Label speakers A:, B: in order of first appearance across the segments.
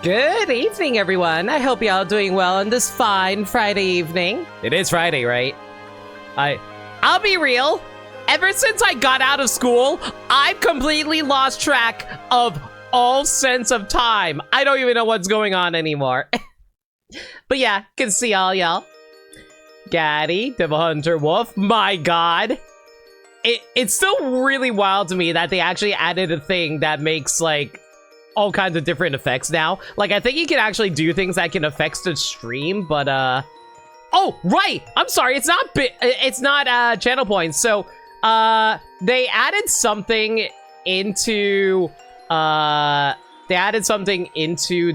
A: Good evening, everyone. I hope y'all doing well on this fine Friday evening. It is Friday, right? I'll be real. Ever since I got out of school, I've completely lost track of all sense of time. I don't even know what's going on anymore. But yeah, can see all y'all. Gaddy, Devil Hunter Wolf, my god. It's still really wild to me that they actually added a thing that makes, like, all kinds of different effects now. Like, I think you can actually do things that can affect the stream, but, oh, right! I'm sorry, it's not channel points. So, they added something into,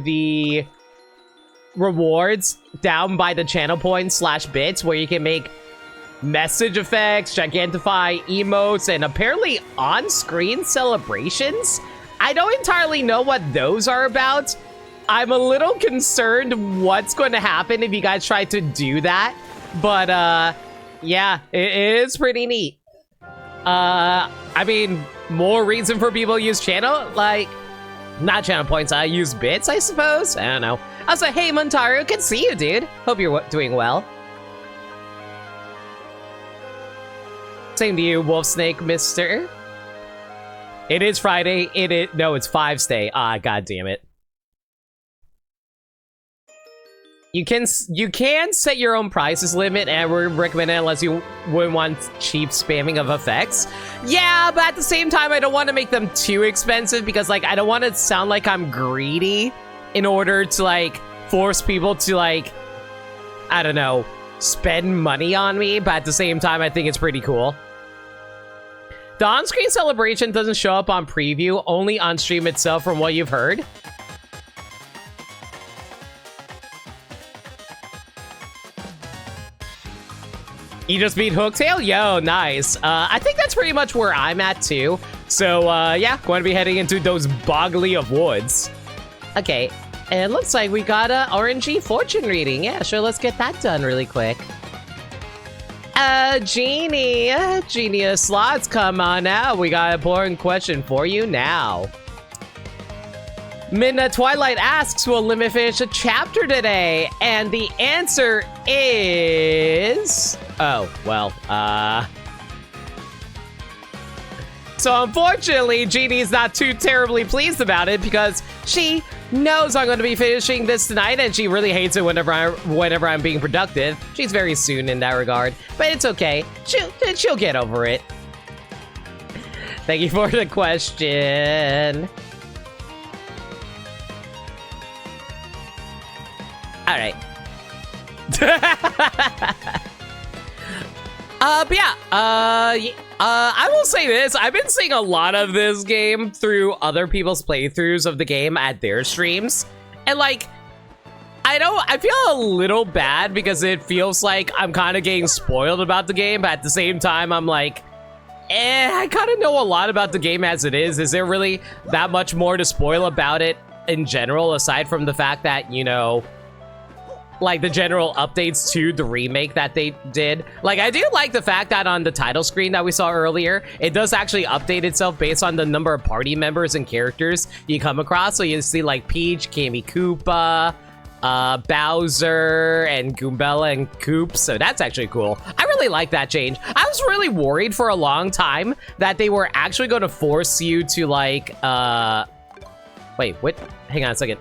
A: the rewards down by the channel points / bits, where you can make message effects, gigantify emotes, and apparently on-screen celebrations. I don't entirely know what those are about. I'm a little concerned what's going to happen if you guys try to do that. But, yeah, it is pretty neat. I mean, more reason for people to use channel, like, not channel points, I use bits, I suppose? I don't know. Also, hey, Montaru, good to see you, dude. Hope you're doing well. Same to you, Wolf Snake, mister. It is Friday. No, it's 5's Day. Ah, god damn it. You can set your own prices limit, and we recommend it unless you wouldn't want cheap spamming of effects. Yeah, but at the same time, I don't want to make them too expensive because, like, I don't want to sound like I'm greedy in order to, like, force people to, like, I don't know, spend money on me. But at the same time, I think it's pretty cool. The on-screen celebration doesn't show up on preview, only on stream itself from what you've heard. You just beat Hooktail? Yo, nice. I think that's pretty much where I'm at too. So, yeah, going to be heading into those Boggly Woods. Okay, and it looks like we got a RNG fortune reading. Yeah, sure, let's get that done really quick. Genius Slots, come on out. We got an important question for you now. Midnight Twilight asks, will Limit finish a chapter today? And the answer is... oh, well, so unfortunately, Jeannie's not too terribly pleased about it because she knows I'm going to be finishing this tonight, and she really hates it whenever I'm being productive. She's very soon in that regard, but it's okay. She'll get over it. Thank you for the question. All right. But yeah, I will say this. I've been seeing a lot of this game through other people's playthroughs of the game at their streams. And, like, I feel a little bad because it feels like I'm kind of getting spoiled about the game. But at the same time, I'm like, I kind of know a lot about the game as it is. Is there really that much more to spoil about it in general, aside from the fact that, you know, like the general updates to the remake that they did? Like, I do like the fact that on the title screen that we saw earlier, it does actually update itself based on the number of party members and characters you come across. So you see like Peach, Kammy Koopa, Bowser, and Goombella and Coop. So that's actually cool. I really like that change. I was really worried for a long time that they were actually going to force you to, like, wait, what? Hang on a second.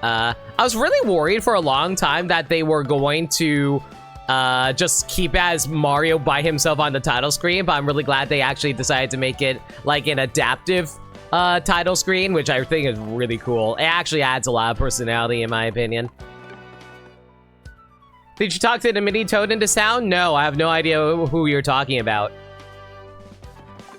A: I was really worried for a long time that they were going to just keep as Mario by himself on the title screen, but I'm really glad they actually decided to make it like an adaptive title screen, which I think is really cool. It actually adds a lot of personality, in my opinion. Did you talk to the mini Toad into sound? No, I have no idea who you're talking about.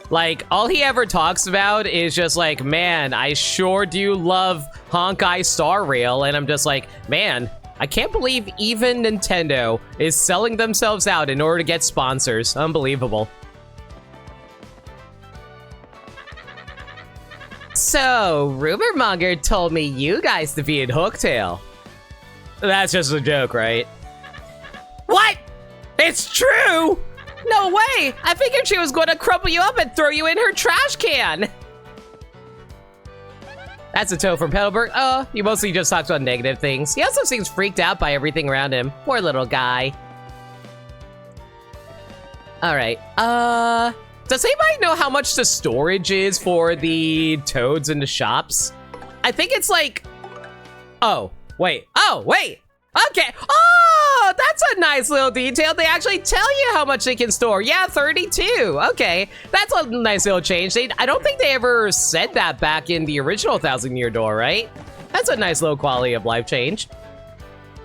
A: Like, all he ever talks about is just like, man, I sure do love Honkai Star Rail. And I'm just like, man, I can't believe even Nintendo is selling themselves out in order to get sponsors. Unbelievable. So, Rumor Monger told me you guys defeated Hooktail. That's just a joke, right? What? It's true! No way! I figured she was going to crumple you up and throw you in her trash can! That's a Toad from Petalburg. Oh, he mostly just talks about negative things. He also seems freaked out by everything around him. Poor little guy. Alright, does anybody know how much the storage is for the toads in the shops? I think it's like... Oh, wait. Okay. Oh, that's a nice little detail. They actually tell you how much they can store. Yeah, 32. Okay, that's a nice little change. I don't think they ever said that back in the original 1,000 Year Door, right? That's a nice little quality of life change.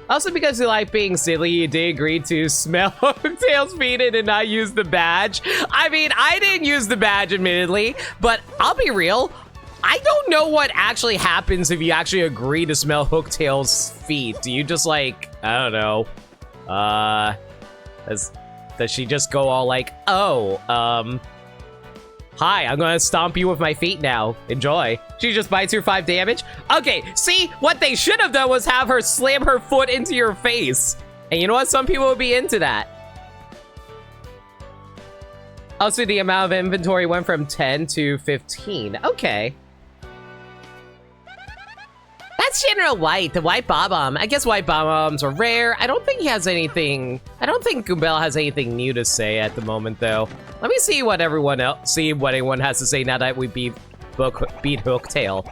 A: Also, because you like being silly, you did agree to smell Tails feed it and not use the badge. I mean, I didn't use the badge, admittedly, but I'll be real. I don't know what actually happens if you actually agree to smell Hooktail's feet. Do you just like, I don't know, does she just go all like, oh, hi, I'm gonna stomp you with my feet now. Enjoy. She just bites you 5 damage. Okay, see, what they should have done was have her slam her foot into your face. And you know what? Some people would be into that. Also, the amount of inventory went from 10 to 15. Okay. That's General White, the White Bob-omb. I guess White Bob-ombs are rare. I don't think he has anything... I don't think Goombell has anything new to say at the moment, though. Let me see what everyone else... See what anyone has to say now that we beat Hooktail.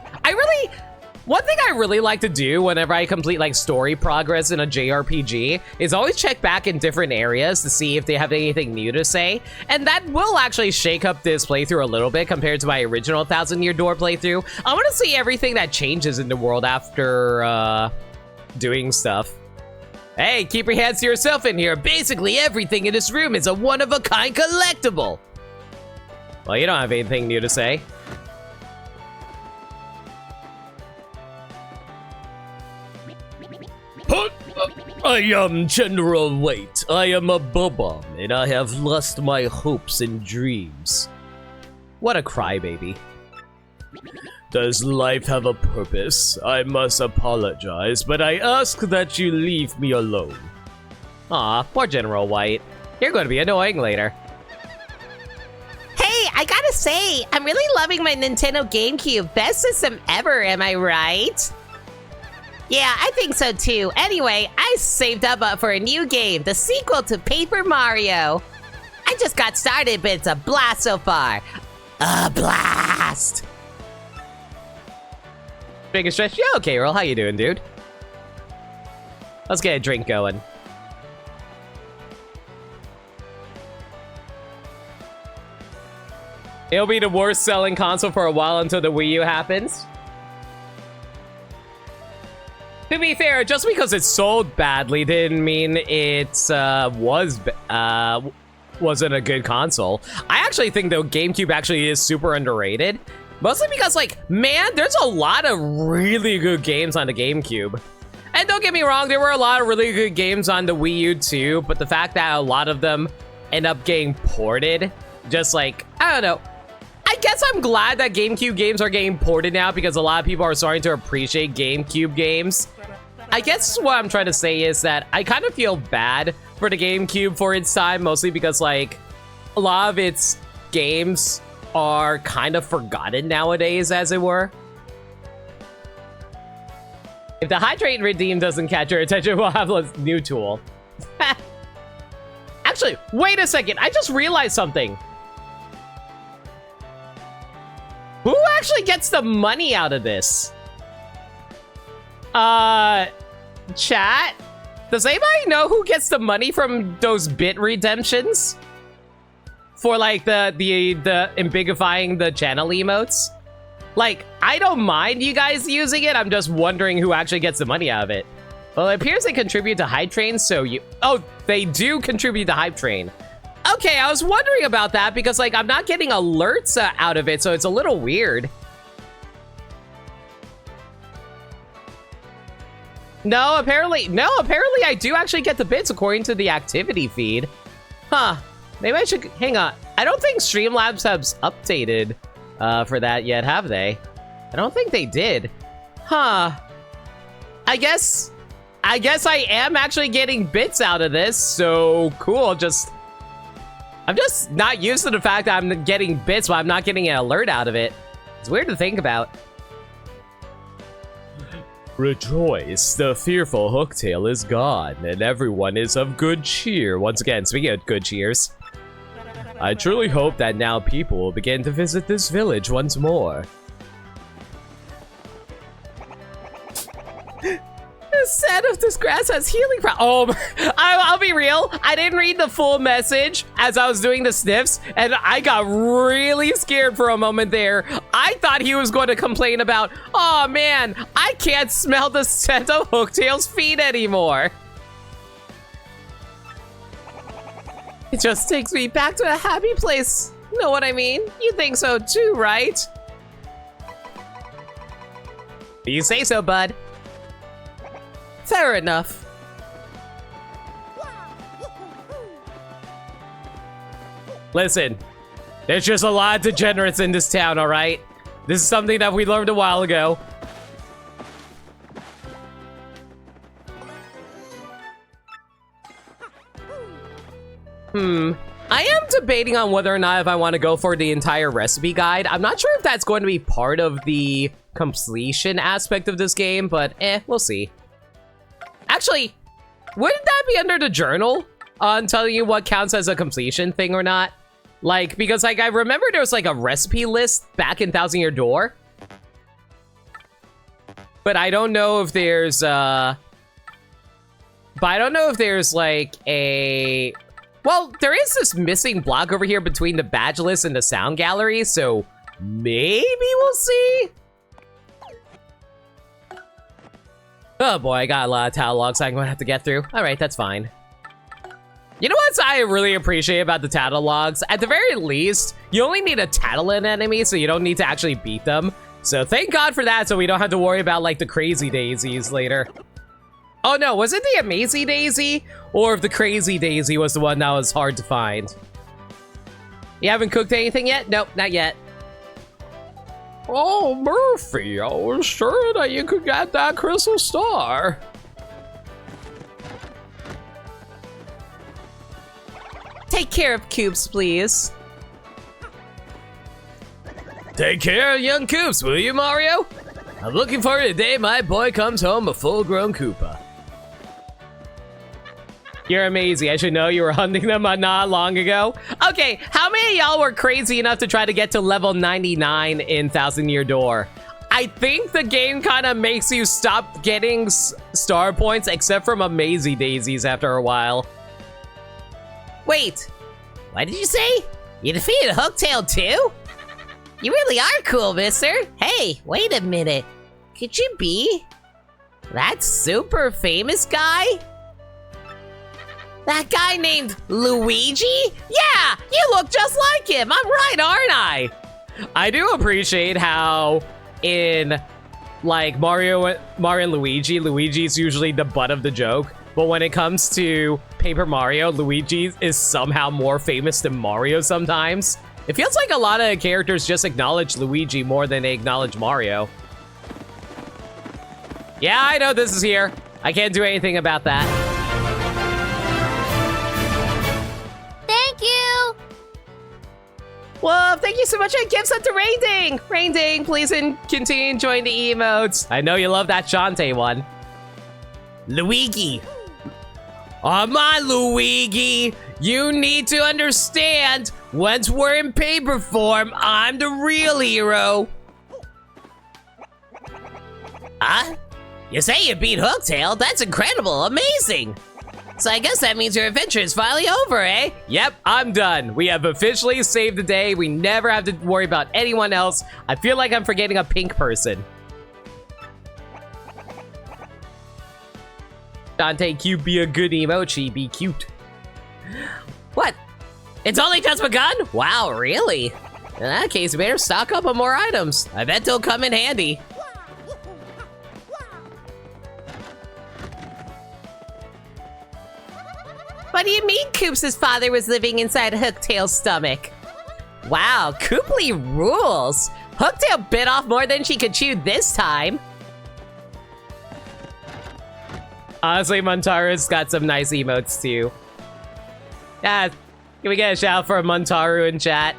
A: One thing I really like to do whenever I complete, like, story progress in a JRPG is always check back in different areas to see if they have anything new to say. And that will actually shake up this playthrough a little bit compared to my original 1,000 Year Door playthrough. I want to see everything that changes in the world after, doing stuff. Hey, keep your hands to yourself in here. Basically, everything in this room is a one-of-a-kind collectible. Well, you don't have anything new to say. I am General White. I am a Bob-omb, and I have lost my hopes and dreams. What a crybaby. Does life have a purpose? I must apologize, but I ask that you leave me alone. Aw, poor General White. You're going to be annoying later.
B: Hey, I gotta say, I'm really loving my Nintendo GameCube. Best system ever, am I right? Yeah, I think so too. Anyway, I saved up for a new game, the sequel to Paper Mario. I just got started, but it's a blast so far. A blast!
A: Big stretch? Yeah, okay, Earl. How you doing, dude? Let's get a drink going. It'll be the worst selling console for a while until the Wii U happens. To be fair, just because it sold badly didn't mean it wasn't a good console. I actually think, though, GameCube actually is super underrated. Mostly because, like, man, there's a lot of really good games on the GameCube. And don't get me wrong, there were a lot of really good games on the Wii U, too. But the fact that a lot of them end up getting ported, just like, I don't know. I guess I'm glad that GameCube games are getting ported now because a lot of people are starting to appreciate GameCube games. I guess what I'm trying to say is that I kind of feel bad for the GameCube for its time, mostly because, like, a lot of its games are kind of forgotten nowadays, as it were. If the Hydrate Redeem doesn't catch your attention, we'll have a new tool. Actually, wait a second. I just realized something. Who actually gets the money out of this? Chat? Does anybody know who gets the money from those bit redemptions? For, like, the ambigifying the channel emotes? Like, I don't mind you guys using it, I'm just wondering who actually gets the money out of it. Well, it appears they contribute to Hype Train, so you... Oh, they do contribute to Hype Train. Okay, I was wondering about that because, like, I'm not getting alerts out of it, so it's a little weird. No, apparently I do actually get the bits according to the activity feed. Huh. Maybe I should... Hang on. I don't think Streamlabs has updated for that yet, have they? I don't think they did. Huh. I guess I am actually getting bits out of this, so cool. I'm just not used to the fact that I'm getting bits, but I'm not getting an alert out of it. It's weird to think about. Rejoice, the fearful Hooktail is gone, and everyone is of good cheer. Once again, speaking of good cheers, I truly hope that now people will begin to visit this village once more.
B: The scent of this grass has healing I'll be real. I didn't read the full message as I was doing the sniffs, and I got really scared for a moment there. I thought he was going to complain about, oh man, I can't smell the scent of Hooktail's feet anymore. It just takes me back to a happy place. Know what I mean? You think so too, right?
A: You say so, bud.
B: Fair enough.
A: Listen, there's just a lot of degenerates in this town, alright? This is something that we learned a while ago.
B: I am debating on whether or not if I want to go for the entire recipe guide. I'm not sure if that's going to be part of the completion aspect of this game, but we'll see. Actually, wouldn't that be under the journal on telling you what counts as a completion thing or not? Like, because like I remember there was like a recipe list back in Thousand Year Door. But I don't know if there's like a... Well, there is this missing block over here between the badge list and the sound gallery, so maybe we'll see? Oh boy, I got a lot of talent logs I'm going to have to get through. All right, that's fine. You know what I really appreciate about the tattle logs? At the very least, you only need a Tattlein enemy, so you don't need to actually beat them. So thank God for that, so we don't have to worry about like the crazy daisies later. Oh no, was it the Amazing Daisy? Or if the Crazy Daisy was the one that was hard to find? You haven't cooked anything yet? Nope, not yet. Oh, Murphy, I was sure that you could get that crystal star. Take care of Coops, please.
A: Take care of young Koops, will you, Mario? I'm looking forward to the day my boy comes home a full-grown Koopa. You're amazing. I should know you were hunting them not long ago. Okay, how many of y'all were crazy enough to try to get to level 99 in Thousand Year Door? I think the game kind of makes you stop getting star points except from Amazing Daisies after a while.
B: Wait, what did you say? You defeated Hooktail too? You really are cool, mister. Hey, wait a minute. Could you be that super famous guy? That guy named Luigi? Yeah, you look just like him. I'm right, aren't I?
A: I do appreciate how in like Mario and Luigi, Luigi's usually the butt of the joke. But when it comes to Paper Mario, Luigi is somehow more famous than Mario sometimes. It feels like a lot of characters just acknowledge Luigi more than they acknowledge Mario. Yeah, I know this is here. I can't do anything about that.
B: Thank you. Well, thank you so much and gifts up to Rain Ding. Rain Ding, please continue enjoying the emotes.
A: I know you love that Shantae one.
B: Luigi.
A: Oh my Luigi, you need to understand, once we're in paper form, I'm the real hero.
B: Huh? You say you beat Hooktail? That's incredible, amazing. So I guess that means your adventure is finally over, eh?
A: Yep, I'm done. We have officially saved the day. We never have to worry about anyone else. I feel like I'm forgetting a pink person. Dante, cute, be a good emoji, be cute.
B: What? It's only just begun? Wow, really? In that case, we better stock up on more items. I bet they'll come in handy. What do you mean Koops' father was living inside Hooktail's stomach? Wow, Kooply rules. Hooktail bit off more than she could chew this time.
A: Honestly, Montaru's got some nice emotes too. Yeah, can we get a shout out for Montaru in chat?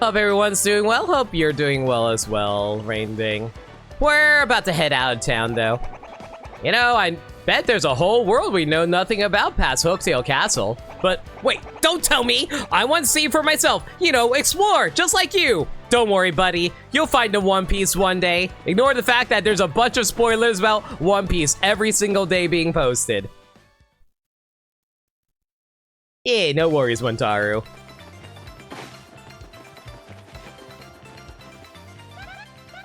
A: Hope everyone's doing well. Hope you're doing well as well, Rainding. We're about to head out of town, though. You know, I bet there's a whole world we know nothing about past Hooktail Castle. But wait, don't tell me! I want to see for myself. You know, explore, just like you. Don't worry, buddy. You'll find a One Piece one day. Ignore the fact that there's a bunch of spoilers about One Piece every single day being posted. Yeah, no worries, Wantaro.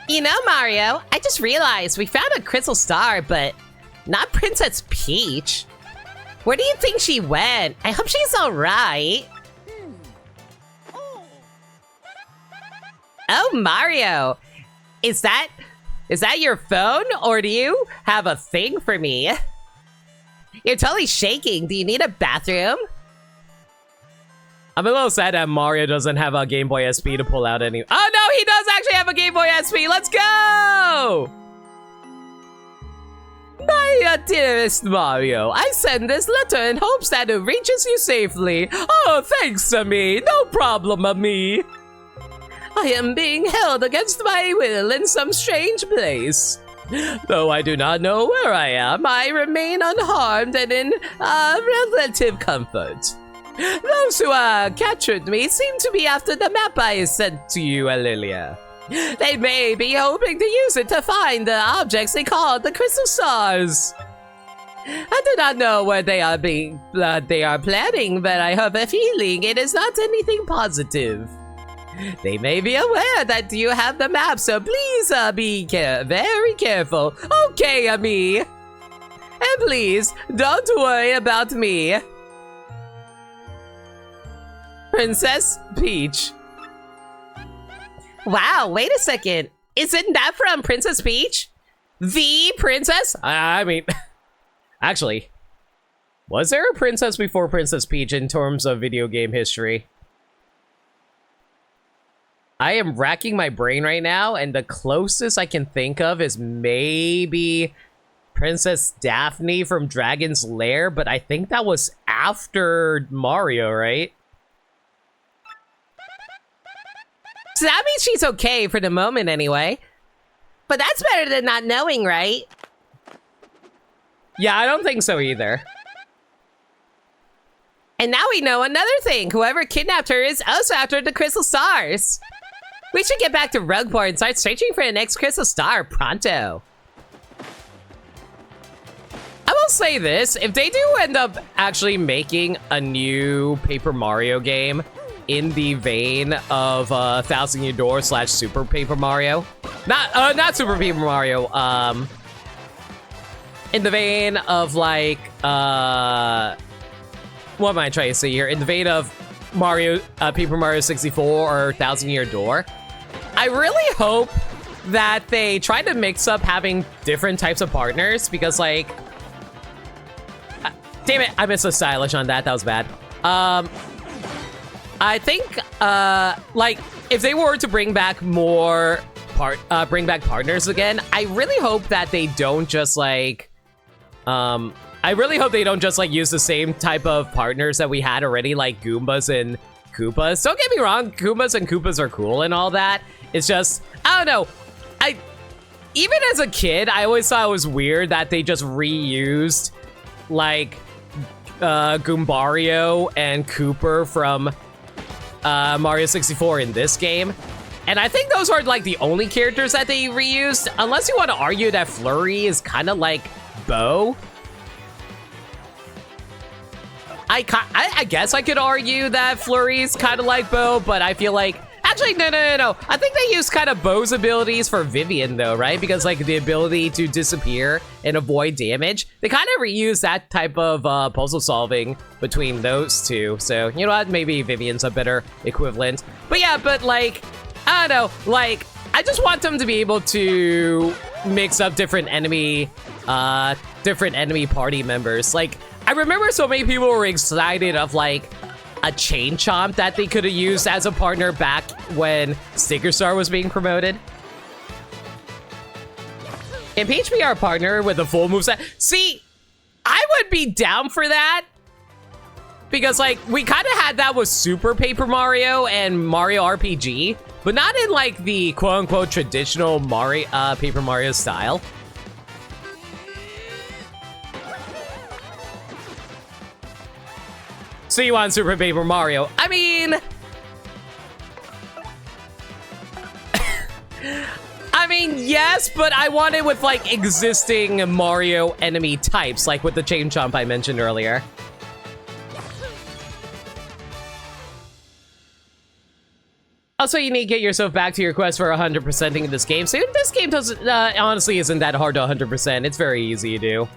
B: You know, Mario, I just realized we found a crystal star, but not Princess Peach. Where do you think she went? I hope she's all right. Oh, Mario, is that your phone, or do you have a thing for me? You're totally shaking. Do you need a bathroom?
A: I'm a little sad that Mario doesn't have a Game Boy SP to pull out any. Oh no, he does actually have a Game Boy SP. Let's go! My dearest Mario, I send this letter in hopes that it reaches you safely. Oh, thanks, Ami. No problem, Ami. I am being held against my will in some strange place. Though I do not know where I am, I remain unharmed and in relative comfort. Those who captured me seem to be after the map I sent to you, Alilia. They may be hoping to use it to find the objects they call the crystal stars. I do not know what they are planning, but I have a feeling it is not anything positive. They may be aware that you have the map, so please be very careful. Okay, Ami. And please, don't worry about me. Princess Peach.
B: Wow, wait a second. Isn't that from Princess Peach? The princess?
A: I mean, actually, was there a princess before Princess Peach in terms of video game history? I am racking my brain right now, and the closest I can think of is maybe Princess Daphne from Dragon's Lair, but I think that was after Mario, right?
B: So that means she's okay for the moment anyway. But that's better than not knowing, right?
A: Yeah, I don't think so either.
B: And now we know another thing. Whoever kidnapped her is also after the crystal stars. We should get back to Rugport and start searching for the next crystal star pronto.
A: I will say this, if they do end up actually making a new Paper Mario game in the vein of Thousand Year Door / Super Paper Mario, not Super Paper Mario, in the vein of like, what am I trying to say here? In the vein of Mario, Paper Mario 64 or Thousand Year Door, I really hope that they try to mix up having different types of partners, because like, damn it, I missed the stylish on that. That was bad. I think, like, if they were to bring back more partners again, I really hope that they don't just like, I really hope they don't just like use the same type of partners that we had already, like Goombas and Koopas. Don't get me wrong, Goombas and Koopas are cool and all that. It's just, I don't know. Even as a kid, I always thought it was weird that they just reused like Goombario and Cooper from Mario 64 in this game. And I think those are like the only characters that they reused, unless you want to argue that Flurry is kind of like Bo. I guess I could argue that Flurry's kind of like Bo, but I feel like, actually, no. I think they used kind of Bo's abilities for Vivian though, right? Because like the ability to disappear and avoid damage, they kind of reuse that type of puzzle solving between those two. So, you know what? Maybe Vivian's a better equivalent. But yeah, but like, I don't know, like, I just want them to be able to mix up different enemy party members. Like, I remember so many people were excited of like a Chain Chomp that they could have used as a partner back when Sticker Star was being promoted. Can Peach be our partner with a full moveset? See, I would be down for that. Because, like, we kind of had that with Super Paper Mario and Mario RPG, but not in, like, the quote-unquote traditional Mario, Paper Mario style. So you want Super Paper Mario? I mean... I mean, yes, but I want it with, like, existing Mario enemy types, like with the Chain Chomp I mentioned earlier. Also, you need to get yourself back to your quest for 100%ing this game. So this game doesn't, honestly isn't that hard to 100%. It's very easy to do.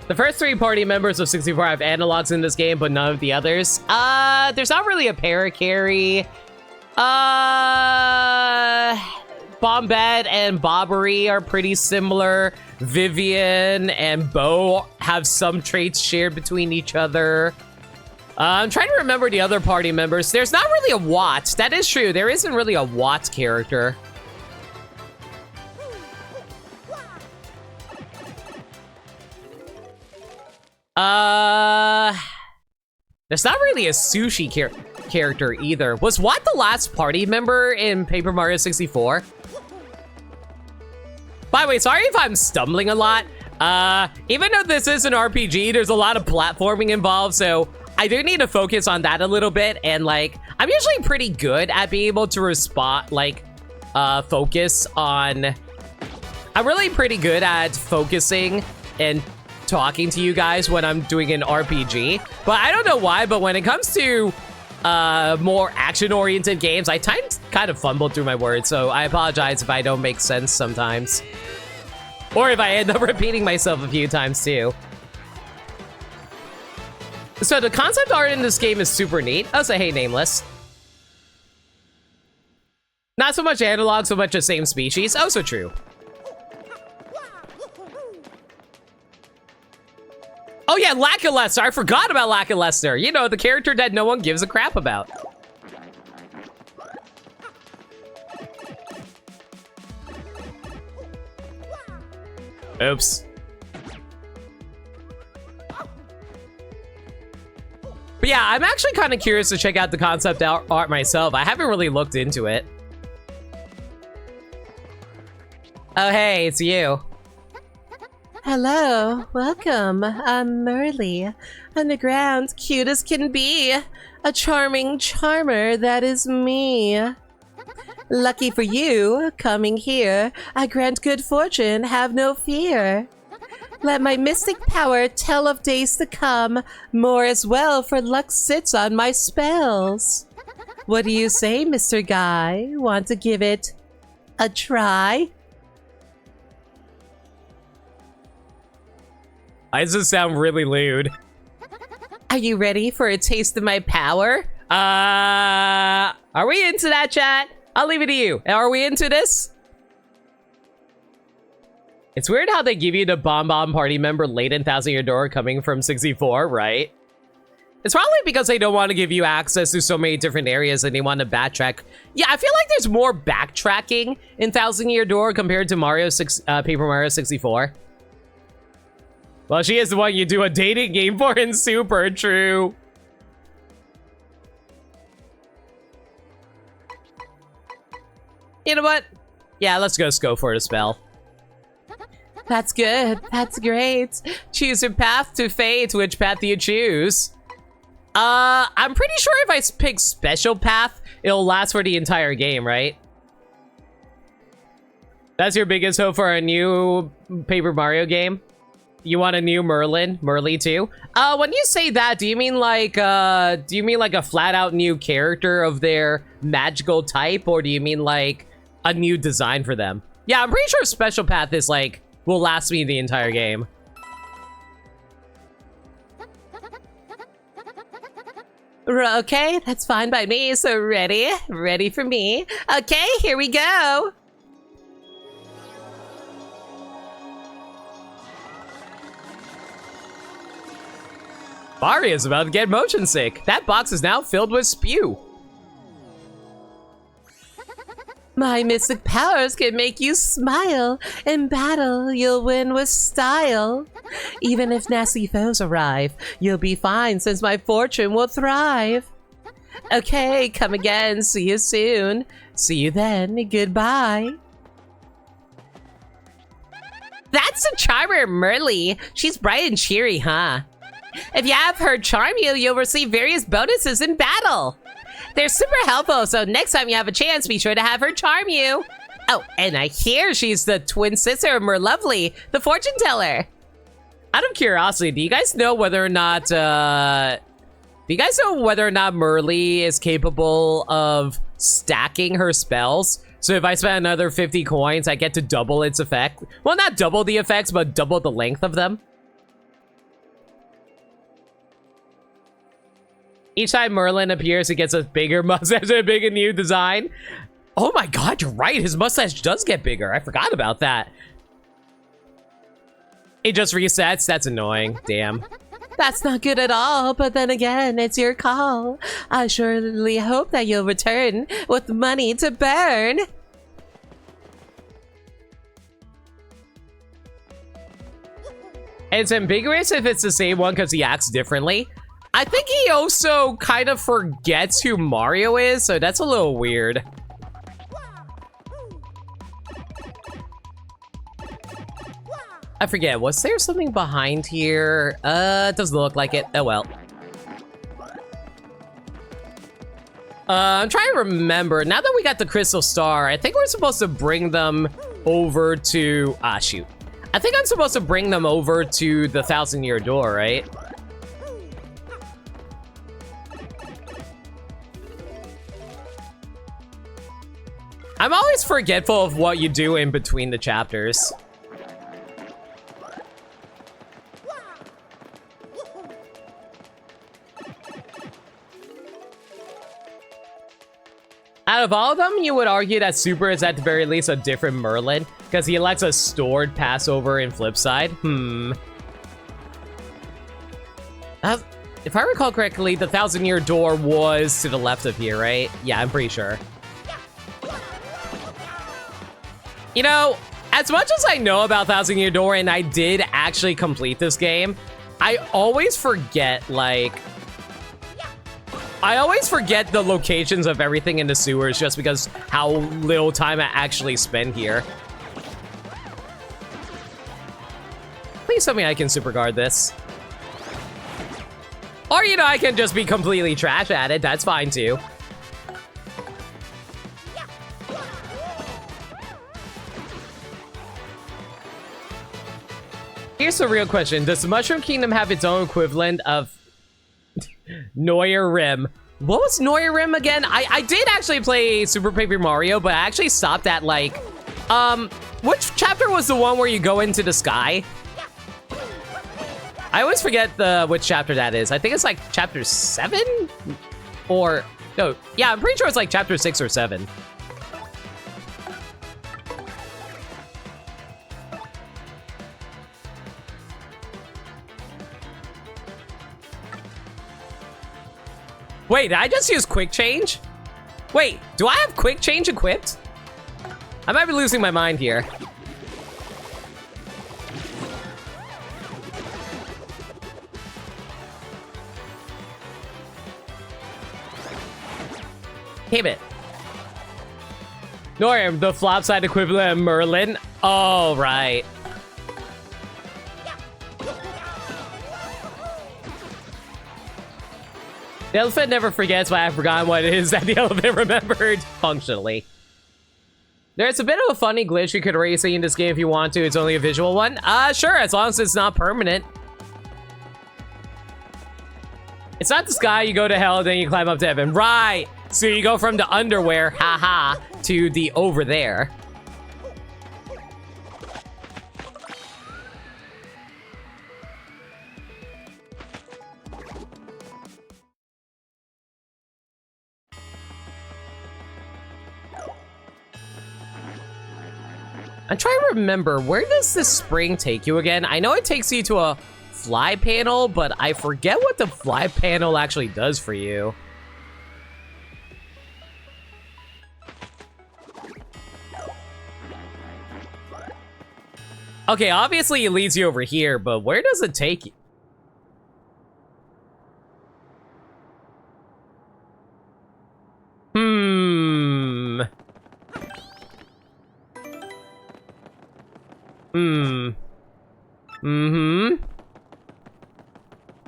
A: The first 3 party members of 64 have analogs in this game, but none of the others. There's not really a para-carry. Bombette and Bobbery are pretty similar. Vivian and Bo have some traits shared between each other. I'm trying to remember the other party members. There's not really a Watt. That is true. There isn't really a Watt character. There's not really a Sushi character either. Was Watt the last party member in Paper Mario 64? By the way, sorry if I'm stumbling a lot. Even though this is an RPG, there's a lot of platforming involved, so I do need to focus on that a little bit. And like, I'm usually pretty good at being able to respond, like, focus on... I'm really pretty good at focusing and talking to you guys when I'm doing an RPG. But I don't know why, but when it comes to more action-oriented games, I kind of fumble through my words, so I apologize if I don't make sense sometimes. Or if I end up repeating myself a few times too. So the concept art in this game is super neat. Oh, so hey, Nameless. Not so much analog, so much the same species. Oh, so true. Oh yeah, Lackluster. I forgot about Lackluster. You know, the character that no one gives a crap about. Oops. But yeah, I'm actually kind of curious to check out the concept art myself. I haven't really looked into it. Oh, hey, it's you.
B: Hello, welcome. I'm Merly, underground, cute as can be. A charming charmer, that is me. Lucky for you, coming here, I grant good fortune, have no fear. Let my mystic power tell of days to come, more as well, for luck sits on my spells. What do you say, Mr. Guy? Want to give it a try?
A: I just sound really lewd.
B: Are you ready for a taste of my power?
A: Are we into that, chat? I'll leave it to you. Are we into this? It's weird how they give you the Bomb Bomb party member late in Thousand Year Door coming from 64, right? It's probably because they don't want to give you access to so many different areas and they want to backtrack. Yeah, I feel like there's more backtracking in Thousand Year Door compared to Paper Mario 64. Well, she is the one you do a dating game for in Super, true. You know what? Yeah, let's go for the spell.
B: That's good. That's great.
A: Choose your path to fate. Which path do you choose? I'm pretty sure if I pick special path, it'll last for the entire game, right? That's your biggest hope for a new Paper Mario game? You want a new Merly too? When you say that, do you mean like a flat out new character of their magical type, or do you mean like a new design for them? Yeah, I'm pretty sure special path is like, will last me the entire game.
B: Okay, that's fine by me. So ready for me. Okay, here we go.
A: Mario's about to get motion sick. That box is now filled with spew.
B: My mystic powers can make you smile. In battle, you'll win with style. Even if nasty foes arrive, you'll be fine since my fortune will thrive. Okay, come again. See you soon. See you then. Goodbye. That's the charmer, Merly. She's bright and cheery, huh? If you have her charm you, you'll receive various bonuses in battle. They're super helpful, so next time you have a chance, be sure to have her charm you. Oh, and I hear she's the twin sister of Merlovely, the fortune teller.
A: Out of curiosity, do you guys know whether or not, Merly is capable of stacking her spells? So if I spend another 50 coins, I get to double its effect. Well, not double the effects, but double the length of them. Each time Merlin appears, he gets a bigger mustache and a bigger new design. Oh my god, you're right. His mustache does get bigger. I forgot about that. It just resets. That's annoying. Damn.
B: That's not good at all, but then again, it's your call. I surely hope that you'll return with money to burn.
A: It's ambiguous if it's the same one because he acts differently. I think he also kind of forgets who Mario is, so that's a little weird. I forget, was there something behind here? It doesn't look like it. Oh well. I'm trying to remember. Now that we got the Crystal Star, I think we're supposed to bring them over to... Ah, shoot. I think I'm supposed to bring them over to the 1,000-Year Door, right? I'm always forgetful of what you do in between the chapters. Out of all of them, you would argue that Super is at the very least a different Merlin, because he lets us stored pass over in Flipside. If I recall correctly, the 1,000-Year Door was to the left of here, right? Yeah, I'm pretty sure. You know, as much as I know about 1,000-Year Door, and I did actually complete this game, I always forget, like... I always forget the locations of everything in the sewers just because how little time I actually spend here. Please tell me I can super guard this. Or, you know, I can just be completely trash at it. That's fine, too. Here's the real question. Does the Mushroom Kingdom have its own equivalent of Neuer Rim? What was Neuer Rim again? I did actually play Super Paper Mario, but I actually stopped at, like, which chapter was the one where you go into the sky? I always forget which chapter that is. I think it's like chapter 7? Or, no, yeah, I'm pretty sure it's like chapter 6 or 7. Wait, did I just use quick change? Wait, do I have quick change equipped? I might be losing my mind here. Damn it. Norium, the flop side equivalent of Merlin. Oh, right. The elephant never forgets, but I've forgotten what it is that the elephant remembered. Functionally. There's a bit of a funny glitch you could raise in this game if you want to. It's only a visual one. Sure, as long as it's not permanent. It's not the sky, you go to hell, then you climb up to heaven. Right! So you go from the underwear, haha, to the over there. I'm trying to remember, where does this spring take you again? I know it takes you to a fly panel, but I forget what the fly panel actually does for you. Okay, obviously it leads you over here, but where does it take you? Hmm. Hmm. Mm-hmm.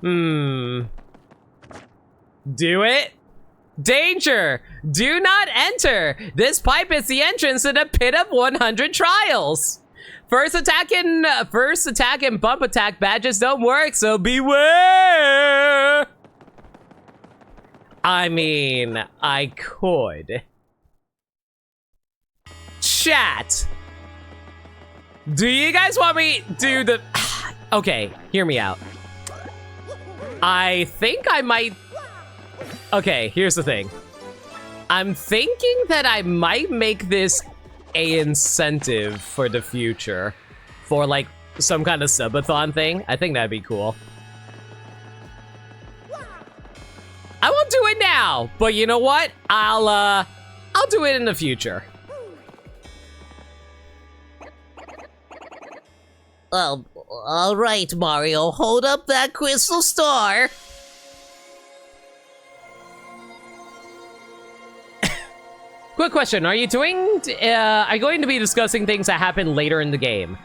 A: Hmm. Do it? Danger! Do not enter! This pipe is the entrance to the pit of 100 trials! First attack and bump attack badges don't work, so beware! I mean, I could. Chat! Do you guys want me to do the... Okay, hear me out. I think I might... Okay, here's the thing. I'm thinking that I might make this a incentive for the future. For, like, some kind of subathon thing. I think that'd be cool. I won't do it now, but you know what? I'll do it in the future.
B: All right, Mario, hold up that crystal star.
A: Quick question, are you going to be discussing things that happen later in the game?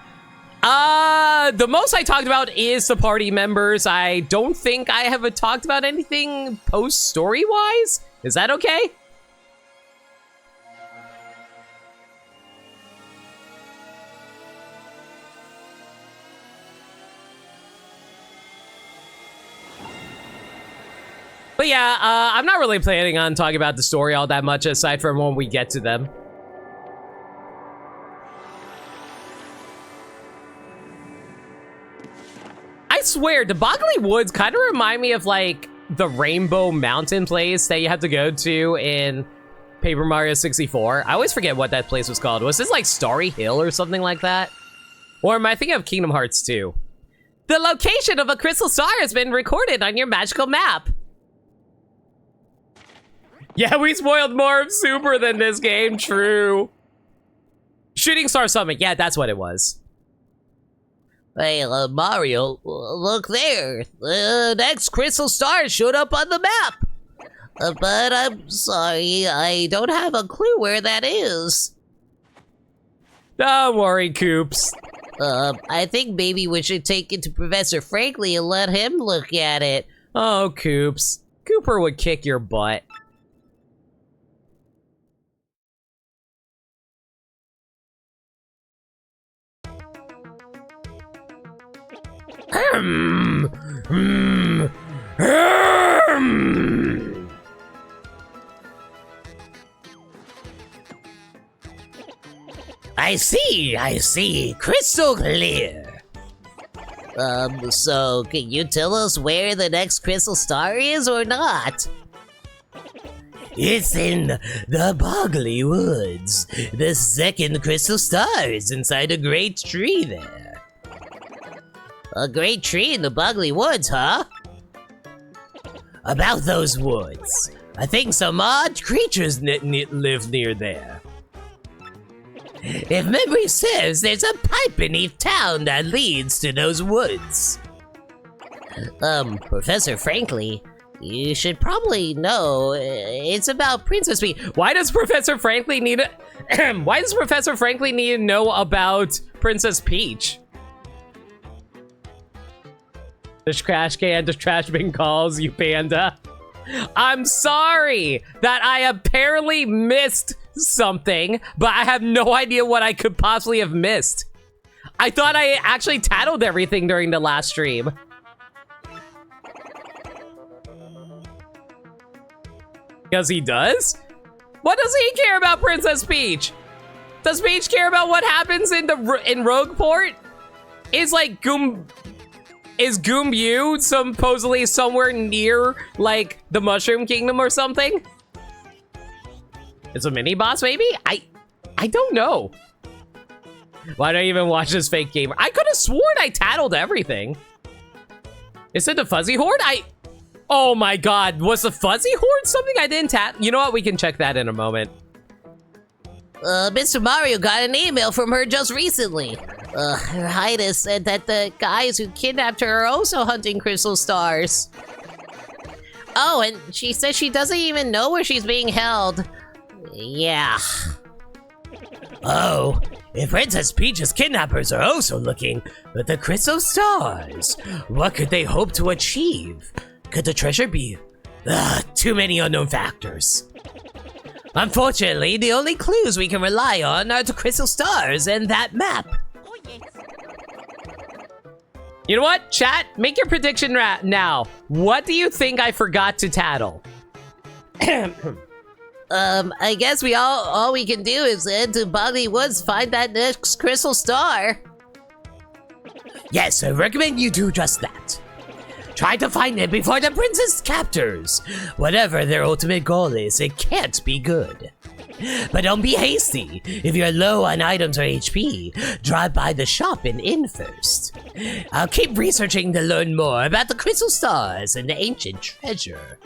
A: The most I talked about is the party members. I don't think I have talked about anything post-story-wise. Is that okay? But yeah, I'm not really planning on talking about the story all that much aside from when we get to them. I swear, the Boggly Woods kind of remind me of like the Rainbow Mountain place that you have to go to in Paper Mario 64. I always forget what that place was called. Was this like Starry Hill or something like that? Or am I thinking of Kingdom Hearts 2? The location of a crystal star has been recorded on your magical map. Yeah, we spoiled more of Super than this game, true. Shooting Star Summit, yeah, that's what it was.
B: Hey, Mario, look there. The next crystal star showed up on the map. But I'm sorry, I don't have a clue where that is.
A: Don't worry, Coops.
B: I think maybe we should take it to Professor Franklin and let him look at it.
A: Oh, Coops. Cooper would kick your butt.
B: I see. Crystal clear. So can you tell us where the next crystal star is or not? It's in the Boggly Woods. The second crystal star is inside a great tree there. A great tree in the Boggly Woods, huh? About those woods. I think some odd creatures live near there. If memory serves, there's a pipe beneath town that leads to those woods. Professor Franklin, you should probably know. It's about Princess Peach.
A: Why does Professor Franklin need to know about Princess Peach? This trash can, the trash bin calls you, panda. I'm sorry that I apparently missed something, but I have no idea what I could possibly have missed. I thought I actually tattled everything during the last stream. Because he does? What does he care about Princess Peach? Does Peach care about what happens in Rogueport? Is Goombu supposedly somewhere near, like, the Mushroom Kingdom or something? It's a mini-boss, maybe? I don't know. Why don't I even watch this fake gamer? I could have sworn I tattled everything. Is it the Fuzzy Horde? Oh my god, was the Fuzzy Horde something I didn't You know what, we can check that in a moment.
B: Mr. Mario got an email from her just recently. Her Highness said that the guys who kidnapped her are also hunting crystal stars. Oh, and she says she doesn't even know where she's being held. Yeah.
C: Oh, if Princess Peach's kidnappers are also looking at the crystal stars, what could they hope to achieve? Could the treasure be? Too many unknown factors. Unfortunately, the only clues we can rely on are the crystal stars and that map.
A: You know what, chat? Make your prediction now. What do you think I forgot to tattle?
B: I guess all we can do is head to Boggly Woods, find that next crystal star.
C: Yes, I recommend you do just that. Try to find it before the princess captors. Whatever their ultimate goal is, it can't be good. But don't be hasty. If you're low on items or HP, drop by the shop and inn first. I'll keep researching to learn more about the crystal stars and the ancient treasure.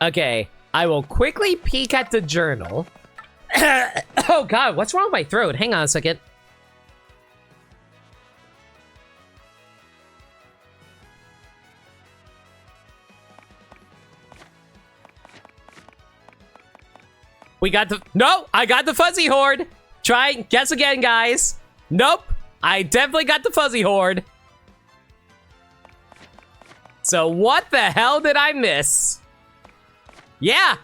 A: Okay, I will quickly peek at the journal. Oh god, what's wrong with my throat? Hang on a second. We got the... No! I got the fuzzy horde! Try, guess again, guys. Nope! I definitely got the fuzzy horde. So what the hell did I miss? Yeah!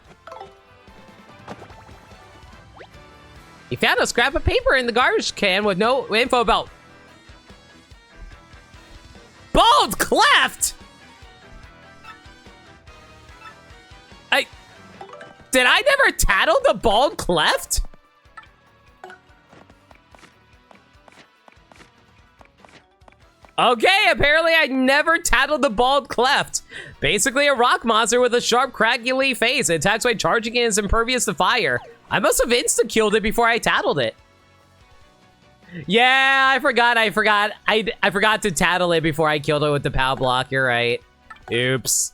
A: He found a scrap of paper in the garbage can with no info about... Bald Cleft! Did I never tattle the Bald Cleft? Okay, apparently I never tattled the Bald Cleft. Basically a rock monster with a sharp, craggly face. It attacks by charging and is impervious to fire. I must have insta-killed it before I tattled it. Yeah, I forgot. I forgot to tattle it before I killed it with the POW block. You're right. Oops.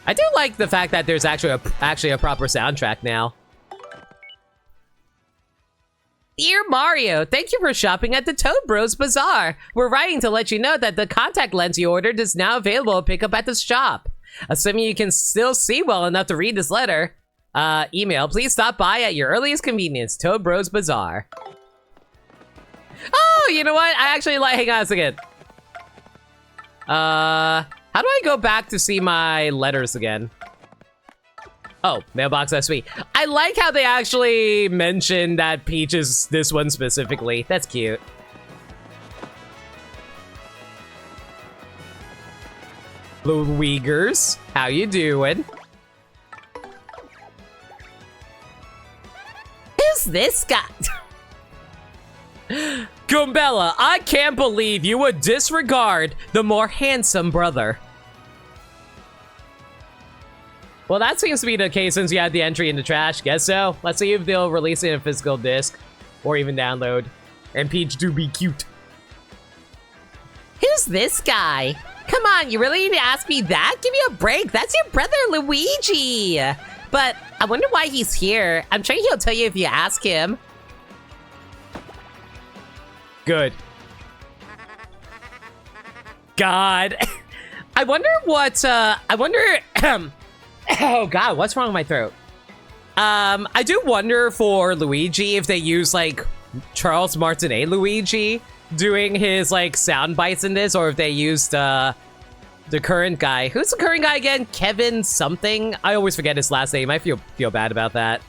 A: I do like the fact that there's actually a proper soundtrack now. Dear Mario, thank you for shopping at the Toad Bros Bazaar. We're writing to let you know that the contact lens you ordered is now available to pick up at the shop. Assuming you can still see well enough to read this letter, email, please stop by at your earliest convenience, Toad Bros Bazaar. Oh, you know what? I actually like, hang on a second. How do I go back to see my letters again? Oh, mailbox SV. I like how they actually mentioned that Peach is this one specifically. That's cute. Louigers, how you doing?
B: Who's this guy?
A: Goombella, I can't believe you would disregard the more handsome brother. Well, that seems to be the case since you had the entry in the trash. Guess so. Let's see if they'll release it in a physical disc or even download. And Peach do be cute.
B: Who's this guy? Come on, you really need to ask me that? Give me a break. That's your brother, Luigi. But I wonder why he's here. I'm sure he'll tell you if you ask him.
A: Good. God. I wonder what, oh God, what's wrong with my throat? I do wonder for Luigi if they use, like, Charles Martinet Luigi doing his, like, sound bites in this, or if they used, the current guy. Who's the current guy again? Kevin something? I always forget his last name. I feel bad about that.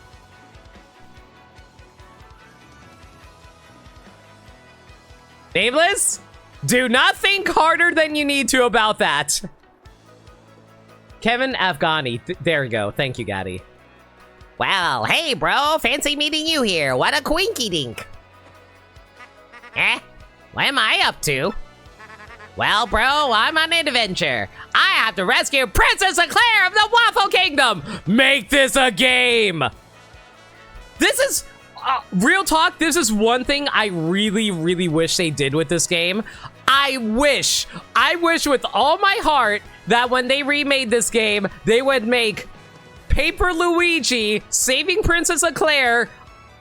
A: Nameless? Do not think harder than you need to about that. Kevin Afghani. There you go. Thank you, Gaddy.
B: Wow, hey bro, fancy meeting you here. What a quinky dink. Eh? What am I up to? Well, bro, I'm on an adventure. I have to rescue Princess Eclair of the Waffle Kingdom.
A: Make this a game. This is... real talk, this is one thing I really, really wish they did with this game. I wish with all my heart that when they remade this game, they would make Paper Luigi Saving Princess Eclair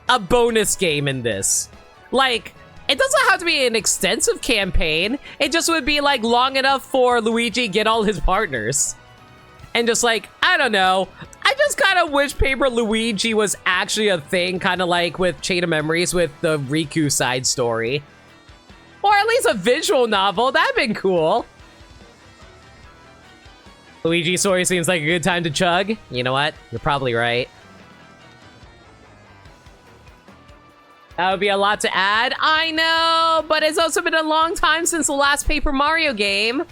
A: a bonus game in this. Like, it doesn't have to be an extensive campaign. It just would be like long enough for Luigi get all his partners. And just like, I don't know. I just kind of wish Paper Luigi was actually a thing, kind of like with Chain of Memories with the Riku side story. Or at least a visual novel, that'd been cool. Luigi's story seems like a good time to chug. You know what? You're probably right. That would be a lot to add. I know, but it's also been a long time since the last Paper Mario game.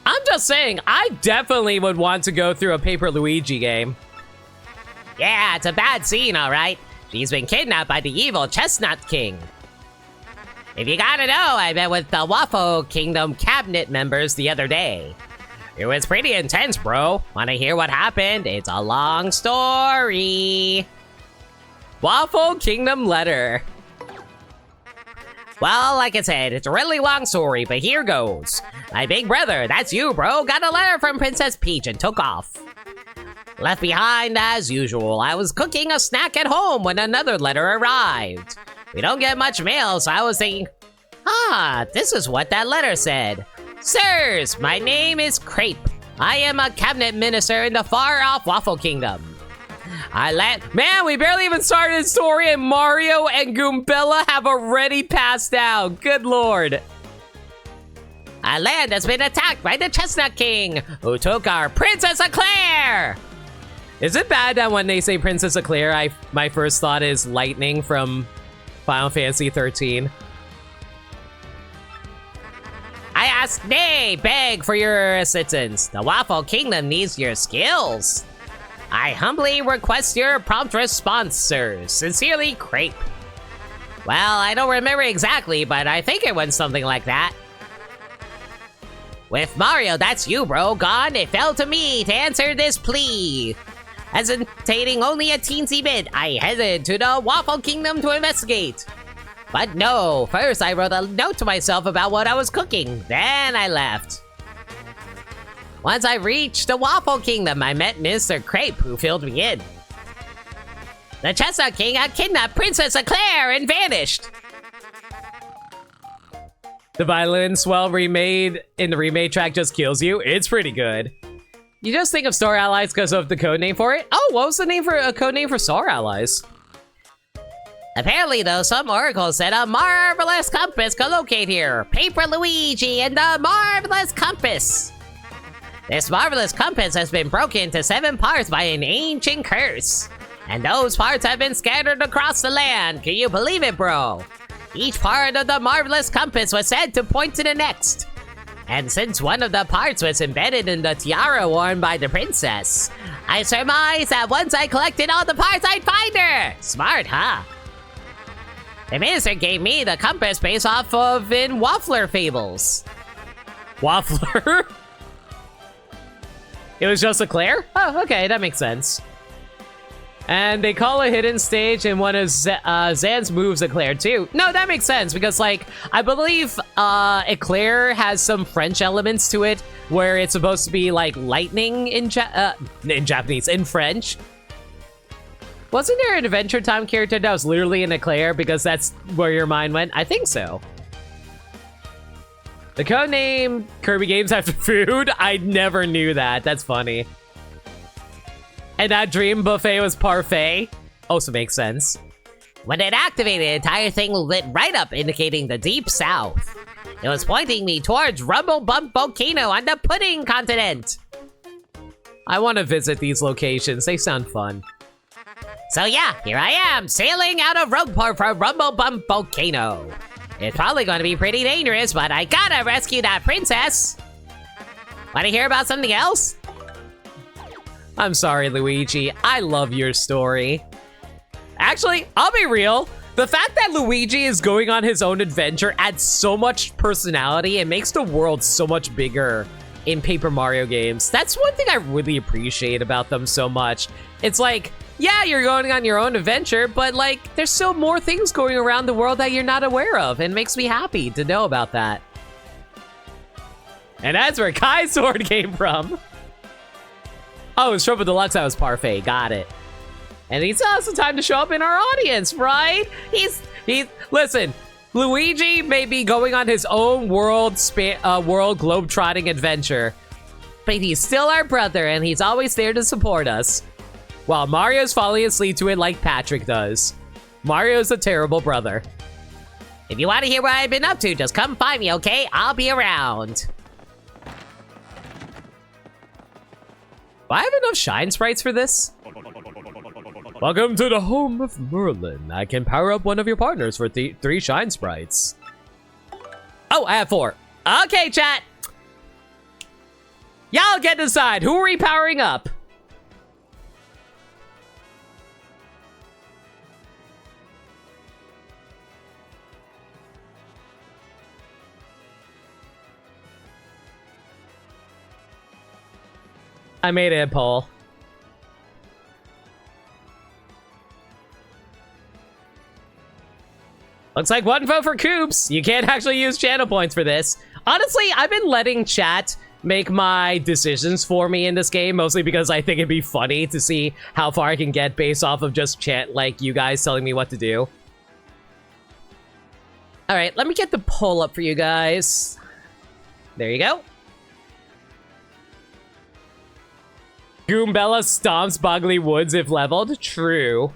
A: I'm just saying, I definitely would want to go through a Paper Luigi game.
B: Yeah, it's a bad scene, all right. She's been kidnapped by the evil Chestnut King. If you gotta know, I met with the Waffle Kingdom cabinet members the other day. It was pretty intense, bro. Wanna hear what happened? It's a long story.
A: Waffle Kingdom letter.
B: Well, like I said, it's a really long story, but here goes. My big brother, that's you, bro, got a letter from Princess Peach and took off. Left behind as usual. I was cooking a snack at home when another letter arrived. We don't get much mail, so I was thinking, this is what that letter said. Sirs, my name is Crepe. I am a cabinet minister in the far-off Waffle Kingdom.
A: Man, we barely even started the story and Mario and Goombella have already passed out. Good lord.
B: Our land has been attacked by the Chestnut King, who took our Princess Eclair.
A: Is it bad that when they say Princess Eclair, my first thought is Lightning from Final Fantasy 13?
B: I ask, nay, beg for your assistance. The Waffle Kingdom needs your skills. I humbly request your prompt response, sir. Sincerely, Crepe. Well, I don't remember exactly, but I think it went something like that. With Mario, that's you, bro, gone, it fell to me to answer this plea. Hesitating only a teensy bit, I headed to the Waffle Kingdom to investigate. But no, first I wrote a note to myself about what I was cooking, then I left. Once I reached the Waffle Kingdom, I met Mr. Crepe, who filled me in. The Chestnut King had kidnapped Princess Eclair and vanished.
A: The violin swell remade in the remade track just kills you. It's pretty good. You just think of Star Allies because of the codename for it? Oh, what was the name for a codename for Star Allies?
B: Apparently, though, some oracle said a marvelous compass could locate here. Paper Luigi and the marvelous compass. This marvelous compass has been broken into 7 parts by an ancient curse. And those parts have been scattered across the land. Can you believe it, bro? Each part of the marvelous compass was said to point to the next. And since one of the parts was embedded in the tiara worn by the princess, I surmised that once I collected all the parts, I'd find her. Smart, huh? The minister gave me the compass based off of in Waffler fables.
A: Waffler? It was just Eclair? Oh, okay, that makes sense. And they call a hidden stage in one of Zan's moves Eclair too. No, that makes sense because, like, I believe Eclair has some French elements to it where it's supposed to be like lightning in Japanese, in French. Wasn't there an Adventure Time character that was literally an Eclair because that's where your mind went? I think so. The codename Kirby Games after food? I never knew that. That's funny. And that dream buffet was parfait? Also makes sense. When it activated, the entire thing lit right up, indicating the deep south. It was pointing me towards Rumble Bump Volcano on the Pudding Continent. I want to visit these locations. They sound fun. So yeah, here I am, sailing out of Rogueport for Rumble Bump Volcano. It's probably going to be pretty dangerous, but I gotta rescue that princess. Want to hear about something else? I'm sorry, Luigi. I love your story. Actually, I'll be real. The fact that Luigi is going on his own adventure adds so much personality and makes the world so much bigger in Paper Mario games. That's one thing I really appreciate about them so much. It's like, yeah, you're going on your own adventure, but like, there's still more things going around the world that you're not aware of, and it makes me happy to know about that. And that's where Kai's sword came from. Oh, it's Trouble Deluxe that was Parfait, got it. And he still has some time to show up in our audience, right? Listen, Luigi may be going on his own world globe-trotting adventure, but he's still our brother, and he's always there to support us. While Mario's falling asleep to it like Patrick does. Mario's a terrible brother.
B: If you want to hear what I've been up to, just come find me, okay? I'll be around.
A: Do I have enough shine sprites for this? Welcome to the home of Merlin. I can power up one of your partners for 3 shine sprites. Oh, I have 4. Okay, chat. Y'all get to decide. Who are we powering up? I made it a poll. Looks like 1 vote for Coops. You can't actually use channel points for this. Honestly, I've been letting chat make my decisions for me in this game, mostly because I think it'd be funny to see how far I can get based off of just chat, like you guys telling me what to do. All right, let me get the poll up for you guys. There you go. Goombella stomps Boggly Woods if leveled. True.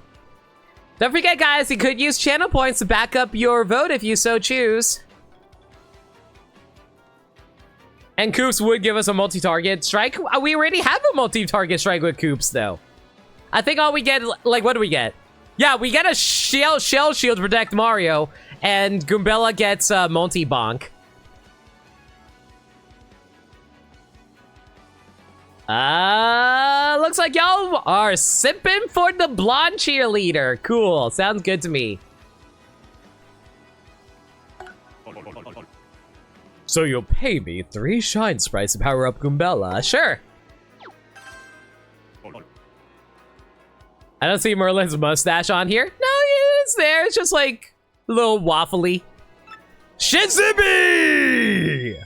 A: Don't forget, guys, you could use channel points to back up your vote if you so choose. And Koops would give us a multi-target strike. We already have a multi-target strike with Koops, though. I think all we get, like, what do we get? Yeah, we get a shell shield to protect Mario, and Goombella gets multi-bonk. Looks like y'all are simping for the blonde cheerleader. Cool, sounds good to me. So you'll pay me 3 shine sprites to power up Goombella? Sure. I don't see Merlin's mustache on here. No, it's there. It's just like a little waffly. Shizubi!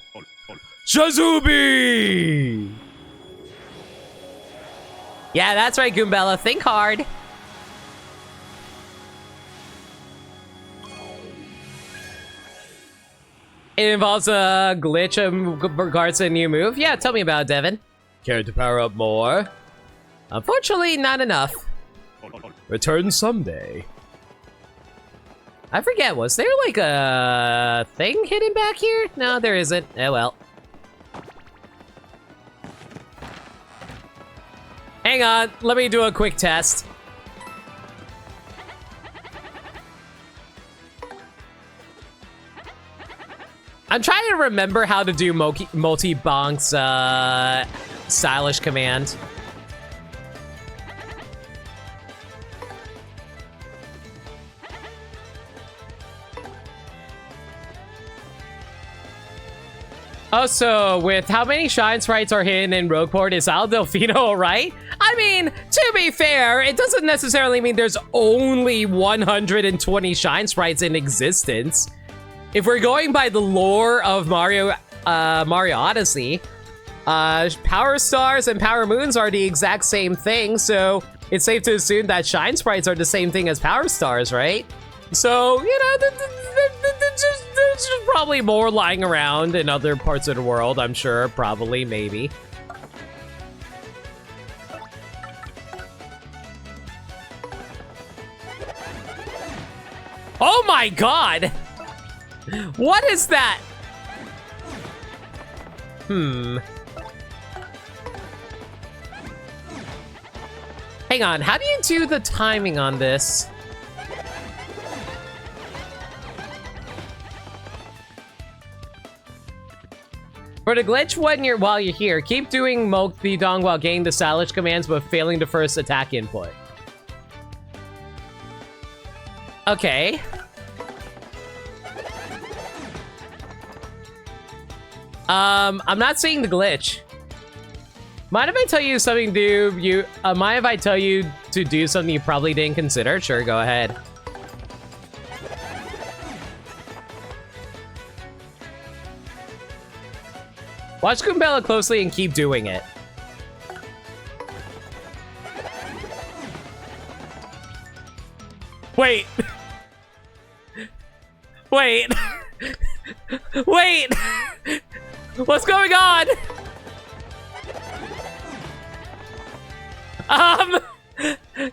A: Shazubi! Yeah, that's right, Goombella. Think hard. It involves a glitch in regards to a new move. Yeah, tell me about it, Devin. Care to power up more? Unfortunately, not enough. Return someday. I forget, was there like a thing hidden back here? No, there isn't. Oh well. Hang on, let me do a quick test. I'm trying to remember how to do multi-bonk's stylish command. Also, with how many shine sprites are hidden in Rogueport, is Al Delfino alright? I mean, to be fair, it doesn't necessarily mean there's only 120 shine sprites in existence. If we're going by the lore of Mario Odyssey, Power Stars and Power Moons are the exact same thing, so it's safe to assume that shine sprites are the same thing as Power Stars, right? So, you know, there's just probably more lying around in other parts of the world, I'm sure, probably, maybe. Oh my god! What is that? Hang on, how do you do the timing on this? For the glitch while you're here, keep doing multi-dong while getting the stylish commands but failing the first attack input. Okay. I'm not seeing the glitch. Mind if I tell you something, dude? Mind if I tell you to do something you probably didn't consider? Sure, go ahead. Watch Goombella closely and keep doing it. Wait. Wait. Wait. What's going on?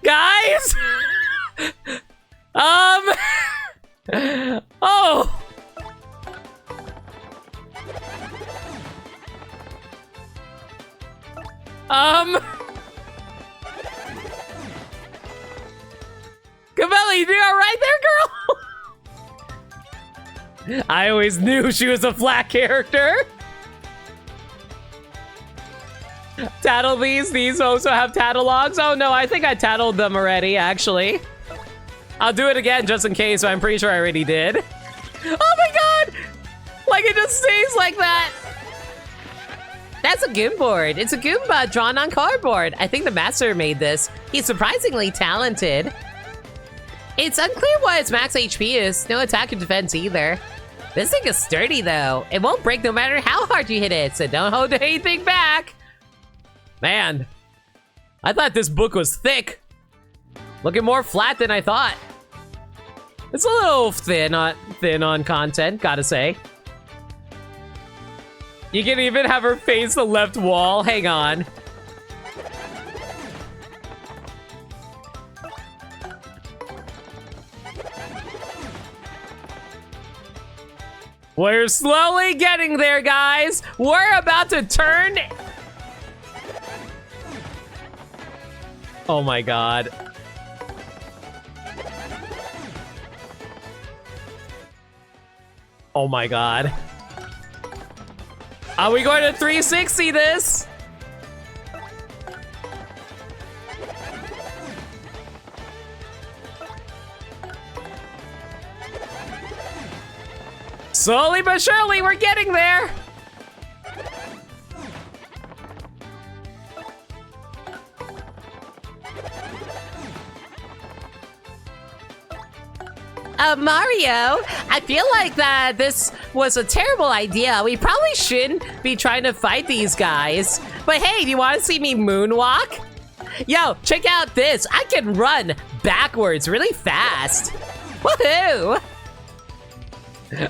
A: Guys? Oh. Cabelli, you doing all right there, girl? I always knew she was a flat character. Tattlebees, these also have tattalogs. Oh no, I think I tattled them already, actually. I'll do it again just in case, but I'm pretty sure I already did. Oh my god! Like it just stays like that.
B: That's a Goom board. It's a Goomba drawn on cardboard. I think the master made this. He's surprisingly talented. It's unclear what its max HP is. No attack or defense either. This thing is sturdy though. It won't break no matter how hard you hit it, so don't hold anything back.
A: Man, I thought this book was thick. Looking more flat than I thought. It's a little thin on content, gotta say. You can even have her face the left wall. Hang on. We're slowly getting there, guys. We're about to turn. Oh my god. Oh my god. Are we going to 360 this? Slowly but surely, we're getting there.
B: Mario, I feel like that this was a terrible idea. We probably shouldn't be trying to fight these guys. But hey, do you want to see me moonwalk? Yo, check out this. I can run backwards really fast. Woohoo!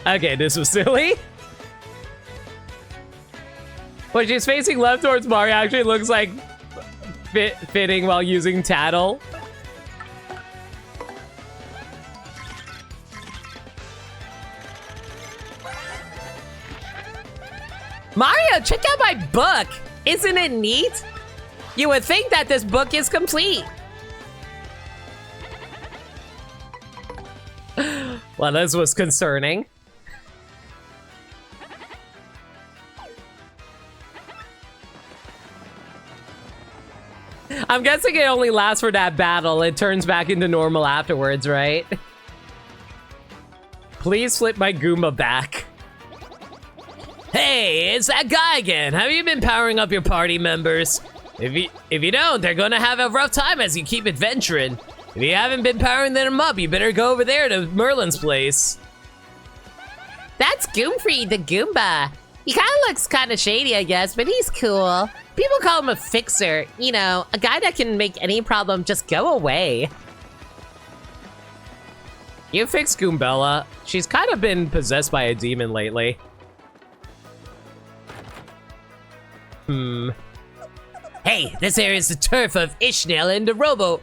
A: Okay, this was silly. When she's facing left towards Mario, actually looks like fitting while using Tattle.
B: Mario, check out my book. Isn't it neat? You would think that this book is complete.
A: Well, this was concerning. I'm guessing it only lasts for that battle. It turns back into normal afterwards, right? Please flip my Goomba back. Hey, it's that guy again. Have you been powering up your party members? If you don't, they're gonna have a rough time as you keep adventuring. If you haven't been powering them up, you better go over there to Merlin's place.
B: That's Goomfrey, the Goomba. He kind of looks kind of shady, I guess, but he's cool. People call him a fixer. You know, a guy that can make any problem just go away.
A: You fixed Goombella. She's kind of been possessed by a demon lately.
C: Hey, this area is the turf of Ishmael and the Robo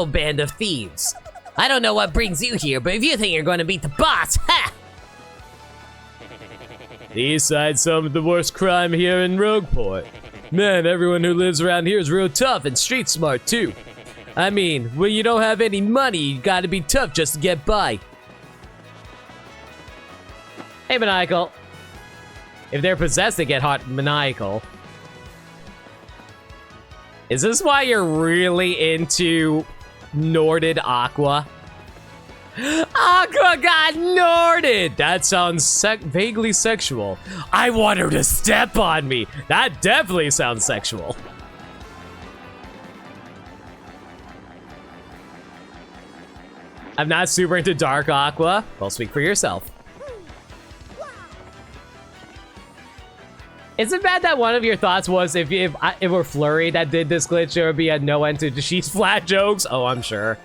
C: band of thieves. I don't know what brings you here, but if you think you're going to beat the boss, ha!
A: The East Side's some of the worst crime here in Rogueport. Man, everyone who lives around here is real tough and street smart too. I mean, when you don't have any money, you gotta be tough just to get by. Hey, Maniacal. If they're possessed, they get hot maniacal. Is this why you're really into Norded Aqua? Aqua got Norded! That sounds vaguely sexual. I want her to step on me. That definitely sounds sexual. I'm not super into dark aqua. Well, speak for yourself. Isn't bad that one of your thoughts was if it were Flurry that did this glitch, there would be a no end to she's flat jokes? Oh, I'm sure.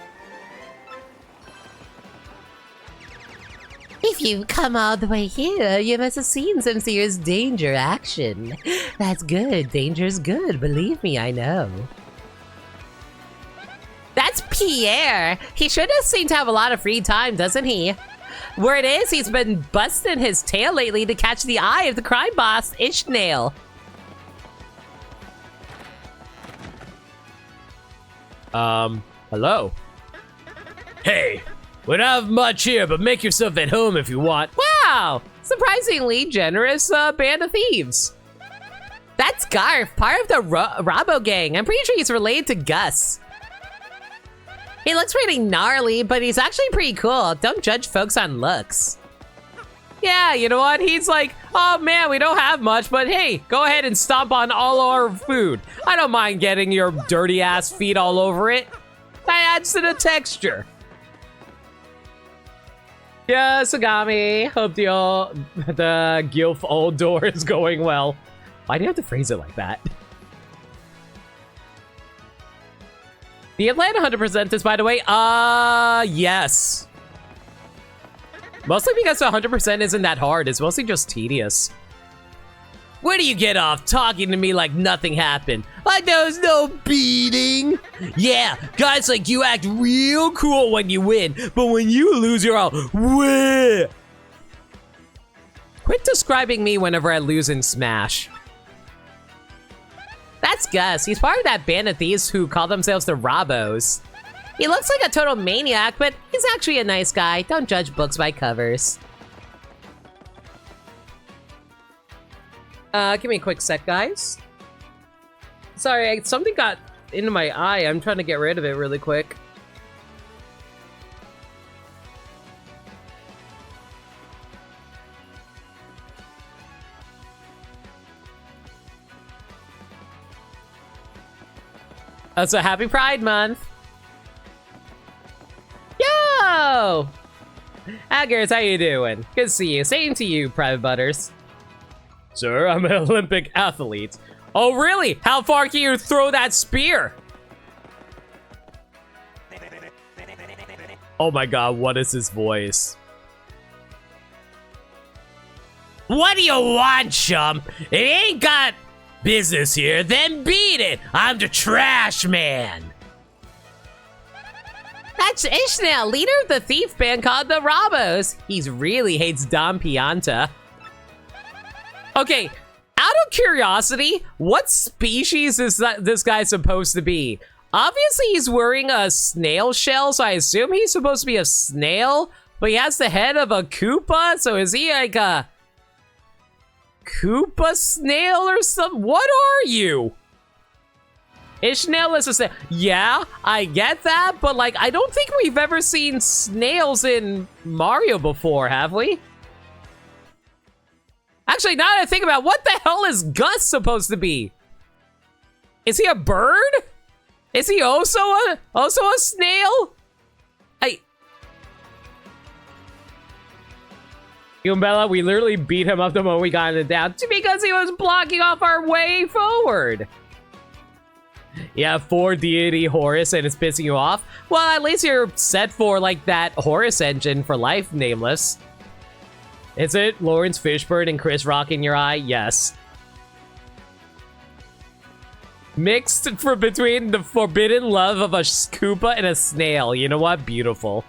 B: If you've come all the way here, you must have seen some serious danger action. That's good. Danger's good. Believe me, I know. That's Pierre. He sure does seem to have a lot of free time, doesn't he? Word is, he's been busting his tail lately to catch the eye of the crime boss, Ishnail.
A: Hello? Hey, we don't have much here, but make yourself at home if you want.
B: Wow! Surprisingly generous band of thieves. That's Garf, part of the Robo Gang. I'm pretty sure he's related to Gus. He looks pretty gnarly, but he's actually pretty cool. Don't judge folks on looks.
A: Yeah, you know what? He's like, oh man, we don't have much, but hey, go ahead and stomp on all our food. I don't mind getting your dirty ass feet all over it. That adds to the texture. Yeah, Sagami, hope the Gilf old door is going well. Why do you have to phrase it like that? Do you plan 100% this, by the way? Yes. Mostly because 100% isn't that hard. It's mostly just tedious. Where do you get off talking to me like nothing happened? Like there was no beating? Yeah, guys like you act real cool when you win, but when you lose, you're all, wah. Quit describing me whenever I lose in Smash.
B: That's Gus. He's part of that band of thieves who call themselves the Robos. He looks like a total maniac, but he's actually a nice guy. Don't judge books by covers.
A: Give me a quick sec, guys. Sorry, something got into my eye. I'm trying to get rid of it really quick. So happy Pride Month. Yo! Aggers, how you doing? Good to see you. Same to you, Private Butters. Sir, I'm an Olympic athlete. Oh, really? How far can you throw that spear? Oh my god, what is his voice? What do you want, chump? It ain't got business here, then beat it! I'm the trash man!
B: That's Ishnail, leader of the thief band called the Robos. He really hates Dom Pianta.
A: Okay, out of curiosity, what species is this guy supposed to be? Obviously, he's wearing a snail shell, so I assume he's supposed to be a snail, but he has the head of a Koopa, so is he like a Koopa snail or something? What are you? Ishnail is a snail. Yeah, I get that, but like, I don't think we've ever seen snails in Mario before, have we? Actually, now that I think about it, what the hell is Gus supposed to be? Is he a bird? Is he also a snail? Bella, we literally beat him up the moment we got him down because he was blocking off our way forward. Yeah, for deity Horus and it's pissing you off. Well, at least you're set for like that Horus engine for life, Nameless. Is it Lawrence Fishburne and Chris Rock in your eye? Yes. Mixed for between the forbidden love of a Koopa and a snail. You know what? Beautiful.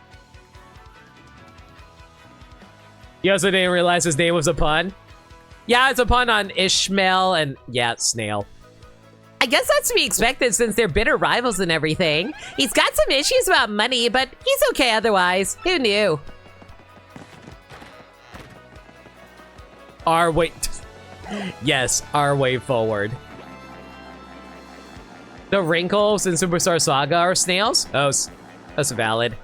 A: You also didn't realize his name was a pun? Yeah, it's a pun on Ishmael and, yeah, snail.
B: I guess that's to be expected since they're bitter rivals and everything. He's got some issues about money, but he's okay otherwise. Who knew?
A: Our way... Yes, our way forward. The wrinkles in Superstar Saga are snails? Oh, that's valid.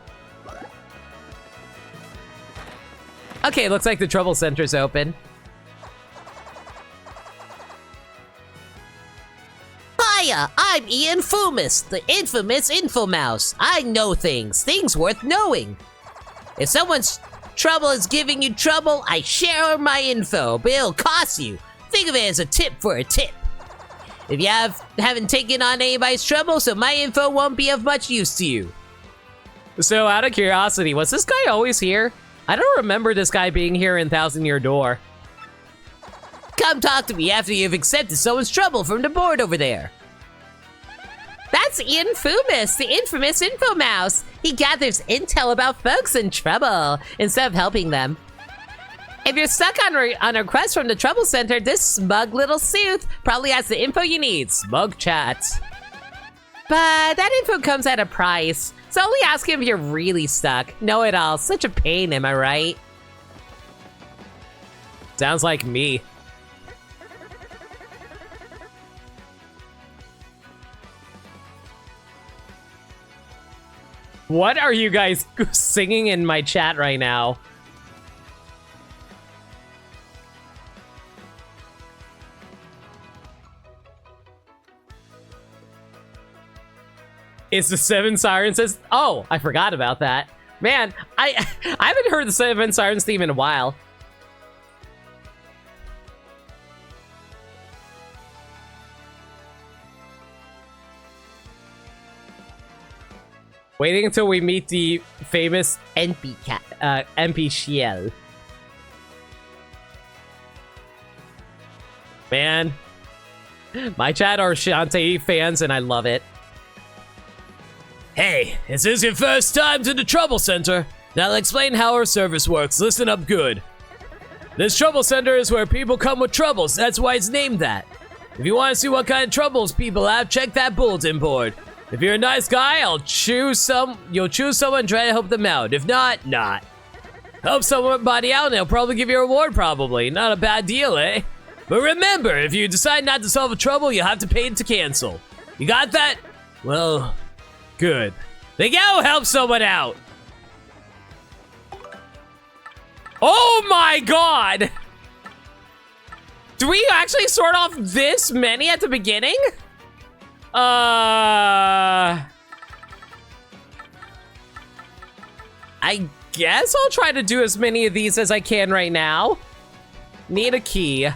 A: Okay, looks like the trouble center's open.
B: Hi, Hiya, I'm Ian Fumus, the infamous Infomouse. I know things worth knowing. If someone's trouble is giving you trouble, I share my info, but it'll cost you. Think of it as a tip for a tip. If you haven't taken on anybody's trouble, so my info won't be of much use to you.
A: So out of curiosity, was this guy always here? I don't remember this guy being here in Thousand Year Door.
B: Come talk to me after you've accepted someone's trouble from the board over there. That's Ian Fumus, the infamous Infomouse. He gathers intel about folks in trouble instead of helping them. If you're stuck on a request from the Trouble Center, this smug little sleuth probably has the info you need. Smug chat. But that info comes at a price, so only ask him if you're really stuck. Know it all. Such a pain, am I right? Sounds like me. What are you guys singing in my chat right now? It's the Seven Sirens. Oh, I forgot about that. Man, I haven't heard the Seven Sirens theme in a while. Waiting until we meet the famous NP Shiel. Man, my chat are Shantae fans and I love it.
C: Hey, is this your first time to the Trouble Center? Now I'll explain how our service works. Listen up good. This Trouble Center is where people come with troubles. That's why it's named that. If you want to see what kind of troubles people have, check that bulletin board. If you're a nice guy, you'll choose someone and try to help them out. If not, not. Help somebody out and they'll probably give you a reward probably. Not a bad deal, eh? But remember, if you decide not to solve a trouble, you'll have to pay to cancel. You got that? Well, good. Then go help someone out.
A: Oh my god! Do we actually sort off this many at the beginning? I guess I'll try to do as many of these as I can right now. Need a key.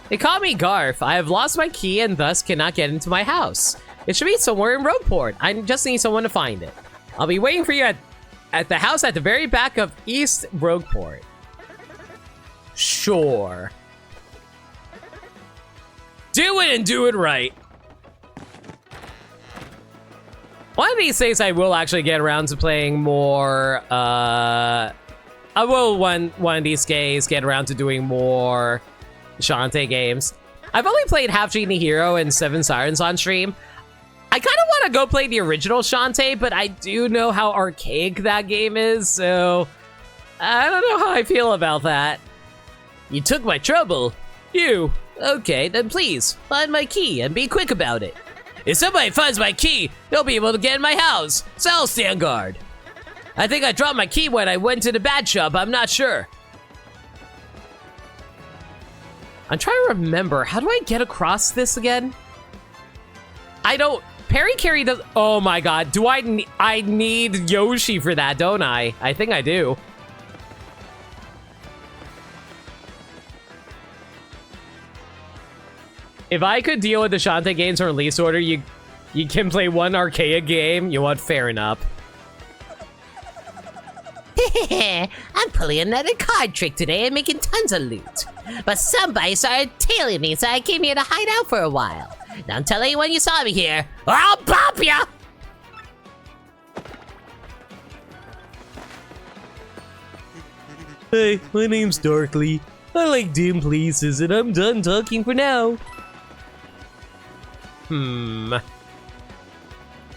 A: They call me Garf. I have lost my key and thus cannot get into my house. It should be somewhere in Rogueport. I just need someone to find it. I'll be waiting for you at the house at the very back of East Rogueport. Sure.
C: Do it and do it right.
A: One of these days I will actually get around to playing more, I will one of these days get around to doing more Shantae games. I've only played Half Genie Hero and Seven Sirens on stream. I kind of want to go play the original Shantae, but I do know how archaic that game is, so I don't know how I feel about that.
C: You took my trouble.
A: You.
C: Okay, then please, find my key and be quick about it. If somebody finds my key, they'll be able to get in my house, so I'll stand guard. I think I dropped my key when I went to the bat shop, I'm not sure.
A: I'm trying to remember, how do I get across this again? I don't, Parry Carry does, oh my god, do I need Yoshi for that, don't I? I think I do. If I could deal with the Shantae games in release order, you can play one archaic game. You want fair enough.
B: I'm pulling another card trick today and making tons of loot. But somebody started tailing me, so I came here to hide out for a while. Don't tell anyone you saw me here, or I'll pop ya!
C: Hey, my name's Darkly. I like dim places, and I'm done talking for now.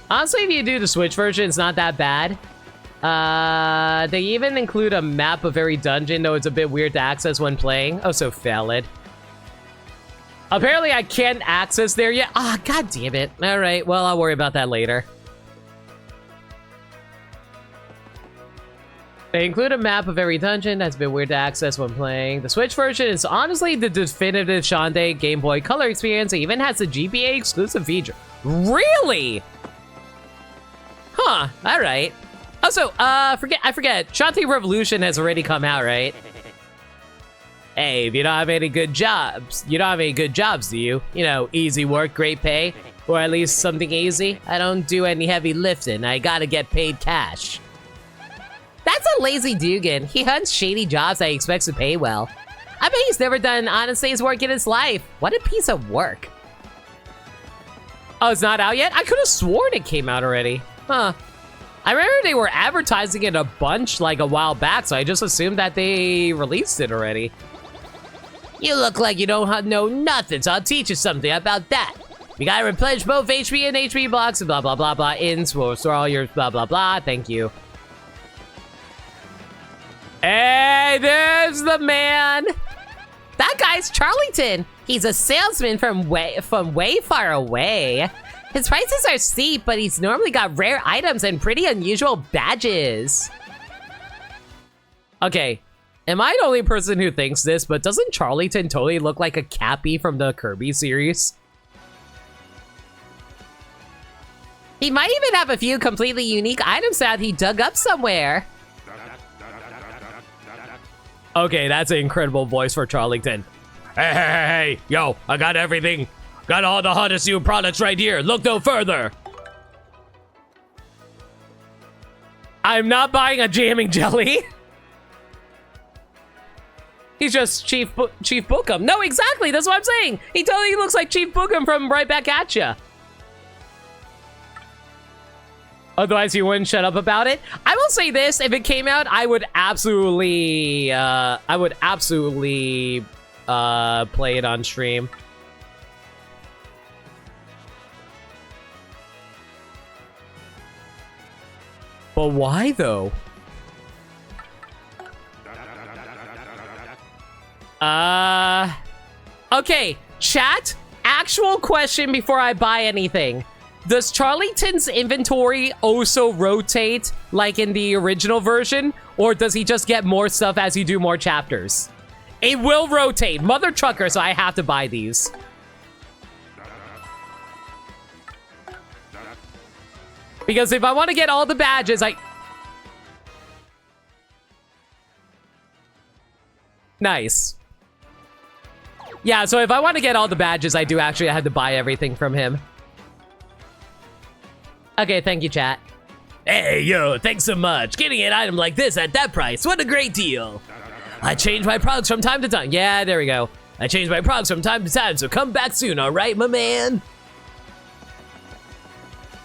A: Honestly, if you do the Switch version, it's not that bad. They even include a map of every dungeon, though it's a bit weird to access when playing. Oh, so valid. Apparently, I can't access there yet. Ah, god damn it. All right, well, I'll worry about that later. They include a map of every dungeon. That's a bit weird to access when playing. The Switch version is honestly the definitive Shantae Game Boy Color experience. It even has a GBA exclusive feature. Really? Huh, all right. Also, I forget, Shantae Revolution has already come out, right? Hey, if you don't have any good jobs, do you? You know, easy work, great pay, or at least something easy. I don't do any heavy lifting. I gotta get paid cash.
B: That's a lazy Dugan. He hunts shady jobs that he expects to pay well. I bet he's never done an honest day's work in his life. What a piece of work.
A: Oh, it's not out yet? I could have sworn it came out already. Huh. I remember they were advertising it a bunch like a while back, so I just assumed that they released it already.
B: You look like you don't know nothing, so I'll teach you something about that. You gotta replenish both HP and HP blocks and blah blah blah blah ins will store all your blah blah blah. Thank you.
A: Hey, there's the man.
B: That guy's Charlieton. He's a salesman from way far away. His prices are steep, but he's normally got rare items and pretty unusual badges.
A: Okay, am I the only person who thinks this, but doesn't Charlieton totally look like a Cappy from the Kirby series?
B: He might even have a few completely unique items that he dug up somewhere.
A: Okay, that's an incredible voice for Charlieton. Hey, yo, I got everything. Got all the hottest new products right here. Look no further. I'm not buying a jamming jelly. He's just Chief Bookham. No, exactly. That's what I'm saying. He totally looks like Chief Bookham from Right Back At Ya. Otherwise, he wouldn't shut up about it. I will say this: if it came out, I would absolutely play it on stream. But why though? Okay, chat, actual question before I buy anything. Does Charlieton's inventory also rotate like in the original version? Or does he just get more stuff as you do more chapters? It will rotate. Mother trucker, so I have to buy these. Because if I want to get all the badges, Nice. Yeah, so if I want to get all the badges, I do actually have to buy everything from him. Okay, thank you, chat. Hey, yo, thanks so much. Getting an item like this at that price, what a great deal. I change my products from time to time. Yeah, there we go. I change my products from time to time, so come back soon, all right, my man?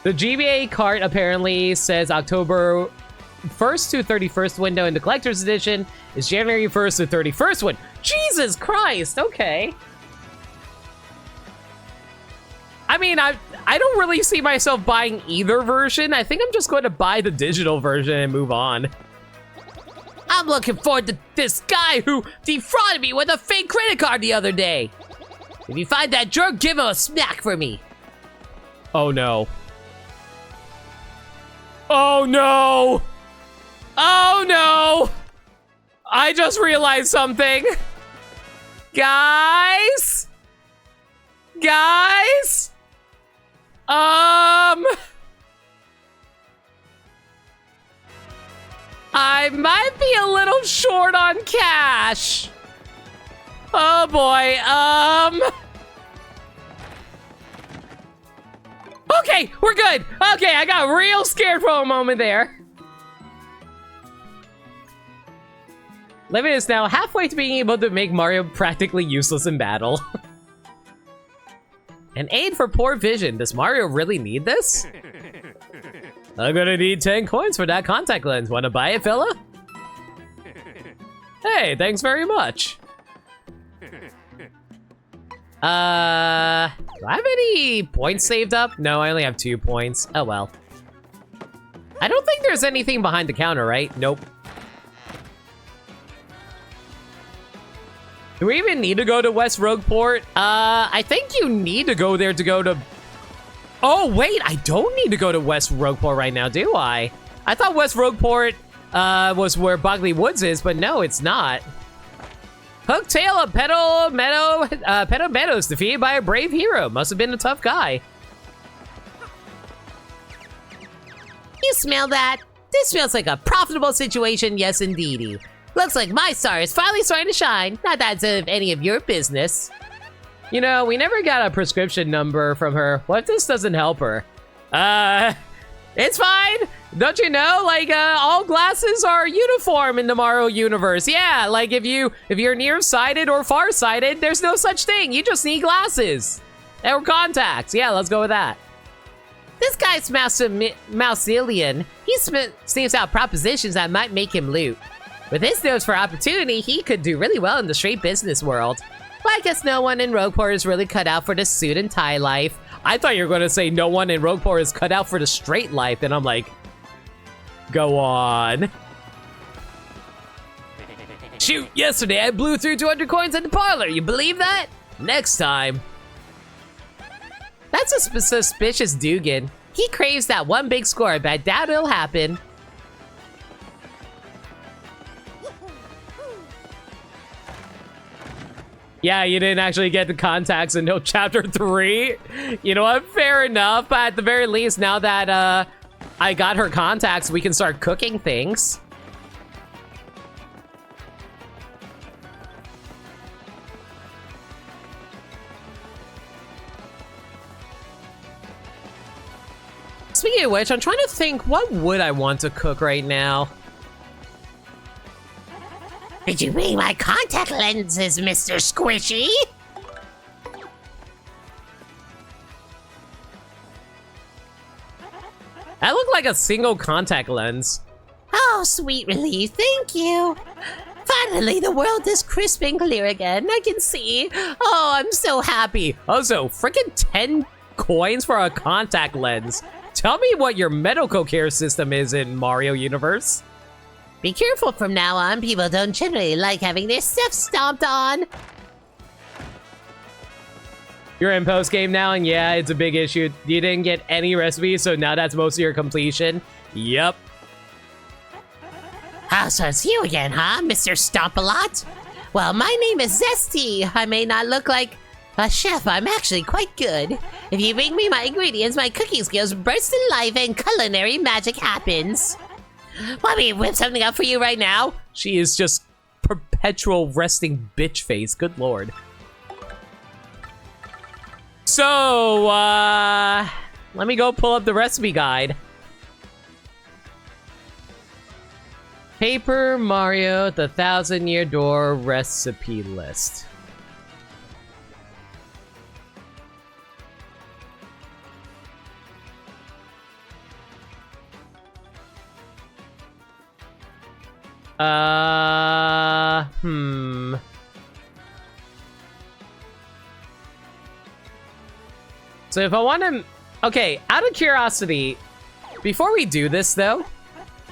A: The GBA cart apparently says October 1st to 31st window, and the collector's edition is January 1st to 31st one. Jesus Christ, okay. I mean, I don't really see myself buying either version. I think I'm just going to buy the digital version and move on.
B: I'm looking forward to this guy who defrauded me with a fake credit card the other day. If you find that jerk, give him a smack for me.
A: Oh no. Oh no! Oh no! I just realized something. Guys? Guys? I might be a little short on cash. Oh boy, Okay, we're good. Okay, I got real scared for a moment there. Levin is now halfway to being able to make Mario practically useless in battle. An aid for poor vision. Does Mario really need this? I'm gonna need 10 coins for that contact lens. Wanna buy it, fella? Hey, thanks very much. Do I have any points saved up? No, I only have 2 points. Oh well. I don't think there's anything behind the counter, right? Nope. Do we even need to go to West Rogueport? I think you need to go there to go to... Oh, wait, I don't need to go to West Rogueport right now, do I? I thought West Rogueport was where Boggly Woods is, but no, it's not. Hooktail of Petal Meadows defeated by a brave hero. Must have been a tough guy.
B: you smell that? This feels like a profitable situation, yes indeedy. Looks like my star is finally starting to shine. Not that it's any of your business.
A: You know, we never got a prescription number from her. What if this doesn't help her? It's fine. Don't you know? Like, all glasses are uniform in the Mario universe. Yeah, like if you're nearsighted or farsighted, there's no such thing. You just need glasses. Or contacts. Yeah, let's go with that.
B: This guy's Mousilian. He sniffs out propositions that might make him loot. With his nose for opportunity, he could do really well in the straight business world. But I guess no one in Rogueport is really cut out for the suit and tie life.
A: I thought you were going to say no one in Rogueport is cut out for the straight life, and I'm like, go on. Shoot, yesterday I blew through 200 coins at the parlor. You believe that? Next time.
B: That's a suspicious Dugan. He craves that one big score, but I doubt it'll happen.
A: Yeah, you didn't actually get the contacts until chapter 3. You know what? Fair enough. But at the very least, now that I got her contacts, we can start cooking things. Speaking of which, I'm trying to think, what would I want to cook right now?
B: Did you bring my contact lenses, Mr. Squishy?
A: That looked like a single contact lens.
B: Oh, sweet relief, thank you. Finally, the world is crisp and clear again. I can see. Oh, I'm so happy.
A: Also, freaking 10 coins for a contact lens. Tell me what your medical care system is in Mario Universe.
B: Be careful from now on. People don't generally like having their stuff stomped on.
A: You're in post-game now, and yeah, it's a big issue. You didn't get any recipes, so now that's most of your completion. Yep.
B: Oh, so it's you again, huh, Mr. Stomp-A-Lot? Well, my name is Zesty. I may not look like a chef, I'm actually quite good. If you bring me my ingredients, my cooking skills burst to life and culinary magic happens. Want me to whip something up for you right now?
A: She is just perpetual resting bitch face. Good lord. So, let me go pull up the recipe guide. Paper Mario, the 1,000-Year Door recipe list. So if I want to... Okay, out of curiosity, before we do this, though...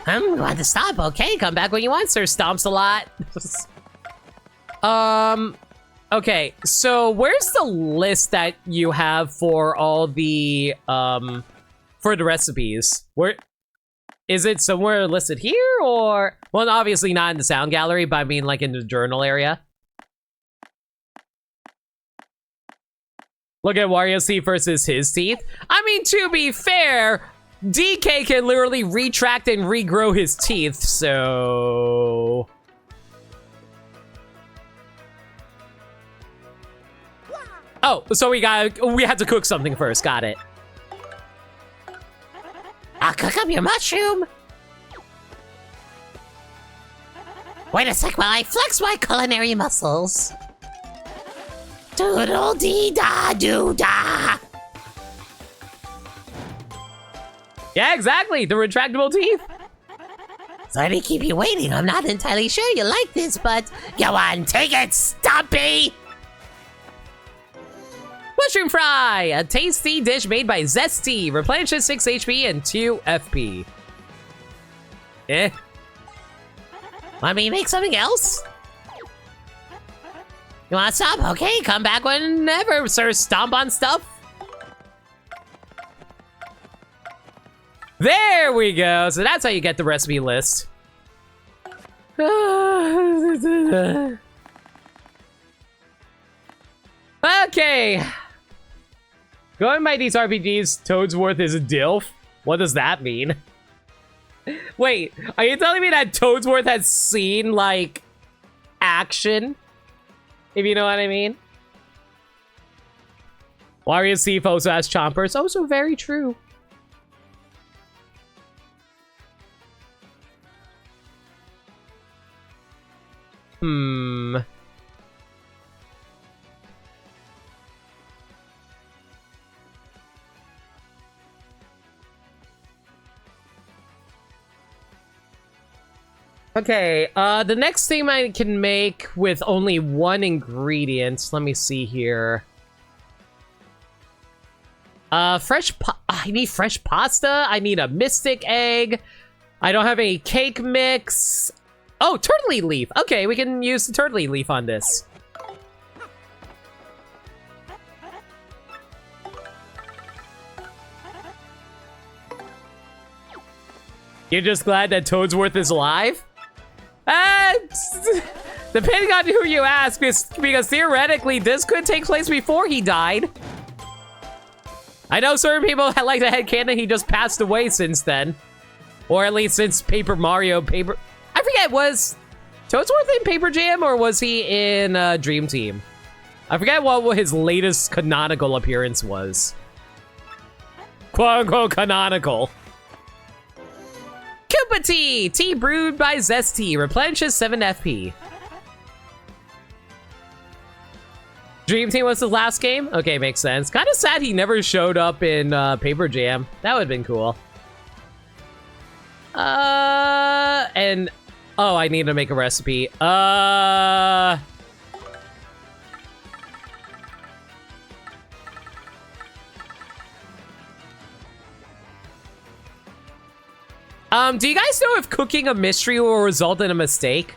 B: You want to stop? Okay, come back when you want, Sir Stomps-A-Lot.
A: Okay, so where's the list that you have for all the, for the recipes? Where... Is it somewhere listed here, or... Well, obviously not in the sound gallery, but I mean, like, in the journal area. Look at Wario's teeth versus his teeth. I mean, to be fair, DK can literally retract and regrow his teeth, so... Oh, so we had to cook something first, got it.
B: I'll cook up your mushroom. Wait a sec while I flex my culinary muscles. Doodle-dee-da-doo-da.
A: Yeah, exactly, the retractable teeth.
B: Sorry to keep you waiting. I'm not entirely sure you like this, but go on, take it, Stumpy!
A: Mushroom fry, a tasty dish made by Zesty. Replenishes 6 HP and 2 FP. Eh.
B: Want me to make something else? You want to stop? Okay, come back whenever, Sir Stomp on Stuff.
A: There we go. So that's how you get the recipe list. Okay. Going by these RPGs, Toadsworth is a DILF. What does that mean? Wait, are you telling me that Toadsworth has seen, like, action? If you know what I mean? Wario Thief also has chompers. Also very true. Okay, the next thing I can make with only one ingredient, let me see here. I need fresh pasta, I need a mystic egg, I don't have any cake mix. Oh, turtley leaf! Okay, we can use the turtley leaf on this. You're just glad that Toadsworth is alive? Depending on who you ask, because theoretically, this could take place before he died. I know certain people like the headcanon he just passed away since then. Or at least since Paper Mario, I forget, was Toadsworth in Paper Jam or was he in Dream Team? I forget what his latest canonical appearance was. Quote-unquote canonical. Koopa Tea! Tea brewed by Zesty. Replenishes 7 FP. Dream Team was the last game? Okay, makes sense. Kind of sad he never showed up in Paper Jam. That would have been cool. And... Oh, I need to make a recipe. Do you guys know if cooking a mystery will result in a mistake?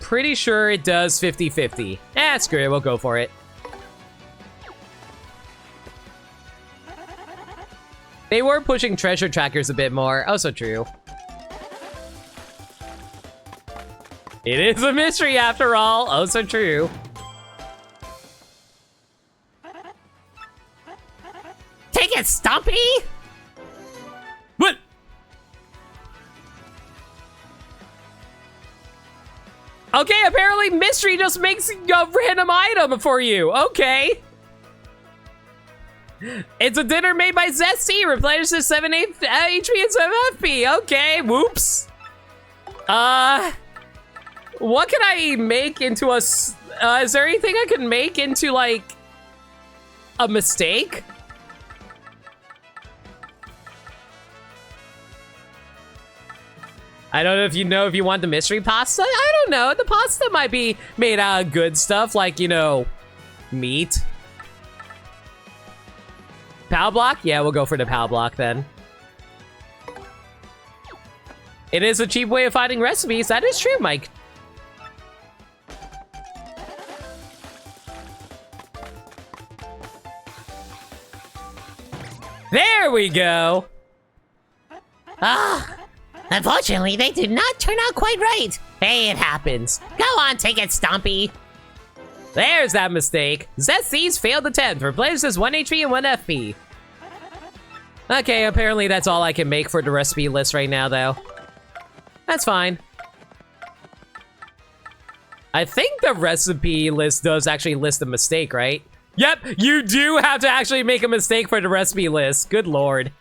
A: Pretty sure it does 50-50. Screw it, we'll go for it. They were pushing treasure trackers a bit more. Also true. It is a mystery after all. Also true.
B: Take it, Stumpy!
A: What? Okay, apparently mystery just makes a random item for you. Okay. It's a dinner made by Zesty. Replenishes 7 HP and 7 FP. Okay, whoops. What can I make into a... is there anything I can make into, like, a mistake? I don't know if you want the mystery pasta. I don't know. The pasta might be made out of good stuff, like, you know, meat. POW block? Yeah, we'll go for the POW block then. It is a cheap way of finding recipes. That is true, Mike. There we go.
B: Unfortunately, they did not turn out quite right. Hey, it happens. Go on, take it, Stompy.
A: There's that mistake. Zesty's failed attempt. Replaces 1 HP and 1 FP. Okay, apparently that's all I can make for the recipe list right now, though. That's fine. I think the recipe list does actually list a mistake, right? Yep, you do have to actually make a mistake for the recipe list. Good lord.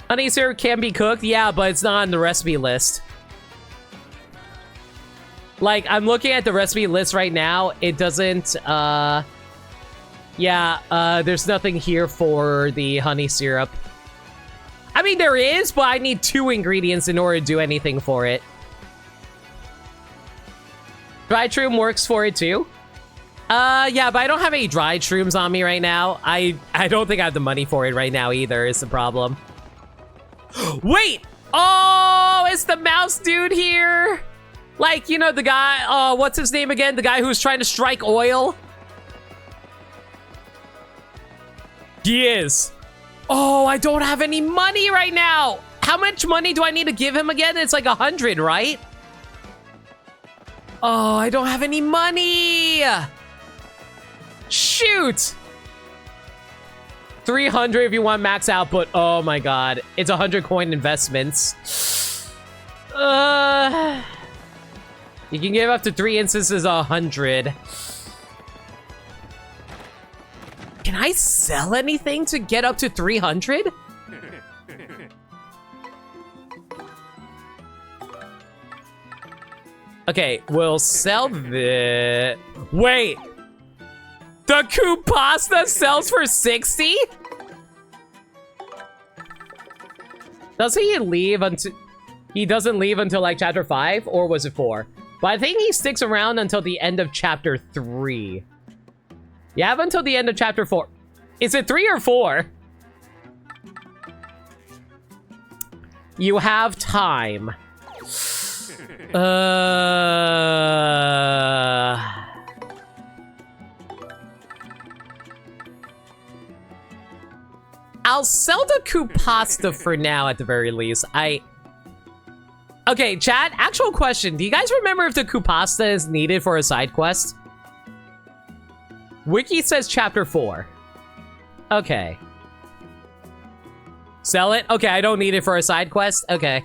A: Honey syrup can be cooked, yeah, but it's not on the recipe list. Like, I'm looking at the recipe list right now. It doesn't, there's nothing here for the honey syrup. I mean, there is, but I need 2 ingredients in order to do anything for it. Dried shroom works for it too. Yeah, but I don't have any dried shrooms on me right now. I don't think I have the money for it right now either, is the problem. Wait! Oh, it's the mouse dude here! Like, you know, the guy, what's his name again? The guy who's trying to strike oil? He is. Oh, I don't have any money right now! How much money do I need to give him again? It's like 100, right? Oh, I don't have any money! Shoot! 300 if you want max output. Oh my god. It's 100 coin investments. You can give up to 3 instances 100. Can I sell anything to get up to 300? Okay, we'll sell the... Wait! The Kupasta sells for 60? Does he leave until... He doesn't leave until like chapter 5? Or was it 4? But I think he sticks around until the end of chapter 3. You have until the end of chapter 4. Is it 3 or 4? You have time. I'll sell the Kupasta for now at the very least. Okay, chat, actual question. Do you guys remember if the Kupasta is needed for a side quest? Wiki says chapter 4. Okay. Sell it? Okay, I don't need it for a side quest? Okay.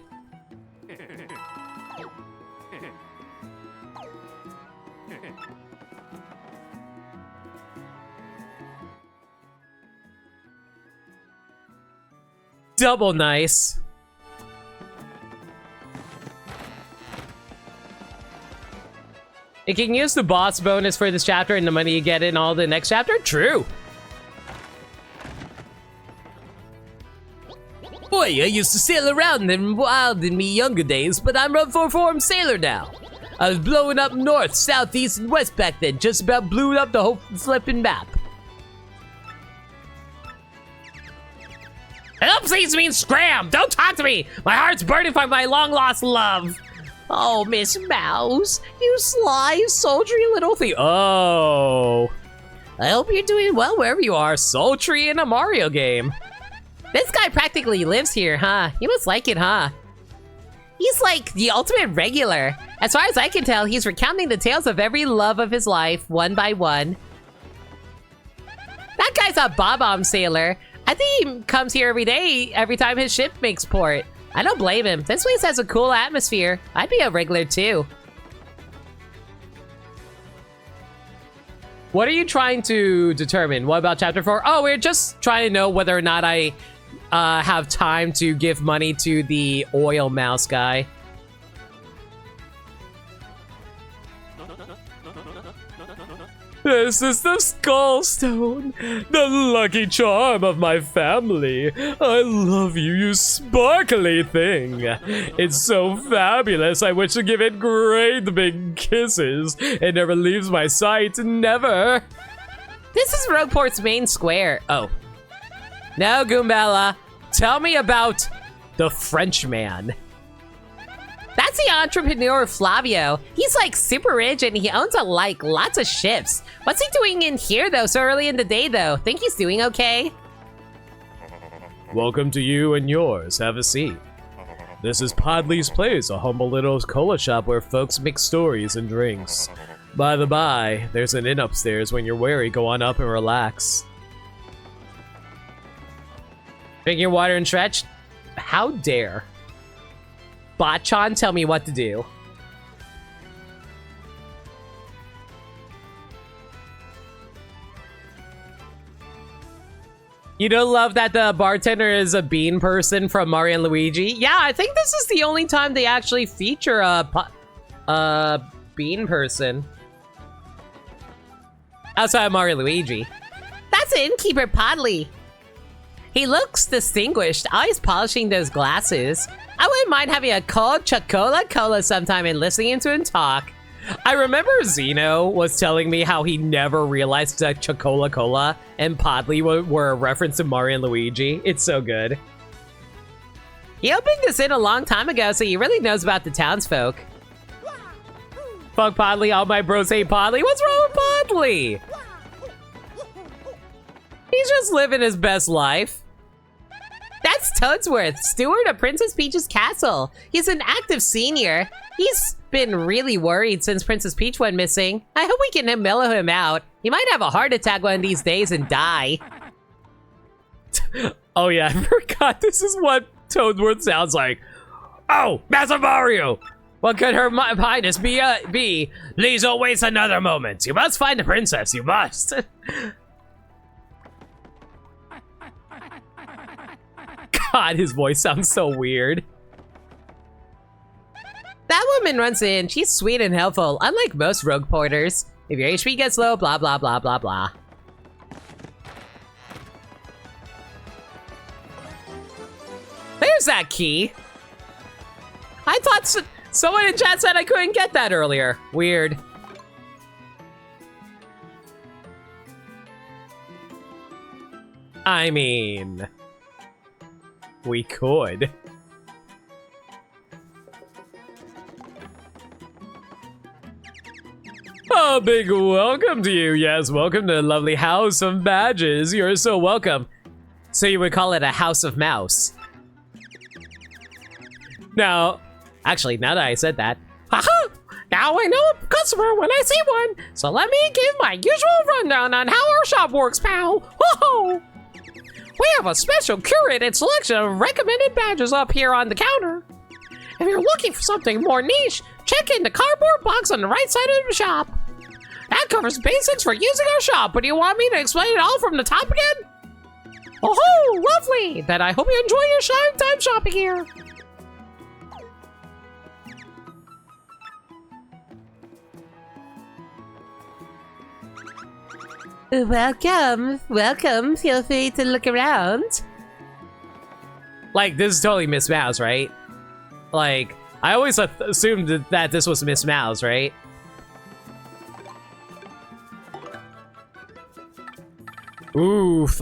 A: Double nice. It can use the boss bonus for this chapter and the money you get in all the next chapter? True.
C: Boy, I used to sail around in wild in me younger days, but I'm a reformed sailor now. I was blowing up north, south, east, and west back then, just about blew up the whole flipping map.
A: Ellipses means scram! Don't talk to me! My heart's burning by my long-lost love!
B: Oh, Miss Mouse, you sly, sultry little thing.
A: Oh. I hope you're doing well wherever you are, sultry in a Mario game.
B: This guy practically lives here, huh? You must like it, huh? He's like the ultimate regular. As far as I can tell, he's recounting the tales of every love of his life, one by one. That guy's a Bob-omb sailor. I think he comes here every day, every time his ship makes port. I don't blame him. This place has a cool atmosphere. I'd be a regular too.
A: What are you trying to determine? What about chapter 4? Oh, we're just trying to know whether or not I have time to give money to the oil mouse guy. This is the skull stone, the lucky charm of my family. I love you, you sparkly thing. It's so fabulous, I wish to give it great big kisses. It never leaves my sight, never.
B: This is Rogueport's main square.
A: Oh. Now, Goombella, tell me about the Frenchman.
B: That's the entrepreneur Flavio. He's like super rich and he owns lots of ships. What's he doing in here though, so early in the day though? Think he's doing okay?
A: Welcome to you and yours. Have a seat. This is Podley's Place, a humble little cola shop where folks mix stories and drinks. By the by, there's an inn upstairs. When you're weary, go on up and relax. Drink your water and stretch? How dare. Botchan, tell me what to do. You don't love that the bartender is a bean person from Mario and Luigi? Yeah, I think this is the only time they actually feature a bean person. Outside of Mario and Luigi.
B: That's innkeeper Podley. He looks distinguished, always polishing those glasses. I wouldn't mind having a cold chocola sometime and listening to him talk.
A: I remember Zeno was telling me how he never realized that Chocola and Podley were a reference to Mario and Luigi. It's so good.
B: He opened this inn a long time ago, so he really knows about the townsfolk.
A: Fuck Podley, all my bros hate Podley. What's wrong with Podley? He's just living his best life.
B: That That's Toadsworth, steward of Princess Peach's castle. He's an active senior. He's been really worried since Princess Peach went missing. I hope we can mellow him out. He might have a heart attack one of these days and die.
A: Oh yeah, I forgot this is what Toadsworth sounds like. Oh, Master Mario! What could her highness be? Please don't waste another moment. You must find the princess, you must. God, his voice sounds so weird.
B: That woman runs in. She's sweet and helpful, unlike most rogue porters. If your HP gets low, blah, blah, blah, blah, blah.
A: There's that key. I thought someone in chat said I couldn't get that earlier. Weird. I mean, we could. A big welcome to you. Yes, welcome to the lovely House of Badges. You're so welcome. So you would call it a House of Mouse. Now, actually, now that I said that, haha! Now I know a customer when I see one. So let me give my usual rundown on how our shop works, pal. Whoa! We have a special curated selection of recommended badges up here on the counter. If you're looking for something more niche, check in the cardboard box on the right side of the shop. That covers basics for using our shop, but do you want me to explain it all from the top again? Oh, lovely! Then I hope you enjoy your time shopping here.
B: Welcome, welcome. Feel free to look around.
A: Like, this is totally Miss Mouse, right? Like, I always assumed that this was Miss Mouse, right? Oof,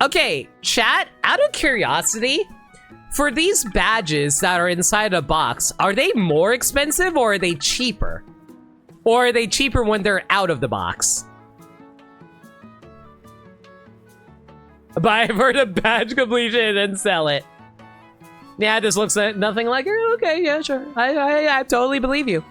A: okay, chat, out of curiosity, for these badges that are inside a box, are they more expensive or are they cheaper? Or are they cheaper when they're out of the box? Buy for the badge completion and sell it. Yeah, this looks nothing like her. Okay, yeah, sure. I totally believe you.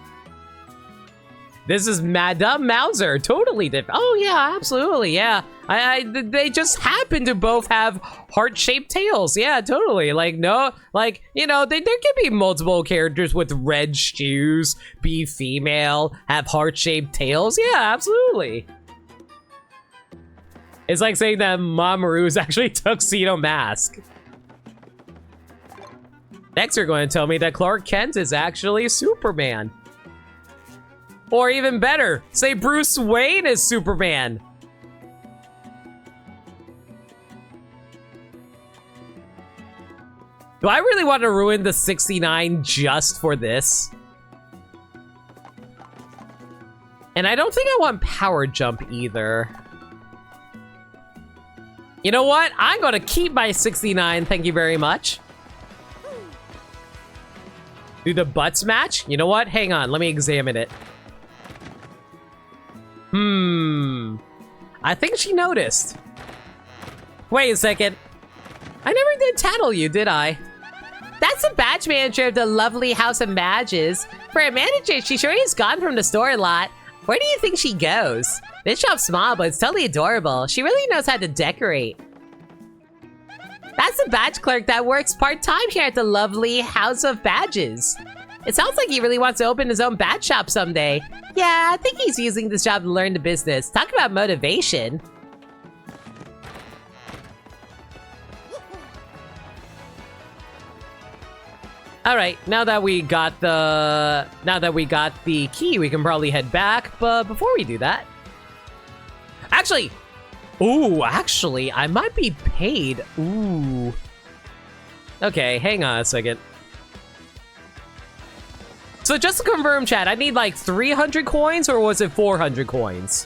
A: This is Madame Mouser, totally different. Oh yeah, absolutely, yeah. They just happen to both have heart-shaped tails. Yeah, totally. Like, no, like, you know, there can be multiple characters with red shoes, be female, have heart-shaped tails. Yeah, absolutely. It's like saying that Mamoru is actually Tuxedo Mask. Next, you're going to tell me that Clark Kent is actually Superman. Or even better, say Bruce Wayne is Superman. Do I really want to ruin the 69 just for this? And I don't think I want Power Jump either. You know what? I'm gonna keep my 69, thank you very much. Do the butts match? You know what? Hang on, let me examine it. I think she noticed. Wait a second. I never did tattle you, did I?
B: That's the badge manager of the lovely House of Badges. For a manager, she sure is gone from the store a lot. Where do you think she goes? This shop's small, but it's totally adorable. She really knows how to decorate. That's the badge clerk that works part-time here at the lovely House of Badges. It sounds like he really wants to open his own badge shop someday. Yeah, I think he's using this job to learn the business. Talk about motivation.
A: All right, now that we got the key, we can probably head back. But before we do that, actually, I might be paid. Ooh. Okay, hang on a second. So just to confirm, chat, I need like 300 coins, or was it 400 coins?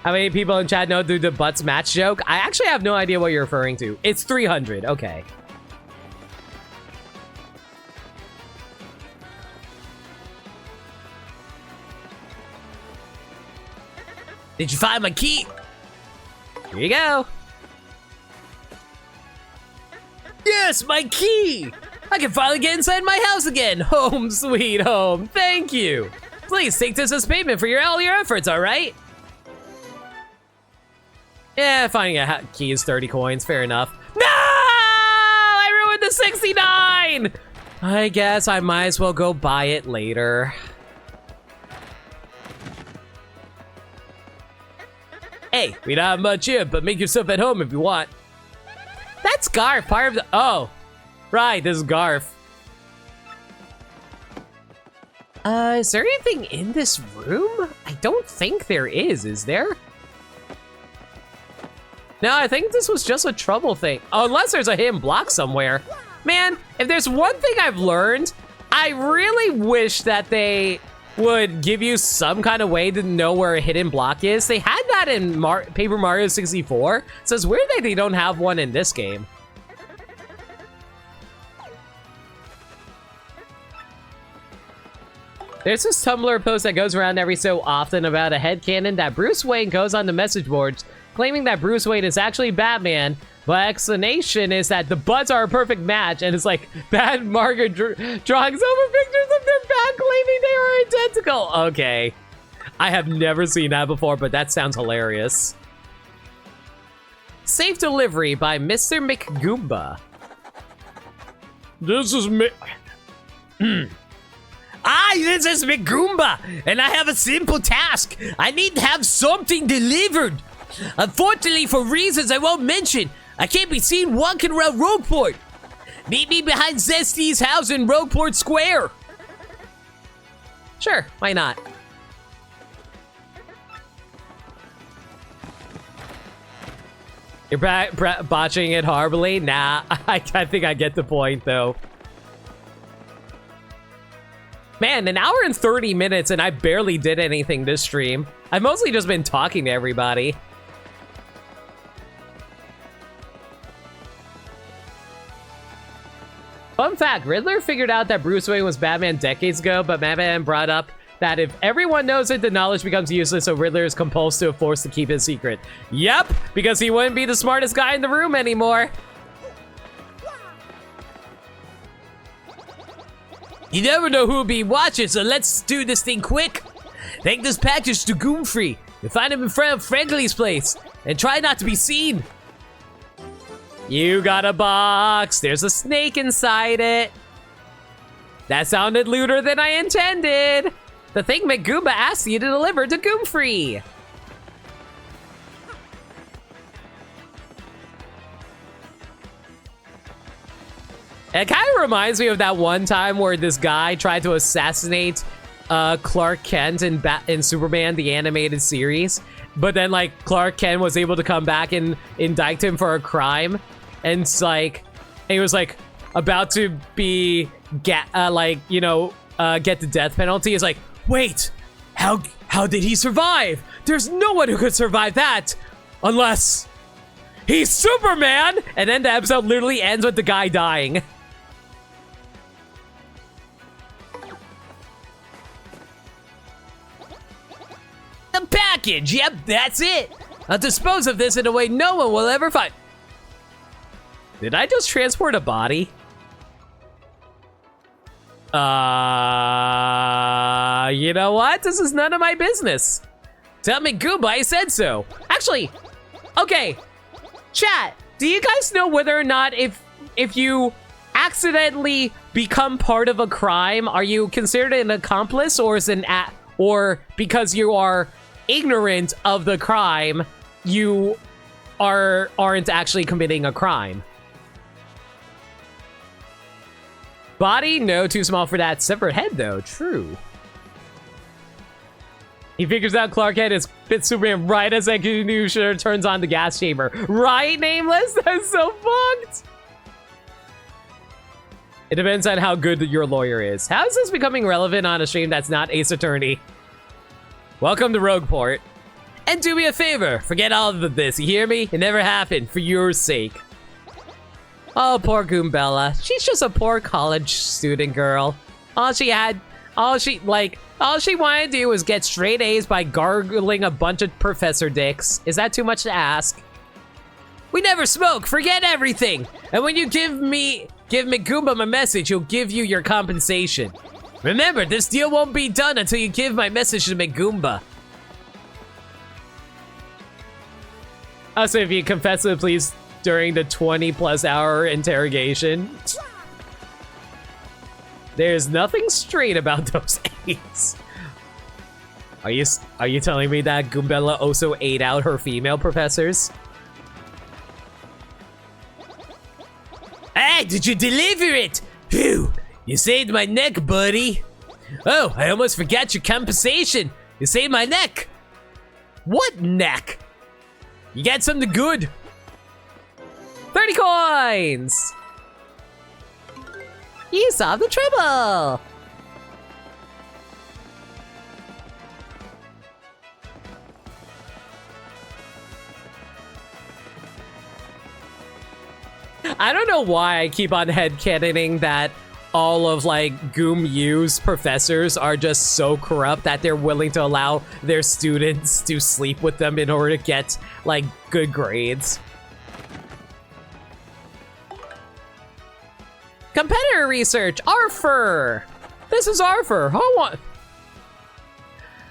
A: How many people in chat know the butts match joke? I actually have no idea what you're referring to. It's 300, okay.
C: Did you find my key?
A: Here you go.
C: Yes, my key! I can finally get inside my house again.
A: Home sweet home. Thank you. Please take this as payment for all your efforts, all right? Yeah, finding a key is 30 coins. Fair enough. No! I ruined the 69! I guess I might as well go buy it later. Hey, we don't have much here, but make yourself at home if you want. That's Garf, part of the... Oh, right, this is Garf. Is there anything in this room? I don't think there is there? No, I think this was just a trouble thing. Oh, unless there's a hidden block somewhere. Man, if there's one thing I've learned, I really wish that they would give you some kind of way to know where a hidden block is. They had that in Paper Mario 64, so it's weird that they don't have one in this game. There's this Tumblr post that goes around every so often about a headcanon that Bruce Wayne goes on the message boards claiming that Bruce Wayne is actually Batman, but explanation is that the buds are a perfect match, and it's like Bad Margaret drawing over pictures of their bat claiming they are identical. Okay. I have never seen that before, but that sounds hilarious. Safe delivery by Mr. McGoomba.
C: This is me. This is McGoomba, and I have a simple task. I need to have something delivered. Unfortunately, for reasons I won't mention, I can't be seen walking around Rogueport. Meet me behind Zesty's house in Rogueport Square.
A: Sure, why not? You're botching it horribly? Nah, I think I get the point, though. Man, an hour and 30 minutes, and I barely did anything this stream. I've mostly just been talking to everybody. Fun fact, Riddler figured out that Bruce Wayne was Batman decades ago, but Batman brought up that if everyone knows it, the knowledge becomes useless, so Riddler is compulsed to a force to keep his secret. Yep, because he wouldn't be the smartest guy in the room anymore.
C: You never know who'll be watching, so let's do this thing quick. Take this package to Goomfree. You'll find him in front of Frankly's place, and try not to be seen.
A: You got a box. There's a snake inside it. That sounded lewder than I intended. The thing McGoomba asked you to deliver to Goomfree. It kind of reminds me of that one time where this guy tried to assassinate Clark Kent in Superman, the animated series. But then, like, Clark Kent was able to come back and indict him for a crime. And it's like, and he was like about to be get the death penalty. It's like, wait, how did he survive? There's no one who could survive that unless he's Superman. And then the episode literally ends with the guy dying.
C: The package, yep, that's it. I'll dispose of this in a way no one will ever find.
A: Did I just transport a body? You know what? This is none of my business.
C: Tell me Goomba I said so.
A: Actually, okay. Chat, do you guys know whether or not if you accidentally become part of a crime, are you considered an accomplice, or is or because you are ignorant of the crime, you aren't actually committing a crime? Body? No, too small for that. Separate head, though. True. He figures out Clark Kent is bit Superman right as Executioner turns on the gas chamber. Right, Nameless? That's so fucked. It depends on how good your lawyer is. How is this becoming relevant on a stream that's not Ace Attorney? Welcome to Rogueport.
C: And do me a favor, forget all of this, you hear me? It never happened, for your sake.
A: Oh, poor Goombella. She's just a poor college student girl. All she had all she wanted to do was get straight A's by gargling a bunch of professor dicks. Is that too much to ask? We never smoke, forget everything. And when you give Goomba my message, he'll give you your compensation. Remember, this deal won't be done until you give my message to Goomba. Also, if you confess to the police during the 20+ hour interrogation, there's nothing straight about those A's. Are you telling me that Goombella also ate out her female professors? Hey, did you deliver it? Phew, you saved my neck, buddy. Oh, I almost forgot your compensation. You saved my neck. What neck? You got something good. 30 coins.
B: You solved the trouble.
A: I don't know why I keep on headcanoning that all of like Goom U's professors are just so corrupt that they're willing to allow their students to sleep with them in order to get like good grades. Competitor research, Arthur. This is Arthur.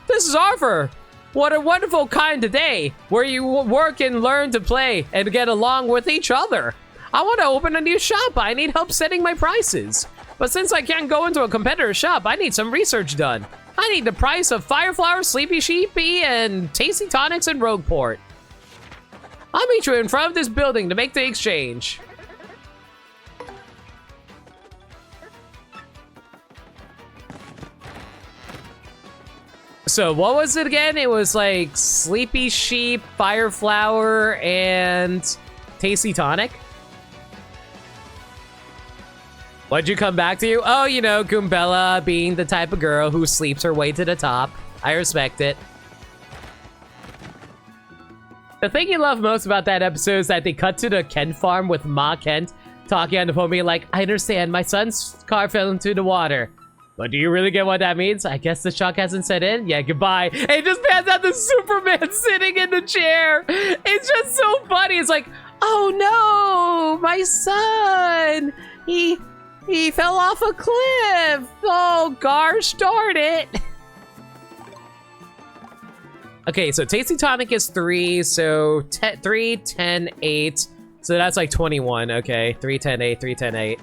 A: This is Arthur. What a wonderful kind of day where you work and learn to play and get along with each other. I want to open a new shop. I need help setting my prices. But since I can't go into a competitor's shop, I need some research done. I need the price of Fireflower, Sleepy Sheepy, and Tasty Tonics in Rogueport. I'll meet you in front of this building to make the exchange. So what was it again? It was like Sleepy Sheep, Fireflower, and Tasty Tonic? What'd you come back to? Oh, you know, Goombella being the type of girl who sleeps her way to the top. I respect it. The thing you love most about that episode is that they cut to the Kent farm with Ma Kent talking on the phone being like, I understand, my son's car fell into the water. But do you really get what that means? I guess the shock hasn't set in? Yeah, goodbye. And it just pans out the Superman sitting in the chair. It's just so funny. It's like, oh no, my son. He fell off a cliff. Oh, gosh darn it. Okay, so Tasty Tonic is 3, so 3, 10, 8. So that's like 21, okay. 3, 10, 8, 3, 10, 8.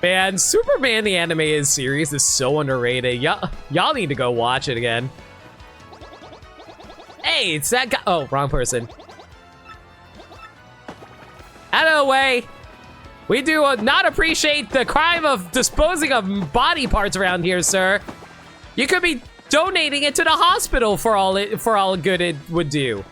A: Man, Superman the Animated Series is so underrated. Y'all need to go watch it again. Hey, it's that guy. Oh, wrong person. Out of the way. We do not appreciate the crime of disposing of body parts around here, sir. You could be donating it to the hospital for all good it would do.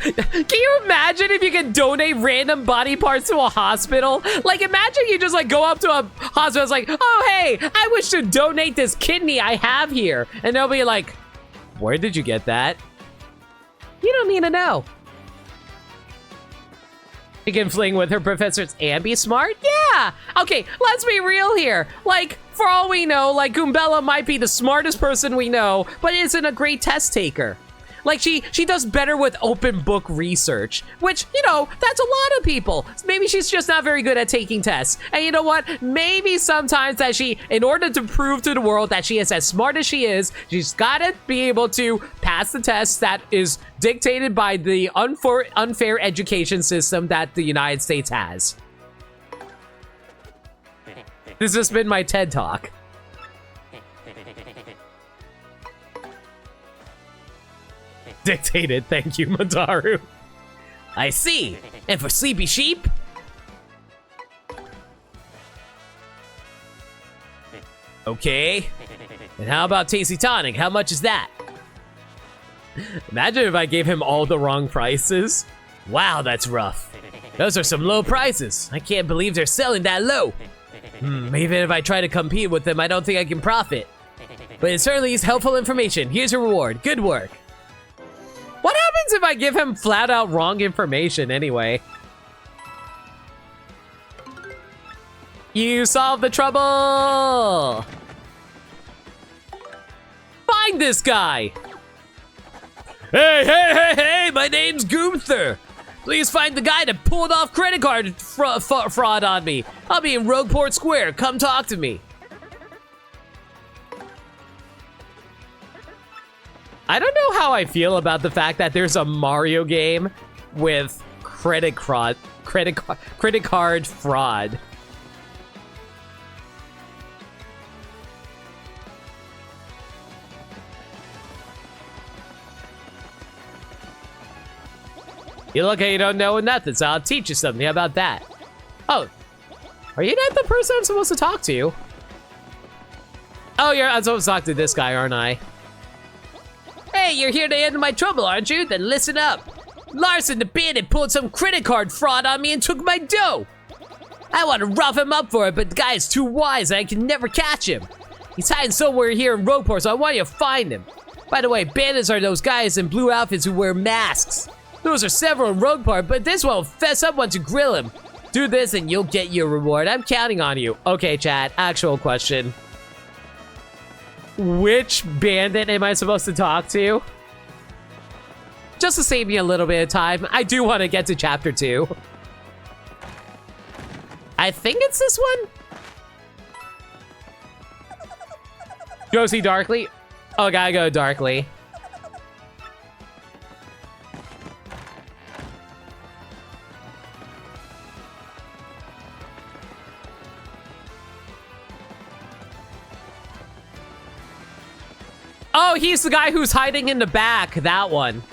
A: Can you imagine if you could donate random body parts to a hospital? Like, imagine you just like go up to a hospital, it's like, oh hey, I wish to donate this kidney I have here, and they'll be like, where did you get that? You don't need to know. You can fling with her professors and be smart? Yeah! Okay, let's be real here. Like, for all we know, like, Goombella might be the smartest person we know, but isn't a great test taker. Like, she does better with open book research, which, you know, that's a lot of people. Maybe she's just not very good at taking tests. And you know what? Maybe sometimes that in order to prove to the world that she is as smart as she is, she's gotta be able to pass the test that is dictated by the unfair education system that the United States has. This has been my TED Talk. Dictated, thank you, Madaru. I see. And for Sleepy Sheep? Okay. And how about Tasty Tonic? How much is that? Imagine if I gave him all the wrong prices. Wow, that's rough. Those are some low prices. I can't believe they're selling that low. Even if I try to compete with them, I don't think I can profit. But it certainly is helpful information. Here's your reward. Good work. What happens happens if I give him flat out wrong information anyway? You solved the trouble! Find this guy! Hey, my name's Gunther! Please find the guy that pulled off credit card fraud on me. I'll be in Rogueport Square. Come talk to me. I don't know how I feel about the fact that there's a Mario game with credit card fraud. You look like you don't know nothing, so I'll teach you something. How about that? Oh, are you not the person I'm supposed to talk to? Oh, I'm supposed to talk to this guy, aren't I? Hey, you're here to end my trouble, aren't you? Then listen up. Larson the bandit pulled some credit card fraud on me and took my dough. I want to rough him up for it, but the guy is too wise and I can never catch him. He's hiding somewhere here in Rogueport, so I want you to find him. By the way, bandits are those guys in blue outfits who wear masks. Those are several in Rogueport, but this one will fess up once you grill him. Do this and you'll get your reward. I'm counting on you. Okay, chat, actual question. Which bandit am I supposed to talk to? Just to save me a little bit of time, I do want to get to chapter 2. I think it's this one? Go see Darkly? Oh, gotta go Darkly. Oh, he's the guy who's hiding in the back, that one.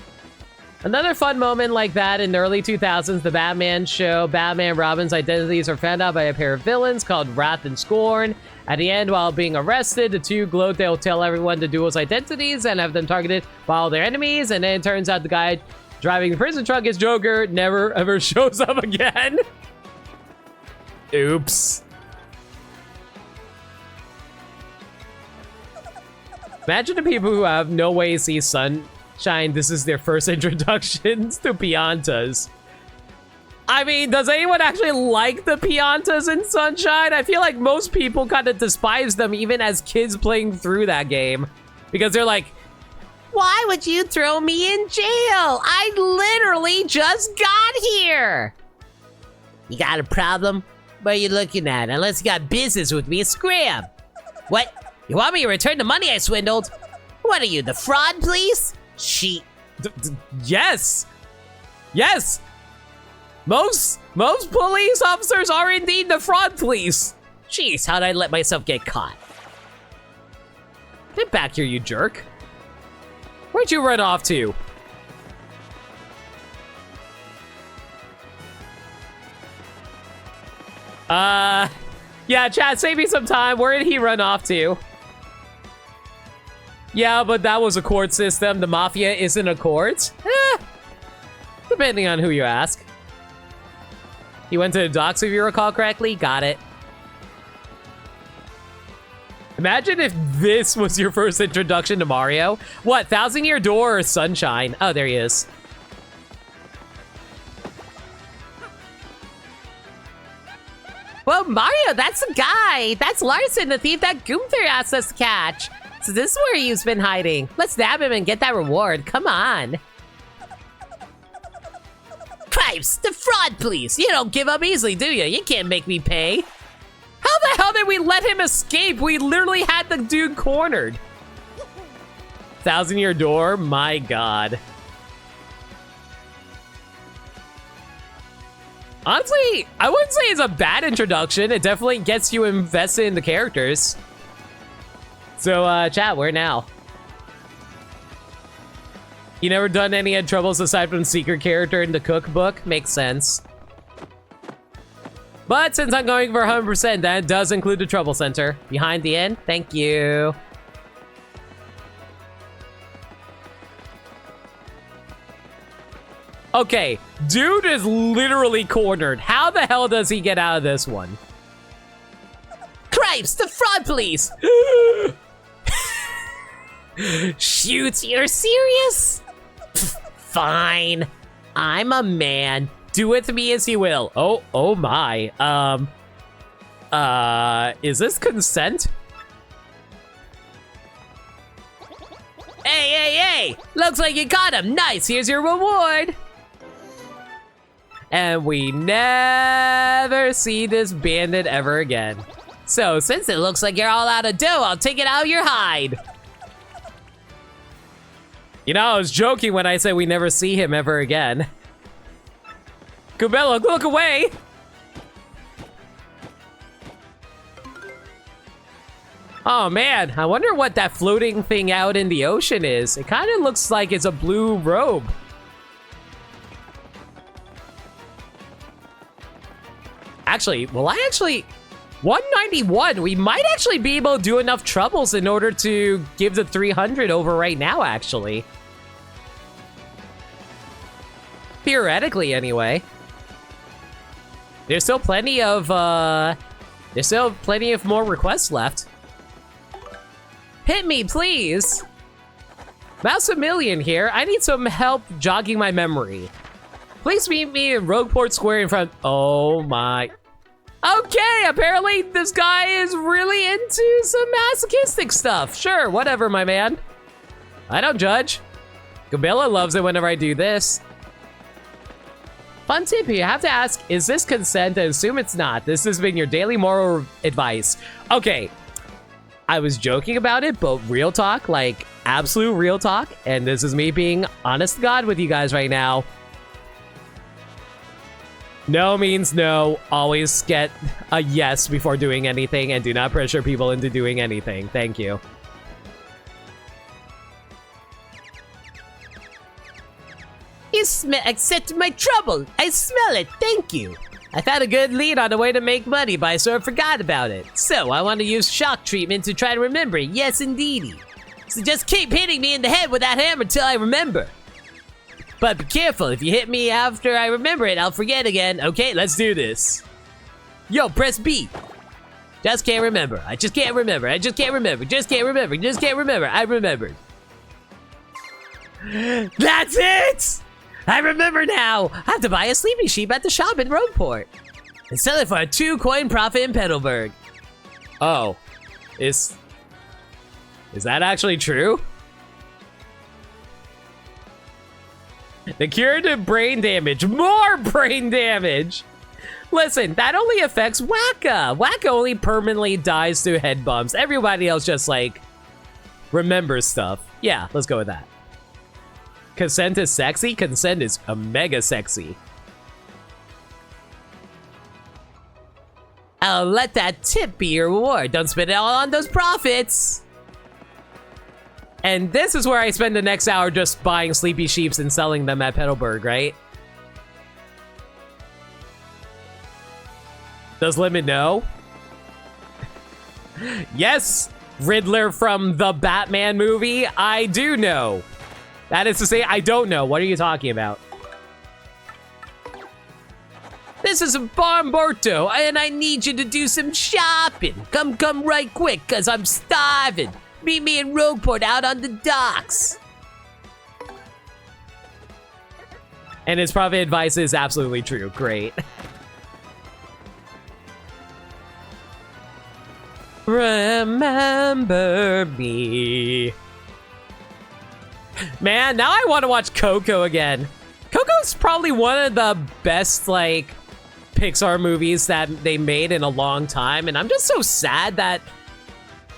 A: Another fun moment like that in the early 2000s, the Batman show, Batman and Robin's identities are found out by a pair of villains called Wrath and Scorn. At the end, while being arrested, the two gloat. They'll tell everyone the duo's identities and have them targeted by all their enemies. And then it turns out the guy driving the prison truck is Joker, never ever shows up again. Oops. Imagine the people who have no way to see sunshine. This is their first introductions to Piantas. I mean, does anyone actually like the Piantas in Sunshine? I feel like most people kind of despise them even as kids playing through that game. Because they're like,
B: Why would you throw me in jail? I literally just got here. You got a problem? What are you looking at? Unless you got business with me, scram. What? You want me to return the money I swindled? What are you, the fraud police?
A: yes. Yes. Most police officers are indeed the fraud police.
B: Jeez, how'd I let myself get caught?
A: Get back here, you jerk. Where'd you run off to? Yeah, chat, save me some time. Where did he run off to? Yeah, but that was a court system. The Mafia isn't a court. Depending on who you ask. He went to the docks, if you recall correctly. Got it. Imagine if this was your first introduction to Mario. What, Thousand Year Door or Sunshine? Oh, there he is.
B: Well, Mario, that's the guy. That's Larson, the thief that Gunther asked us to catch. So this is where he's been hiding. Let's nab him and get that reward. Come on. Cripes, the fraud police. You don't give up easily, do you? You can't make me pay.
A: How the hell did we let him escape? We literally had the dude cornered. Thousand Year Door? My God. Honestly, I wouldn't say it's a bad introduction. It definitely gets you invested in the characters. So, chat, where now? You never done any troubles aside from secret character in the cookbook? Makes sense. But since I'm going for 100%, that does include the trouble center. Behind the end, thank you. Okay, dude is literally cornered. How the hell does he get out of this one?
B: Cripes, the fraud police! Shoot, you're serious?
A: Fine. I'm a man. Do with me as you will. Oh my. Is this consent?
C: Hey! Looks like you got him. Nice, here's your reward.
A: And we never see this bandit ever again.
C: So, since it looks like you're all out of dough, I'll take it out of your hide.
A: You know, I was joking when I said we never see him ever again. Kubella, look away! Oh man, I wonder what that floating thing out in the ocean is. It kind of looks like it's a blue robe. Actually, 191, we might actually be able to do enough troubles in order to give the 300 over right now, actually. Theoretically, anyway. There's still plenty of more requests left. Hit me, please. Mouse-a-million here. I need some help jogging my memory. Please meet me in Rogueport Square in front. Oh my. Okay, apparently this guy is really into some masochistic stuff. Sure, whatever, my man. I don't judge. Gabilla loves it whenever I do this. Fun tip here, you have to ask, is this consent? I assume it's not. This has been your daily moral advice. Okay, I was joking about it, but real talk, like absolute real talk, and this is me being honest to God with you guys right now. No means no. Always get a yes before doing anything, and do not pressure people into doing anything. Thank you.
C: You accepted my trouble. I smell it. Thank you. I found a good lead on a way to make money, but I sort of forgot about it. So I want to use shock treatment to try to remember it. Yes, indeedy. So just keep hitting me in the head with that hammer till I remember. But be careful. If you hit me after I remember it, I'll forget again. Okay, let's do this. Yo, press B. Just can't remember. I just can't remember. I just can't remember. Just can't remember. Just can't remember. I remembered. That's it! I remember now! I have to buy a sleeping sheep at the shop in Rogueport and sell it for a 2-coin profit in Petalburg.
A: Oh. Is that actually true? The cure to brain damage. More brain damage! Listen, that only affects Wacka. Wacka only permanently dies through head bumps. Everybody else just, like, remembers stuff. Yeah, let's go with that. Consent is sexy? Consent is a mega sexy.
C: I'll let that tip be your reward. Don't spend it all on those profits.
A: And this is where I spend the next hour just buying sleepy sheeps and selling them at Petalburg, right? Does Limit know? Yes, Riddler from the Batman movie, I do know. That is to say, I don't know. What are you talking about?
C: This is Barmborto, and I need you to do some shopping. Come right quick, cause I'm starving. Meet me in Rogueport out on the docks.
A: And his profit advice is absolutely true. Great. Remember me. Man, now I want to watch Coco again. Coco's probably one of the best, like, Pixar movies that they made in a long time, and I'm just so sad that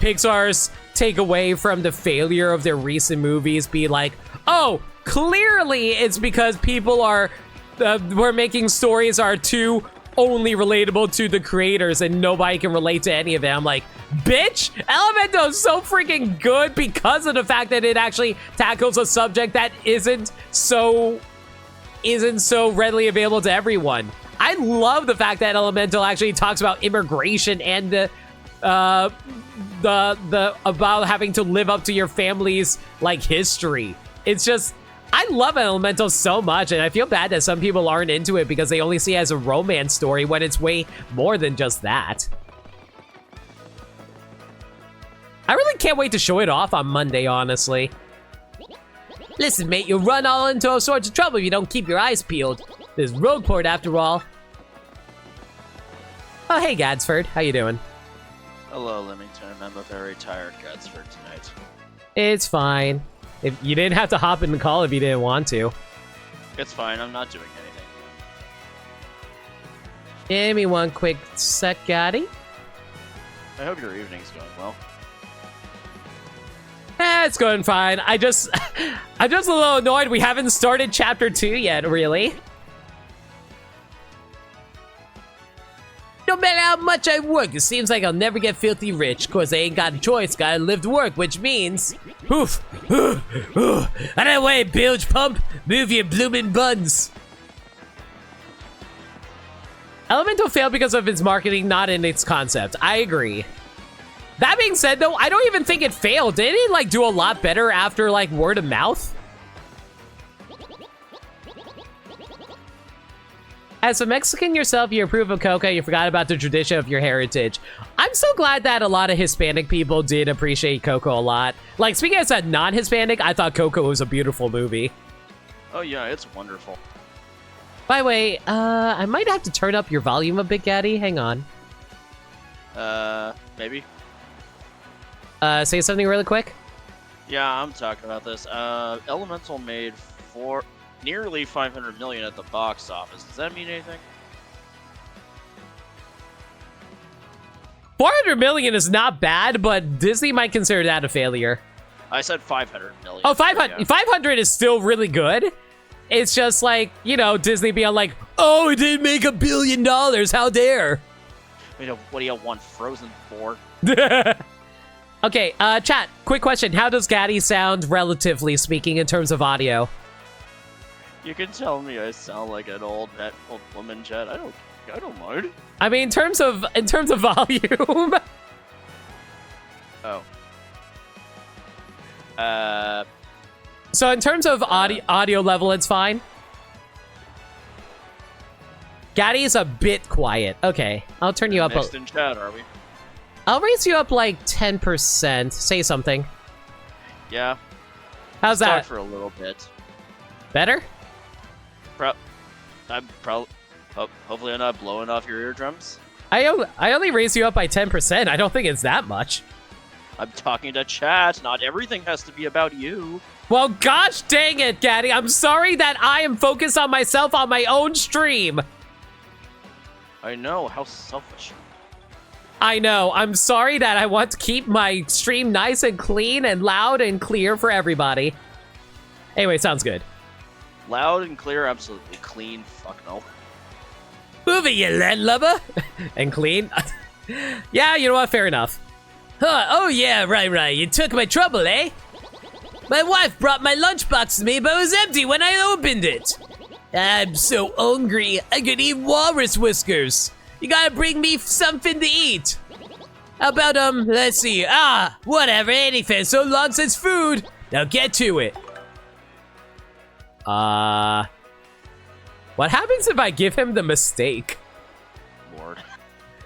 A: Pixar's take away from the failure of their recent movies be like, oh, clearly it's because people are, we're making stories are too only relatable to the creators and nobody can relate to any of it. I'm like, bitch, Elemento is so freaking good because of the fact that it actually tackles a subject that isn't so readily available to everyone. I love the fact that Elemental actually talks about immigration and the about having to live up to your family's, like, history. It's just, I love Elemental so much, and I feel bad that some people aren't into it because they only see it as a romance story when it's way more than just that. I really can't wait to show it off on Monday, honestly.
C: Listen, mate, you'll run all into all sorts of trouble if you don't keep your eyes peeled. There's Rogueport after all.
A: Oh, hey, Gadsford. How you doing?
D: Hello, Leamington. I'm a very tired Gadsford tonight.
A: It's fine. If you didn't have to hop in the call if you didn't want to.
D: It's fine. I'm not doing anything.
A: Give me one quick sec, Gaddy.
D: I hope your evening's going well.
A: It's going fine. I'm just a little annoyed we haven't started chapter 2 yet, really.
C: No matter how much I work, it seems like I'll never get filthy rich. Cause I ain't got a choice, gotta live to work, which means... Oof! Out of the way, bilge pump! Move your bloomin' buns!
A: Elemental failed because of its marketing, not in its concept. I agree. That being said, though, I don't even think it failed. Didn't it, like, do a lot better after, like, word of mouth? As a Mexican yourself, you approve of coca, you forgot about the tradition of your heritage. I'm so glad that a lot of Hispanic people did appreciate Coco a lot. Like, speaking as a non-Hispanic, I thought Coco was a beautiful movie.
D: Oh yeah, it's wonderful.
A: By the way, I might have to turn up your volume a bit, Gaddy. Hang on.
D: Maybe?
A: Say something really quick.
D: Yeah, I'm talking about this. Elemental made nearly 500 million at the box office. Does that mean anything?
A: 400 million is not bad, but Disney might consider that a failure.
D: I said 500 million.
A: Oh, 500,
D: Yeah.
A: 500 is still really good. It's just like, you know, Disney being like, oh, it didn't make $1 billion. How dare?
D: You know, what do you want Frozen for?
A: Okay, chat, quick question. How does Gaddy sound, relatively speaking, in terms of audio?
D: You can tell me I sound like an old woman, Chet. I don't mind.
A: I mean, in terms of volume.
D: Oh.
A: So in terms of audio level, it's fine. Gaddy is a bit quiet. Okay, I'll turn you up.
D: Next in chat, are we?
A: I'll raise you up like 10%. Say something.
D: Yeah.
A: How's
D: Talk
A: that?
D: for a little bit.
A: Better?
D: Hopefully I'm not blowing off your eardrums.
A: I only raised you up by 10%. I don't think it's that much.
D: I'm talking to chat. Not everything has to be about you.
A: Well, gosh dang it, Gaddy. I'm sorry that I am focused on myself on my own stream.
D: I know, how selfish.
A: I know. I'm sorry that I want to keep my stream nice and clean and loud and clear for everybody. Anyway, sounds good.
D: Loud and clear, absolutely. Clean, fuck no.
C: Move it, you landlubber!
A: And clean? Yeah, you know what? Fair enough.
C: Huh, oh yeah, right. You took my trouble, eh? My wife brought my lunchbox to me, but it was empty when I opened it. I'm so hungry, I could eat walrus whiskers. You gotta bring me something to eat. How about, let's see. Whatever, anything, so long as it's food. Now get to it.
A: What happens if I give him the mistake?
D: Lord.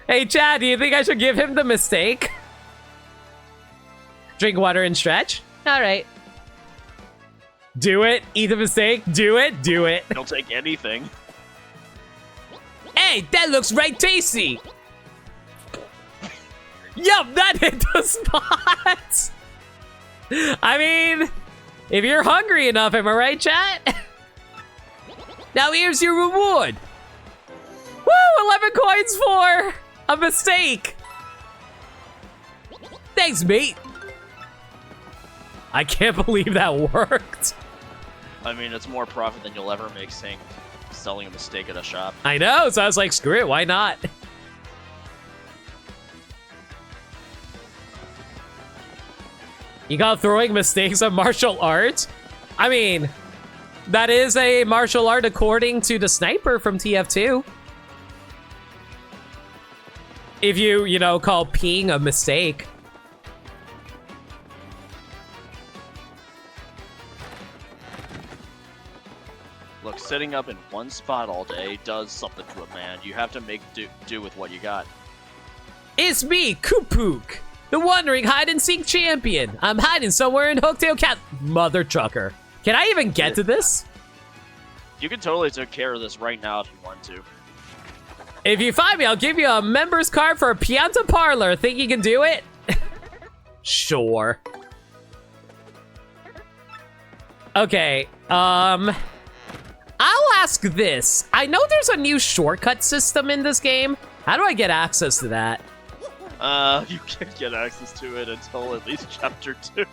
A: Hey, Chad, do you think I should give him the mistake? Drink water and stretch? All right. Do it. Eat the mistake. Do it. Do it.
D: Don't take anything.
C: Hey, that looks right tasty.
A: Yup, that hit the spot. I mean, if you're hungry enough, am I right, chat?
C: Now here's your reward.
A: Woo, 11 coins for a mistake.
C: Thanks, mate.
A: I can't believe that worked.
D: I mean, it's more profit than you'll ever make selling a mistake at a shop.
A: I know, so I was like, screw it, why not? You call throwing mistakes a martial art? I mean, that is a martial art according to the sniper from TF2. If you know, call peeing a mistake.
D: Look, sitting up in one spot all day does something to a man. You have to make do with what you got.
C: It's me, Kupook, the wandering hide-and-seek champion. I'm hiding somewhere in Hooktail Cat...
A: Mother trucker. Can I even get to this?
D: You can totally take care of this right now if you want to.
A: If you find me, I'll give you a member's card for a Pianta Parlor. Think you can do it? Sure. Okay, I'll ask this. I know there's a new shortcut system in this game. How do I get access to that?
D: You can't get access to it until at least chapter 2.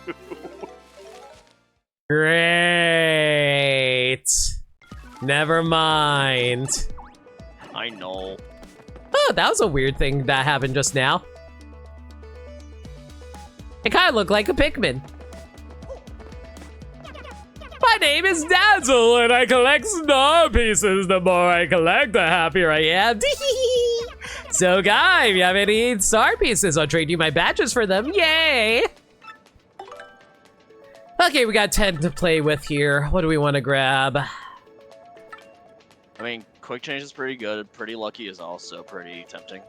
A: Great. Never mind.
D: I know.
A: Oh, that was a weird thing that happened just now. It kind of looked like a Pikmin. My name is Dazzle, and I collect star pieces. The more I collect, the happier I am. So, guy, if you have any star pieces, I'll trade you my badges for them. Yay! Okay, we got 10 to play with here. What do we want to grab?
D: I mean, quick change is pretty good. Pretty lucky is also pretty tempting.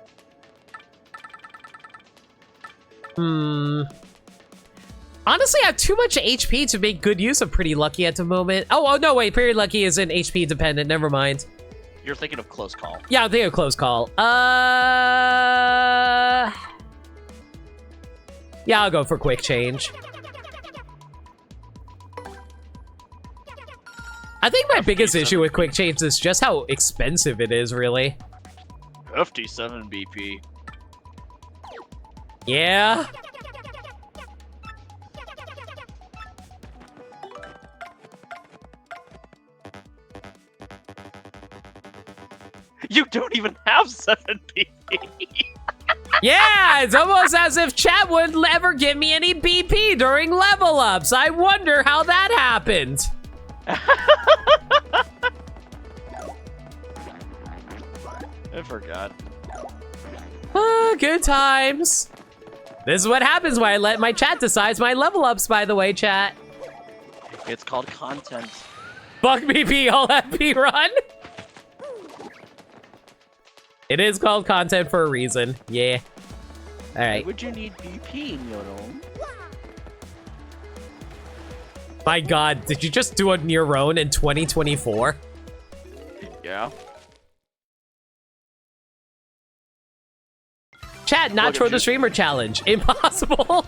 A: Honestly, I have too much HP to make good use of Pretty Lucky at the moment. Oh, no, wait. Pretty Lucky isn't HP dependent. Never mind.
D: You're thinking of Close Call.
A: Yeah, I'm thinking of Close Call. Yeah, I'll go for Quick Change. I think my biggest issue with Quick Change is just how expensive it is, really.
D: 57 BP.
A: Yeah.
D: You don't even have 7 BP.
A: Yeah, it's almost as if chat would ever give me any BP during level ups. I wonder how that happened.
D: I forgot.
A: Good times. This is what happens when I let my chat decide my level ups, by the way, chat.
D: It's called content.
A: Fuck BP, all FP run. It is called content for a reason. Yeah. All right.
D: Would you need BP in your own?
A: My God, did you just do a your own in 2024?
D: Yeah.
A: Chat, not
D: Look,
A: for
D: if
A: the
D: you-
A: streamer challenge. Impossible.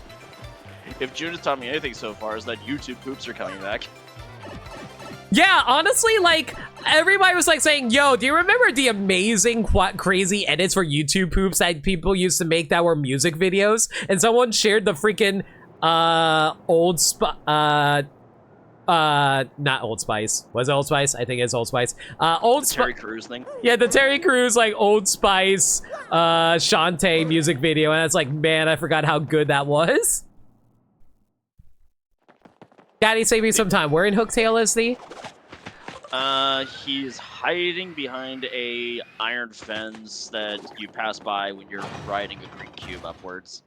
D: If June has taught me anything so far, is that YouTube poops are coming back.
A: Yeah, honestly, like, everybody was like saying, yo, do you remember the amazing, crazy edits for YouTube poops that people used to make that were music videos? And someone shared the freaking, not Old Spice. Was it Old Spice? I think it's Old Spice.
D: Terry Crews thing.
A: Yeah, the Terry Crews, like, Old Spice, Shantae music video. And it's like, man, I forgot how good that was. Daddy, save me some time. Where in Hooktail is he?
D: He's hiding behind a iron fence that you pass by when you're riding a green cube upwards.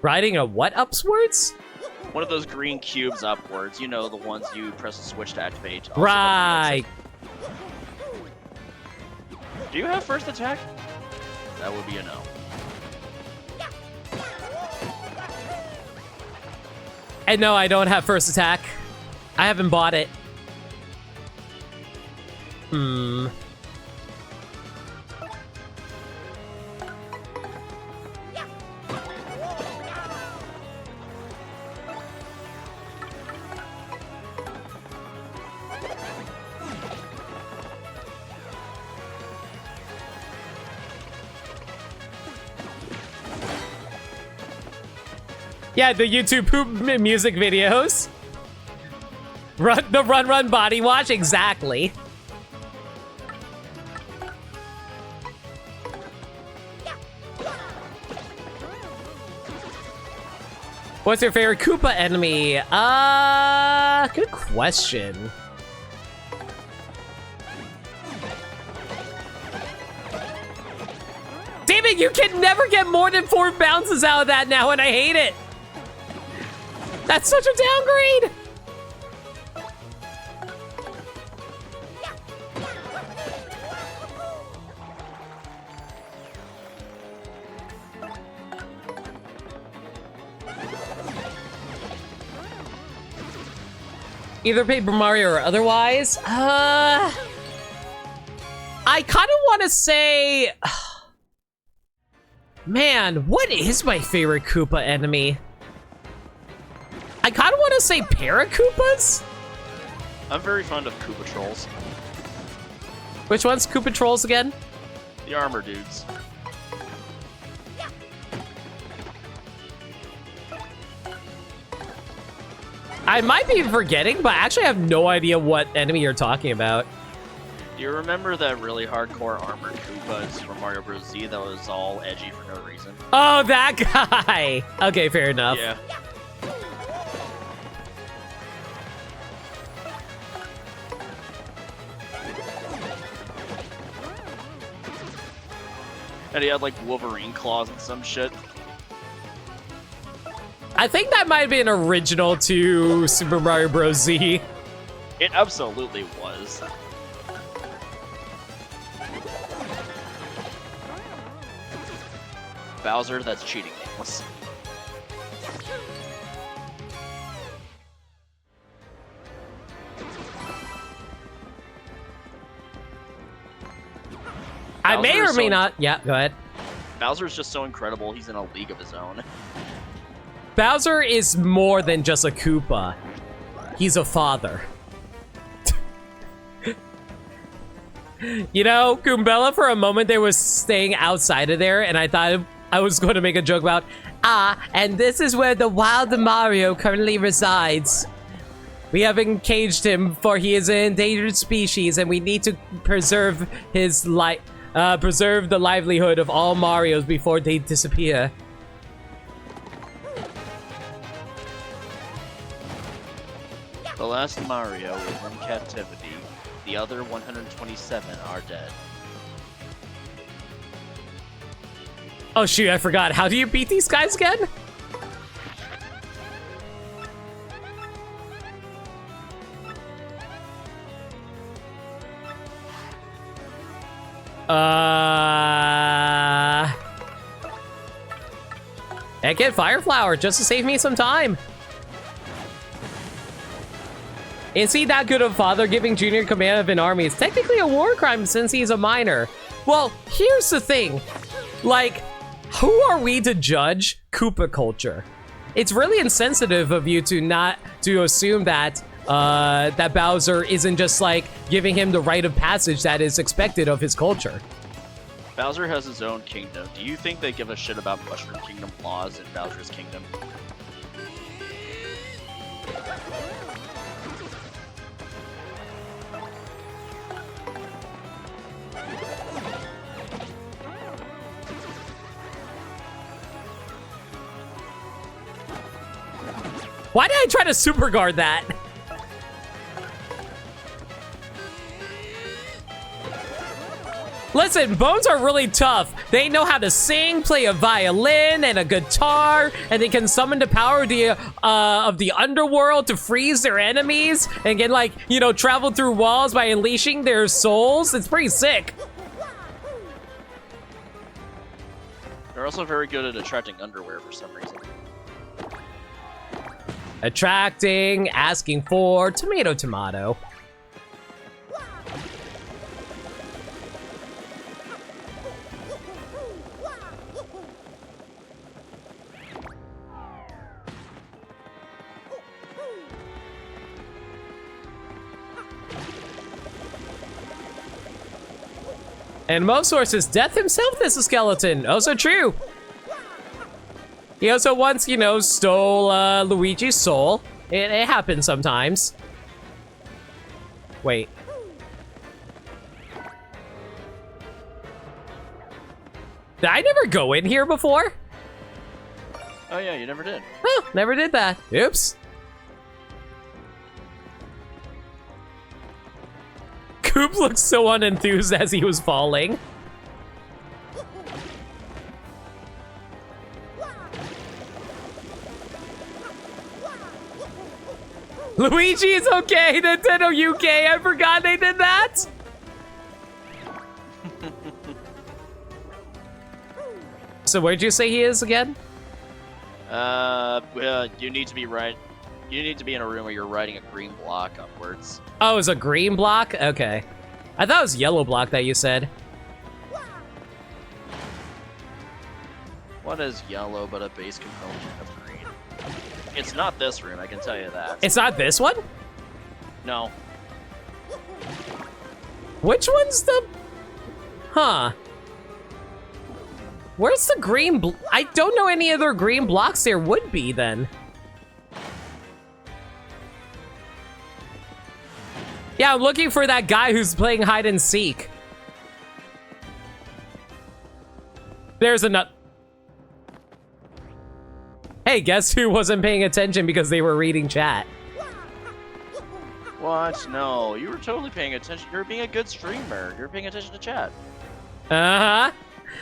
A: Riding a what upwards?
D: One of those green cubes upwards. You know, the ones you press the switch to activate. Also
A: Right.
D: Do you have first attack? That would be a no.
A: And no, I don't have first attack. I haven't bought it. Yeah, the YouTube poop music videos. Run body wash, exactly. What's your favorite Koopa enemy? Good question. Damn it, you can never get more than 4 bounces out of that now, and I hate it. That's such a downgrade! Either Paper Mario or otherwise. I kind of want to say... Man, what is my favorite Koopa enemy? I kind of want to say Paracoopas?
D: I'm very fond of Koopa Trolls.
A: Which one's Koopa Trolls again?
D: The armor dudes.
A: I might be forgetting, but I actually have no idea what enemy you're talking about.
D: Do you remember that really hardcore armored Koopas from Mario Bros. Z that was all edgy for no reason?
A: Oh, that guy! Okay, fair enough.
D: Yeah. And he had like Wolverine claws and some shit.
A: I think that might have been original to Super Mario Bros. Z.
D: It absolutely was. Bowser, that's cheating nameless.
A: I may or
D: Bowser's
A: may
D: so-
A: not. Yeah, go ahead.
D: Bowser's just so incredible, he's in a league of his own.
A: Bowser is more than just a Koopa. He's a father. You know, Goombella, for a moment, they was staying outside of there, and I thought I was going to make a joke about, and this is where the wild Mario currently resides. We have encaged him, for he is an endangered species, and we need to preserve his preserve the livelihood of all Marios before they disappear.
D: The last Mario is in captivity. The other 127 are dead.
A: Oh shoot, I forgot. How do you beat these guys again? Heck it, Fire Flower, just to save me some time. Is he that good of a father? Giving Junior command of an army is technically a war crime since he's a minor. Well, here's the thing. Like, who are we to judge Koopa culture? It's really insensitive of you to assume that that Bowser isn't just like giving him the rite of passage that is expected of his culture.
D: Bowser has his own kingdom. Do you think they give a shit about Mushroom Kingdom laws in Bowser's kingdom?
A: Why did I try to super guard that? Listen, bones are really tough. They know how to sing, play a violin and a guitar, and they can summon the power of the underworld to freeze their enemies and can, like, you know, travel through walls by unleashing their souls. It's pretty sick.
D: They're also very good at attracting underwear for some reason.
A: Attracting, asking for, tomato, tomato. And most sources, Death himself is a skeleton. Also true. He also once, you know, stole Luigi's soul. It happens sometimes. Wait. Did I never go in here before?
D: Oh yeah, you never did.
A: Oh, never did that. Oops. Coop looked so unenthused as he was falling. Luigi is okay, Nintendo UK, I forgot they did that! So where'd you say he is again?
D: You need to be right. You need to be in a room where you're riding a green block upwards.
A: Oh, it's a green block? Okay. I thought it was yellow block that you said.
D: What is yellow but a base component of green? It's not this room, I can tell you that.
A: It's not this one?
D: No.
A: Which one's the... Huh. Where's the green I don't know any other green blocks there would be, then. Yeah, I'm looking for that guy who's playing hide and seek. There's another... Hey, guess who wasn't paying attention because they were reading chat?
D: What? No, you were totally paying attention. You're being a good streamer. You're paying attention to chat.
A: Uh-huh.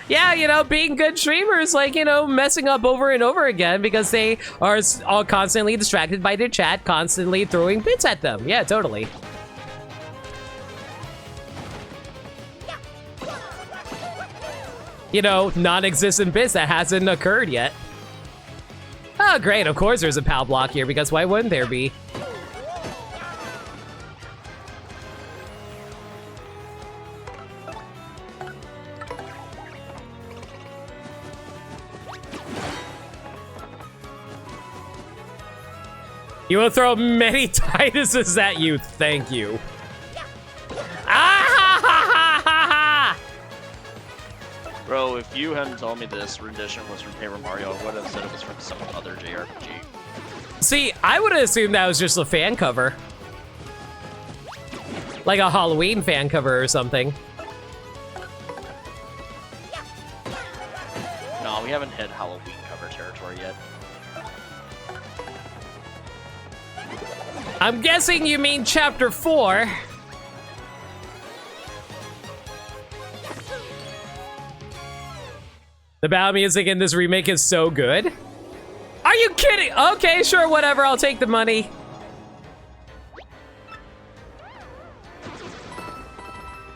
A: Yeah, you know, being good streamers, like, you know, messing up over and over again because they are all constantly distracted by their chat, constantly throwing bits at them. Yeah, totally. You know, non-existent bits that hasn't occurred yet. Oh, great. Of course there's a PAL block here, because why wouldn't there be? You will throw many Tituses at you. Thank you. Ah ha ha ha ha ha!
D: Bro, if you hadn't told me this rendition was from Paper Mario, I would have said it was from some other JRPG.
A: See, I would have assumed that was just a fan cover. Like a Halloween fan cover or something.
D: No, we haven't hit Halloween cover territory yet.
A: I'm guessing you mean Chapter 4. The battle music in this remake is so good. Are you kidding? Okay, sure, whatever. I'll take the money.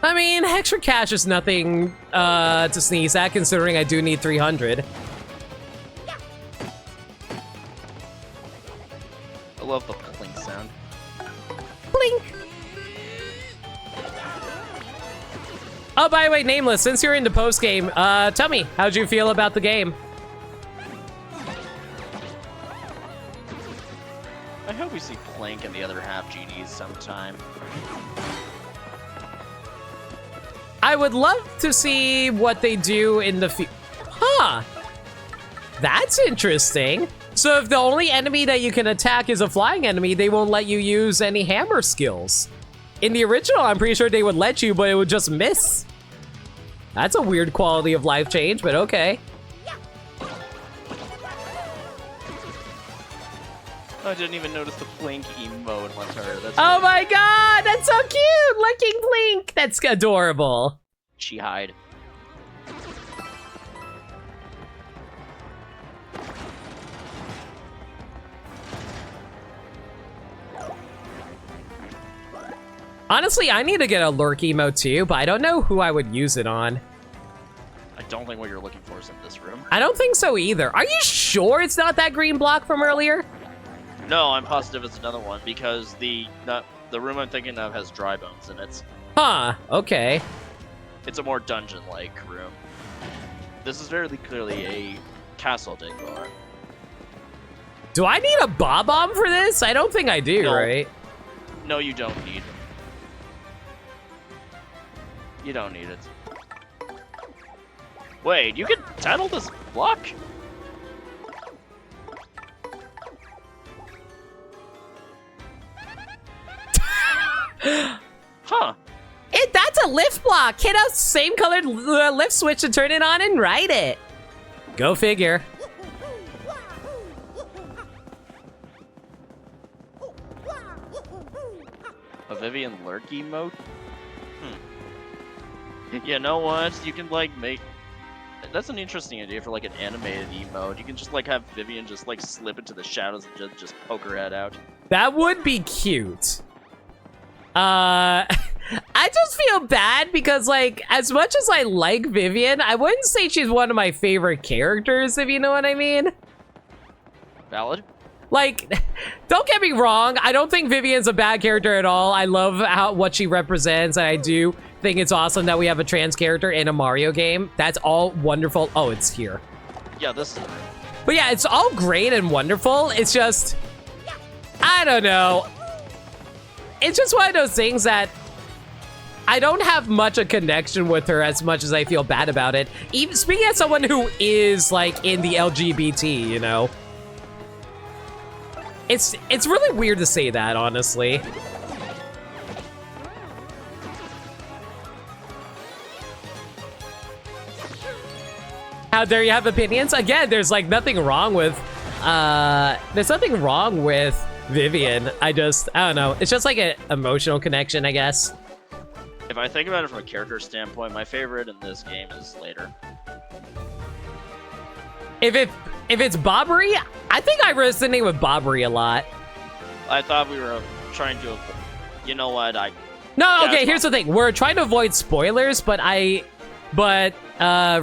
A: I mean, extra cash is nothing to sneeze at, considering I do need 300.
D: I love the clink sound.
A: Blink. Oh, by the way, Nameless, since you're into post-game, tell me, how'd you feel about the game?
D: I hope we see Plank and the other half genies sometime.
A: I would love to see what they do in the Huh. That's interesting. So if the only enemy that you can attack is a flying enemy, they won't let you use any hammer skills. In the original, I'm pretty sure they would let you, but it would just miss. That's a weird quality of life change, but okay.
D: I didn't even notice the Plink emote once heard. That's
A: Oh my god, that's so cute! Licking Blink! That's adorable.
D: She hide.
A: Honestly, I need to get a lurk emote too, but I don't know who I would use it on.
D: I don't think what you're looking for is in this room.
A: I don't think so either. Are you sure it's not that green block from earlier?
D: No, I'm positive it's another one because the room I'm thinking of has dry bones in it.
A: Huh, okay.
D: It's a more dungeon-like room. This is very clearly a castle decor.
A: Do I need a Bob-omb for this? I don't think I do,
D: No.
A: right?
D: No, you don't need. You don't need it. Wait, you can title this block? Huh.
A: That's a lift block. Hit a same colored lift switch to turn it on and ride it. Go figure.
D: A Vivian Lurk emote? You know what? You can like make... That's an interesting idea for like an animated emote. You can just like have Vivian just like slip into the shadows and just poke her head out.
A: That would be cute. I just feel bad because, like, as much as I like Vivian, I wouldn't say she's one of my favorite characters, if you know what I mean.
D: Valid?
A: Like, don't get me wrong. I don't think Vivian's a bad character at all. I love what she represents, and I do think it's awesome that we have a trans character in a Mario game. That's all wonderful. Oh, it's here.
D: Yeah, this is.
A: But yeah, it's all great and wonderful. It's just, I don't know. It's just one of those things that I don't have much a connection with her as much as I feel bad about it. Even speaking as someone who is like in the LGBT, you know. It's really weird to say that, honestly. How dare you have opinions? Again, there's like nothing wrong with Vivian. I don't know. It's just like an emotional connection, I guess.
D: If I think about it from a character standpoint, my favorite in this game is later.
A: If it's Bobbery, I think I resonate with Bobbery a lot.
D: I thought we were trying to. You know what?
A: No, okay. Here's the thing: we're trying to avoid spoilers, but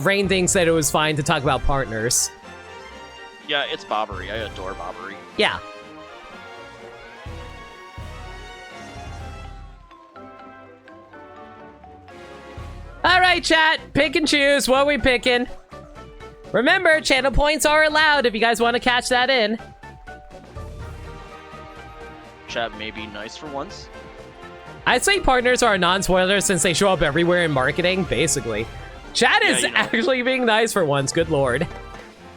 A: Rain thinks that it was fine to talk about partners.
D: Yeah, it's Bobbery. I adore Bobbery.
A: Yeah. All right, chat. Pick and choose. What are we picking? Remember, channel points are allowed if you guys want to catch that in.
D: Chat may be nice for once.
A: I'd say partners are non-spoilers since they show up everywhere in marketing, basically. Chat is actually being nice for once, good lord.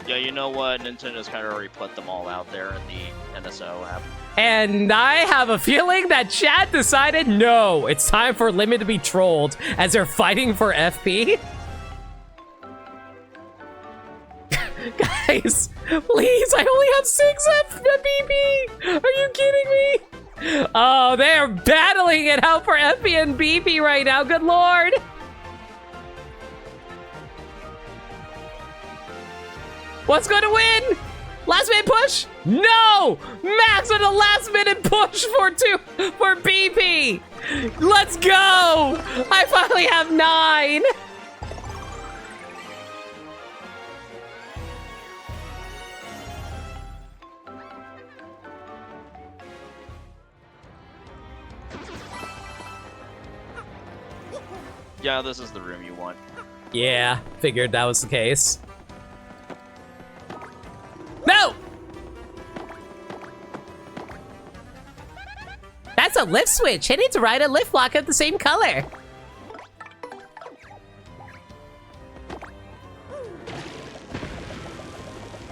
D: Yeah, you know what? Nintendo's kind of already put them all out there in the NSO app.
A: And I have a feeling that chat decided, no, it's time for Limit to be trolled as they're fighting for FP. Guys, please, I only have 6 FP. Are you kidding me? Oh, they're battling it out for FP and BP right now, good lord. What's going to win? Last minute push? No! Max with a last minute push for BP. Let's go! I finally have 9.
D: Yeah, this is the room you want.
A: Yeah, figured that was the case. No!
B: That's a lift switch. Hitting to ride a lift block of the same color.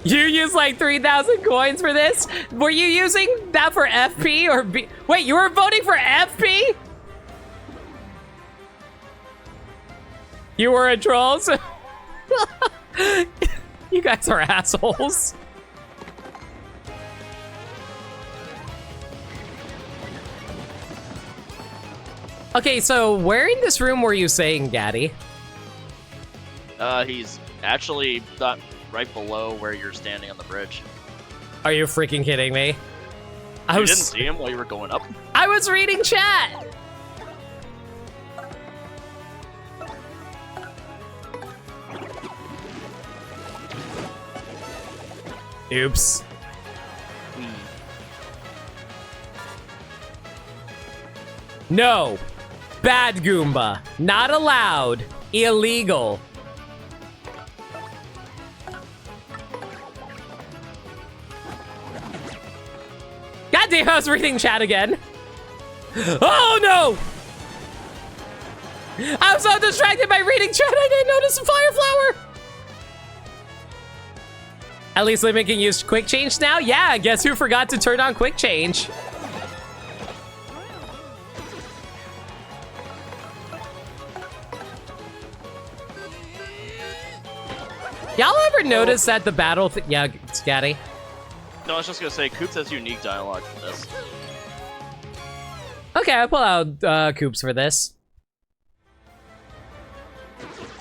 A: You used like 3,000 coins for this? Were you using that for FP or B? Wait, you were voting for FP? You were a troll? You guys are assholes. Okay, so where in this room were you saying, Gaddy?
D: He's actually not right below where you're standing on the bridge.
A: Are you freaking kidding me?
D: You didn't see him while you were going up?
A: I was reading chat! Oops. No. Bad Goomba. Not allowed. Illegal. God damn, I was reading chat again. Oh no! I was so distracted by reading chat, I didn't notice the fire flower. At least Limit can use quick change now? Yeah, guess who forgot to turn on quick change? Y'all ever notice that the battle yeah, Scatty?
D: No, I was just gonna say, Coops has unique dialogue for this.
A: Okay, I'll pull out Coop for this.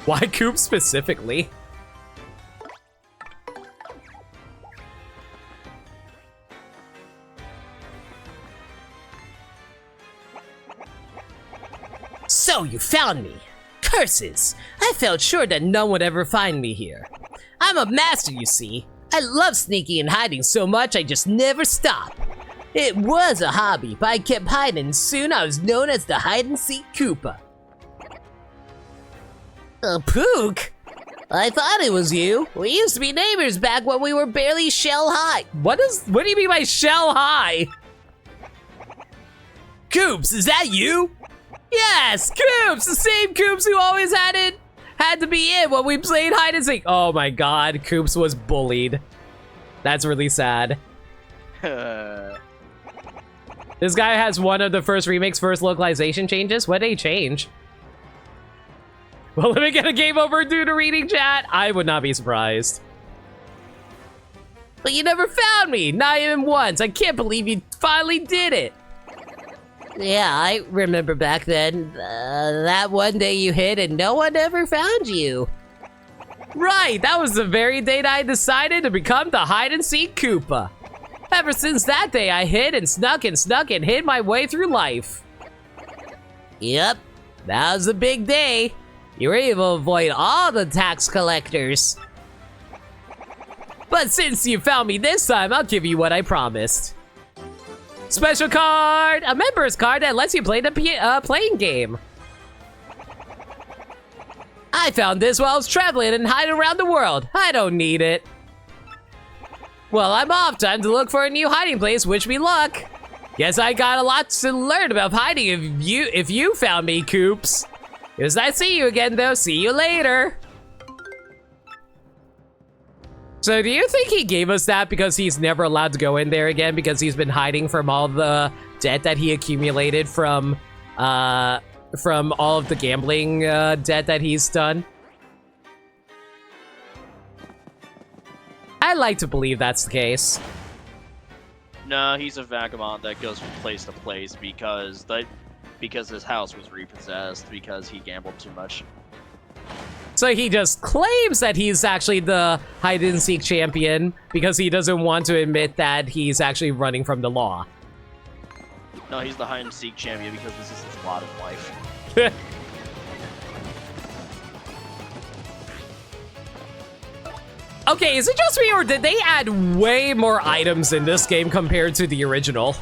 A: Why Coop specifically?
B: So you found me. Curses. I felt sure that no one would ever find me here. I'm a master, you see.
C: I love sneaking and hiding so much I just never stop. It was a hobby, but I kept hiding and soon I was known as the hide-and-seek Koopa. Pook? I thought it was you. We used to be neighbors back when we were barely shell high.
A: What do you mean by shell high?
C: Koops, is that you?
A: Yes, Koops, the same Koops who always had to be in when we played hide and seek. Oh my god, Koops was bullied. That's really sad. This guy has one of the first remake's first localization changes. What did he change? Well, let me get a game over due to reading chat. I would not be surprised. But you never found me, not even once. I can't believe you finally did it.
C: Yeah, I remember back then. That one day you hid and no one ever found you.
A: Right, that was the very day that I decided to become the hide-and-seek Koopa. Ever since that day, I hid and snuck and hid my way through life.
C: Yep, that was a big day. You were able to avoid all the tax collectors.
A: But since you found me this time, I'll give you what I promised. Special card! A member's card that lets you play the playing game. I found this while I was traveling and hiding around the world. I don't need it. Well, I'm off. Time to look for a new hiding place. Wish me luck. Guess I got a lot to learn about hiding if you found me, Koops. It was nice to see you again, though. See you later. So do you think he gave us that because he's never allowed to go in there again because he's been hiding from all the debt that he accumulated from all of the gambling debt that he's done? I like to believe that's the case.
D: No, he's a vagabond that goes from place to place because his house was repossessed because he gambled too much.
A: So he just claims that he's actually the hide-and-seek champion because he doesn't want to admit that he's actually running from the law.
D: No, he's the hide-and-seek champion because this is his lot in life.
A: Okay, is it just me or did they add way more items in this game compared to the original?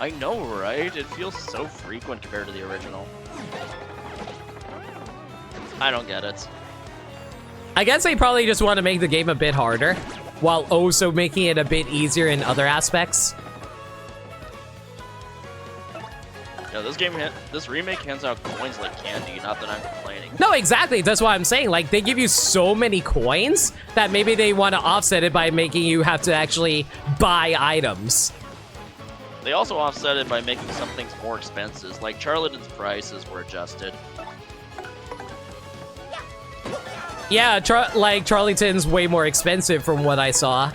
D: I know, right? It feels so frequent compared to the original. I don't get it.
A: I guess they probably just want to make the game a bit harder, while also making it a bit easier in other aspects.
D: Yeah, this remake hands out coins like candy, not that I'm complaining.
A: No, exactly, that's what I'm saying. Like, they give you so many coins that maybe they want to offset it by making you have to actually buy items.
D: They also offset it by making some things more expensive, like Charlatan's prices were adjusted.
A: Yeah, like Charlton's way more expensive from what I saw.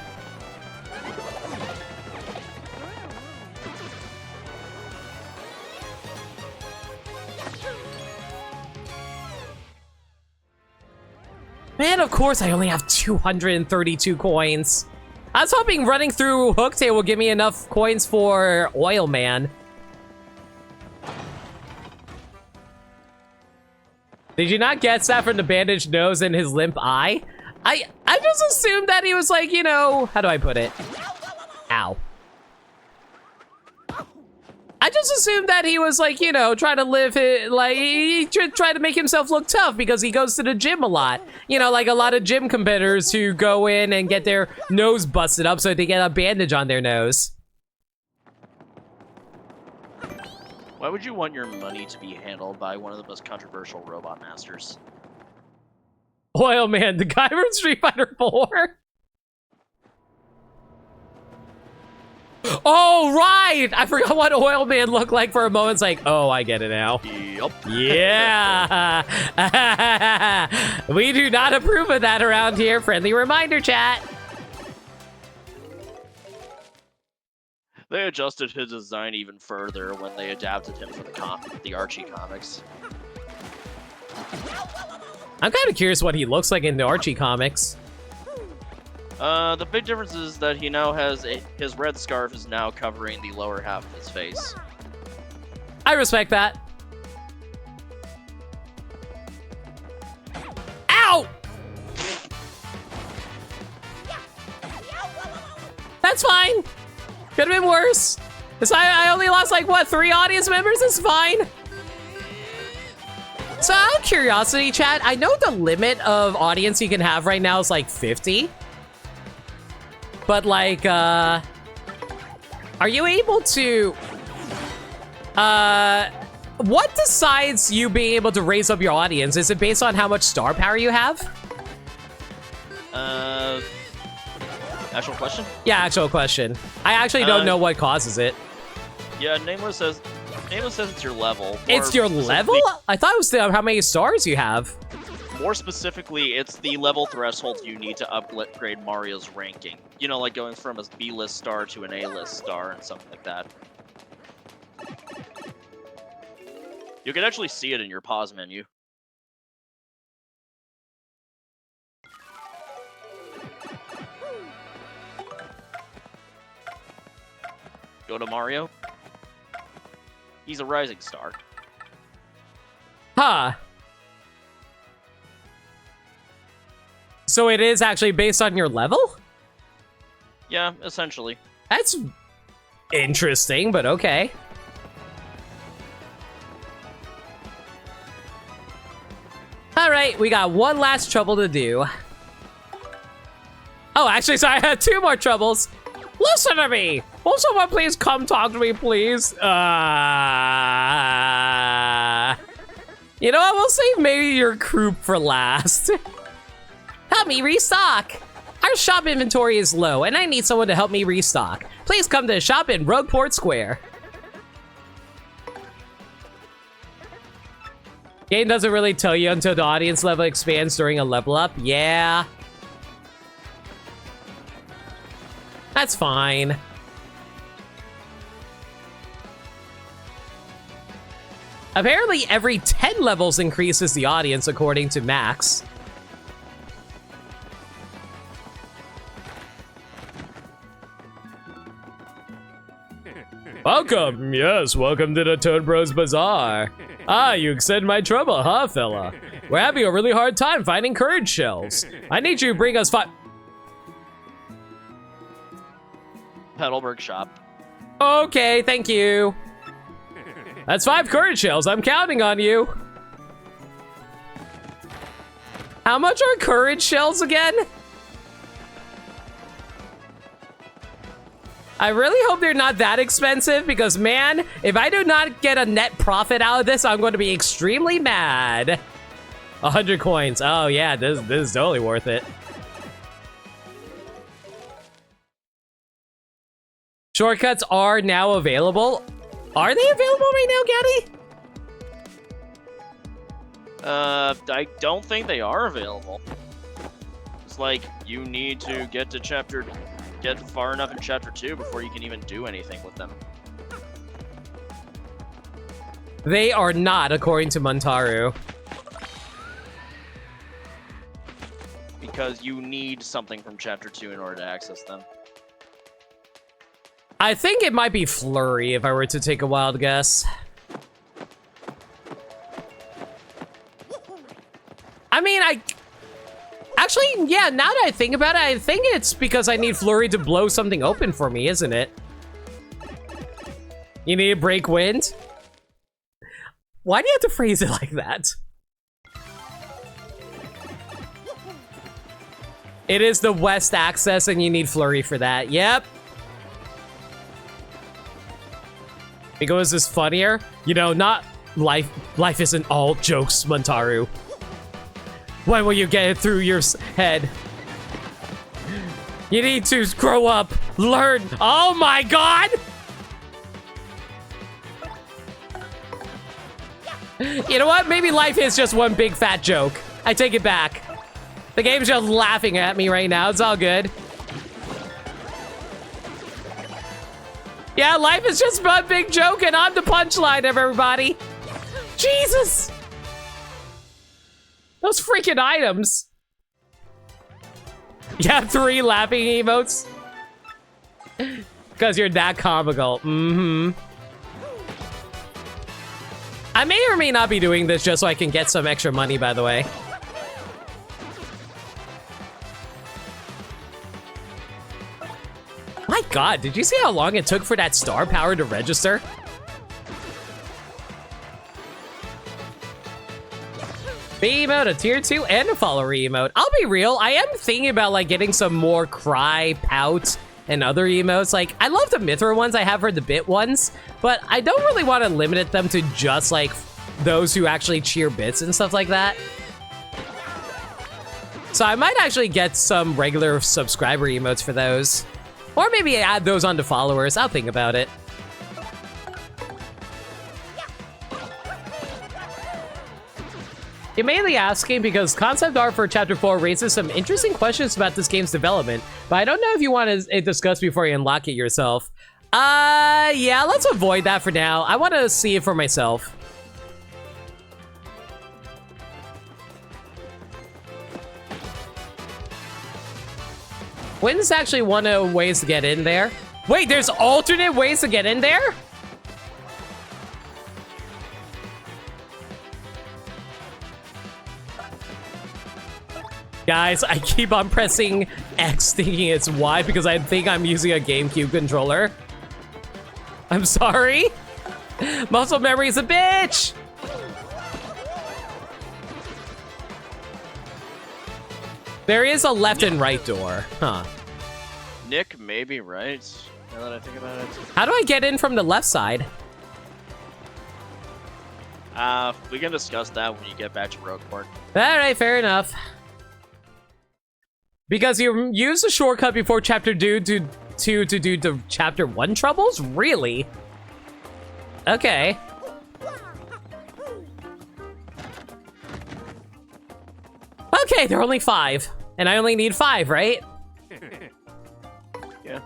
A: Man, of course I only have 232 coins. I was hoping running through Hooktail will give me enough coins for Oil Man. Did you not get that from the bandaged nose and his limp eye? I just assumed that he was like, you know, how do I put it? Ow. I just assumed that he was like, you know, trying to live it, like, he tried to make himself look tough because he goes to the gym a lot. You know, like a lot of gym competitors who go in and get their nose busted up so they get a bandage on their nose.
D: Why would you want your money to be handled by one of the most controversial robot masters?
A: Oil Man, the guy from Street Fighter 4? Oh, right! I forgot what Oil Man looked like for a moment. It's like, oh, I get it now.
D: Yup.
A: Yeah! We do not approve of that around here. Friendly reminder, chat.
D: They adjusted his design even further when they adapted him for the Archie comics.
A: I'm kind of curious what he looks like in the Archie comics.
D: The big difference is that he now has his red scarf is now covering the lower half of his face.
A: I respect that. Ow! That's fine. Could have been worse. I only lost like, what, 3 audience members? It's fine. So out of curiosity, chat, I know the limit of audience you can have right now is like 50. But like, are you able to, what decides you being able to raise up your audience? Is it based on how much star power you have?
D: Actual question?
A: Yeah, actual question. I actually don't know what causes it.
D: Yeah, Nameless says it's your level.
A: It's your level? I thought it was how many stars you have.
D: More specifically, it's the level threshold you need to upgrade Mario's ranking. You know, like going from a B-list star to an A-list star and something like that. You can actually see it in your pause menu. Go to Mario. He's a rising star.
A: Huh. So it is actually based on your level?
D: Yeah, essentially.
A: That's interesting, but okay. Alright, we got one last trouble to do. Oh, actually, sorry, I had 2 more troubles. Listen to me! Will someone please come talk to me, please? You know what? We'll save maybe your group for last. Help me restock! Our shop inventory is low, and I need someone to help me restock. Please come to the shop in Rogueport Square. Game doesn't really tell you until the audience level expands during a level up. Yeah. That's fine. Apparently, every 10 levels increases the audience, according to Max. Welcome, yes, welcome to the Toad Bros Bazaar. Ah, you extend my trouble, huh, fella? We're having a really hard time finding courage shells. I need you to bring us 5...
D: Petalburg shop.
A: Okay, thank you. That's 5 courage shells. I'm counting on you. How much are courage shells again? I really hope they're not that expensive because, man, if I do not get a net profit out of this, I'm going to be extremely mad. 100 coins. Oh, yeah, this is totally worth it. Shortcuts are now available. Are they available right now, Gaddy?
D: I don't think they are available. It's like you need to get far enough in chapter 2 before you can even do anything with them.
A: They are not, according to Montaru.
D: Because you need something from chapter 2 in order to access them.
A: I think it might be Flurry if I were to take a wild guess. I mean, actually, yeah, now that I think about it, I think it's because I need Flurry to blow something open for me, isn't it? You need to break wind? Why do you have to phrase it like that? It is the West access and you need Flurry for that. Yep. Because it's funnier? You know, not life isn't all jokes, Montaru. When will you get it through your head? You need to grow up, learn. Oh my god! You know what? Maybe life is just one big fat joke. I take it back. The game's just laughing at me right now. It's all good. Yeah, life is just one big joke and I'm the punchline of everybody. Jesus! Those freaking items. You have 3 laughing emotes? Because you're that comical. Mm-hmm. I may or may not be doing this just so I can get some extra money, by the way. My god, did you see how long it took for that star power to register? B emote, a tier 2, and a follower emote. I'll be real, I am thinking about like getting some more cry, pout, and other emotes. Like, I love the Mithra ones I have for the bit ones, but I don't really want to limit them to just like those who actually cheer bits and stuff like that. So I might actually get some regular subscriber emotes for those. Or maybe add those onto followers. I'll think about it. You're mainly asking because concept art for Chapter 4 raises some interesting questions about this game's development, but I don't know if you want to discuss before you unlock it yourself. Yeah, let's avoid that for now. I want to see it for myself. Wind's actually one of the ways to get in there. Wait, there's alternate ways to get in there? Guys, I keep on pressing X thinking it's Y because I think I'm using a GameCube controller. I'm sorry. Muscle memory's a bitch. There is a left and right door, huh?
D: Nick may be right, now that I think about it.
A: How do I get in from the left side?
D: We can discuss that when you get back to Rogueport.
A: Alright, fair enough. Because you used a shortcut before Chapter 2 to do the Chapter 1 troubles? Really? Okay. Okay, there are only 5. And I only need 5, right?
D: Yeah.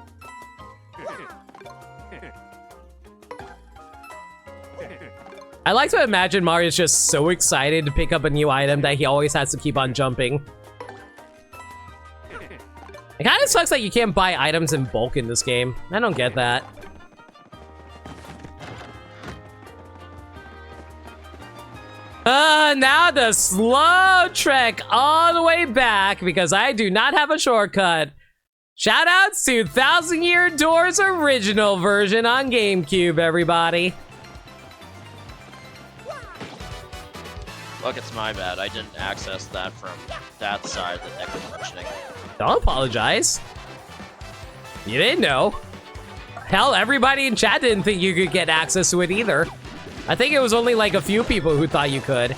A: I like to imagine Mario's just so excited to pick up a new item that he always has to keep on jumping. It kind of sucks that you can't buy items in bulk in this game. I don't get that. Now the slow trek all the way back because I do not have a shortcut. Shoutouts to 1000 Year Door's original version on GameCube, everybody.
D: Look, it's my bad. I didn't access that from that side that Nick was mentioning.
A: Don't apologize. You didn't know. Hell, everybody in chat didn't think you could get access to it either. I think it was only like a few people who thought you could.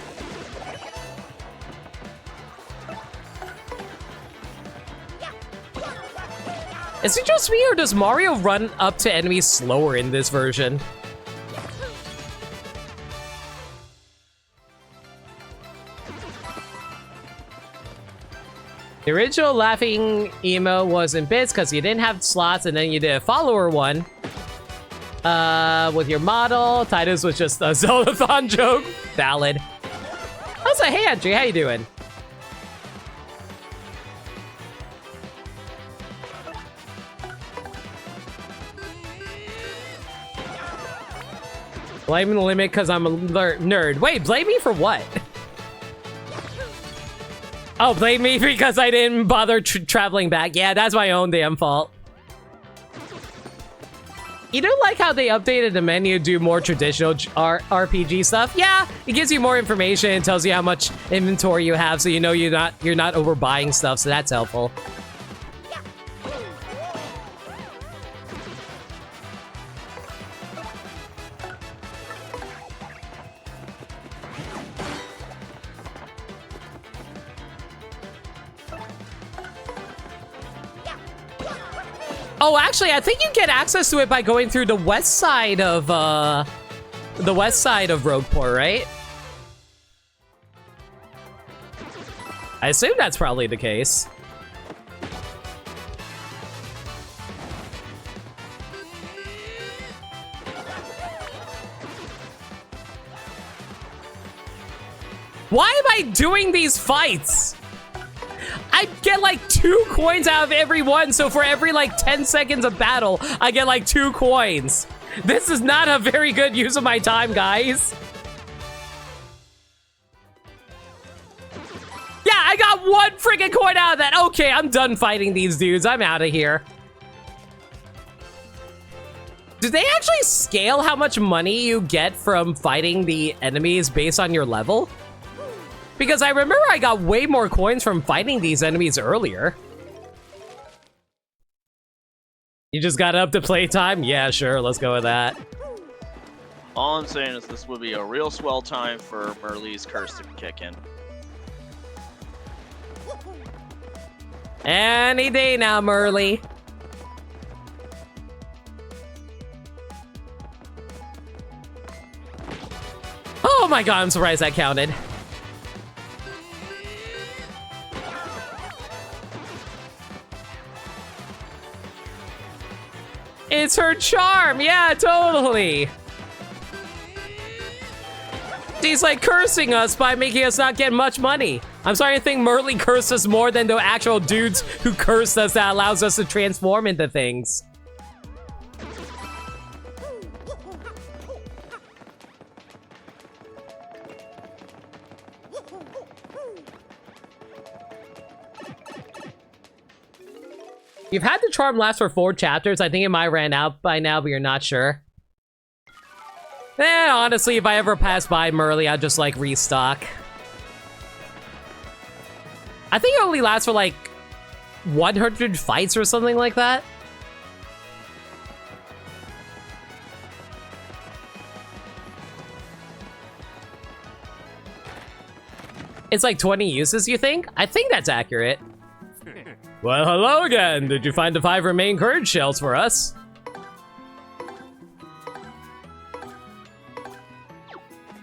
A: Is it just me, or does Mario run up to enemies slower in this version? The original laughing emo was in bits because you didn't have slots, and then you did a follower one. With your model. Titus was just a Zeldathon joke. Valid. Also, hey Andrew, how you doing? Blame the limit because I'm a nerd. Wait, blame me for what? Oh, blame me because I didn't bother traveling back. Yeah, that's my own damn fault. You don't like how they updated the menu to do more traditional RPG stuff? Yeah, it gives you more information and tells you how much inventory you have, so you know you're not overbuying stuff, so that's helpful. Oh, actually, I think you get access to it by going through the west side of Rogueport, right? I assume that's probably the case. Why am I doing these fights? I get like 2 coins out of every one, so for every like 10 seconds of battle, I get like 2 coins. This is not a very good use of my time, guys. Yeah, I got 1 freaking coin out of that. Okay, I'm done fighting these dudes. I'm out of here. Do they actually scale how much money you get from fighting the enemies based on your level? Because I remember I got way more coins from fighting these enemies earlier. You just got up to playtime? Yeah, sure, let's go with that.
D: All I'm saying is this would be a real swell time for Merle's curse to kick in.
A: Any day now, Merle. Oh my god, I'm surprised that counted. It's her charm, yeah, totally. She's like cursing us by making us not get much money. I'm starting to think Merle cursed us more than the actual dudes who cursed us that allows us to transform into things. You've had the charm last for 4 chapters. I think it might ran out by now, but you're not sure. Honestly, if I ever pass by Merle, I'd just, like, restock. I think it only lasts for, like, 100 fights or something like that. It's like 20 uses, you think? I think that's accurate. Well, hello again. Did you find the 5 remaining courage shells for us?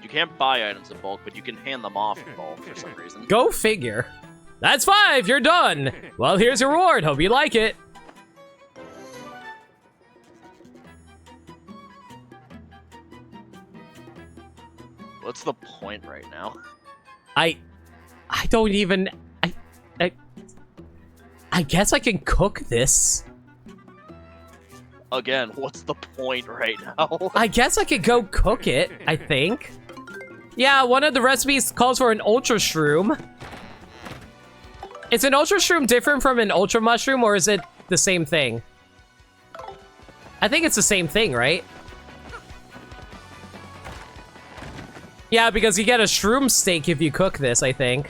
D: You can't buy items in bulk, but you can hand them off in bulk for some reason.
A: Go figure. That's 5, you're done. Well, here's your reward. Hope you like it.
D: What's the point right now?
A: I don't even... I guess I can cook this.
D: Again, what's the point right now?
A: I guess I could go cook it, I think. Yeah, one of the recipes calls for an ultra shroom. Is an ultra shroom different from an ultra mushroom, or is it the same thing? I think it's the same thing, right? Yeah, because you get a shroom steak if you cook this, I think.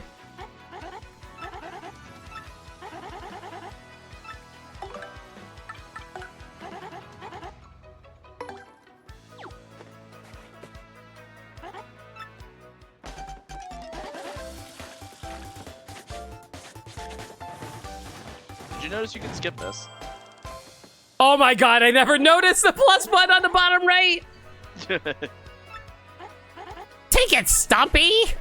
D: Did you notice you can skip this?
A: Oh my god, I never noticed the plus button on the bottom right! Take it, Stompy!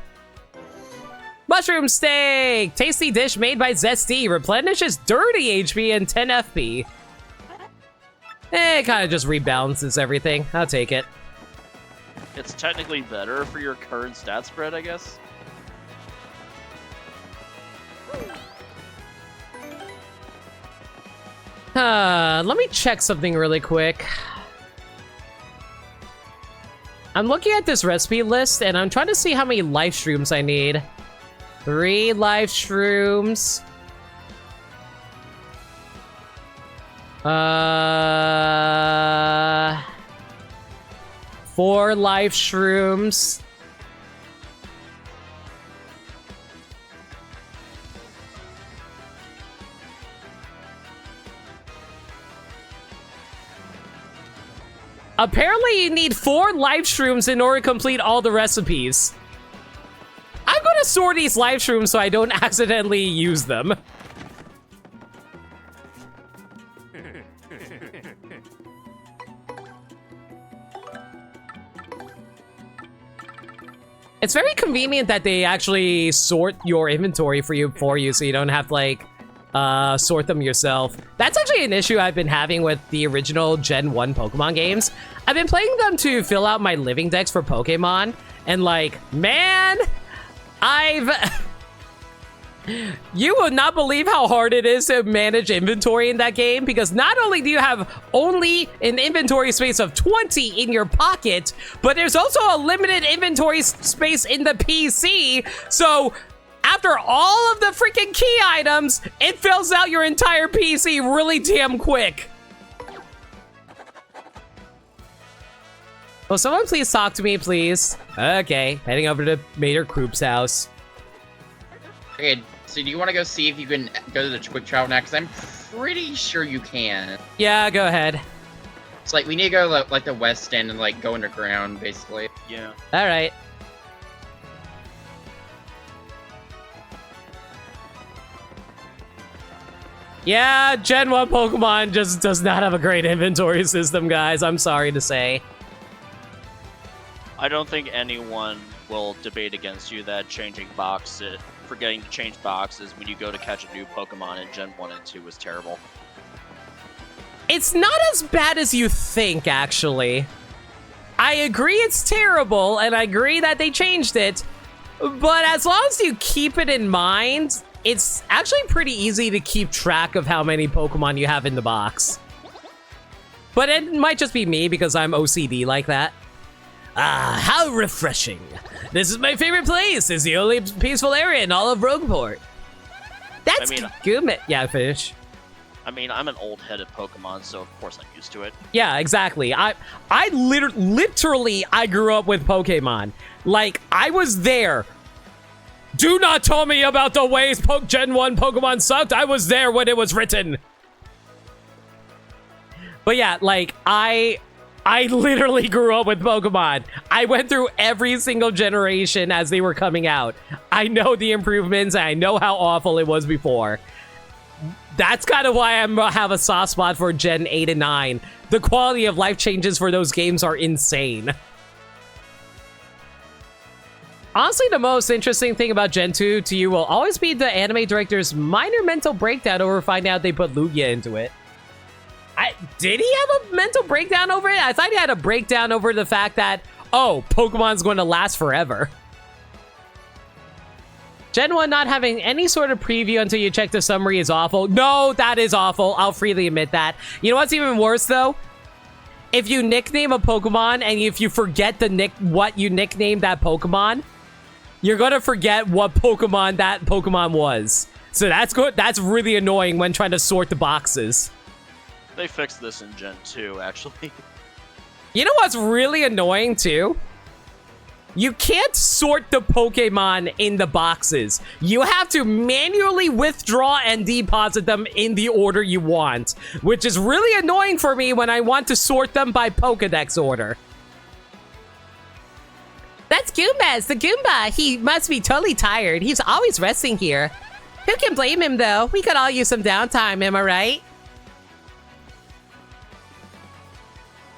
A: Mushroom steak! Tasty dish made by Zesty. Replenishes dirty HP and 10 FP. It kind of just rebalances everything. I'll take it.
D: It's technically better for your current stat spread, I guess.
A: Let me check something really quick. I'm looking at this recipe list, and I'm trying to see how many life shrooms I need. 3 life shrooms. 4 life shrooms. Apparently you need 4 life shrooms in order to complete all the recipes. I'm gonna store these life shrooms so I don't accidentally use them. It's very convenient that they actually sort your inventory for you so you don't have to, like, sort them yourself. That's actually an issue I've been having with the original Gen 1 Pokemon games. I've been playing them to fill out my living decks for Pokemon, and like, man, you would not believe how hard it is to manage inventory in that game, because not only do you have only an inventory space of 20 in your pocket, but there's also a limited inventory space in the PC, so after all of the freaking key items, it fills out your entire PC really damn quick. Will someone please talk to me, please? Okay, heading over to Mater Kroop's house.
E: Okay, so do you want to go see if you can go to the quick travel now? Because I'm pretty sure you can.
A: Yeah, go ahead.
E: It's like we need to go like the west end and like go underground, basically.
D: Yeah.
A: All right. Yeah, Gen 1 Pokemon just does not have a great inventory system, guys. I'm sorry to say.
D: I don't think anyone will debate against you that changing boxes, forgetting to change boxes when you go to catch a new Pokemon in Gen 1 and 2 was terrible.
A: It's not as bad as you think, actually. I agree it's terrible, and I agree that they changed it, but as long as you keep it in mind, it's actually pretty easy to keep track of how many Pokemon you have in the box. But it might just be me because I'm OCD like that. Ah, how refreshing. This is my favorite place. It's the only peaceful area in all of Rogueport. That's Goomba. Yeah, finish.
D: I mean, I'm an old-headed Pokemon, so of course I'm used to it.
A: Yeah, exactly. I literally I grew up with Pokemon. Like, I was there. Do not tell me about the ways Gen 1 Pokemon sucked. I was there when it was written. But yeah, like, I literally grew up with Pokemon. I went through every single generation as they were coming out. I know the improvements, and I know how awful it was before. That's kind of why I have a soft spot for Gen 8 and 9. The quality of life changes for those games are insane. Honestly, the most interesting thing about Gen 2 to you will always be the anime director's minor mental breakdown over finding out they put Lugia into it. Did he have a mental breakdown over it? I thought he had a breakdown over the fact that, oh, Pokemon's going to last forever. Gen 1 not having any sort of preview until you check the summary is awful. No, that is awful. I'll freely admit that. You know what's even worse, though? If you nickname a Pokemon and if you forget what you nicknamed that Pokemon, you're going to forget what Pokemon that Pokemon was. So that's good. That's really annoying when trying to sort the boxes.
D: They fixed this in Gen 2, actually.
A: You know what's really annoying, too? You can't sort the Pokemon in the boxes. You have to manually withdraw and deposit them in the order you want, which is really annoying for me when I want to sort them by Pokedex order.
B: That's Goomba, the Goomba. He must be totally tired. He's always resting here. Who can blame him, though? We could all use some downtime, am I right?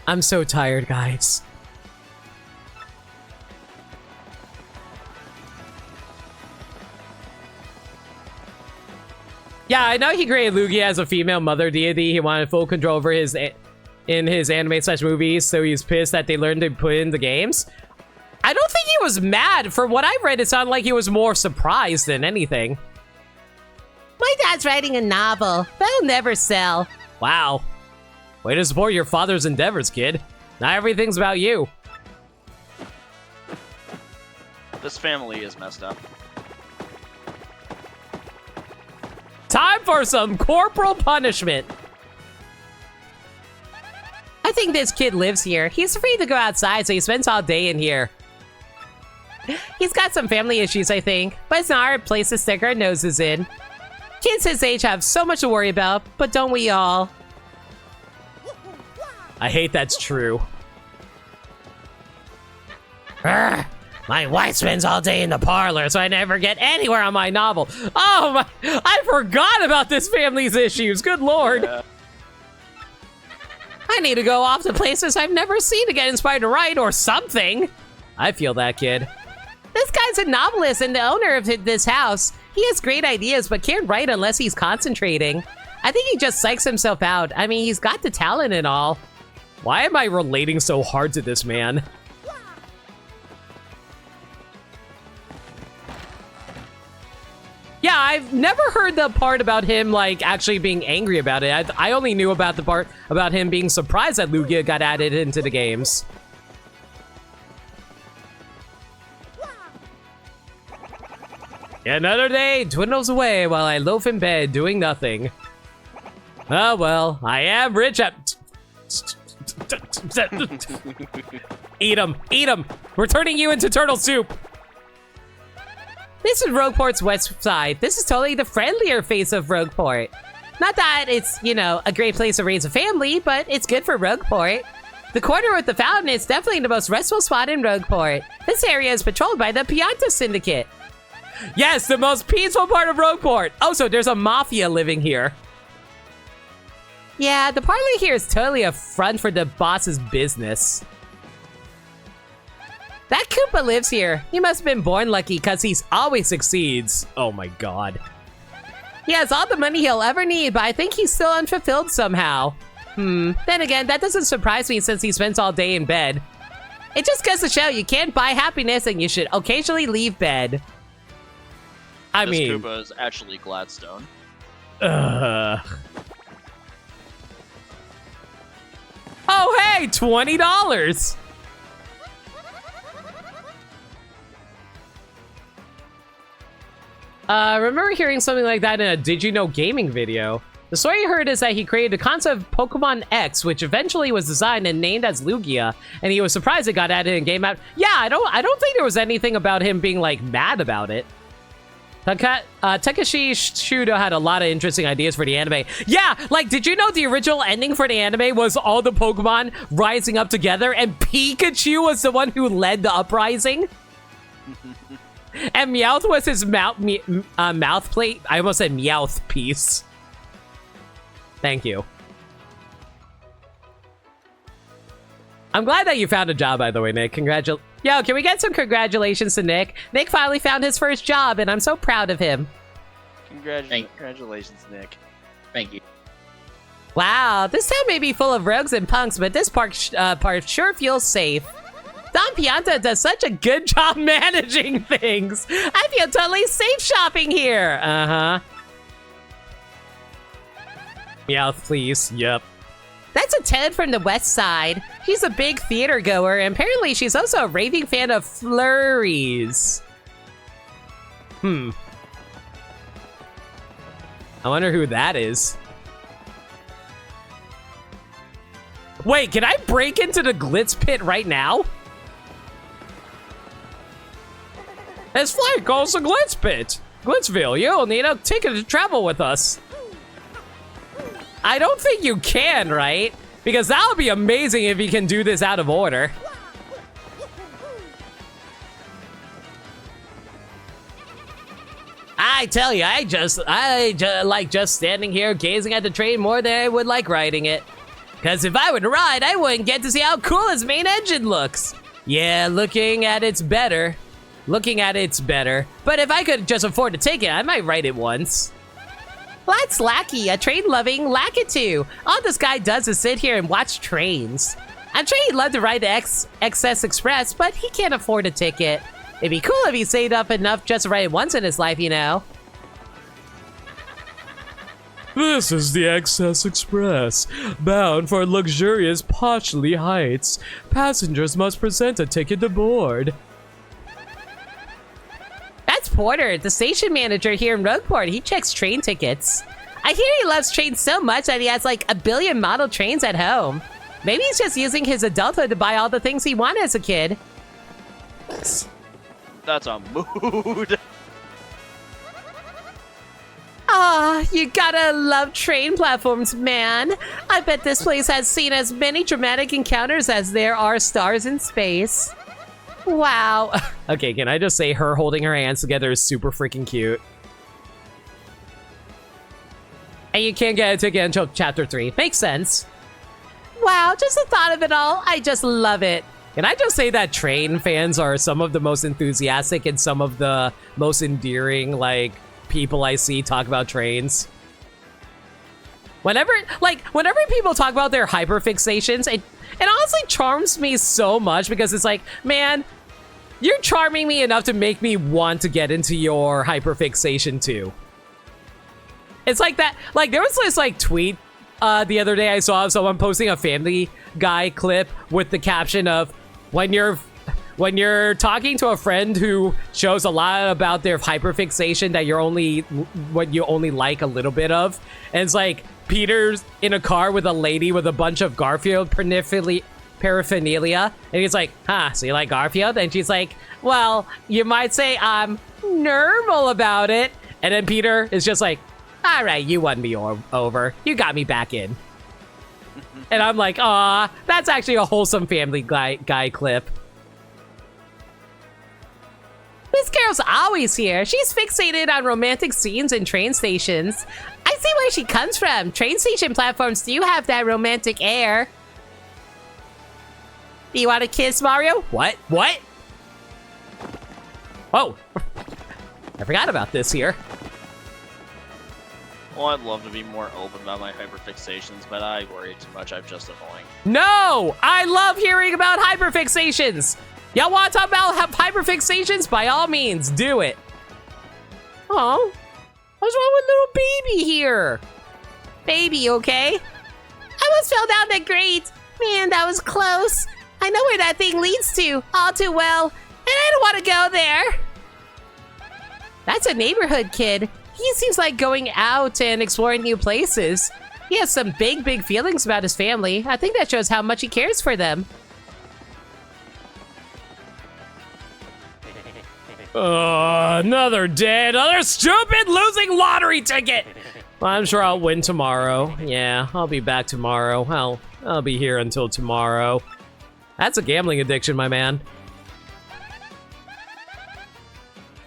A: I'm so tired, guys. Yeah, I know he created Lugia as a female mother deity. He wanted full control over his anime/movies, so he's pissed that they learned to put in the games. I don't think he was mad. From what I've read, it sounded like he was more surprised than anything.
B: My dad's writing a novel. That'll never sell.
A: Wow. Way to support your father's endeavors, kid. Not everything's about you.
D: This family is messed up.
A: Time for some corporal punishment.
B: I think this kid lives here. He's free to go outside, so he spends all day in here. He's got some family issues, I think, but it's not our place to stick our noses in. Kids his age have so much to worry about, but don't we all?
A: I hate that's true.
C: Urgh, my wife spends all day in the parlor, so I never get anywhere on my novel.
A: Oh my, I forgot about this family's issues. Good lord.
B: I need to go off to places I've never seen to get inspired to write or something.
A: I feel that, kid.
B: This guy's a novelist and the owner of this house. He has great ideas, but can't write unless he's concentrating. I think he just psychs himself out. I mean, he's got the talent and all.
A: Why am I relating so hard to this man? Yeah, I've never heard the part about him, like, actually being angry about it. I only knew about the part about him being surprised that Lugia got added into the games. Another day dwindles away while I loaf in bed doing nothing. Oh well, I am rich at... Eat him! Eat him! We're turning you into turtle soup!
B: This is Rogueport's west side. This is totally the friendlier face of Rogueport. Not that it's, you know, a great place to raise a family, but it's good for Rogueport. The corner with the fountain is definitely the most restful spot in Rogueport. This area is patrolled by the Pianta Syndicate.
A: Yes, the most peaceful part of Rogueport! Also, there's a mafia living here.
B: Yeah, the parlor here is totally a front for the boss's business.
A: That Koopa lives here. He must have been born lucky because he always succeeds. Oh my god.
B: He has all the money he'll ever need, but I think he's still unfulfilled somehow. Then again, that doesn't surprise me since he spends all day in bed. It just goes to show you can't buy happiness and you should occasionally leave bed.
A: I
D: This
A: mean...
D: Koopa is actually Gladstone.
A: Oh, hey! $20! Remember hearing something like that in a Did You Know Gaming video? The story I heard is that he created the concept of Pokemon X, which eventually was designed and named as Lugia, and he was surprised it got added in game. Yeah, I don't think there was anything about him being like mad about it. Takeshi Shudo had a lot of interesting ideas for the anime. Yeah, like, did you know the original ending for the anime was all the Pokemon rising up together, and Pikachu was the one who led the uprising? And Meowth was his mouth plate. I almost said Meowth piece. Thank you. I'm glad that you found a job, by the way, Nick. Yo, can we get some congratulations to Nick? Nick finally found his first job, and I'm so proud of him.
D: Congratulations, Nick.
E: Thank you.
B: Wow, this town may be full of rogues and punks, but this part sure feels safe. Don Pianta does such a good job managing things. I feel totally safe shopping here.
A: Uh-huh. Meowth, please. Yep.
B: That's a Ted from the west side. She's a big theater goer, and apparently she's also a raving fan of flurries.
A: I wonder who that is. Wait, can I break into the Glitz pit right now? This flight goes to Glitz pit. Glitzville, you'll need a ticket to travel with us. I don't think you can, right? Because that would be amazing if you can do this out of order. I tell you, I just like just standing here gazing at the train more than I would like riding it. Because if I were to ride, I wouldn't get to see how cool its main engine looks. Yeah, looking at it's better. But if I could just afford a ticket, I might ride it once.
B: Well, that's Lackey, a train-loving Lakitu. All this guy does is sit here and watch trains. I'm sure he'd love to ride the XS Express, but he can't afford a ticket. It'd be cool if he saved up enough just to ride it once in his life, you know.
A: This is the XS Express, bound for luxurious Pochly Heights. Passengers must present a ticket to board.
B: That's Porter, the station manager here in Rogueport. He checks train tickets. I hear he loves trains so much that he has like 1 billion model trains at home. Maybe he's just using his adulthood to buy all the things he wanted as a kid.
D: That's a mood.
B: Ah, you gotta love train platforms, man. I bet this place has seen as many dramatic encounters as there are stars in space. Wow.
A: Okay, can I just say her holding her hands together is super freaking cute. And you can't get a ticket until chapter 3. Makes sense.
B: Wow, just the thought of it all, I just love it.
A: Can I just say that train fans are some of the most enthusiastic and some of the most endearing, like, people I see talk about trains? Whenever people talk about their hyperfixations, it honestly charms me so much because it's like, man, you're charming me enough to make me want to get into your hyperfixation too. It's like that, like there was this like tweet the other day I saw of someone posting a Family Guy clip with the caption of, when you're talking to a friend who shows a lot about their hyperfixation that what you only like a little bit of, and it's like Peter's in a car with a lady with a bunch of Garfield paraphernalia. And he's like, huh, so you like Garfield? And she's like, well, you might say I'm normal about it. And then Peter is just like, all right, you won me over. You got me back in. And I'm like, aw, that's actually a wholesome Family Guy clip.
B: This girl's always here. She's fixated on romantic scenes and train stations. I see where she comes from. Train station platforms do have that romantic air. Do you want to kiss, Mario?
A: What? What? Oh, I forgot about this here.
D: Well, I'd love to be more open about my hyperfixations, but I worry too much. I'm just annoying.
A: No! I love hearing about hyperfixations! Y'all want to talk about hyperfixations? By all means, do it. Oh, what's wrong with little baby here?
B: Baby, okay? I almost fell down that grate. Man, that was close. I know where that thing leads to all too well, and I don't want to go there. That's a neighborhood kid. He seems like going out and exploring new places. He has some big feelings about his family. I think that shows how much he cares for them.
A: Another day, another stupid losing lottery ticket! Well, I'm sure I'll win tomorrow. Yeah, I'll be back tomorrow. I'll be here until tomorrow. That's a gambling addiction, my man.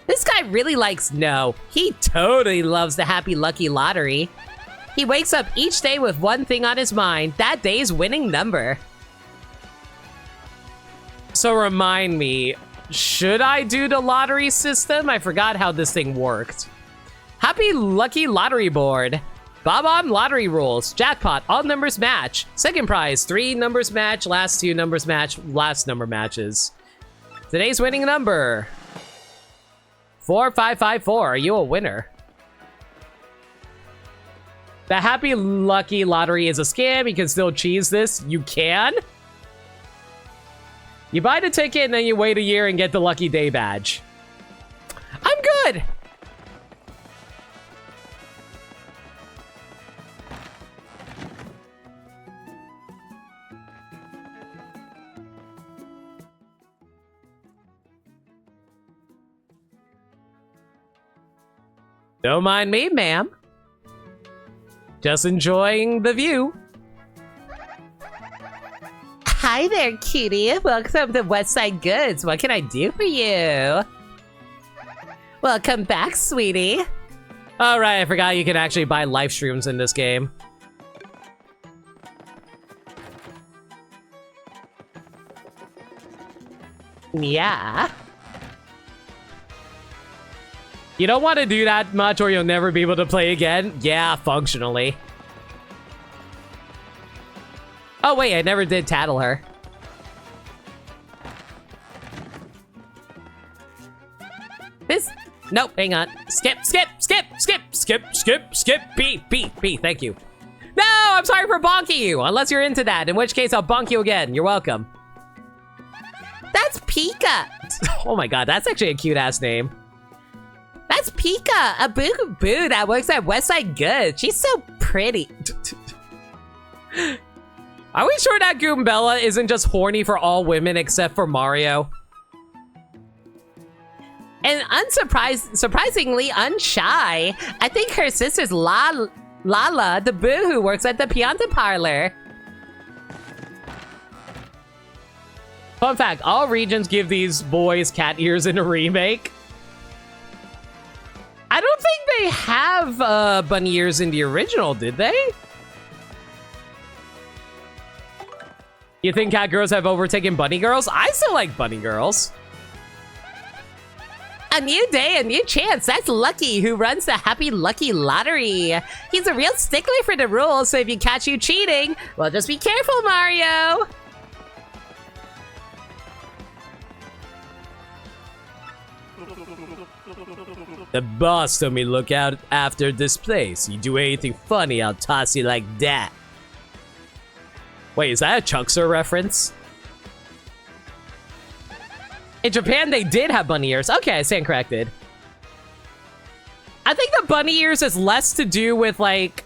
B: This guy really likes no. He totally loves the Happy Lucky Lottery. He wakes up each day with one thing on his mind, that day's winning number.
A: So remind me, should I do the lottery system? I forgot how this thing worked. Happy Lucky Lottery Board. Bob-on lottery rules. Jackpot, all numbers match. Second prize, 3 numbers match. Last 2 numbers match. Last number matches. Today's winning number. 4554. Are you a winner? The Happy Lucky Lottery is a scam. You can still cheese this. You can? You buy the ticket and then you wait a year and get the Lucky Day badge. I'm good. Don't mind me, ma'am. Just enjoying the view.
B: Hi there, cutie. Welcome to Westside Goods. What can I do for you? Welcome back, sweetie.
A: All right, I forgot you can actually buy live streams in this game.
B: Yeah.
A: You don't want to do that much or you'll never be able to play again? Yeah, functionally. Oh wait, I never did tattle her.
B: This...
A: Nope, hang on. Skip. B, thank you. No, I'm sorry for bonking you, unless you're into that, in which case I'll bonk you again. You're welcome.
B: That's Pika.
A: Oh my god, that's actually a cute-ass name.
B: That's Pika, a boo that works at Westside Goods. She's so pretty.
A: Are we sure that Goombella isn't just horny for all women except for Mario?
B: And surprisingly unshy. I think her sister's Lala, the boo who works at the Pianta Parlor.
A: Fun fact, all regions give these boys cat ears in a remake. I don't think they have bunny ears in the original, did they? You think cat girls have overtaken bunny girls? I still like bunny girls.
B: A new day, a new chance. That's Lucky, who runs the Happy Lucky Lottery. He's a real stickler for the rules, so if you catch you cheating, well, just be careful, Mario.
A: The boss told me to look out after this place. You do anything funny, I'll toss you like that. Wait, is that a Chunkster reference? In Japan, they did have bunny ears. Okay, I stand corrected. I think the bunny ears is less to do with, like,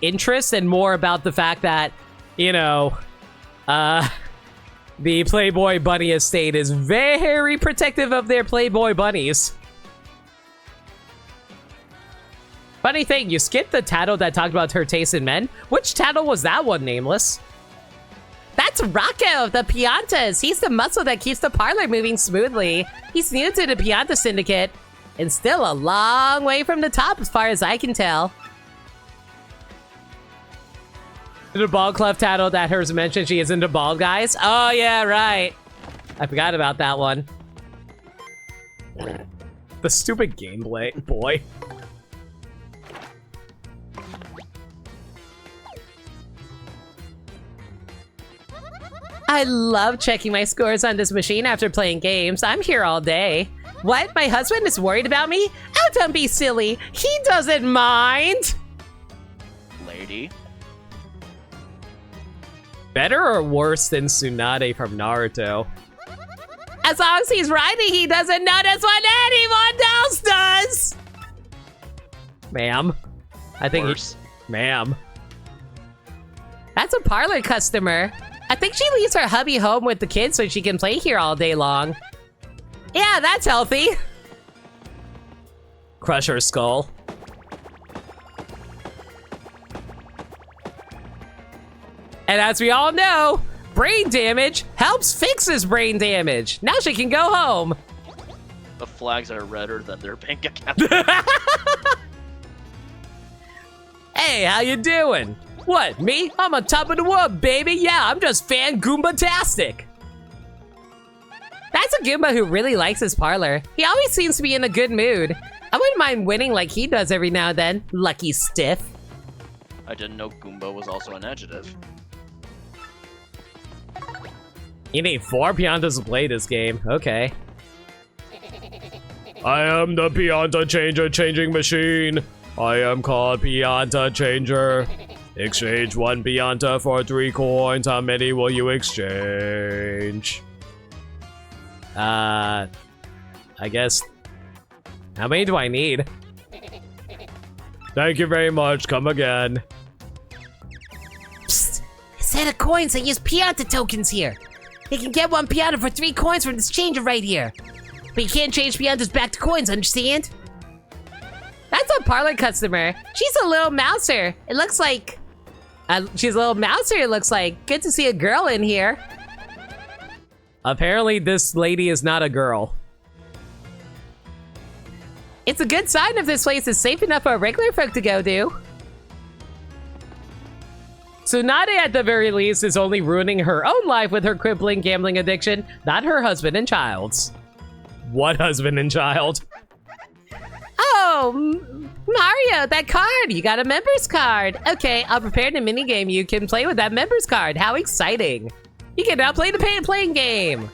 A: interest and more about the fact that, you know, The Playboy Bunny estate is very protective of their Playboy bunnies. Funny thing, you skipped the tattle that talked about her taste in men. Which tattle was that one, Nameless?
B: That's Rocco of the Piantas. He's the muscle that keeps the parlor moving smoothly. He's new to the Pianta Syndicate and still a long way from the top as far as I can tell.
A: The bald clef tattle that hers mentioned she is into bald guys. Oh yeah, right. I forgot about that one. The stupid gameplay, boy.
B: I love checking my scores on this machine after playing games. I'm here all day. What? My husband is worried about me? Oh, don't be silly. He doesn't mind.
D: Lady.
A: Better or worse than Tsunade from Naruto?
B: As long as he's riding, he doesn't notice what anyone else does.
A: Ma'am. I think
D: Worse.
A: Ma'am.
B: That's a parlor customer. I think she leaves her hubby home with the kids so she can play here all day long. Yeah, that's healthy.
A: Crush her skull. And as we all know, brain damage helps fix his brain damage. Now she can go home.
D: The flags are redder than their bank account.
A: Hey, how you doing? What, me? I'm on top of the world, baby. Yeah, I'm just fan Goomba-tastic.
B: That's a Goomba who really likes his parlor. He always seems to be in a good mood. I wouldn't mind winning like he does every now and then. Lucky stiff.
D: I didn't know Goomba was also an adjective.
A: You need 4 Piantas to play this game. Okay. I am the Pianta Changer changing machine. I am called Pianta Changer. Exchange 1 Pianta for 3 coins. How many will you exchange? I guess... How many do I need? Thank you very much. Come again.
B: Psst. A set of coins that use Pianta tokens here. You can get 1 Pianta for 3 coins from this changer right here. But you can't change Piantas back to coins, understand? That's a parlor customer. She's a little mouser. It looks like... she's a little mouser, it looks like. Good to see a girl in here.
A: Apparently this lady is not a girl.
B: It's a good sign if this place is safe enough for regular folk to go to.
A: Tsunade, at the very least, is only ruining her own life with her crippling gambling addiction, not her husband and child's. What husband and child?
B: Oh, Mario, that card. You got a member's card. Okay, I'll prepare the minigame you can play with that member's card. How exciting. You can now play the playing game.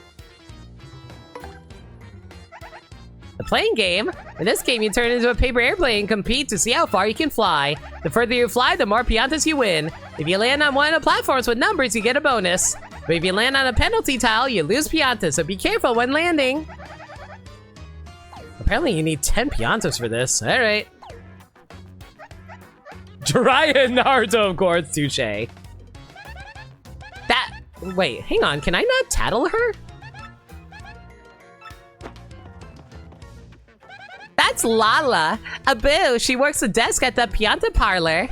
B: The playing game? In this game, you turn into a paper airplane and compete to see how far you can fly. The further you fly, the more Piantas you win. If you land on one of the platforms with numbers, you get a bonus. But if you land on a penalty tile, you lose Piantas, so be careful when landing.
A: Apparently you need 10 Piantas for this. Alright. Jiraiya and Naruto, of course, touche.
B: Wait, hang on, can I not tattle her? That's Lala, a boo. She works the desk at the Pianta parlor.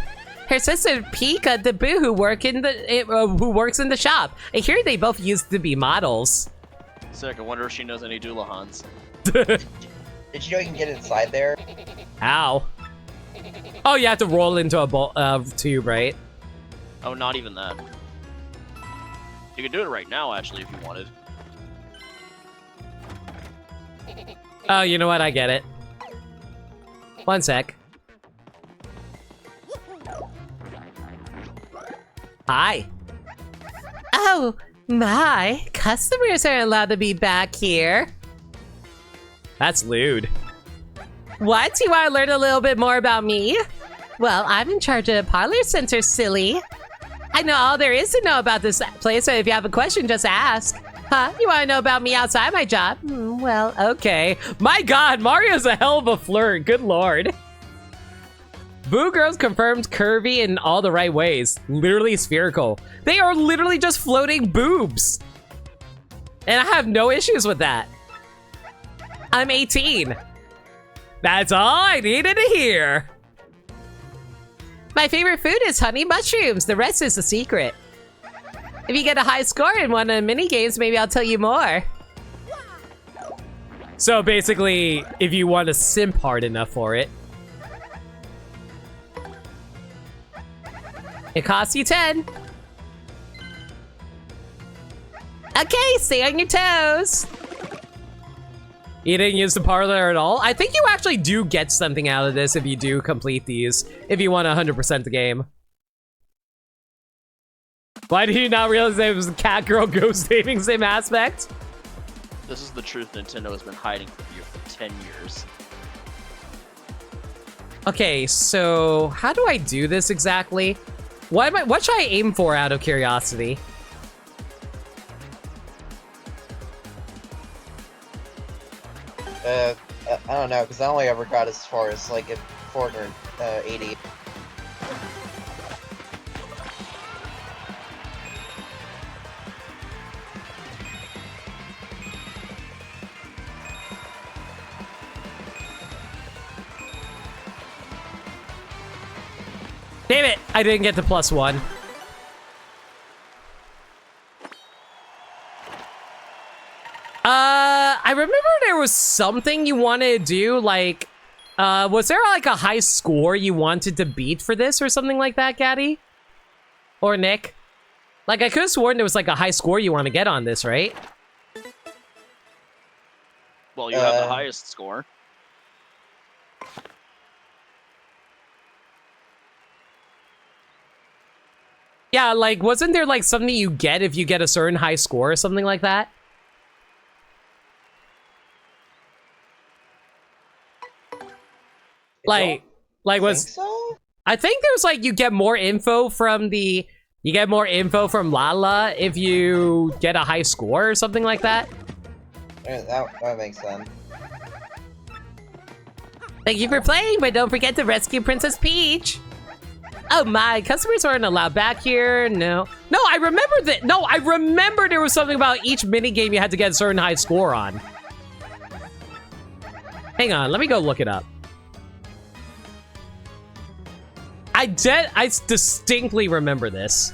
B: Her sister Pika, the boo who works in the shop. I hear they both used to be models.
D: Sick, I wonder if she knows any Doolahans.
F: Did you know you can get inside there?
A: How? Oh, you have to roll into a tube, right?
D: Oh, not even that. You could do it right now, actually, if you wanted.
A: Oh, you know what? I get it. One sec. Hi.
B: Oh, my. Customers are allowed to be back here.
A: That's lewd.
B: What? You want to learn a little bit more about me? Well, I'm in charge of the parlor center, silly. I know all there is to know about this place, so if you have a question, just ask. Huh? You want to know about me outside my job? Well,
A: Okay. My god, Mario's a hell of a flirt. Good lord. Boo Girls confirmed curvy in all the right ways. Literally spherical. They are literally just floating boobs. And I have no issues with that. I'm 18. That's all I needed to hear.
B: My favorite food is honey mushrooms. The rest is a secret. If you get a high score in one of the mini games, maybe I'll tell you more.
A: So basically, if you want to simp hard enough for it.
B: It costs you 10. Okay, stay on your toes.
A: You didn't use the parlor at all? I think you actually do get something out of this if you do complete these. If you want to 100% the game. Why did you not realize that it was a cat girl ghost saving sim aspect?
D: This is the truth Nintendo has been hiding from you for 10 years.
A: Okay, so how do I do this exactly? What should I aim for out of curiosity?
F: I don't know, because I only ever got as far as like a 480.
A: Damn it! I didn't get to +1. I remember there was something you wanted to do, like, was there like a high score you wanted to beat for this or something like that, Gaddy? Or Nick? Like, I could have sworn there was like a high score you want to get on this, right?
D: Well, you have the highest score.
A: Yeah, like, wasn't there like something you get if you get a certain high score or something like that? Like was
F: Think so?
A: I think there's like you get more info from Lala if you get a high score or something like that.
F: That makes sense.
B: Thank you for playing, but don't forget to rescue Princess Peach. Oh my, customers aren't allowed back here. No,
A: I remember that. No, I remember there was something about each mini game you had to get a certain high score on. Hang on, let me go look it up. I distinctly remember this.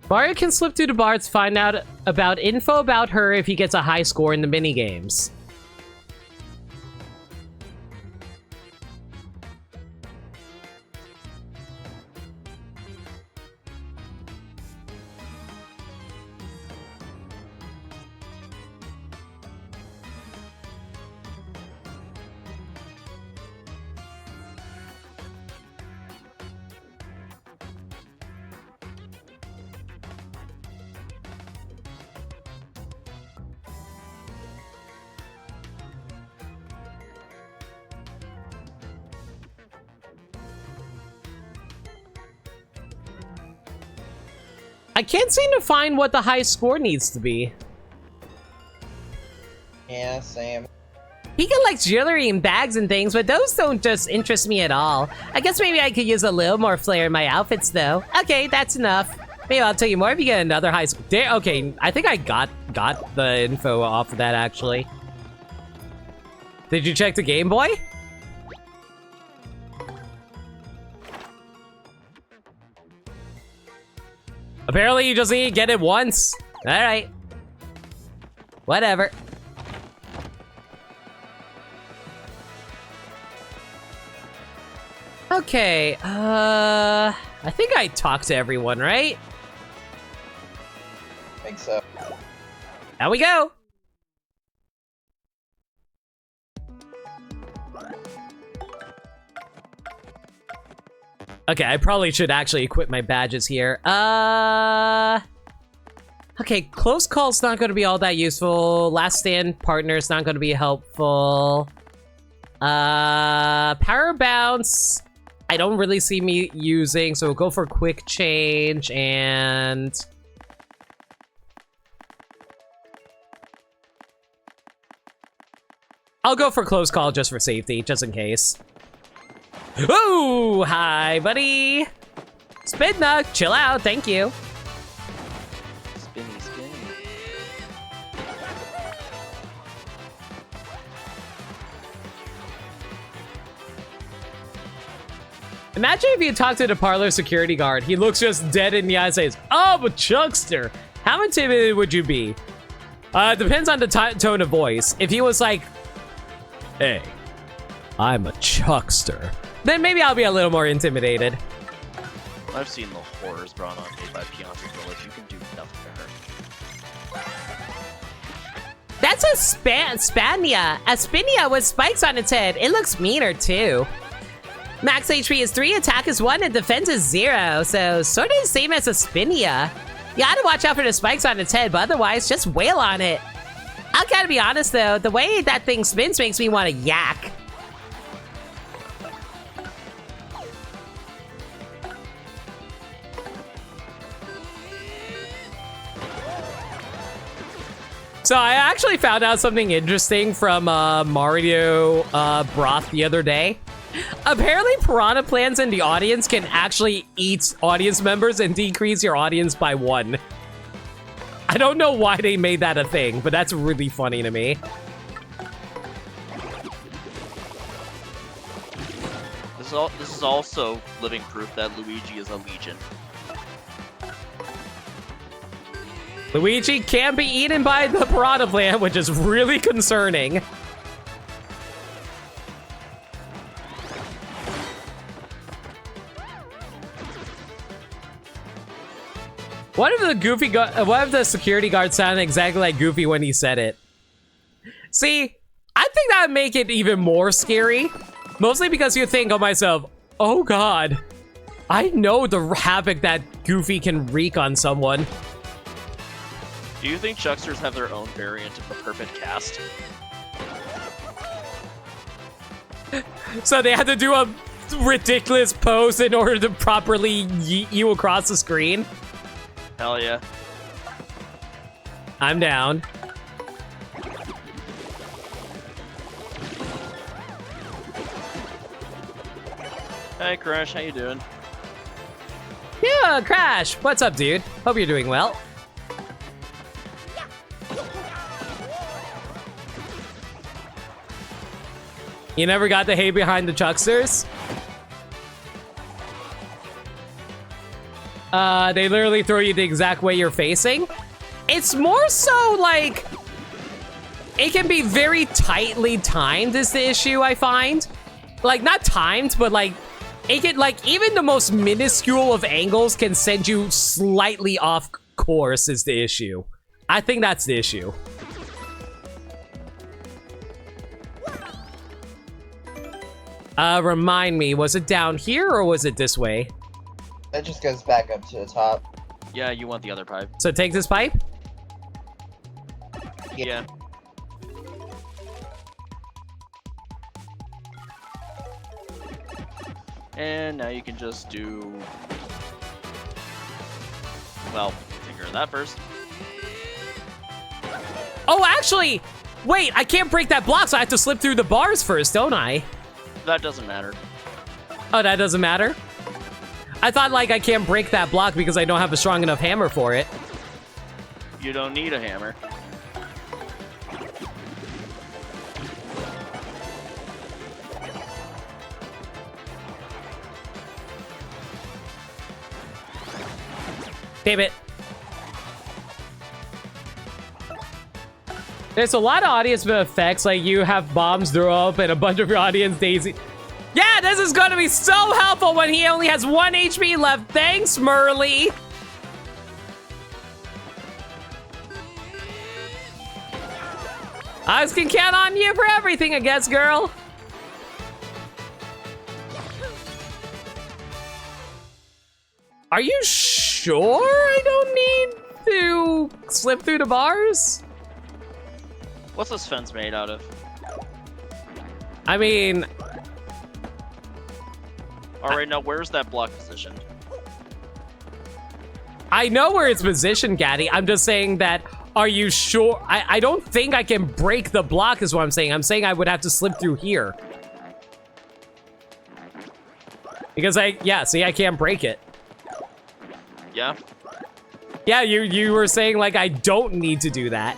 A: Mario can slip through the bars to find out about info about her if he gets a high score in the minigames. I can't seem to find what the high score needs to be.
F: Yeah, same.
B: He collects jewelry and bags and things, but those don't just interest me at all. I guess maybe I could use a little more flair in my outfits, though. Okay, that's enough. Maybe I'll tell you more if you get another high score. Okay, I think I got the info off of that, actually. Did you check the Game Boy? Apparently you just need to get it once. Alright. Whatever.
A: Okay, I think I talked to everyone, right?
F: I think so.
A: Out we go! Okay, I probably should actually equip my badges here. Okay, close call's not going to be all that useful. Last stand partner's not going to be helpful. Power bounce, I don't really see me using, so we'll go for quick change and... I'll go for close call just for safety, just in case. Oh, hi, buddy. Spidna, chill out, thank you.
D: Spinny, spinny.
A: Imagine if you talk to the parlor security guard. He looks just dead in the eye and says, "Oh, but Chuckster, how intimidated would you be?" Depends on the tone of voice. If he was like, "Hey, I'm a Chuckster," then maybe I'll be a little more intimidated.
D: I've seen the horrors brought on me by Pianta's Village. You can do nothing to her.
B: That's a Spania. A Spinia with spikes on its head. It looks meaner too. Max HP is 3, attack is 1, and defense is 0. So sort of the same as a Spinia. You gotta watch out for the spikes on its head, but otherwise just wail on it. I gotta be honest though, the way that thing spins makes me want to yak.
A: So I actually found out something interesting from Mario Broth the other day. Apparently piranha plants in the audience can actually eat audience members and decrease your audience by 1. I don't know why they made that a thing, but that's really funny to me.
D: This is also living proof that Luigi is a legion.
A: Luigi can be eaten by the piranha plant, which is really concerning. What if the security guard sounded exactly like Goofy when he said it? See, I think that would make it even more scary. Mostly because you think of myself, oh god, I know the havoc that Goofy can wreak on someone.
D: Do you think Chucksters have their own variant of the perfect cast?
A: So they had to do a ridiculous pose in order to properly yeet you across the screen?
D: Hell yeah.
A: I'm down.
D: Hey Crash, how you doing?
A: Yeah, Crash! What's up, dude? Hope you're doing well. You never got the hay behind the Chucksters? They literally throw you the exact way you're facing. It's more so like it can be very tightly timed is the issue I find. Like not timed, but like it can like even the most minuscule of angles can send you slightly off course is the issue. I think that's the issue. Remind me, was it down here or was it this way?
F: That just goes back up to the top.
D: Yeah, you want the other pipe.
A: So take this pipe?
D: Yeah. And now you can just do... Well, take care of that first.
A: Oh, actually, wait, I can't break that block, so I have to slip through the bars first, don't I?
D: That doesn't matter.
A: Oh, that doesn't matter? I thought, like, I can't break that block because I don't have a strong enough hammer for it.
D: You don't need a hammer.
A: Damn it. There's a lot of audience effects, like you have bombs throw up and a bunch of your audience daisy. Yeah, this is gonna be so helpful when he only has 1 HP left. Thanks, Merly. I can count on you for everything, I guess, girl. Are you sure I don't need to slip through the bars?
D: What's this fence made out of?
A: I mean,
D: Alright, now where's that block positioned?
A: I know where it's positioned, Gaddy. I'm just saying that, are you sure? I don't think I can break the block is what I'm saying. I'm saying I would have to slip through here. Because see, I can't break it.
D: Yeah?
A: Yeah, you were saying like I don't need to do that.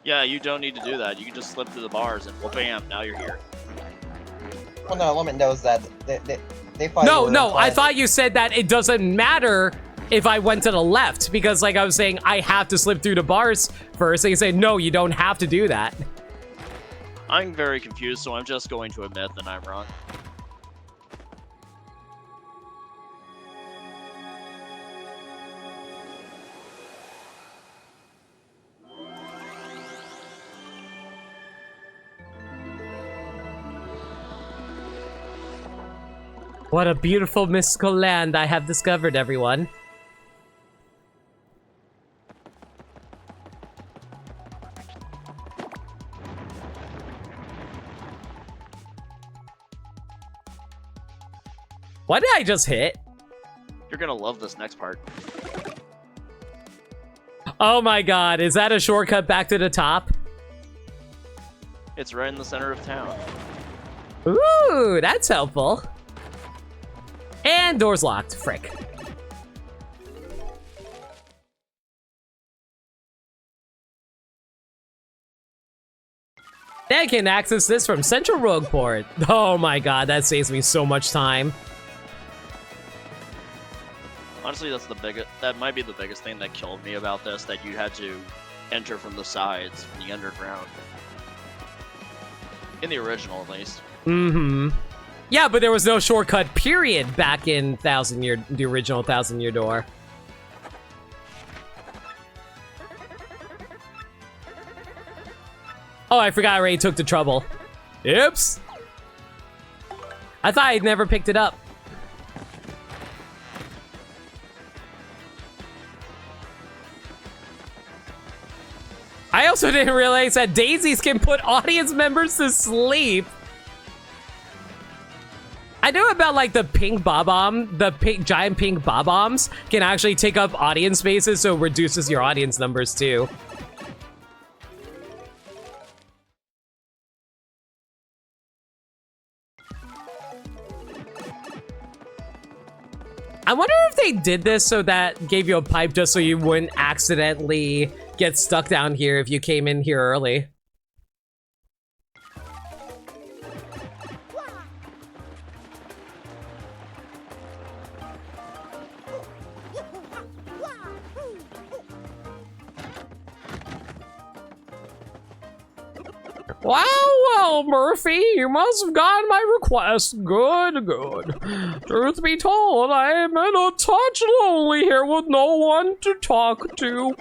D: Yeah, you don't need to do that. You can just slip through the bars and well, bam, now you're here.
F: Well, no, Limit knows that. They thought
A: No,
F: you were
A: I
F: implying-
A: thought you said that it doesn't matter if I went to the left because like I was saying I have to slip through the bars first. And you say, no, you don't have to do that.
D: I'm very confused, so I'm just going to admit that I'm wrong.
A: What a beautiful mystical land I have discovered, everyone. What did I just hit?
D: You're gonna love this next part.
A: Oh my god, is that a shortcut back to the top?
D: It's right in the center of town.
A: Ooh, that's helpful. And door's locked. Frick. I can access this from Central Rogueport. Oh my god, that saves me so much time.
D: Honestly, that might be the biggest thing that killed me about this, that you had to enter from the sides, from the underground. In the original, at least.
A: Mm-hmm. Yeah, but there was no shortcut, period, back in the original 1000-Year Door. Oh, I forgot I already took the trouble. Oops. I thought I'd never picked it up. I also didn't realize that daisies can put audience members to sleep. I know about like the pink bob-omb, giant pink bob-ombs can actually take up audience spaces, so it reduces your audience numbers too. I wonder if they did this so that gave you a pipe just so you wouldn't accidentally get stuck down here if you came in here early. Well, Murphy, you must have gotten my request. Good, good. Truth be told, I am a touch lonely here with no one to talk to.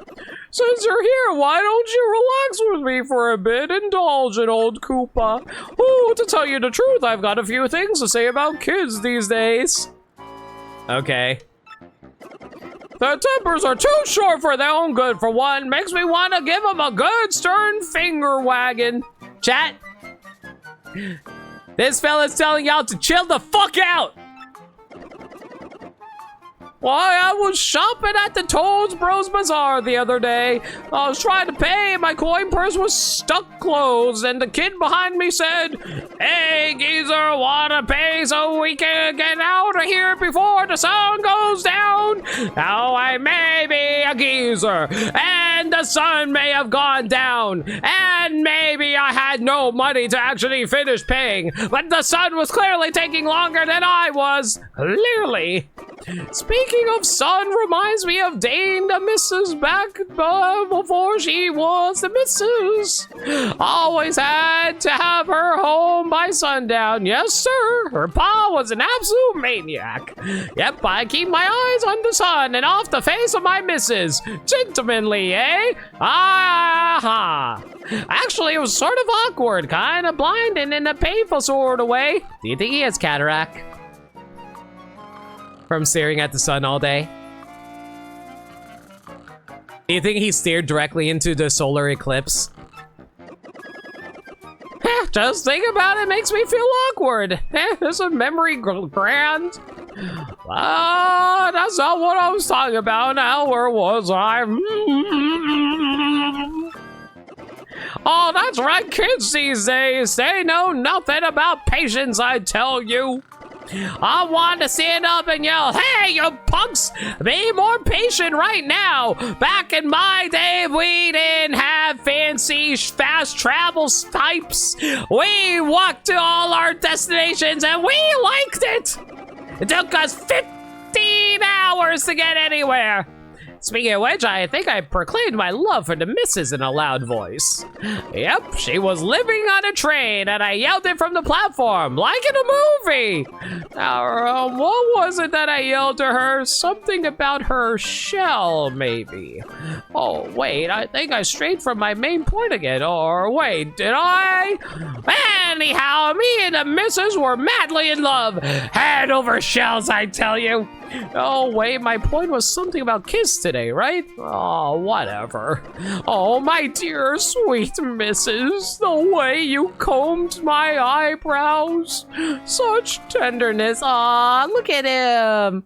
A: Since you're here, why don't you relax with me for a bit? Indulge in old Koopa. Oh, to tell you the truth, I've got a few things to say about kids these days. Okay. Their tempers are too short for their own good, for one. Makes me want to give them a good stern finger wagging. Chat. This fella's telling y'all to chill the fuck out. Why, I was shopping at the Toads Bros Bazaar the other day. I was trying to pay, my coin purse was stuck closed, and the kid behind me said, "Hey, geezer, wanna pay so we can get out of here before the sun goes down?" Now, I may be a geezer, and the sun may have gone down, and maybe I had no money to actually finish paying, but the sun was clearly taking longer than I was. Clearly. Speaking of sun, reminds me of Dane the Missus back before she was the Missus. Always had to have her home by sundown. Yes, sir. Her pa was an absolute maniac. Yep, I keep my eyes on the sun and off the face of my Missus. Gentlemanly, eh? Ah-ha. Actually, it was sort of awkward, kind of blinding in a painful sort of way. Do you think he has cataract? From staring at the sun all day? Do you think he stared directly into the solar eclipse? Just think about it, makes me feel awkward. This is memory grand. That's not what I was talking about now. Where was I? Oh, that's right, kids these days. They know nothing about patience, I tell you. I want to stand up and yell, hey, you punks, be more patient right now. Back in my day, we didn't have fancy fast travel types. We walked to all our destinations and we liked it. It took us 15 hours to get anywhere. Speaking of which, I think I proclaimed my love for the missus in a loud voice. Yep, she was living on a train, and I yelled it from the platform, like in a movie. Now, what was it that I yelled to her? Something about her shell, maybe. Oh, wait, I think I strayed from my main point again. Or wait, did I? Anyhow, me and the missus were madly in love. Head over shells, I tell you. Oh, wait, my point was something about kiss today, right? Oh, whatever. Oh, my dear sweet missus, the way you combed my eyebrows. Such tenderness. Aw, look at him.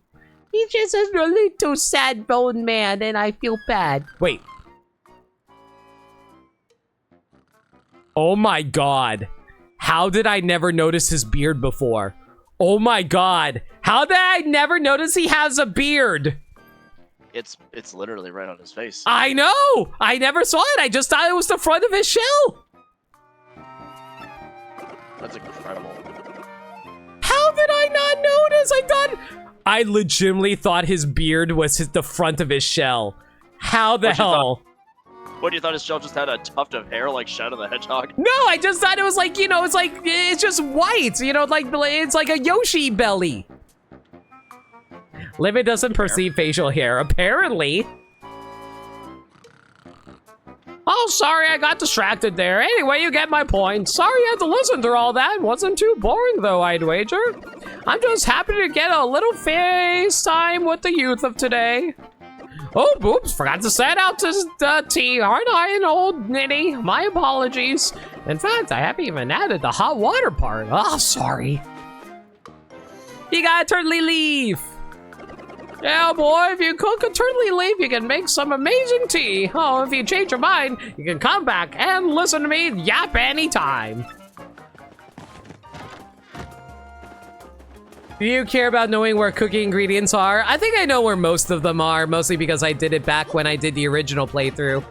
A: He's just a little sad bone man, and I feel bad. Wait. Oh my god. How did I never notice his beard before? Oh my god. How did I never notice he has a beard?
D: It's literally right on his face.
A: I know! I never saw it. I just thought it was the front of his shell.
D: That's incredible.
A: How did I not notice? I legitimately thought his beard was the front of his shell. How the hell?
D: What, you thought his shell just had a tuft of hair like Shadow the Hedgehog?
A: No, I just thought it was like, you know, it's just white. You know, like it's like a Yoshi belly. Limit doesn't perceive facial hair, apparently. Oh, sorry, I got distracted there. Anyway, you get my point. Sorry you had to listen through all that. Wasn't too boring, though, I'd wager. I'm just happy to get a little face time with the youth of today. Oh, boops, forgot to set out to tea. Aren't I an old ninny? My apologies. In fact, I haven't even added the hot water part. Oh, sorry. You got a turtley leaf. Yeah, boy, if you cook a turtley leaf, you can make some amazing tea. Oh, if you change your mind, you can come back and listen to me yap anytime. Do you care about knowing where cooking ingredients are? I think I know where most of them are, mostly because I did it back when I did the original playthrough.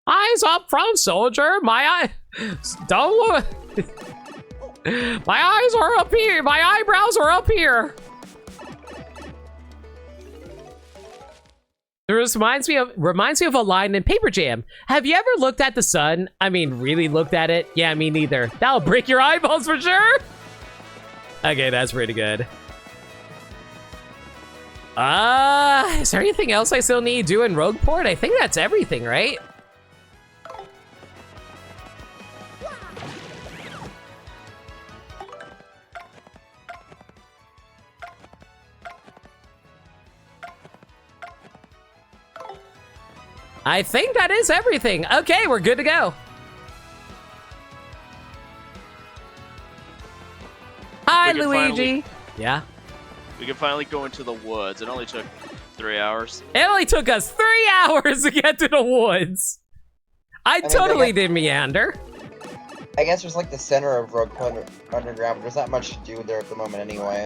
A: Eyes up front, soldier. My eye... Don't look... My eyes are up here. My eyebrows are up here. This reminds me of a line in Paper Jam. Have you ever looked at the sun? I mean, really looked at it? Yeah, me neither. That'll break your eyeballs for sure. Okay, that's pretty good. Is there anything else I still need to do in Rogueport? I think that's everything, right? I think that is everything. Okay, we're good to go. Hi, Luigi. Yeah?
D: We can finally go into the woods. It only took 3 hours.
A: It only took us 3 hours to get to the woods. I mean, totally did meander.
F: I guess there's like the center of Rogue Underground, but there's not much to do there at the moment anyway.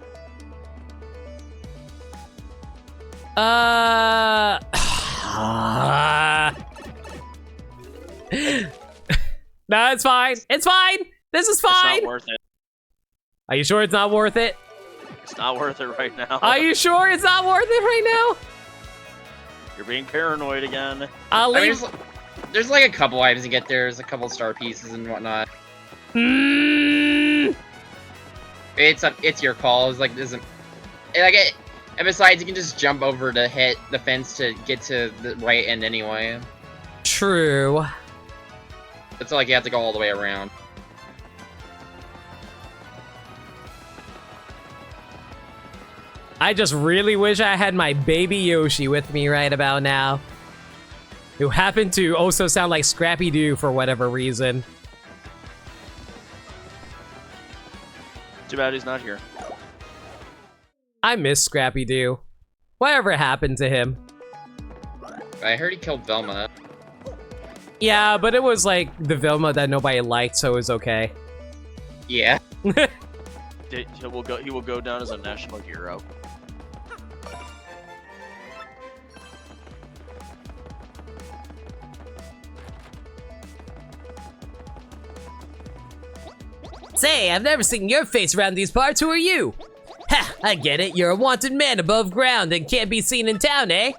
A: No, it's fine. It's fine. This is fine.
D: It's not worth it.
A: Are you sure it's not worth it?
D: It's not worth it right now.
A: Are you sure it's not worth it right now?
D: You're being paranoid again.
A: I'll
E: I mean,
A: leave.
E: there's like a couple items to get there. There's a couple star pieces and whatnot. It's your call. It's like doesn't and besides, you can just jump over to hit the fence to get to the right end anyway.
A: True.
E: It's not like you have to go all the way around.
A: I just really wish I had my baby Yoshi with me right about now. Who happened to also sound like Scrappy Doo for whatever reason.
D: Too bad he's not here.
A: I miss Scrappy Doo. Whatever happened to him?
E: I heard he killed Velma.
A: Yeah, but it was like the Vilma that nobody liked, so it was okay.
E: Yeah.
D: He will go down as a national hero.
C: Say, I've never seen your face around these parts. Who are you? Ha! I get it. You're a wanted man above ground and can't be seen in town, eh?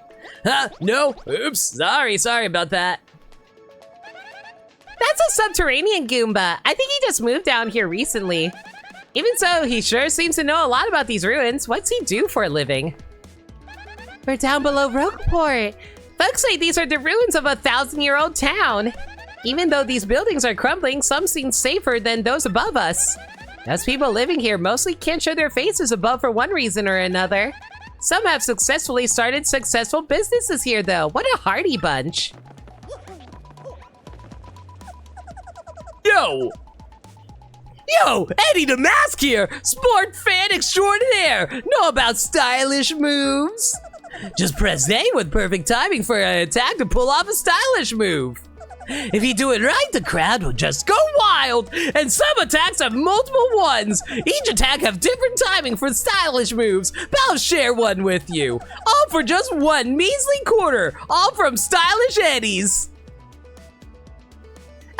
C: Huh? No? Oops. Sorry about that.
B: That's a subterranean Goomba. I think he just moved down here recently. Even so, he sure seems to know a lot about these ruins. What's he do for a living? We're down below Rogueport. Folks say these are the ruins of a 1,000-year-old town. Even though these buildings are crumbling, some seem safer than those above us. Those people living here mostly can't show their faces above for one reason or another. Some have successfully started successful businesses here, though. What a hardy bunch.
C: Yo, Eddie the Mask here, sport fan extraordinaire. Know about stylish moves? Just press A with perfect timing for an attack to pull off a stylish move. If you do it right, the crowd will just go wild, and some attacks have multiple ones. Each attack have different timing for stylish moves, but I'll share one with you. All for just one measly quarter, all from Stylish Eddies.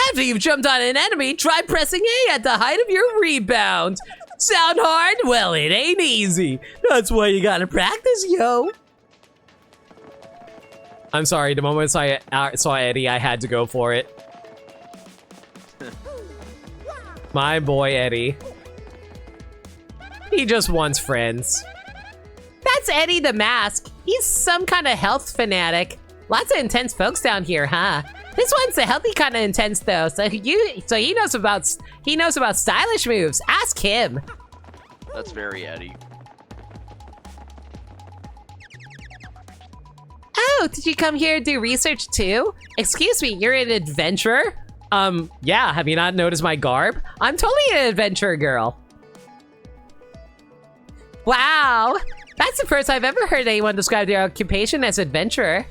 C: After you've jumped on an enemy, try pressing A at the height of your rebound. Sound hard? Well, it ain't easy. That's why you gotta practice, yo.
A: I'm sorry, the moment I saw Eddie, I had to go for it. My boy Eddie. He just wants friends.
B: That's Eddie the Mask. He's some kind of health fanatic. Lots of intense folks down here, huh? This one's the healthy kind of intense though, so he knows about stylish moves. Ask him.
D: That's very Eddie.
B: Oh, did you come here to do research too? Excuse me, you're an adventurer?
A: Yeah, have you not noticed my garb?
B: I'm totally an adventurer girl. Wow, that's the first I've ever heard anyone describe their occupation as adventurer.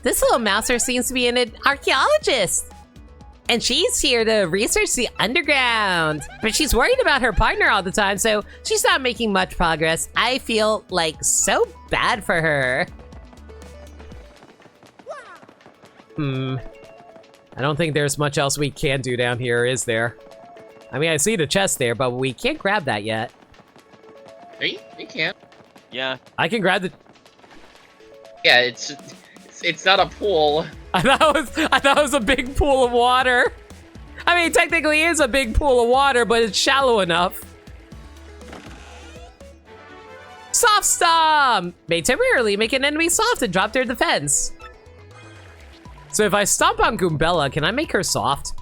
B: This little mouser seems to be an archaeologist. And she's here to research the underground. But she's worried about her partner all the time, so she's not making much progress. I feel like so bad for her.
A: I don't think there's much else we can do down here, is there? I mean, I see the chest there, but we can't grab that yet.
E: You can.
D: Yeah.
A: I can grab the...
E: Yeah, it's not a pool.
A: I thought it was a big pool of water. I mean, technically it is a big pool of water, but it's shallow enough. Soft Stomp! May temporarily make an enemy soft and drop their defense. So if I stomp on Goombella, can I make her soft?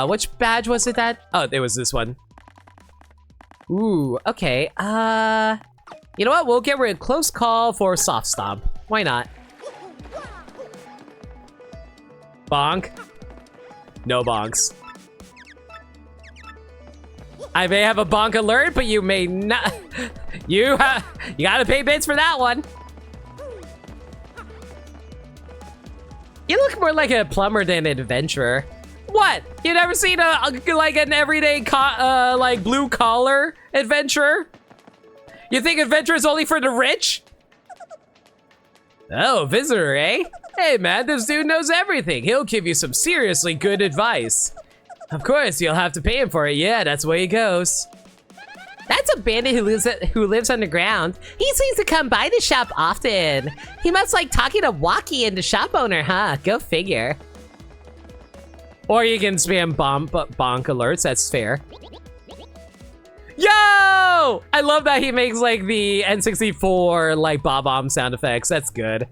A: Which badge was it that? Oh, it was this one. Ooh, okay. You know what? We'll get rid of Close Call for Soft Stomp. Why not? Bonk. No bonks. I may have a bonk alert, but you may not. You gotta pay bits for that one. You look more like a plumber than an adventurer. What? You never seen like an everyday like blue collar adventurer? You think adventure is only for the rich? Oh, visitor, eh? Hey man, this dude knows everything. He'll give you some seriously good advice. Of course, you'll have to pay him for it. Yeah, that's the way it goes.
B: That's a bandit who lives underground. He seems to come by the shop often. He must like talking to Walkie and the shop owner, huh? Go figure.
A: Or you can spam bonk alerts, that's fair. Yo! I love that he makes like the N64 like bob-omb sound effects, that's good.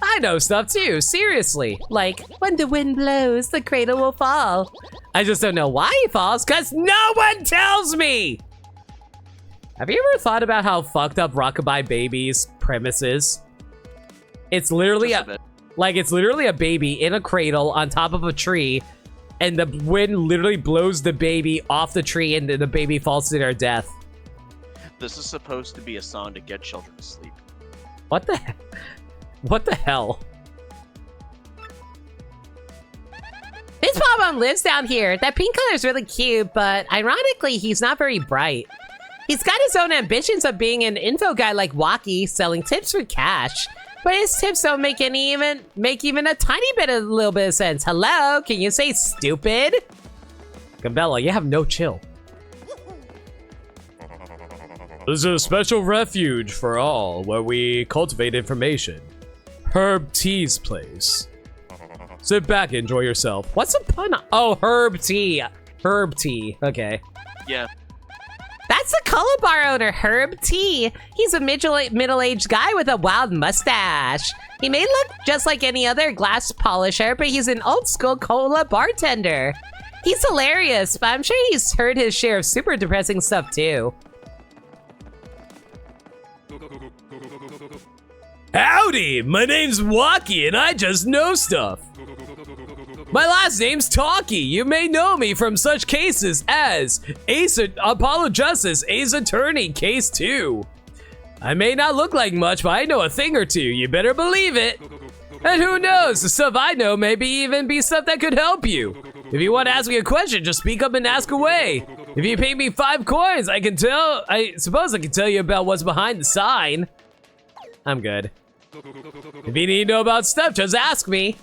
A: I know stuff too, seriously. Like,
B: When the wind blows, the cradle will fall.
A: I just don't know why he falls, cause no one tells me! Have you ever thought about how fucked up Rockabye Baby's premise is? It's literally
D: Just a bit.
A: it's literally a baby in a cradle on top of a tree, and the wind literally blows the baby off the tree and the baby falls to their death.
D: This is supposed to be a song to get children to sleep.
A: What the What the hell?
B: This Bob-omb lives down here. That pink color is really cute, but ironically, he's not very bright. He's got his own ambitions of being an info guy like Walkie, selling tips for cash. But his tips don't make even a tiny bit of little bit of sense. Hello, can you say stupid?
A: Gambella, you have no chill. This is a special refuge for all, where we cultivate information. Herb Tea's place. Sit back and enjoy yourself. What's a pun on? Oh, Herb Tea. Herb Tea, okay.
D: Yeah.
B: That's the color bar owner, Herb T. He's a middle-aged guy with a wild mustache. He may look just like any other glass polisher, but he's an old-school cola bartender. He's hilarious, but I'm sure he's heard his share of super depressing stuff, too.
A: Howdy, my name's Walkie and I just know stuff. My last name's Talkie. You may know me from such cases as Apollo Justice, Ace Attorney, Case 2. I may not look like much, but I know a thing or two. You better believe it. And who knows, the stuff I know maybe even be stuff that could help you. If you want to ask me a question, just speak up and ask away. If you pay me 5 coins, I suppose I can tell you about what's behind the sign. I'm good. If you need to know about stuff, just ask me.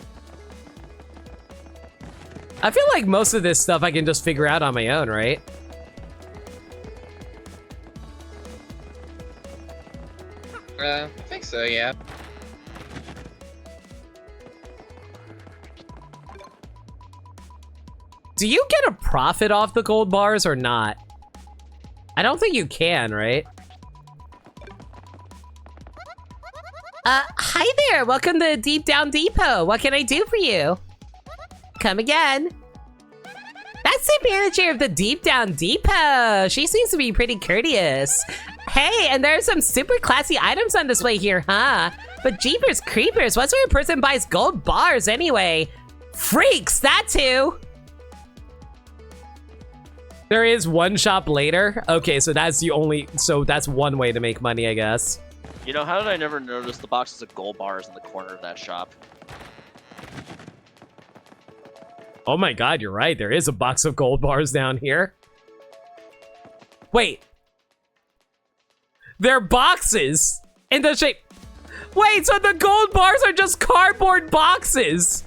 A: I feel like most of this stuff I can just figure out on my own, right?
E: I think so, yeah.
A: Do you get a profit off the gold bars or not? I don't think you can, right?
B: Hi there. Welcome to Deep Down Depot. What can I do for you? Come again. That's the manager of the Deep Down Depot. She seems to be pretty courteous. Hey, and there are some super classy items on display here, huh? But jeepers creepers, what sort of person buys gold bars anyway? Freaks, that too.
A: There is one shop later. Okay, so that's that's one way to make money, I guess.
D: You know, how did I never notice the boxes of gold bars in the corner of that shop?
A: Oh my god, you're right. There is a box of gold bars down here. Wait. They're boxes in the shape. Wait, so the gold bars are just cardboard boxes.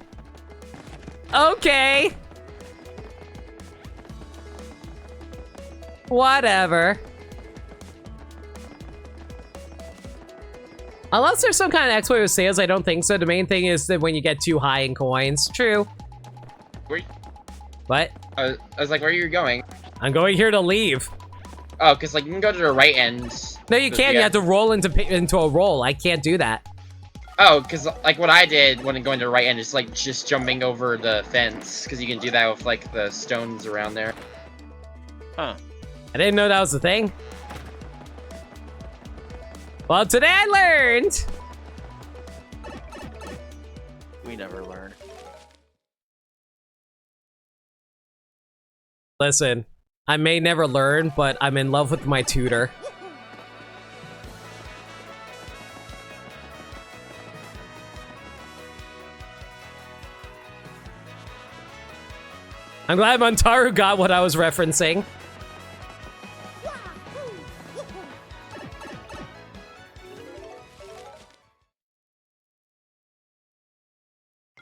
A: Okay. Whatever. Unless there's some kind of exploit with sales, I don't think so. The main thing is that when you get too high in coins. True.
E: Where?
A: What?
E: I was like, where are you going?
A: I'm going here to leave.
E: Oh, because like you can go to the right end.
A: No, you can't.
E: Yeah.
A: You have to roll into a roll. I can't do that.
E: Oh, because like what I did when going to the right end is like just jumping over the fence, because you can do that with like the stones around there.
D: Huh.
A: I didn't know that was the thing. Well, today I learned.
D: We never learn.
A: Listen, I may never learn, but I'm in love with my tutor. I'm glad Montaru got what I was referencing.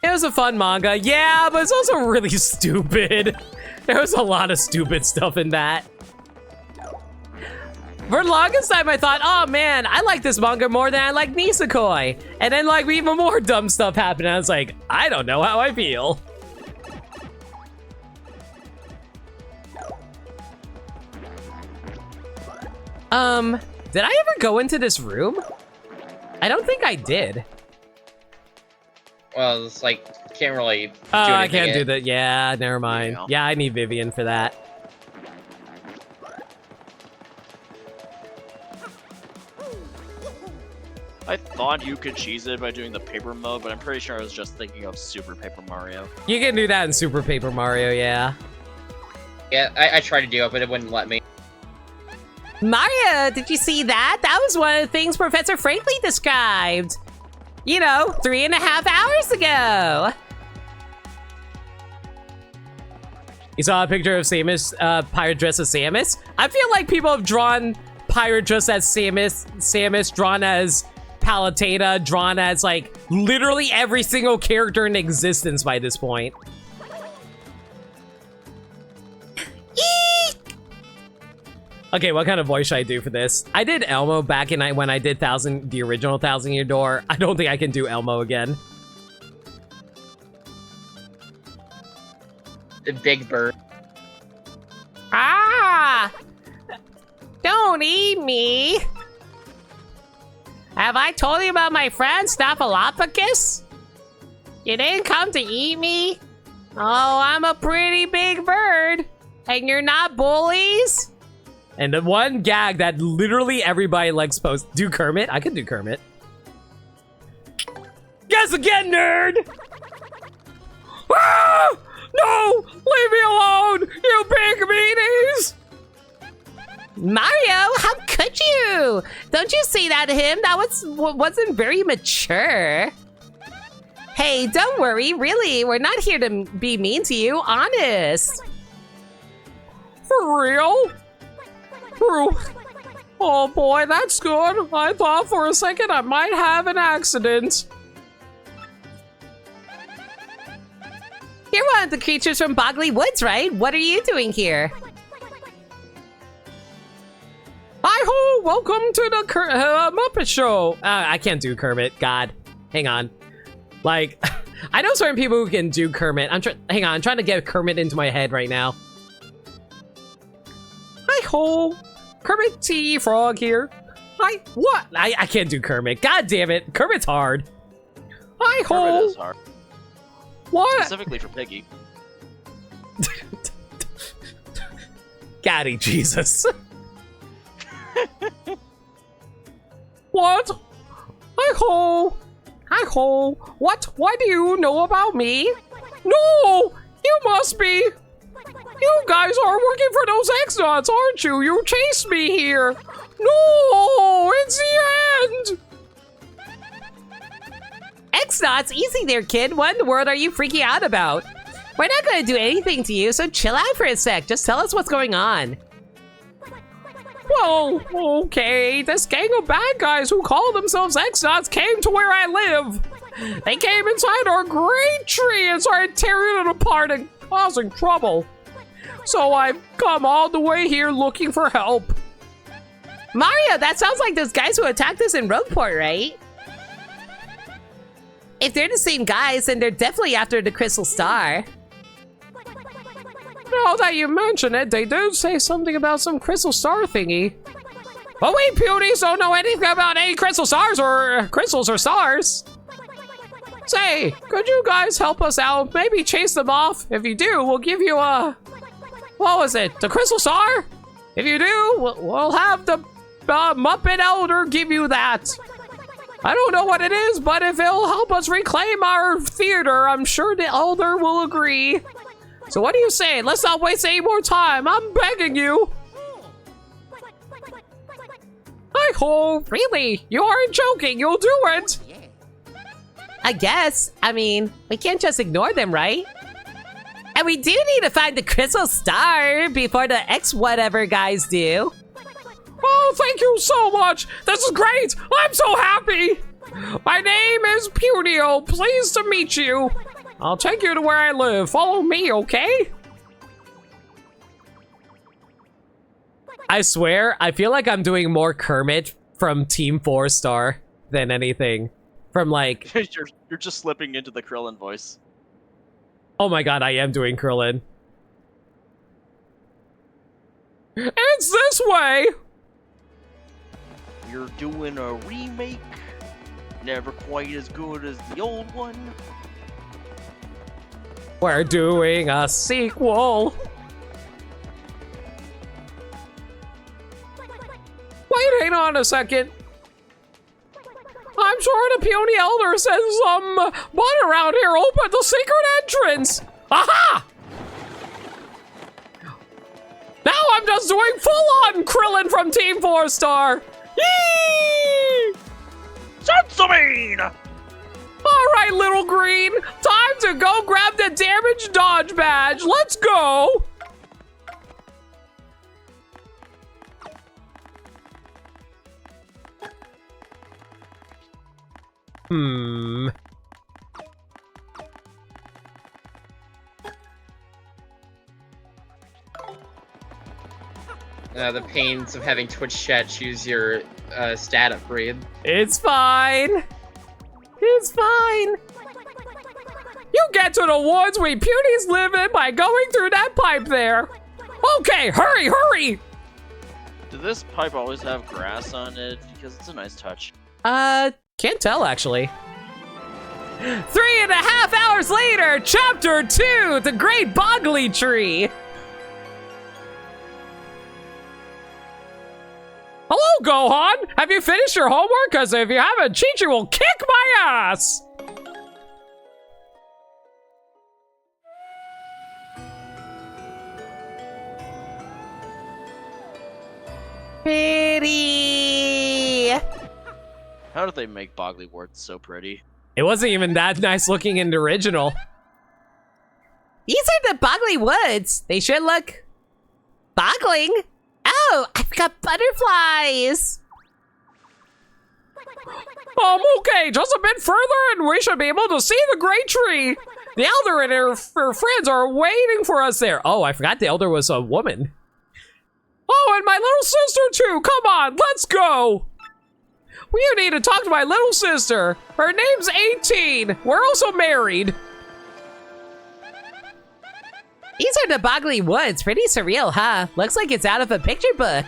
A: It was a fun manga. Yeah, but it's also really stupid. There was a lot of stupid stuff in that. For the longest time, I thought, oh man, I like this manga more than I like Nisekoi. And then like even more dumb stuff happened. I was like, I don't know how I feel. Did I ever go into this room? I don't think I did.
E: Well, it's like, can't really do
A: Oh, I
E: anything
A: can't do
E: yet.
A: that. Yeah, never mind.
D: Yeah.
A: Yeah, I need Vivian for that.
D: I thought you could cheese it by doing the paper mode, but I'm pretty sure I was just thinking of Super Paper Mario.
A: You can do that in Super Paper Mario, yeah.
E: Yeah, I tried to do it, but it wouldn't let me.
B: Mario, did you see that? That was one of the things Professor Franklin described. You know, 3.5 hours ago.
A: You saw a picture of Samus, pirate dressed as Samus? I feel like people have drawn pirate dressed as Samus drawn as Palutena, drawn as like literally every single character in existence by this point. Okay, what kind of voice should I do for this? I did Elmo back in when I did the original 1,000 Year Door. I don't think I can do Elmo again.
E: The Big Bird.
B: Ah! Don't eat me. Have I told you about my friend Staphylopithecus? You didn't come to eat me? Oh, I'm a pretty big bird. And you're not bullies?
A: And the one gag that literally everybody likes post. Do Kermit? I can do Kermit. Guess again, nerd! Ah! No! Leave me alone! You big meanies!
B: Mario, how could you? Don't you say that to him? That wasn't very mature. Hey, don't worry. Really, we're not here to be mean to you. Honest.
A: For real? Oh boy, that's good. I thought for a second I might have an accident.
B: You're one of the creatures from Boggly Woods, right? What are you doing here?
A: Hi-ho! Welcome to the Muppet Show! I can't do Kermit. God. Hang on. Like, I know certain people who can do Kermit. Hang on, I'm trying to get Kermit into my head right now. Hi-ho! Kermit T. Frog here. Hi. What? I can't do Kermit. God damn it. Kermit's hard. Hi-ho!
D: Kermit is hard.
A: What?
D: Specifically for Piggy.
A: Gaddy, Jesus. What? Hi-ho! Hi-ho! What? What do you know about me? No! You must be! You guys are working for those X-Nuts, aren't you? You chased me here! No! It's the end!
B: X-Nuts, easy there, kid. What in the world are you freaking out about? We're not gonna do anything to you, so chill out for a sec. Just tell us what's going on.
A: Well, okay. This gang of bad guys who call themselves X-Nuts came to where I live. They came inside our great tree and started tearing it apart and causing trouble. So I've come all the way here looking for help.
B: Mario, that sounds like those guys who attacked us in Rogueport, right? If they're the same guys, then they're definitely after the Crystal Star.
A: Now that you mention it, they did say something about some Crystal Star thingy. But we puties don't know anything about any Crystal Stars or crystals or stars. Say, could you guys help us out? Maybe chase them off? If you do, we'll give you a... What was it? The Crystal Star? If you do, we'll have the Muppet Elder give you that. I don't know what it is, but if it'll help us reclaim our theater, I'm sure the Elder will agree. So what do you say? Let's not waste any more time. I'm begging you. Hi-ho, really? You aren't joking. You'll do it.
B: I guess. I mean, we can't just ignore them, right? And we do need to find the Crystal Star before the X-whatever guys do.
A: Oh, thank you so much. This is great. I'm so happy. My name is Punio. Pleased to meet you. I'll take you to where I live. Follow me, okay? I swear, I feel like I'm doing more Kermit from Team 4 Star than anything. From like...
D: you're just slipping into the Krillin voice.
A: Oh my god, I am doing Krillin. It's this way!
D: You're doing a remake. Never quite as good as the old one.
A: We're doing a sequel. Wait, hang on a second. I'm sure the puny elder said some butt around here opened the secret entrance. Aha! Now I'm just doing full-on Krillin from Team 4 Star. Yee!
D: Sensomine!
A: All right, little green. Time to go grab the damage dodge badge. Let's go.
E: The pains of having Twitch chat choose your stat upgrade.
A: It's fine. It's fine. You get to the woods we puties live in by going through that pipe there. Okay, hurry, hurry.
D: Did this pipe always have grass on it? Because it's a nice touch.
A: Can't tell actually. 3.5 hours later, chapter 2, the Great Boggly Tree. Hello, Gohan! Have you finished your homework? Because if you haven't, Chi-Chi will kick my ass!
B: Pretty.
D: How did they make Boggly Woods so pretty?
A: It wasn't even that nice looking in the original.
B: These are the Boggly Woods. They should look boggling. Oh, I've got butterflies.
A: Okay, just a bit further and we should be able to see the great tree. The elder and her friends are waiting for us there. Oh, I forgot the elder was a woman. Oh, and my little sister too. Come on, let's go. We need to talk to my little sister. Her name's 18. We're also married.
B: These are the Boggly Woods. Pretty surreal, huh? Looks like it's out of a picture book.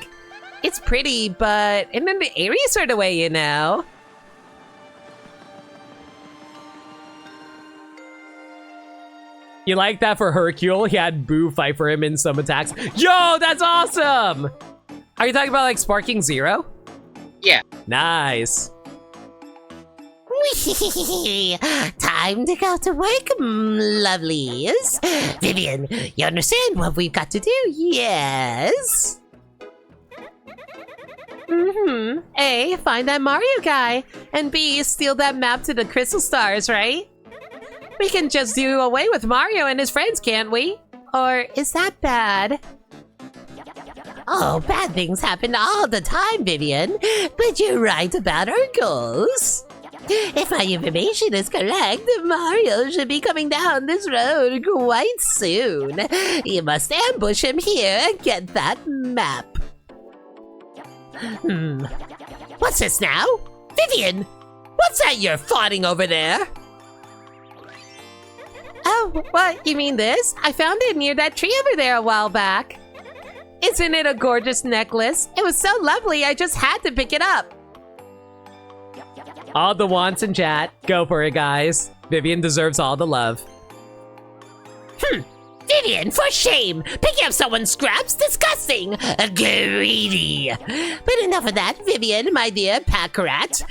B: It's pretty, but in an airy sort of way, you know?
A: You like that for Hercule? He had Boo fight for him in some attacks. Yo, that's awesome! Are you talking about like Sparking Zero?
E: Yeah.
A: Nice.
B: Time to go to work, lovelies. Vivian, you understand what we've got to do? Yes? A, find that Mario guy. And B, steal that map to the Crystal Stars, right? We can just do away with Mario and his friends, can't we? Or is that bad? Oh, bad things happen all the time, Vivian. But you're right about our goals. If my information is correct, Mario should be coming down this road quite soon. You must ambush him here and get that map. What's this now? Vivian! What's that you're fawning over there? Oh, what? You mean this? I found it near that tree over there a while back. Isn't it a gorgeous necklace? It was so lovely, I just had to pick it up.
A: All the wants in chat. Go for it, guys. Vivian deserves all the love.
B: Vivian, for shame! Picking up someone's scraps? Disgusting! Greedy! But enough of that, Vivian, my dear pack rat.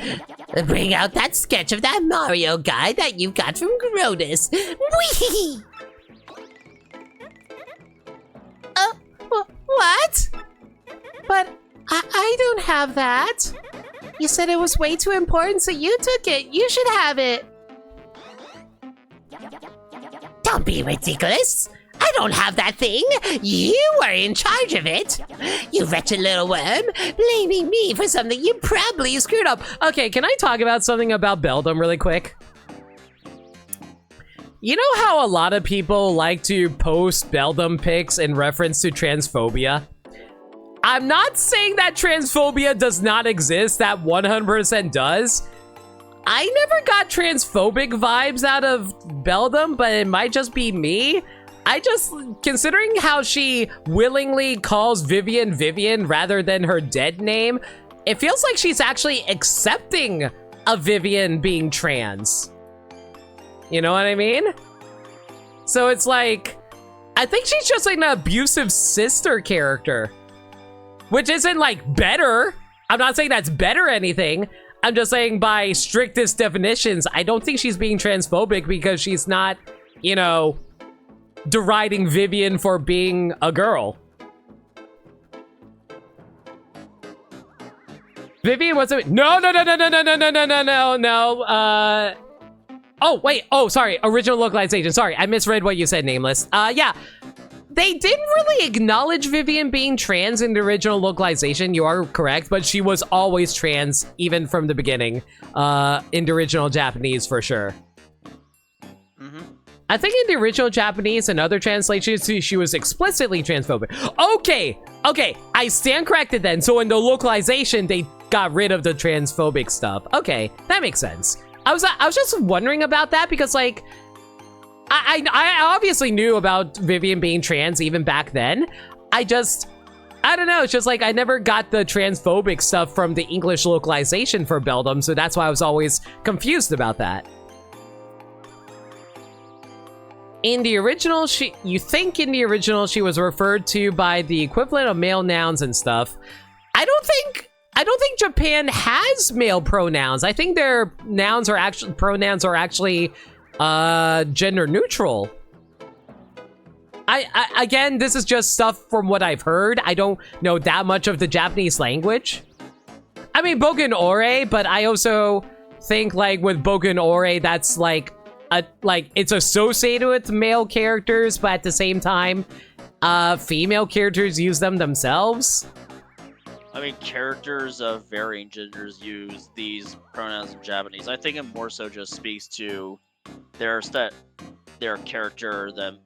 B: Bring out that sketch of that Mario guy that you got from Grodus. Whee! What? But I don't have that. You said it was way too important, so you took it. You should have it. Don't be ridiculous. I don't have that thing. You were in charge of it. You wretched little worm, blaming me for something you probably screwed up.
A: Okay, can I talk about something about Beldum really quick? You know how a lot of people like to post Beldum pics in reference to transphobia? I'm not saying that transphobia does not exist, that 100% does. I never got transphobic vibes out of Beldum, but it might just be me. Considering how she willingly calls Vivian Vivian rather than her dead name, it feels like she's actually accepting of Vivian being trans. You know what I mean? So it's like, I think she's just like an abusive sister character. Which isn't like better. I'm not saying that's better or anything. I'm just saying by strictest definitions, I don't think she's being transphobic because she's not, you know, deriding Vivian for being a girl. Vivian wasn't. No. Oh, wait. Oh, sorry. Original localization. Sorry, I misread what you said, Nameless. Yeah. They didn't really acknowledge Vivian being trans in the original localization. You are correct, but she was always trans, even from the beginning, in the original Japanese, for sure. I think in the original Japanese and other translations, she was explicitly transphobic. Okay, I stand corrected then. So in the localization, they got rid of the transphobic stuff. Okay, that makes sense. I was just wondering about that because, like, I obviously knew about Vivian being trans even back then. I don't know, it's just like I never got the transphobic stuff from the English localization for Beldum, so that's why I was always confused about that. In the original, you think in the original she was referred to by the equivalent of male nouns and stuff. I don't think Japan has male pronouns. I think their pronouns are actually gender neutral. Again, this is just stuff from what I've heard. I don't know that much of the Japanese language. I mean, Bogen Ore, but I also think like with Bogen Ore, that's like it's associated with male characters, but at the same time, female characters use them themselves.
D: I mean, characters of varying genders use these pronouns in Japanese. I think it more so just speaks to their character than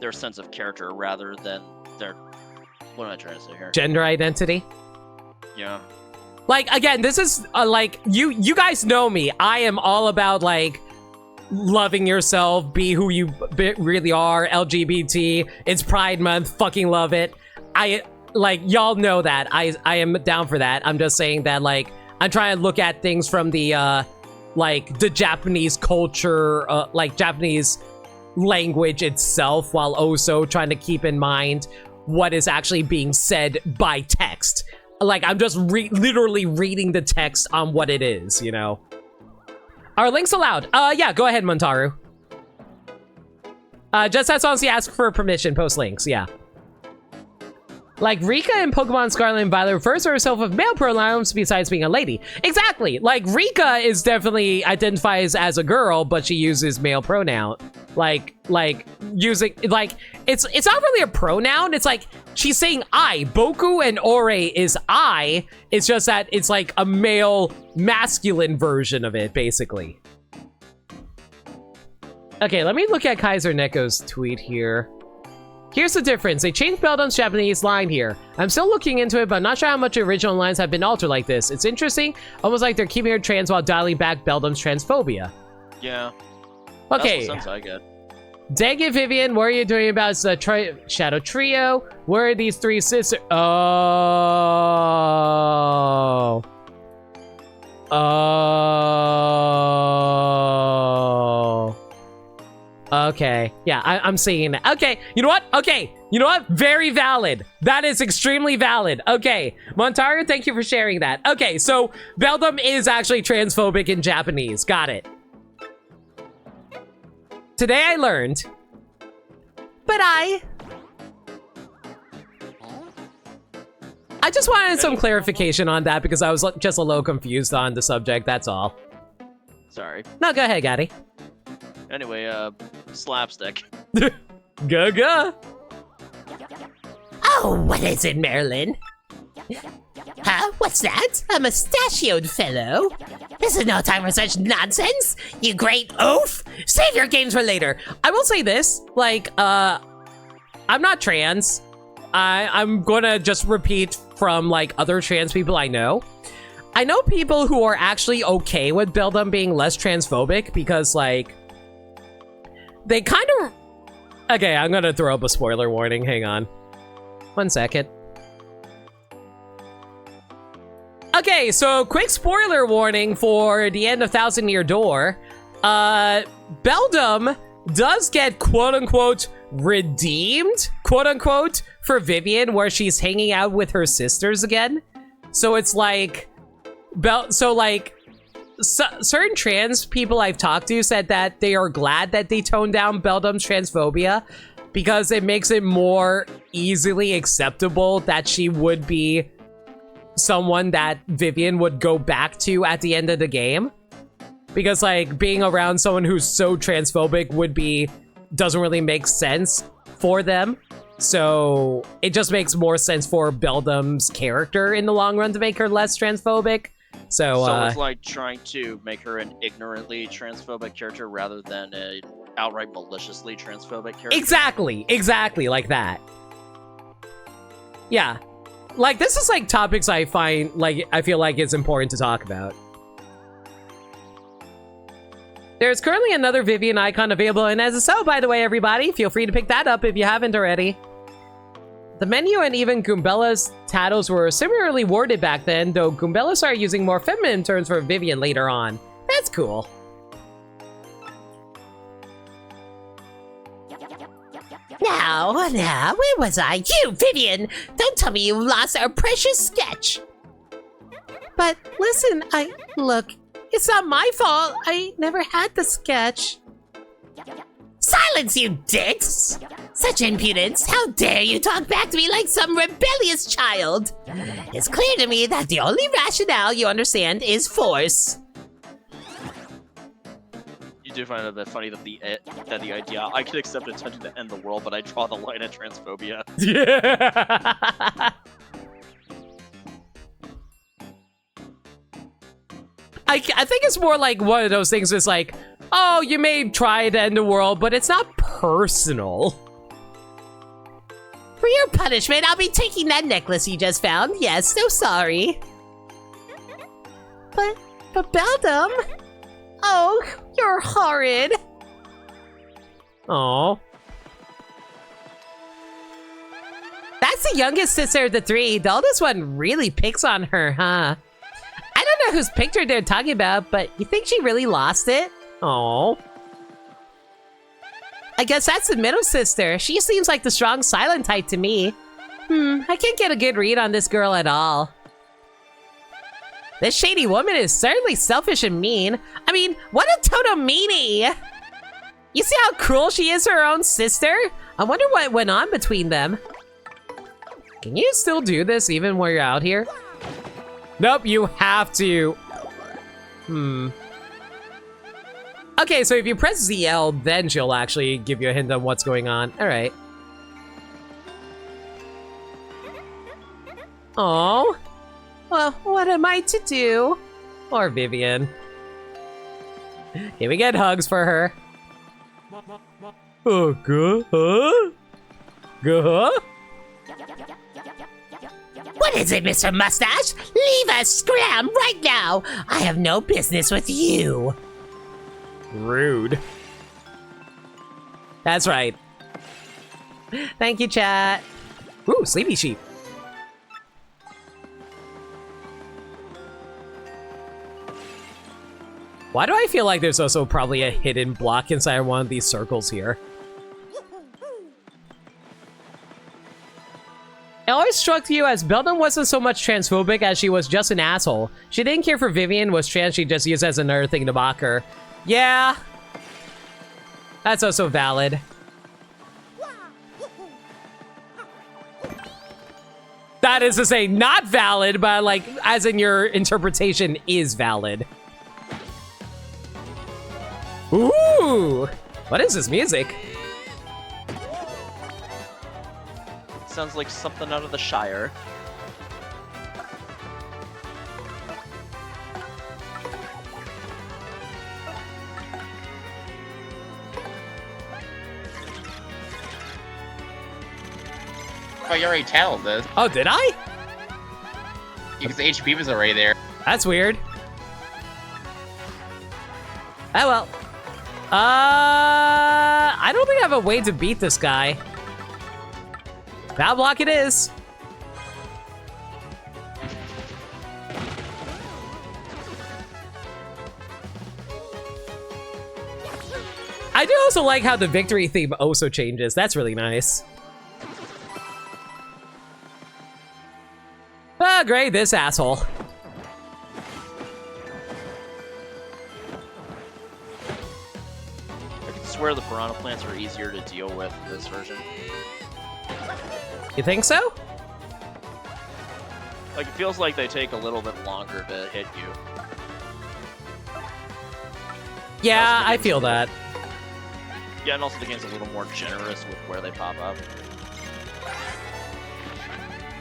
D: their sense of character rather than their, what am I trying to say here?
A: Gender identity.
D: Yeah.
A: Like, again, this is like you guys know me. I am all about like loving yourself, be who you really are. LGBT. It's Pride Month. Fucking love it. Like, y'all know that. I am down for that. I'm just saying that, like, I'm trying to look at things from the, like, the Japanese culture, like, Japanese language itself, while also trying to keep in mind what is actually being said by text. Like, I'm just literally reading the text on what it is, you know? Are links allowed? Yeah, go ahead, Montaru. Just as long as you ask for permission, post links, yeah. Like, Rika in Pokemon Scarlet and Violet refers to herself with male pronouns besides being a lady. Exactly! Like, Rika is definitely identifies as a girl, but she uses male pronoun. Like, using, like, it's not really a pronoun, it's like, she's saying I. Boku and Ore is I, it's just that it's like a male, masculine version of it, basically. Okay, let me look at Kaiser Neko's tweet here. Here's the difference. They changed Beldum's Japanese line here. I'm still looking into it, but I'm not sure how much the original lines have been altered like this. It's interesting, almost like they're keeping her trans while dialing back Beldum's transphobia.
D: Yeah.
A: Okay.
D: That's the sense I get.
A: Dang it, Vivian, what are you doing about the Shadow Trio? Where are these three sisters? Oh. Okay, yeah, I'm seeing that. Okay, you know what? Okay, you know what? Very valid. That is extremely valid. Okay, Montaru, thank you for sharing that. Okay, so Beldum is actually transphobic in Japanese. Got it. Today I learned.
B: But I
A: just wanted some clarification on that because I was just a little confused on the subject, that's all.
D: Sorry.
A: No, go ahead, Gaddy.
D: Anyway, slapstick.
C: Oh, what is it, Marilyn? Huh? Huh? What's that? A mustachioed fellow? This is no time for such nonsense, you great oaf! Save your games for later!
A: I will say this, like, I'm not trans. I'm gonna just repeat from, like, other trans people I know. I know people who are actually okay with Beldum being less transphobic because, like, they kind of... Okay, I'm gonna throw up a spoiler warning, hang on. 1 second. Okay, so quick spoiler warning for the end of Thousand Year Door. Beldum does get quote-unquote redeemed, quote-unquote, for Vivian, where she's hanging out with her sisters again. So it's like... certain trans people I've talked to said that they are glad that they toned down Beldum's transphobia because it makes it more easily acceptable that she would be someone that Vivian would go back to at the end of the game. Because, like, being around someone who's so transphobic doesn't really make sense for them. So it just makes more sense for Beldum's character in the long run to make her less transphobic. So
D: it's like trying to make her an ignorantly transphobic character rather than a outright maliciously transphobic character.
A: Exactly like that. Yeah. Like, this is like topics I find, like, I feel like it's important to talk about. There's currently another Vivian icon available in SSO, by the way, everybody. Feel free to pick that up if you haven't already. The menu and even Goombella's titles were similarly worded back then, though Goombella started using more feminine terms for Vivian later on. That's cool.
C: Now, where was I? You, Vivian! Don't tell me you lost our precious sketch!
B: But listen, look, it's not my fault. I never had the sketch.
C: Silence, you dicks! Such impudence! How dare you talk back to me like some rebellious child! It's clear to me that the only rationale you understand is force.
D: You do find it a bit funny that the idea I could accept attention to end the world, but I draw the line at transphobia.
A: Yeah. I think it's more like one of those things that's like, oh, you may try to end the world, but it's not personal.
C: For your punishment, I'll be taking that necklace you just found. Yes, so sorry.
B: But Beldum? Oh, you're horrid.
A: Aw.
B: That's the youngest sister of the three. The oldest one really picks on her, huh? I don't know whose picture they're talking about, but you think she really lost it?
A: Aw.
B: I guess that's the middle sister. She seems like the strong silent type to me. I can't get a good read on this girl at all. This shady woman is certainly selfish and mean. I mean, what a total meanie! You see how cruel she is to her own sister? I wonder what went on between them.
A: Can you still do this even when you're out here? Nope, you have to. Okay, so if you press ZL, then she'll actually give you a hint on what's going on. All right.
B: Oh, well, what am I to do?
A: Or Vivian. Can we get hugs for her? Oh, good. Good.
C: What is it, Mr. Mustache? Leave us, scram, right now! I have no business with you.
A: Rude. That's right.
B: Thank you, chat.
A: Ooh, sleepy sheep. Why do I feel like there's also probably a hidden block inside one of these circles here? It always struck you as Beldum wasn't so much transphobic as she was just an asshole. She didn't care for Vivian, was trans, she just used it as another thing to mock her. Yeah. That's also valid. That is to say, not valid, but like, as in your interpretation is valid. Ooh! What is this music?
D: Sounds like something out of the Shire.
E: thought you already tattled this.
A: Oh, did I?
E: Because the HP was already there.
A: That's weird. Oh well. I don't think I have a way to beat this guy. That block it is. I do also like how the victory theme also changes. That's really nice. Ah, great, this asshole.
D: I can swear the piranha plants are easier to deal with in this version.
A: You think so?
D: Like, it feels like they take a little bit longer to hit you.
A: Yeah, I feel that.
D: Yeah, and also the game's a little more generous with where they pop up.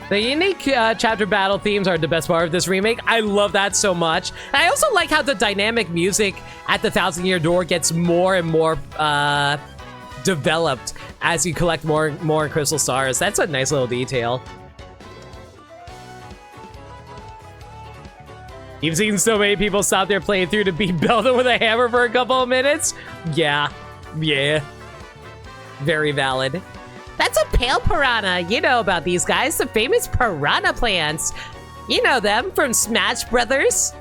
A: The unique chapter battle themes are the best part of this remake. I love that so much. And I also like how the dynamic music at the Thousand Year Door gets more and more developed as you collect more crystal stars. That's a nice little detail. You've seen so many people stop their playthrough to beat Belden with a hammer for a couple of minutes? Yeah. Very valid.
B: That's a pale piranha. You know about these guys, the famous piranha plants. You know them from Smash Brothers.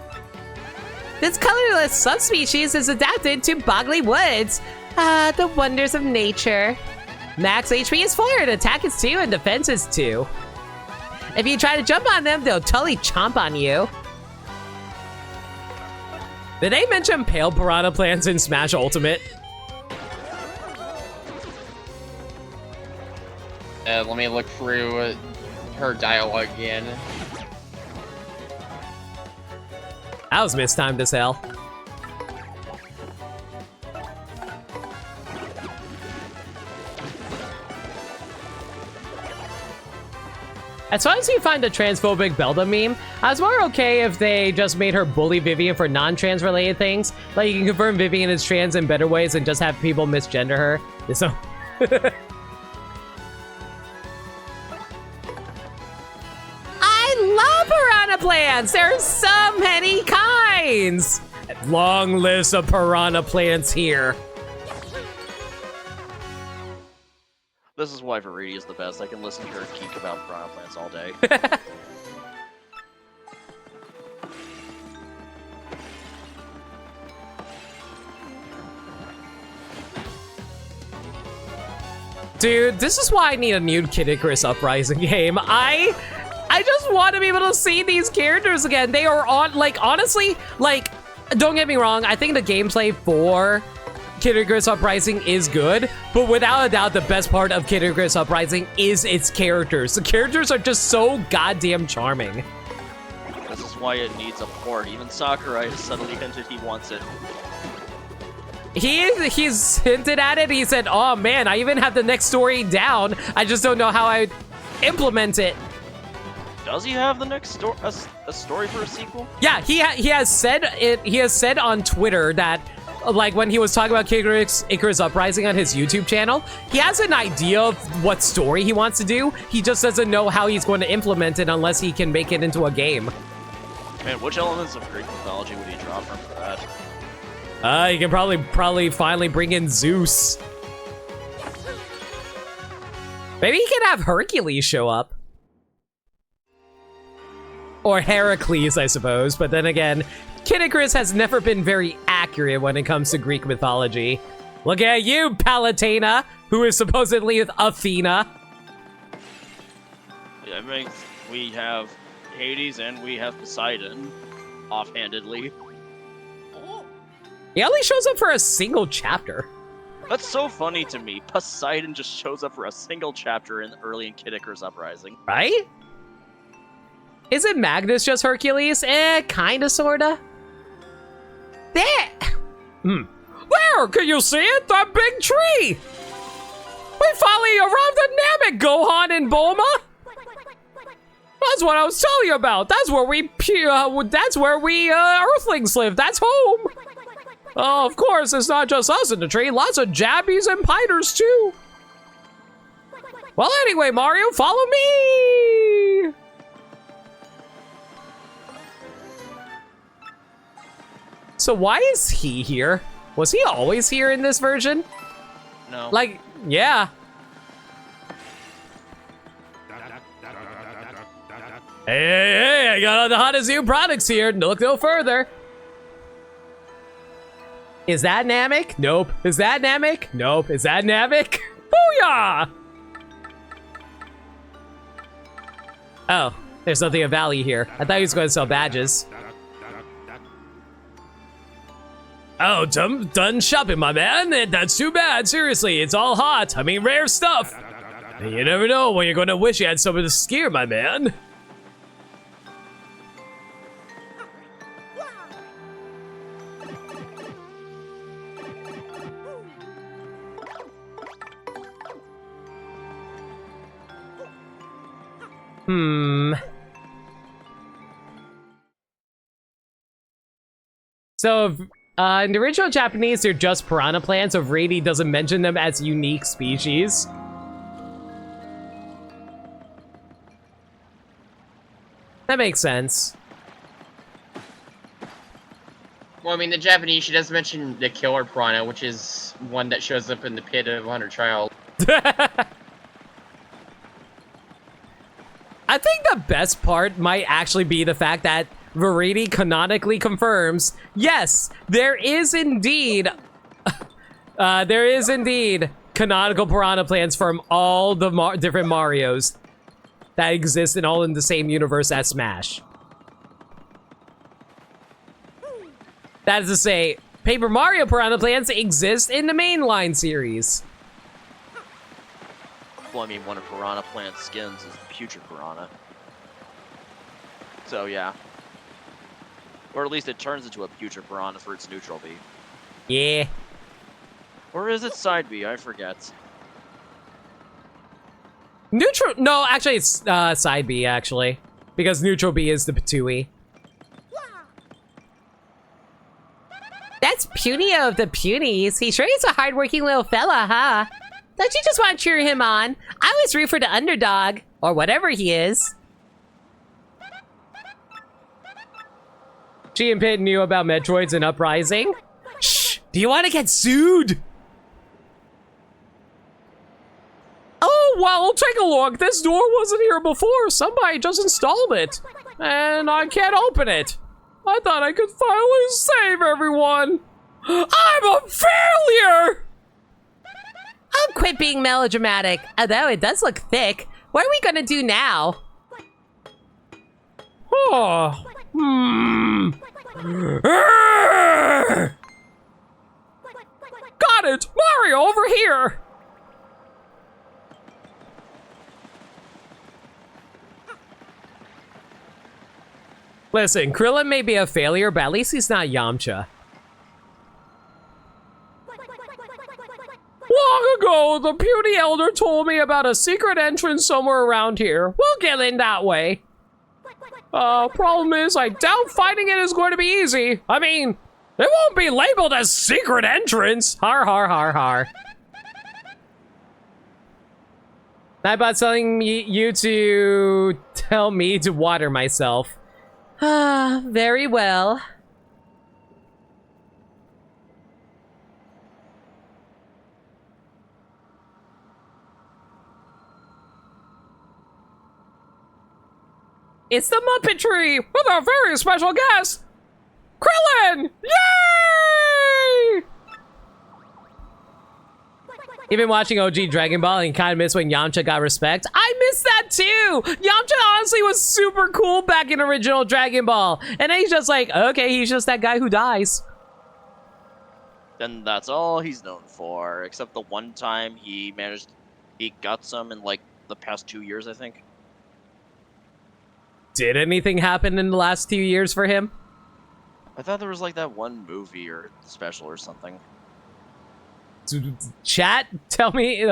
B: This colorless subspecies is adapted to Boggly Woods. Ah, the wonders of nature. Max HP is 4, and attack is 2, and defense is 2. If you try to jump on them, they'll totally chomp on you.
A: Did they mention pale piranha plants in Smash Ultimate?
E: Let me look through her dialogue again.
A: That was mistimed as hell. As long as you find a transphobic Belda meme, I was more okay if they just made her bully Vivian for non-trans related things. Like, you can confirm Vivian is trans in better ways and just have people misgender her. So...
B: I love piranha plants. There are so many kinds.
A: Long list of piranha plants here.
D: This is why Verity is the best. I can listen to her geek about piranha plants all day.
A: Dude, this is why I need a new Kid Icarus Uprising game. I just want to be able to see these characters again. They are on, like, honestly, like, don't get me wrong, I think the gameplay for Kid Icarus Uprising is good, but without a doubt, the best part of Kid Icarus Uprising is its characters. The characters are just so goddamn charming.
D: This is why it needs a port. Even Sakurai has suddenly hinted he wants it.
A: He's hinted at it. He said, oh man, I even have the next story down. I just don't know how I implement it.
D: Does he have the next a story for a sequel?
A: Yeah, he has said it. He has said on Twitter that, like, when he was talking about Kid Icarus Uprising on his YouTube channel, he has an idea of what story he wants to do. He just doesn't know how he's going to implement it unless he can make it into a game.
D: Man, which elements of Greek mythology would he draw from for that?
A: You can probably finally bring in Zeus. Maybe he can have Hercules show up. Or Heracles, I suppose. But then again, Kid Icarus has never been very accurate when it comes to Greek mythology. Look at you, Palutena, who is supposedly with Athena.
D: Yeah, I mean, we have Hades and we have Poseidon, offhandedly.
A: He only shows up for a single chapter.
D: That's so funny to me. Poseidon just shows up for a single chapter early in Kid Icarus Uprising.
A: Right? Isn't Magnus just Hercules? Kinda, sorta.
B: There.
A: Where? Can you see it? That big tree! We finally arrived at Namek, Gohan and Bulma! That's what I was telling you about! That's where we Earthlings live! That's home! Oh, of course, it's not just us in the tree. Lots of Jabbies and Piters, too! Well, anyway, Mario, follow me! So why is he here? Was he always here in this version?
D: No.
A: Like, yeah. Hey, I got all the hottest new products here. Look no further. Is that Namek? Nope. Is that Namek? Nope. Is that Namek? Booyah! Oh, there's nothing of value here. I thought he was going to sell badges. Oh, done shopping, my man. That's too bad. Seriously, it's all hot. I mean, rare stuff. You never know when you're going to wish you had some of this gear, my man. So, in the original Japanese, they're just piranha plants, so Rady doesn't mention them as unique species. That makes sense.
E: Well, I mean, the Japanese, she does mention the killer piranha, which is one that shows up in the pit of Hunter Child.
A: I think the best part might actually be the fact that Verity canonically confirms, yes, there is indeed canonical piranha plants from all the different Marios that exist and all in the same universe as Smash. That is to say, Paper Mario piranha plants exist in the mainline series.
D: Well, I mean, one of Piranha Plant's skins is the Putrid Piranha. So, yeah. Or at least it turns into a Putrid Piranha for its neutral B.
A: Yeah.
D: Or is it side B? I forget.
A: Neutral, no, actually it's side B, actually. Because neutral B is the Patooey.
B: That's Puny of the Punies. He sure is a hardworking little fella, huh? Don't you just want to cheer him on? I always root for the underdog, or whatever he is.
A: She and Pit knew about Metroids and Uprising. Shh! Do you want to get sued? Oh, well, take a look. This door wasn't here before. Somebody just installed it. And I can't open it. I thought I could finally save everyone. I'm a failure!
B: Oh, quit being melodramatic. Although it does look thick. What are we gonna do now?
A: Oh. Got it! Mario, over here! Listen, Krillin may be a failure, but at least he's not Yamcha. Long ago, the puny elder told me about a secret entrance somewhere around here. We'll get in that way. Problem is, I doubt finding it is going to be easy. I mean, it won't be labeled as secret entrance. Har, har, har, har. Nightbot telling you to tell me to water myself.
B: Ah, very well.
A: It's the Muppet Tree with our very special guest, Krillin! Yay! You've been watching OG Dragon Ball and kind of miss when Yamcha got respect. I miss that too! Yamcha honestly was super cool back in original Dragon Ball. And then he's just like, okay, he's just that guy who dies.
D: Then that's all he's known for, except the one time he got some in like the past 2 years, I think.
A: Did anything happen in the last 2 years for him?
D: I thought there was like that one movie or special or something.
A: Chat, tell me,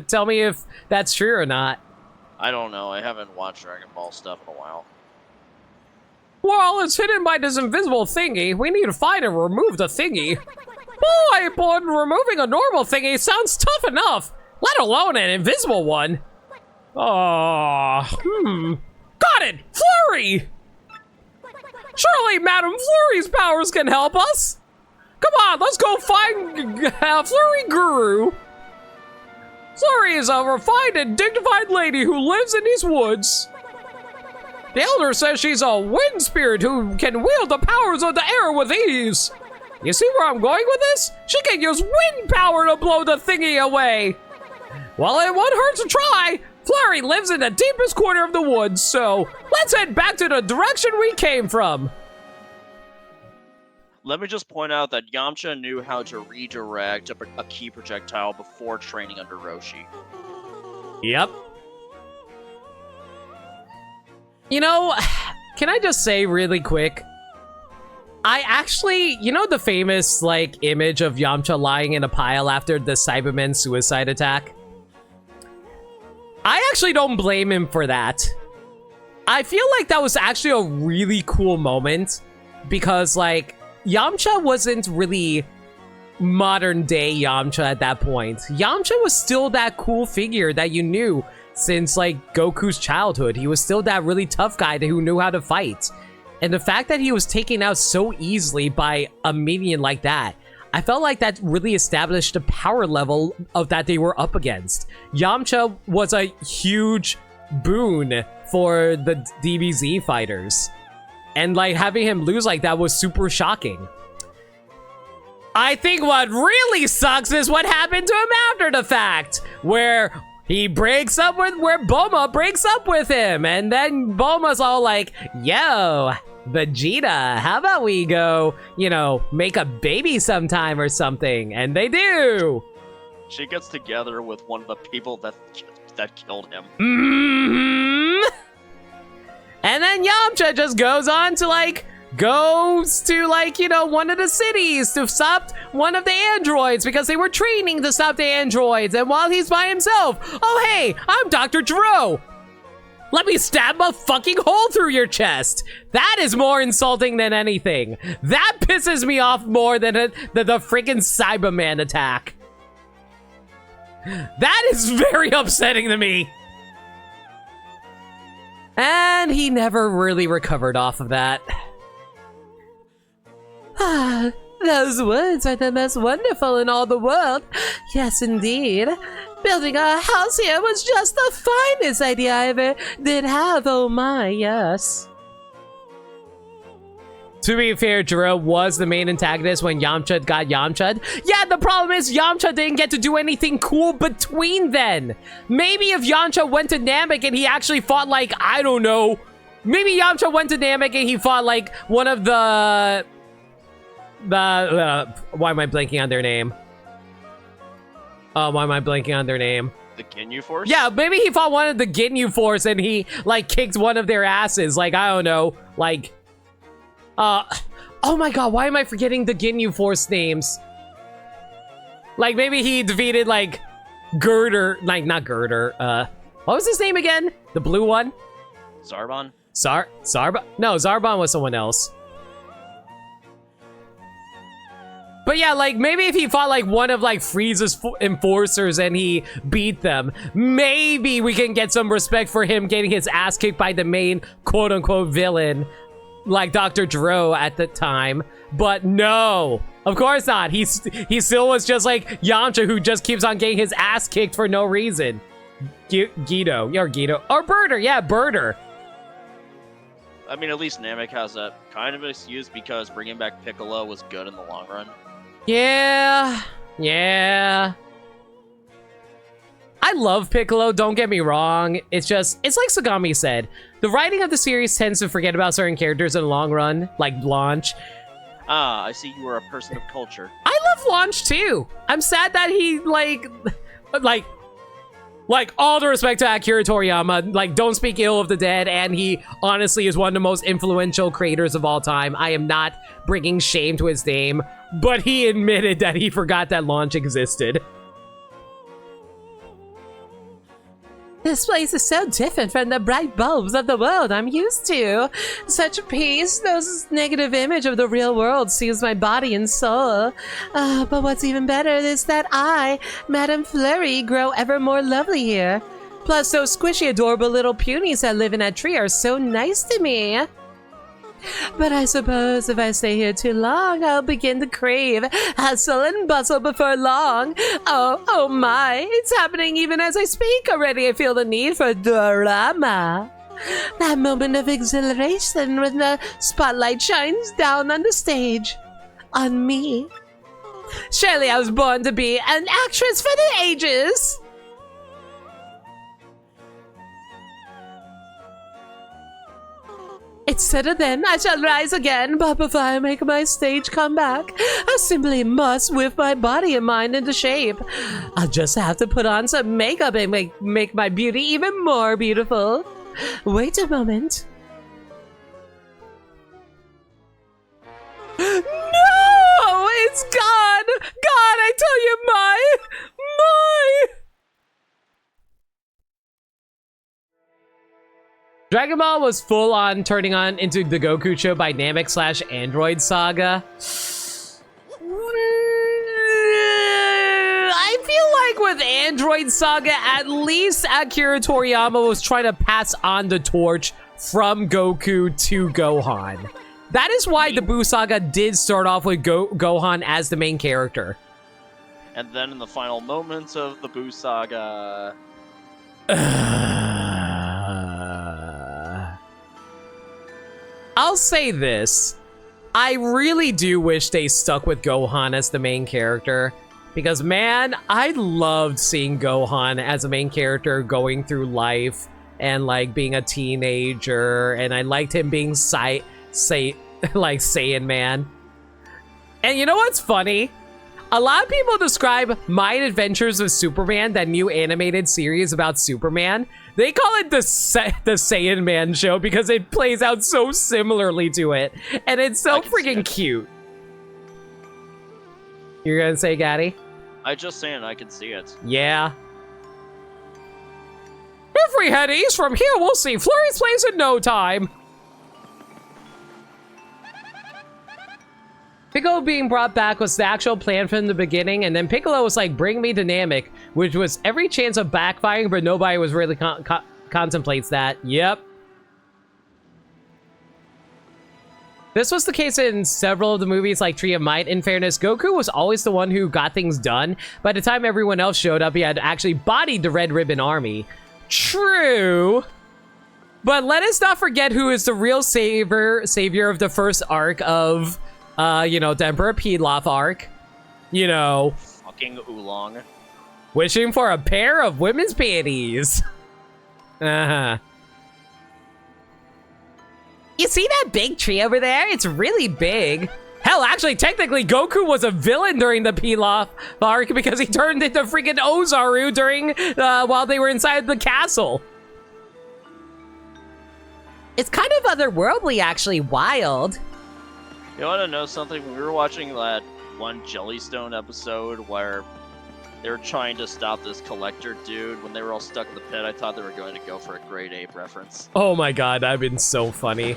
A: tell me if that's true or not.
D: I don't know. I haven't watched Dragon Ball stuff in a while.
A: Well, it's hidden by this invisible thingy. We need to find and remove the thingy. Boy, but removing a normal thingy sounds tough enough. let alone an invisible one. Oh, got it! Flurry! Surely Madame Flurry's powers can help us! Come on, let's go find Flurry Guru! Flurry is a refined and dignified lady who lives in these woods. The elder says she's a wind spirit who can wield the powers of the air with ease. You see where I'm going with this? She can use wind power to blow the thingy away. Well, it won't hurt to try. Flurry lives in the deepest corner of the woods, so let's head back to the direction we came from.
D: Let me just point out that Yamcha knew how to redirect a key projectile before training under Roshi.
A: Yep. You know, can I just say really quick? I actually, you know the famous, like, image of Yamcha lying in a pile after the Cybermen suicide attack? I actually don't blame him for that. I feel like that was actually a really cool moment because, like, Yamcha wasn't really modern day Yamcha at that point. Yamcha was still that cool figure that you knew since, like, Goku's childhood. He was still that really tough guy who knew how to fight. And the fact that he was taken out so easily by a minion like that, I felt like that really established the power level of that they were up against. Yamcha was a huge boon for the DBZ fighters. And, like, having him lose like that was super shocking. I think what really sucks is what happened to him after the fact, where he breaks up with, where Bulma breaks up with him, and then Bulma's all like, yo, Vegeta, how about we go, you know, make a baby sometime or something, and they do.
D: She gets together with one of the people that killed him.
A: And then Yamcha just goes on to, like, goes to, like, you know, one of the cities to stop one of the androids because they were training to stop the androids. And while he's by himself, oh, hey, I'm Dr. Gero. Let me stab a fucking hole through your chest. That is more insulting than anything. That pisses me off more than the freaking Cyberman attack. That is very upsetting to me. And he never really recovered off of that. Ah, those woods are the most wonderful in all the world. Yes, indeed. Building a house here was just the finest idea I ever did have. Oh my, yes. To be fair, Gero was the main antagonist when Yamcha got Yamcha'd. Yeah, the problem is Yamcha didn't get to do anything cool between then. Maybe if Yamcha went to Namek and he actually fought, like, I don't know. Maybe Yamcha went to Namek and he fought, like, one of the why am I blanking on their name? Why am I blanking on their name?
D: The Ginyu Force?
A: Yeah, maybe he fought one of the Ginyu Force and he, like, kicked one of their asses. Like, I don't know. Like, oh my god, why am I forgetting the Ginyu Force names? Like, maybe he defeated, like, Girder. Like, not Girder. What was his name again? The blue one?
D: Zarbon?
A: Zarbon? No, Zarbon was someone else. But yeah, like, maybe if he fought, like, one of, like, Frieza's enforcers and he beat them, maybe we can get some respect for him getting his ass kicked by the main quote-unquote villain, like Dr. Gero at the time. But no, of course not. He still was just like Yamcha, who just keeps on getting his ass kicked for no reason. Guido, or Birder, yeah, Birder.
D: I mean, at least Namek has that kind of excuse because bringing back Piccolo was good in the long run.
A: Yeah. I love Piccolo, don't get me wrong. It's just, it's like Sagami said. The writing of the series tends to forget about certain characters in the long run, like Blanche.
D: Ah, I see you were a person of culture.
A: I love Blanche too. I'm sad that he, like, all the respect to Akira Toriyama, like, don't speak ill of the dead, and he honestly is one of the most influential creators of all time. I am not bringing shame to his name, but he admitted that he forgot that Launch existed.
B: This place is so different from the bright bulbs of the world I'm used to. Such peace, no negative image of the real world seals my body and soul. But what's even better is that I, Madame Flurry, grow ever more lovely here. Plus, those squishy, adorable little punies that live in that tree are so nice to me. But I suppose if I stay here too long, I'll begin to crave hustle and bustle before long. Oh my, it's happening even as I speak already. I feel the need for drama. That moment of exhilaration when the spotlight shines down on the stage. On me. Surely I was born to be an actress for the ages. Instead of then, I shall rise again, but before I make my stage comeback, I simply must whip my body and mind into shape. I'll just have to put on some makeup and make my beauty even more beautiful. Wait a moment. No! It's gone! God, I tell you, my!
A: Dragon Ball was full on turning on into the Goku show by Namek/Android Saga. I feel like with Android Saga, at least Akira Toriyama was trying to pass on the torch from Goku to Gohan. That is why the Buu Saga did start off with Gohan as the main character.
D: And then in the final moments of the Buu Saga...
A: I'll say this. I really do wish they stuck with Gohan as the main character. Because, man, I loved seeing Gohan as a main character going through life and, like, being a teenager. And I liked him being Saiyan Man. And you know what's funny? A lot of people describe My Adventures of Superman, that new animated series about Superman. They call it the Saiyan Man show because it plays out so similarly to it. And it's so freaking cute. You're gonna say, Gaddy?
D: I just saying I can see it.
A: Yeah. If we head east from here, we'll see Flurry's place in no time. Piccolo being brought back was the actual plan from the beginning, and then Piccolo was like, bring me to Namek, which was every chance of backfiring, but nobody was really contemplates that. Yep. This was the case in several of the movies like Tree of Might. In fairness, Goku was always the one who got things done. By the time everyone else showed up, he had actually bodied the Red Ribbon Army. True. But let us not forget who is the real savior of the first arc of... you know, the Emperor Pilaf arc. You know.
D: Fucking Oolong.
A: Wishing for a pair of women's panties. Uh-huh.
B: You see that big tree over there? It's really big.
A: Hell, actually, technically, Goku was a villain during the Pilaf arc because he turned into freaking Ozaru during, while they were inside the castle.
B: It's kind of otherworldly, actually. Wild.
D: You want to know something? We were watching that one Jellystone episode where they were trying to stop this collector dude. When they were all stuck in the pit, I thought they were going to go for a Great Ape reference.
A: Oh my god, that'd been so funny.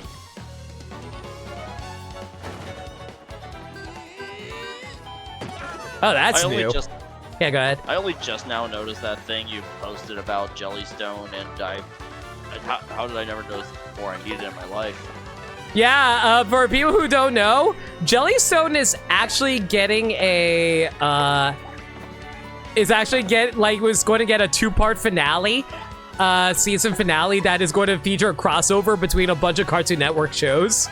A: Oh, that's new. Yeah, go ahead.
D: I only just now noticed that thing you posted about Jellystone, and how did I never notice it before? I needed it in my life.
A: Yeah, for people who don't know, Jellystone is actually getting a, was going to get a 2-part finale, season finale that is going to feature a crossover between a bunch of Cartoon Network shows.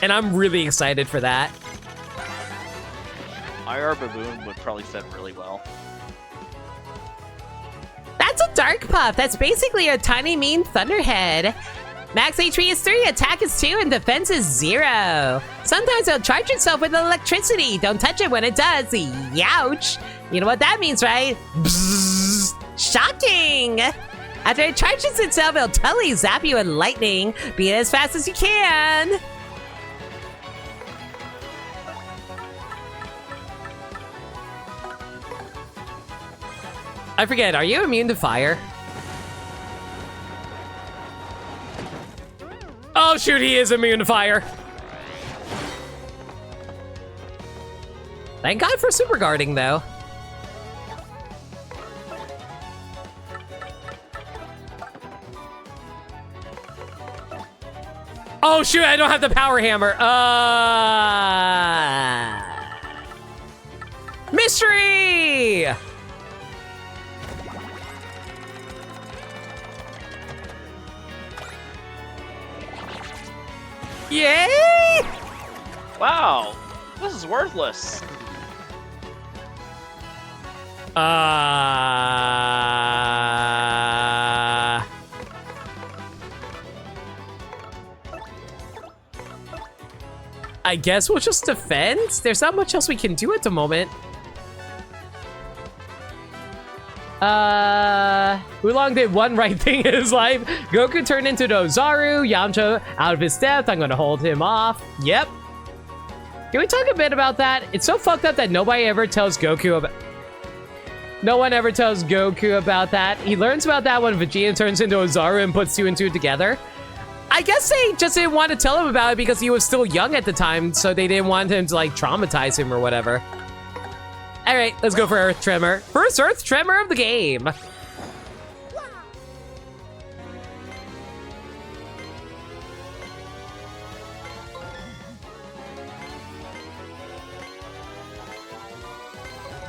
A: And I'm really excited for that.
D: IR Baboon would probably fit really well.
B: That's a Dark Puff. That's basically a tiny mean Thunderhead. Max HP is 3, attack is 2, and defense is 0. Sometimes it'll charge itself with electricity. Don't touch it when it does. Youch. You know what that means, right? Bzzz. Shocking. After it charges itself, it'll totally zap you with lightning. Beat it as fast as you can.
A: I forget, are you immune to fire? Oh shoot, he is immune to fire. Thank God for super guarding though. Oh shoot, I don't have the power hammer. Mystery! Yay!
D: Wow, this is worthless.
A: I guess we'll just defend? There's not much else we can do at the moment. Oolong did one right thing in his life. Goku turned into the Ozaru, Yamcha out of his depth. I'm gonna hold him off. Yep. Can we talk a bit about that? It's so fucked up that nobody ever tells Goku about... No one ever tells Goku about that. He learns about that when Vegeta turns into Ozaru and puts two and two together. I guess they just didn't want to tell him about it because he was still young at the time, so they didn't want him to, like, traumatize him or whatever. All right, let's go for Earth Tremor. First Earth Tremor of the game.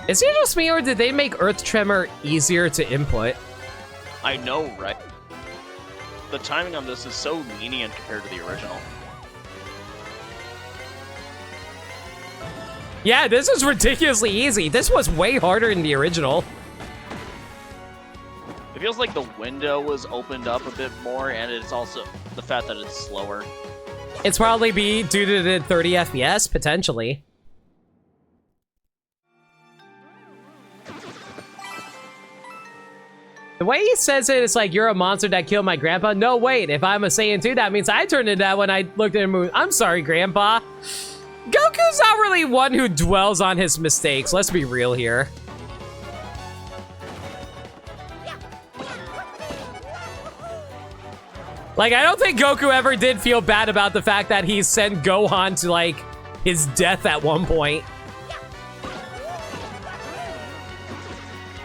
A: Is it just me, or did they make Earth Tremor easier to input?
D: I know, right? The timing on this is so lenient compared to the original.
A: Yeah, this is ridiculously easy. This was way harder in the original.
D: It feels like the window was opened up a bit more, and it's also the fact that it's slower.
A: It's probably be due to the 30 FPS, potentially. The way he says it, it's like, you're a monster that killed my grandpa. No, wait, if I'm a Saiyan 2, that means I turned into that when I looked at the moon. I'm sorry, grandpa. Goku's not really one who dwells on his mistakes. Let's be real here. Like, I don't think Goku ever did feel bad about the fact that he sent Gohan to, like, his death at one point.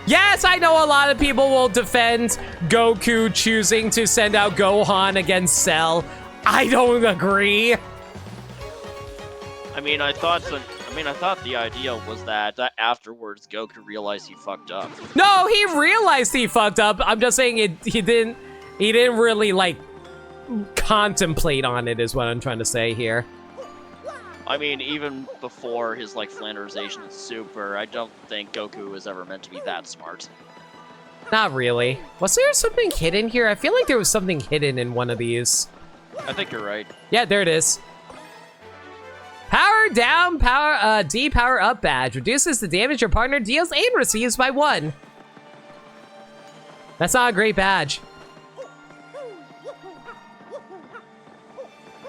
A: Yes, I know a lot of people will defend Goku choosing to send out Gohan against Cell. I don't agree.
D: I thought the idea was that afterwards Goku realized he fucked up.
A: No, he realized he fucked up. I'm just saying he didn't really, like, contemplate on it is what I'm trying to say here.
D: I mean, even before his, like, Flanderization and Super, I don't think Goku was ever meant to be that smart.
A: Not really. Was there something hidden here? I feel like there was something hidden in one of these.
D: I think you're right.
A: Yeah, there it is. Power down, D power up badge. Reduces the damage your partner deals and receives by 1. That's not a great badge.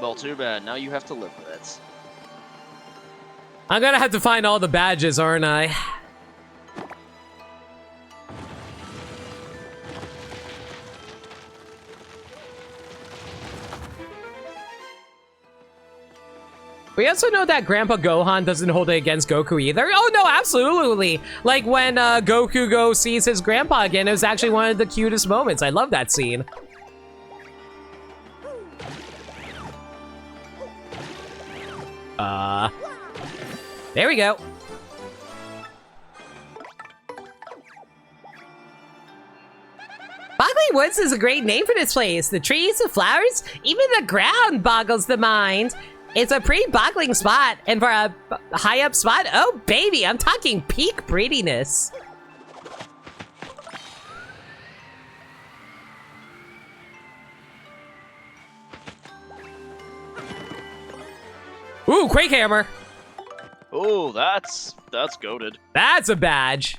D: Well, too bad. Now you have to live with it.
A: I'm gonna have to find all the badges, aren't I? We also know that Grandpa Gohan doesn't hold it against Goku either. Oh no, absolutely. Like when Goku sees his grandpa again, it was actually one of the cutest moments. I love that scene. There we go.
B: Boggly Woods is a great name for this place. The trees, the flowers, even the ground boggles the mind. It's a pretty boggling spot, and for a high up spot, oh baby, I'm talking peak prettiness.
A: Ooh, Quake Hammer.
D: Oh, that's goated.
A: That's a badge.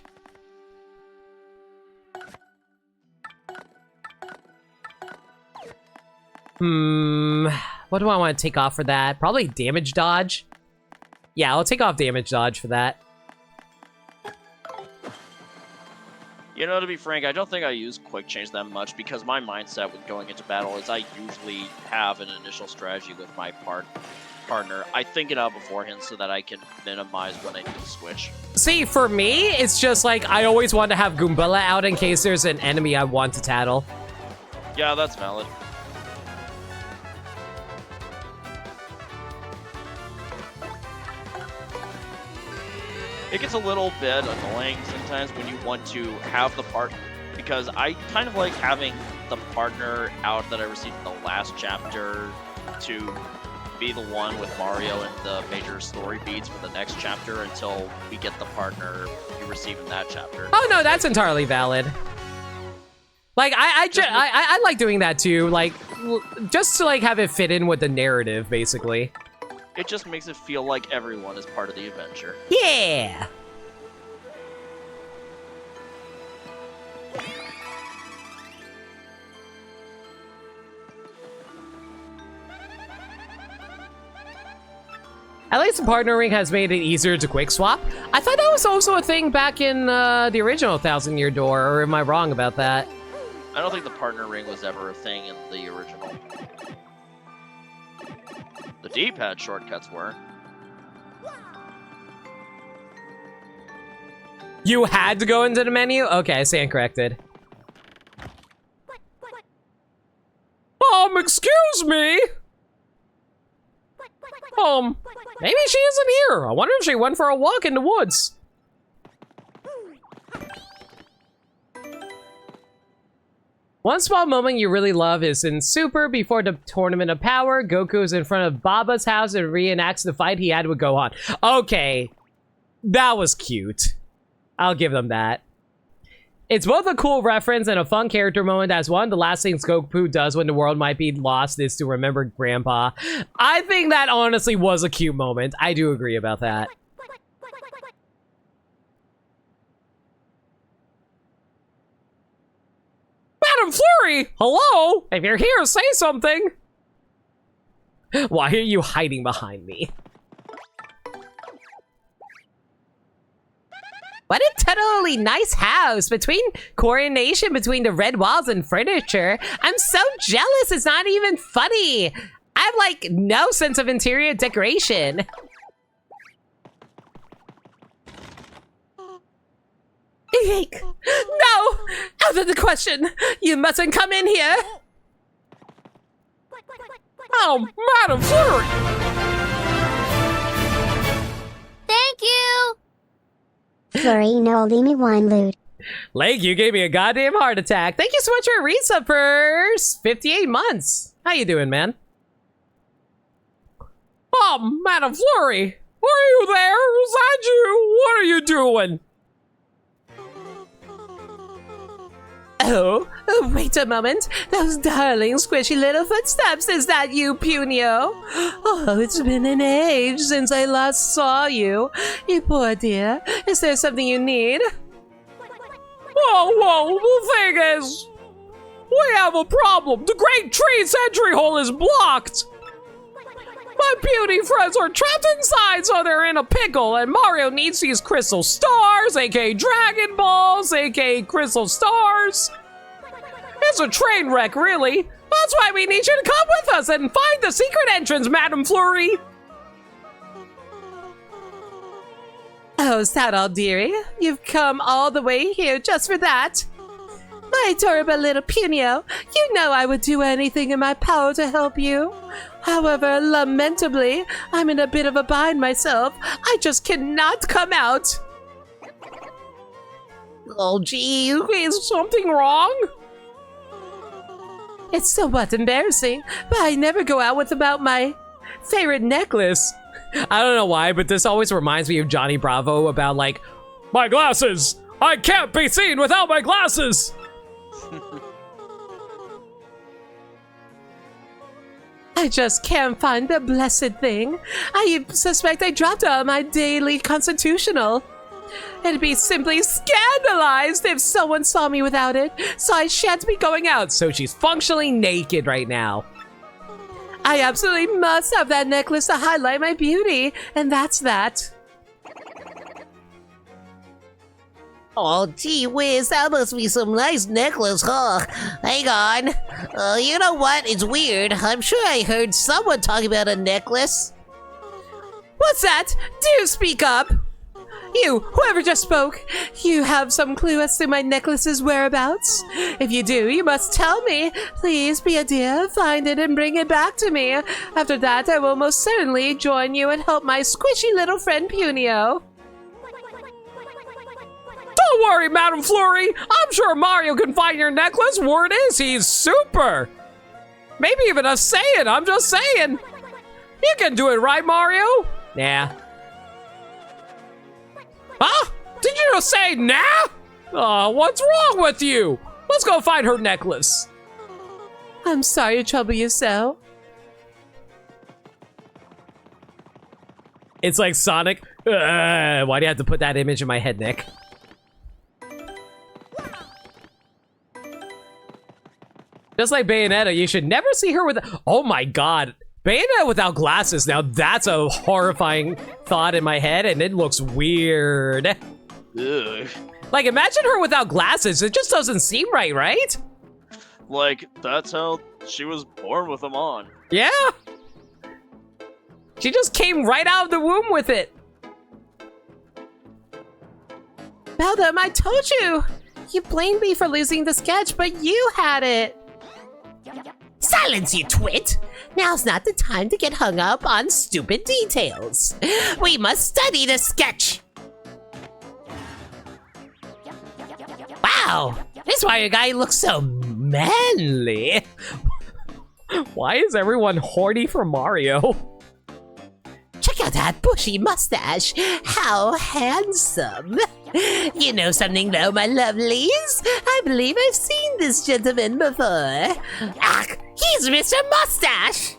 A: What do I want to take off for that? Probably damage dodge. Yeah, I'll take off damage dodge for that.
D: You know, to be frank, I don't think I use quick change that much because my mindset when going into battle is I usually have an initial strategy with my partner. I think it out beforehand so that I can minimize when I need to switch.
A: See, for me, it's just like I always want to have Goombella out in case there's an enemy I want to tattle.
D: Yeah, that's valid. It gets a little bit annoying sometimes when you want to have the part, because I kind of like having the partner out that I received in the last chapter to be the one with Mario and the major story beats for the next chapter until we get the
A: partner
D: we received in that chapter.
A: Oh no, that's entirely valid. Like I like doing that too, like just to like have it fit in with the narrative, basically.
D: It just makes it feel like everyone is part of the adventure.
A: Yeah. At least the partner ring has made it easier to quick swap. I thought that was also a thing back in the original 1000-Year Door, or am I wrong about that?
D: I don't think the partner ring was ever a thing in the original. The D-pad shortcuts were.
A: You had to go into the menu? Okay, I stand corrected. Excuse me? Maybe she isn't here. I wonder if she went for a walk in the woods. One small moment you really love is in Super, before the Tournament of Power, Goku is in front of Baba's house and reenacts the fight he had with Gohan. Okay, that was cute. I'll give them that. It's both a cool reference and a fun character moment, as one of the last things Goku does when the world might be lost is to remember Grandpa. I think that honestly was a cute moment. I do agree about that. Madam Flurry! Hello? If you're here, say something! Why are you hiding behind me?
B: What a totally nice house. Coordination between the red walls and furniture. I'm so jealous, it's not even funny. I have like no sense of interior decoration. Eek. No! Out of the question! You mustn't come in here!
A: Oh, Madam Flurry!
G: Thank you! Flurry, no, leave me one loot.
A: Lake, you gave me a goddamn heart attack. Thank you so much for a resub for 58 months. How you doing, man? Oh, Madam Flurry! Are you there? Is that you? What are you doing?
B: Oh, wait a moment. Those darling squishy little footsteps. Is that you, Punio? Oh, it's been an age since I last saw you. You poor dear. Is there something you need?
A: Whoa, the thing is, we have a problem. The Great Tree's entry hole is blocked. My beauty friends are trapped inside, so they're in a pickle, and Mario needs these crystal stars, aka Dragon Balls, aka Crystal Stars. It's a train wreck, really. That's why we need you to come with us and find the secret entrance, Madam Flurry.
B: Oh, is that all, dearie? You've come all the way here just for that? My adorable little Punio, you know I would do anything in my power to help you. However, lamentably, I'm in a bit of a bind myself. I just cannot come out.
A: Oh, gee, is something wrong?
B: It's somewhat embarrassing, but I never go out without my favorite necklace.
A: I don't know why, but this always reminds me of Johnny Bravo about, like, my glasses! I can't be seen without my glasses!
B: I just can't find the blessed thing. I suspect I dropped it on my daily constitutional. I'd be simply scandalized if someone saw me without it, so I shan't be going out.
A: So she's functionally naked right now.
B: I absolutely must have that necklace to highlight my beauty, and that's that. Oh, gee whiz, that must be some nice necklace, huh? Hang on. You know what? It's weird. I'm sure I heard someone talking about a necklace.
A: What's that? Do speak up! You, whoever just spoke, you have some clue as to my necklace's whereabouts? If you do, you must tell me. Please be a dear, find it and bring it back to me. After that, I will most certainly join you and help my squishy little friend Punio. Don't worry, Madam Flurry. I'm sure Mario can find your necklace. Word is, he's super. Maybe even a Saiyan, I'm just saying. You can do it, right, Mario? Nah. Huh? Did you just say nah? Oh, what's wrong with you? Let's go find her necklace. I'm sorry to trouble you so. It's like Sonic. Why do you have to put that image in my head, Nick? Just like Bayonetta, you should never see her with. Oh my god. Bayonetta without glasses, now that's a horrifying thought in my head, and it looks weird.
D: Ugh.
A: Like, imagine her without glasses. It just doesn't seem right, right?
D: Like, that's how she was born with them on.
A: Yeah. She just came right out of the womb with it. Beldum, I told you. You blamed me for losing the sketch, but you had it.
B: Silence, you twit! Now's not the time to get hung up on stupid details. We must study the sketch. Wow, this Wario guy looks so manly.
A: Why is everyone horny for Mario?
B: Check out that bushy mustache. How handsome. You know something though, my lovelies? I believe I've seen this gentleman before. Ah, he's Mr. Mustache.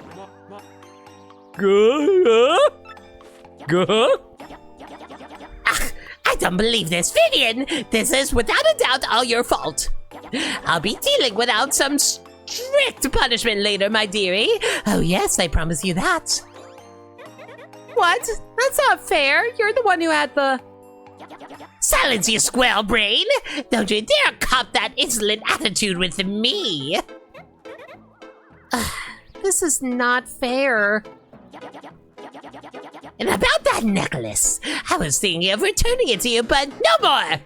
A: Good.
B: I don't believe this, Vivian. This is without a doubt all your fault. I'll be dealing without some strict punishment later, my dearie. Oh yes, I promise you that.
A: What? That's not fair. You're the one who had the...
B: Silence, you squirrel brain! Don't you dare cop that insolent attitude with me!
A: This is not fair.
B: And about that necklace, I was thinking of returning it to you, but no more!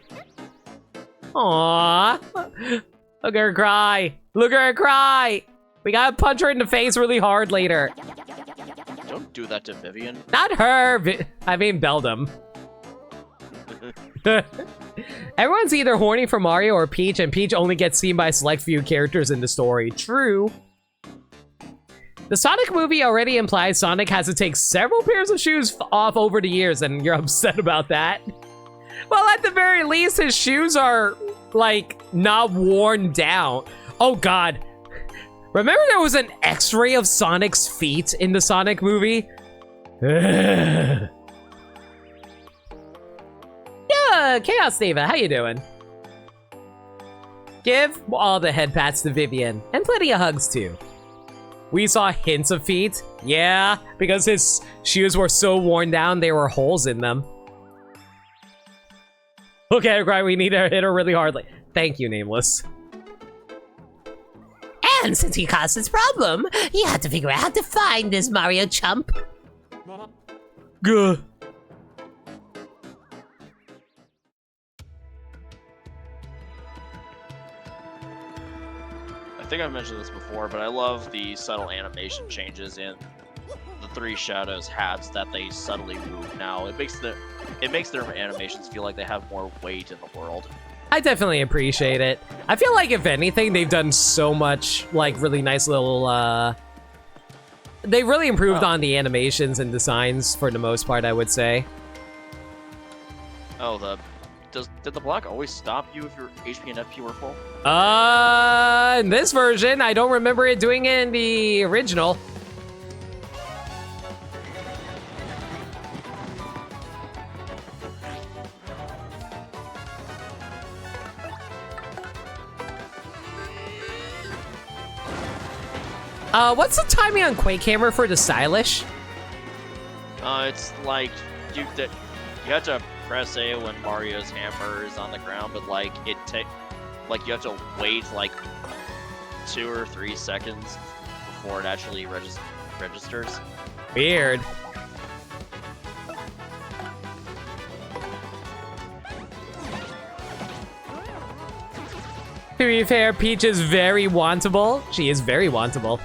A: Aww. Look at her cry. Look at her cry. We gotta punch her in the face really hard later.
D: Don't do that to Vivian.
A: Not her. I mean Beldum. Everyone's either horny for Mario or Peach, and Peach only gets seen by a select few characters in the story. True. The Sonic movie already implies Sonic has to take several pairs of shoes off over the years, and you're upset about that? Well, at the very least, his shoes are, like, not worn down. Oh, God. Remember there was an x-ray of Sonic's feet in the Sonic movie? Yeah, Chaos Diva, how you doing? Give all the head pats to Vivian, and plenty of hugs, too. We saw hints of feet. Yeah, because his shoes were so worn down, there were holes in them. Okay, right, we need to hit her really hard. Thank you, Nameless.
B: And since he caused this problem, you have to figure out how to find this Mario chump.
A: Good.
D: I think I've mentioned this before, but I love the subtle animation changes in the Three Shadows hats that they subtly move now. It makes their animations feel like they have more weight in the world.
A: I definitely appreciate it. I feel like if anything, they've done so much, like, really nice little, they really improved on the animations and designs for the most part, I would say.
D: Oh, did the block always stop you if your HP and FP were full?
A: In this version, I don't remember it doing it in the original. What's the timing on Quake Hammer for the stylish?
D: It's like you have to press A when Mario's hammer is on the ground, but like you have to wait like 2 or 3 seconds before it actually registers.
A: Weird. To be fair, Peach is very wantable. She is very wantable.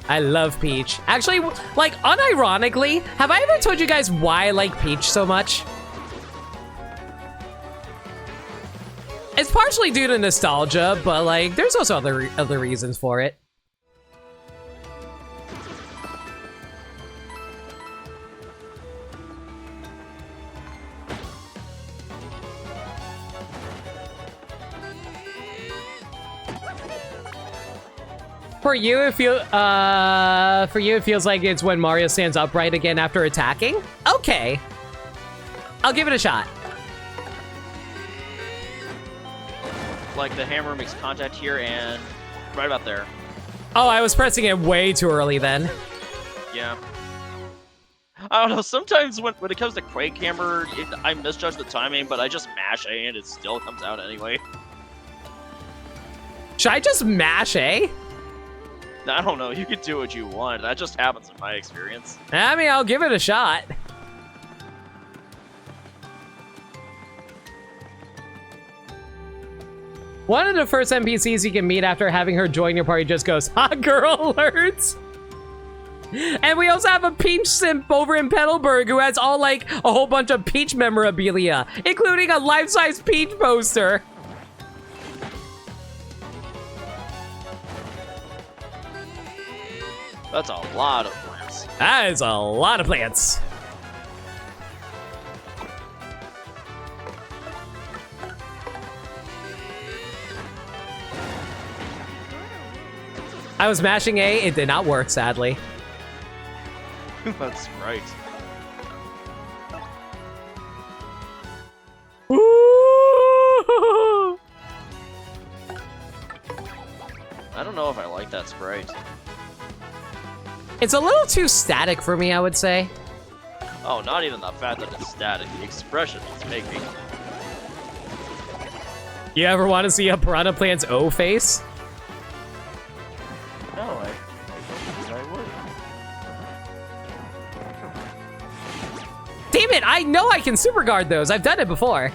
A: I love Peach. Actually, like, unironically, have I ever told you guys why I like Peach so much? It's partially due to nostalgia, but, like, there's also other reasons for it. For you, it feels like it's when Mario stands upright again after attacking. Okay, I'll give it a shot.
D: Like the hammer makes contact here and right about there.
A: Oh, I was pressing it way too early then.
D: Yeah. I don't know. Sometimes when it comes to Quake Hammer, I misjudge the timing, but I just mash A and it still comes out anyway.
A: Should I just mash A?
D: I don't know. You could do what you want. That just happens in my experience.
A: I mean, I'll give it a shot. One of the first NPCs you can meet after having her join your party just goes, hot girl alerts. And we also have a Peach simp over in Petalburg who has all like a whole bunch of Peach memorabilia, including a life-size Peach poster.
D: That's a lot of plants.
A: That is a lot of plants. I was mashing A, it did not work, sadly.
D: That's right.
A: Ooh!
D: I don't know if I like that sprite.
A: It's a little too static for me, I would say.
D: Oh, not even the fact that it's static. The expression it's making.
A: You ever want to see a Piranha Plant's O face?
D: No, I would.
A: Damn it, I know I can super guard those. I've done it before.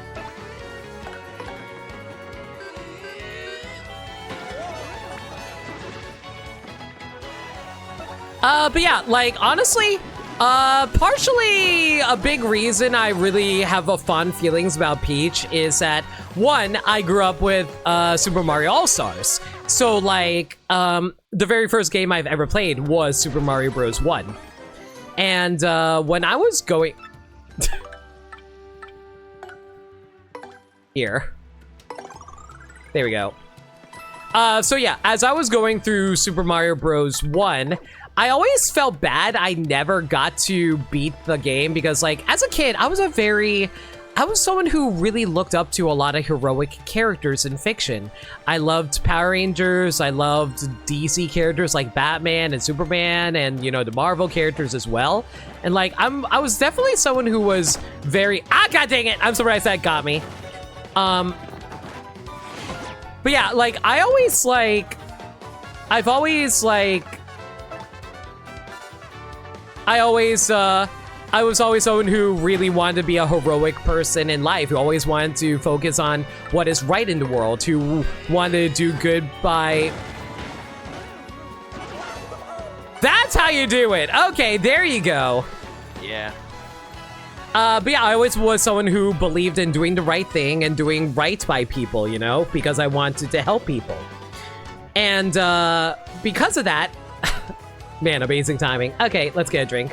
A: But yeah, like, honestly, partially a big reason I really have a fond feelings about Peach is that, one, I grew up with Super Mario All-Stars. So, like, the very first game I've ever played was Super Mario Bros. 1. And when I was going... Here. There we go. So yeah, as I was going through Super Mario Bros. 1, I always felt bad I never got to beat the game because, like, as a kid, I was someone who really looked up to a lot of heroic characters in fiction. I loved Power Rangers, I loved DC characters like Batman and Superman and, you know, the Marvel characters as well. And, like, I was definitely someone who was very... Ah, god dang it! I'm surprised that got me. But yeah, like, I was always someone who really wanted to be a heroic person in life, who always wanted to focus on what is right in the world, who wanted to do good by... That's how you do it! Okay, there you go.
D: Yeah.
A: But yeah, I always was someone who believed in doing the right thing and doing right by people, you know, because I wanted to help people. And because of that, man, amazing timing. Okay, let's get a drink.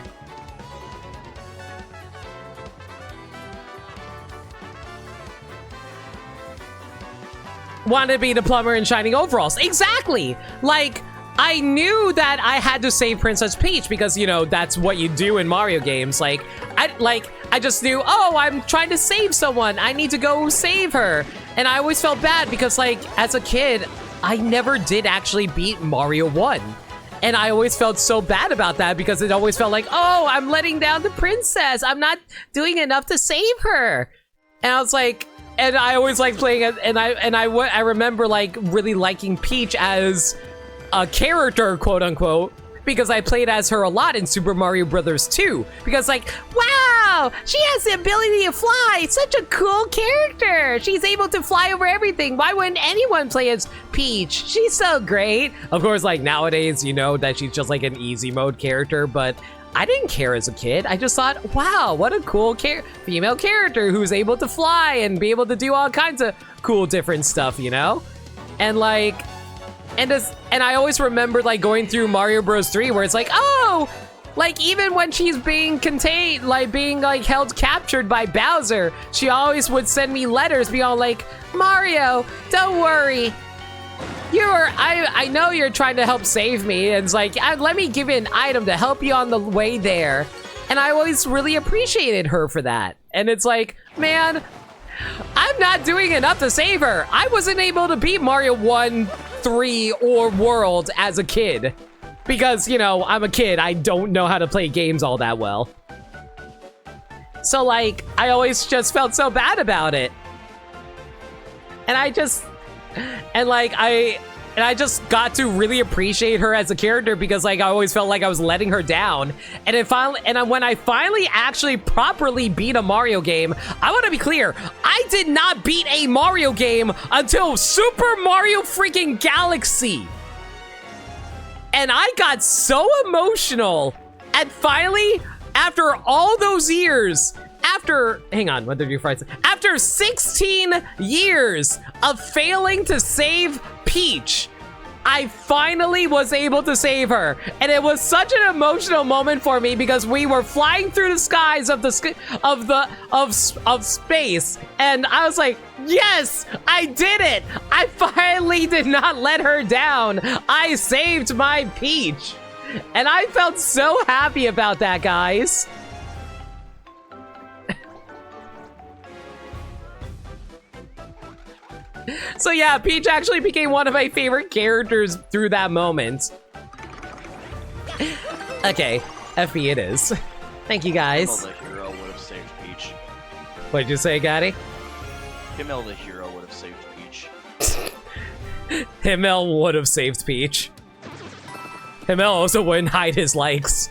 A: Wanted to be the plumber in shining overalls. Exactly! Like, I knew that I had to save Princess Peach because, you know, that's what you do in Mario games. Like, I just knew, oh, I'm trying to save someone. I need to go save her. And I always felt bad because, like, as a kid, I never did actually beat Mario 1. And I always felt so bad about that because it always felt like, oh, I'm letting down the princess. I'm not doing enough to save her. And I was like, and I always liked playing it. And I remember like really liking Peach as a character, quote unquote, because I played as her a lot in Super Mario Brothers 2. Because like, wow, she has the ability to fly. Such a cool character. She's able to fly over everything. Why wouldn't anyone play as Peach? She's so great. Of course, like nowadays, you know that she's just like an easy mode character, but I didn't care as a kid. I just thought, wow, what a cool female character who's able to fly and be able to do all kinds of cool different stuff, you know? And like, and I always remember like going through Mario Bros 3 where it's like, oh, like even when she's being contained, like being like held captured by Bowser, she always would send me letters, be all like, Mario, don't worry. I know you're trying to help save me. And it's like, let me give you an item to help you on the way there. And I always really appreciated her for that. And it's like, man, I'm not doing enough to save her. I wasn't able to beat Mario 1, 3, or World as a kid. Because, you know, I'm a kid. I don't know how to play games all that well. So, like, I always just felt so bad about it. And I just got to really appreciate her as a character because like I always felt like I was letting her down. And when I finally actually properly beat a Mario game, I want to be clear, I did not beat a Mario game until Super Mario freaking Galaxy. And I got so emotional. And finally, after all those years, after 16 years of failing to save Peach, I finally was able to save her. And it was such an emotional moment for me because we were flying through the skies of space. And I was like, yes, I did it. I finally did not let her down. I saved my Peach. And I felt so happy about that, guys. So yeah, Peach actually became one of my favorite characters through that moment. Okay, FB it is. Thank you guys.
D: The hero would have saved Peach.
A: What did you say, Gaddy?
D: Himmel the hero would have saved Peach.
A: Himmel would have saved Peach. Himmel also wouldn't hide his likes.